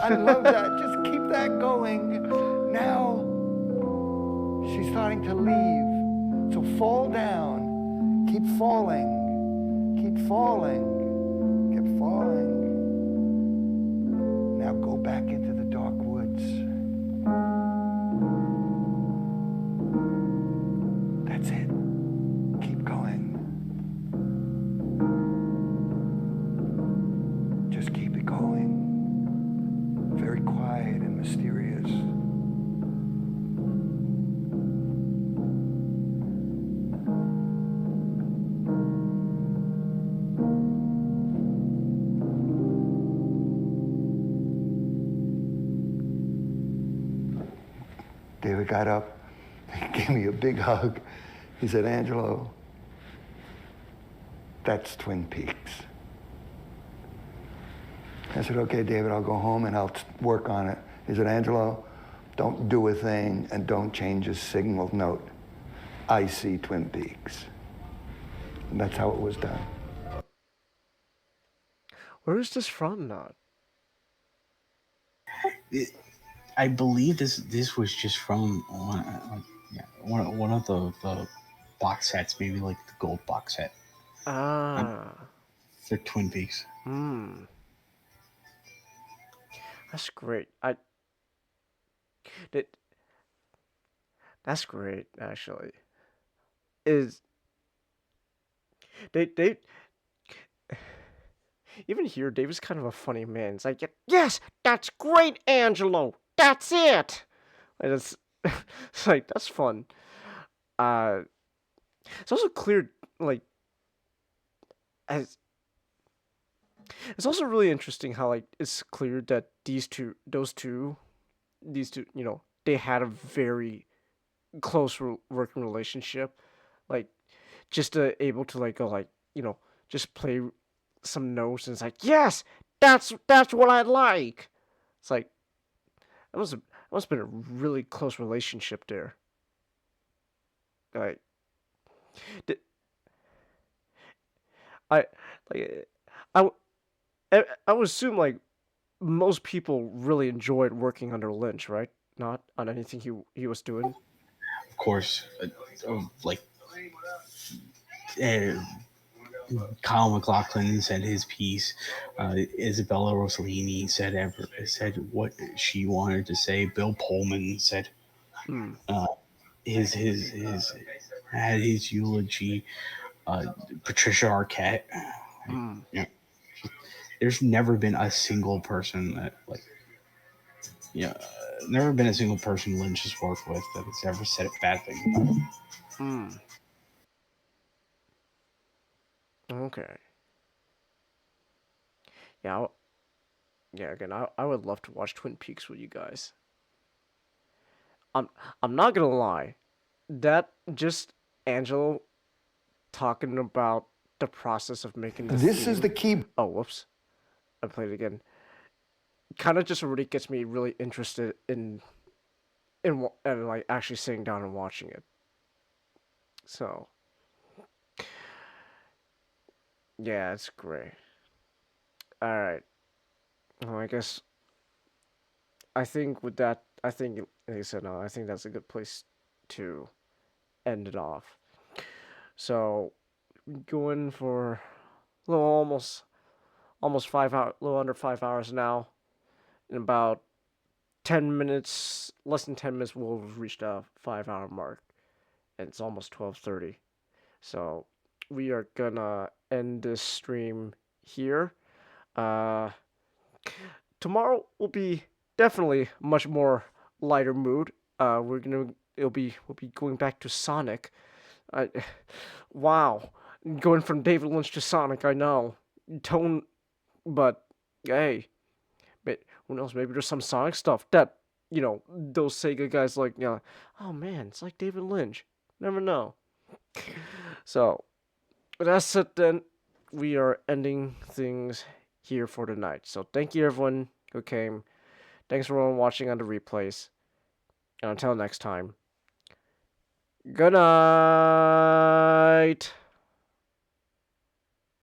I love that. Just keep that going. Now she's starting to leave. So fall down. Keep falling. Keep falling. Keep falling. Now go back into the dark woods. That's it. Keep going. Just keep it going. Very quiet and mysterious. David got up, he gave me a big hug. He said, Angelo, that's Twin Peaks. I said, okay, David, I'll go home and I'll work on it. He said, Angelo, don't do a thing and don't change a signal note. I see Twin Peaks. And that's how it was done. Where is this from, not? I believe this was just from one of the box sets, maybe like the gold box set. They're Twin Peaks. That's great. That's great, actually. They even here, David's kind of a funny man. It's like, yes, that's great, Angelo. That's it. And it's like that's fun. It's also clear, like, as it's also really interesting how like it's clear that these two, they had a very close working relationship, like just able to like go like just play some notes and it's like yes, that's what I like. It's like it must have been a really close relationship there. Like, I like I I would assume like most people really enjoyed working under Lynch, right? Not on anything he was doing. Of course, like uh, Kyle MacLachlan said his piece. Isabella Rossellini said what she wanted to say. Bill Pullman said his had his eulogy. Patricia Arquette. There's never been a single person that never been a single person Lynch has worked with that has ever said a bad thing about him. Okay. Yeah. Again, I would love to watch Twin Peaks with you guys. I'm not gonna lie, that just Angelo talking about the process of making This theme. is the key. Oh, whoops! I played it again. Kind of just really gets me really interested in like actually sitting down and watching it. So yeah, it's great. All right. Well, I think with that, like I said, no, I think that's a good place to end it off. So, going for a little almost 5 hours, a little under 5 hours now. In about 10 minutes, less than 10 minutes, we'll have reached a 5 hour mark, and it's almost 12:30. So, we are gonna end this stream here. Tomorrow will be definitely much more lighter mood. We'll be going back to Sonic. Wow, going from David Lynch to Sonic. I know tone, but hey, who knows? Maybe there's some Sonic stuff that those Sega guys like. Oh man, it's like David Lynch. Never know. So that's it then. We are ending things here for tonight. So thank you everyone who came. Thanks for everyone watching on the replays. And until next time, good night.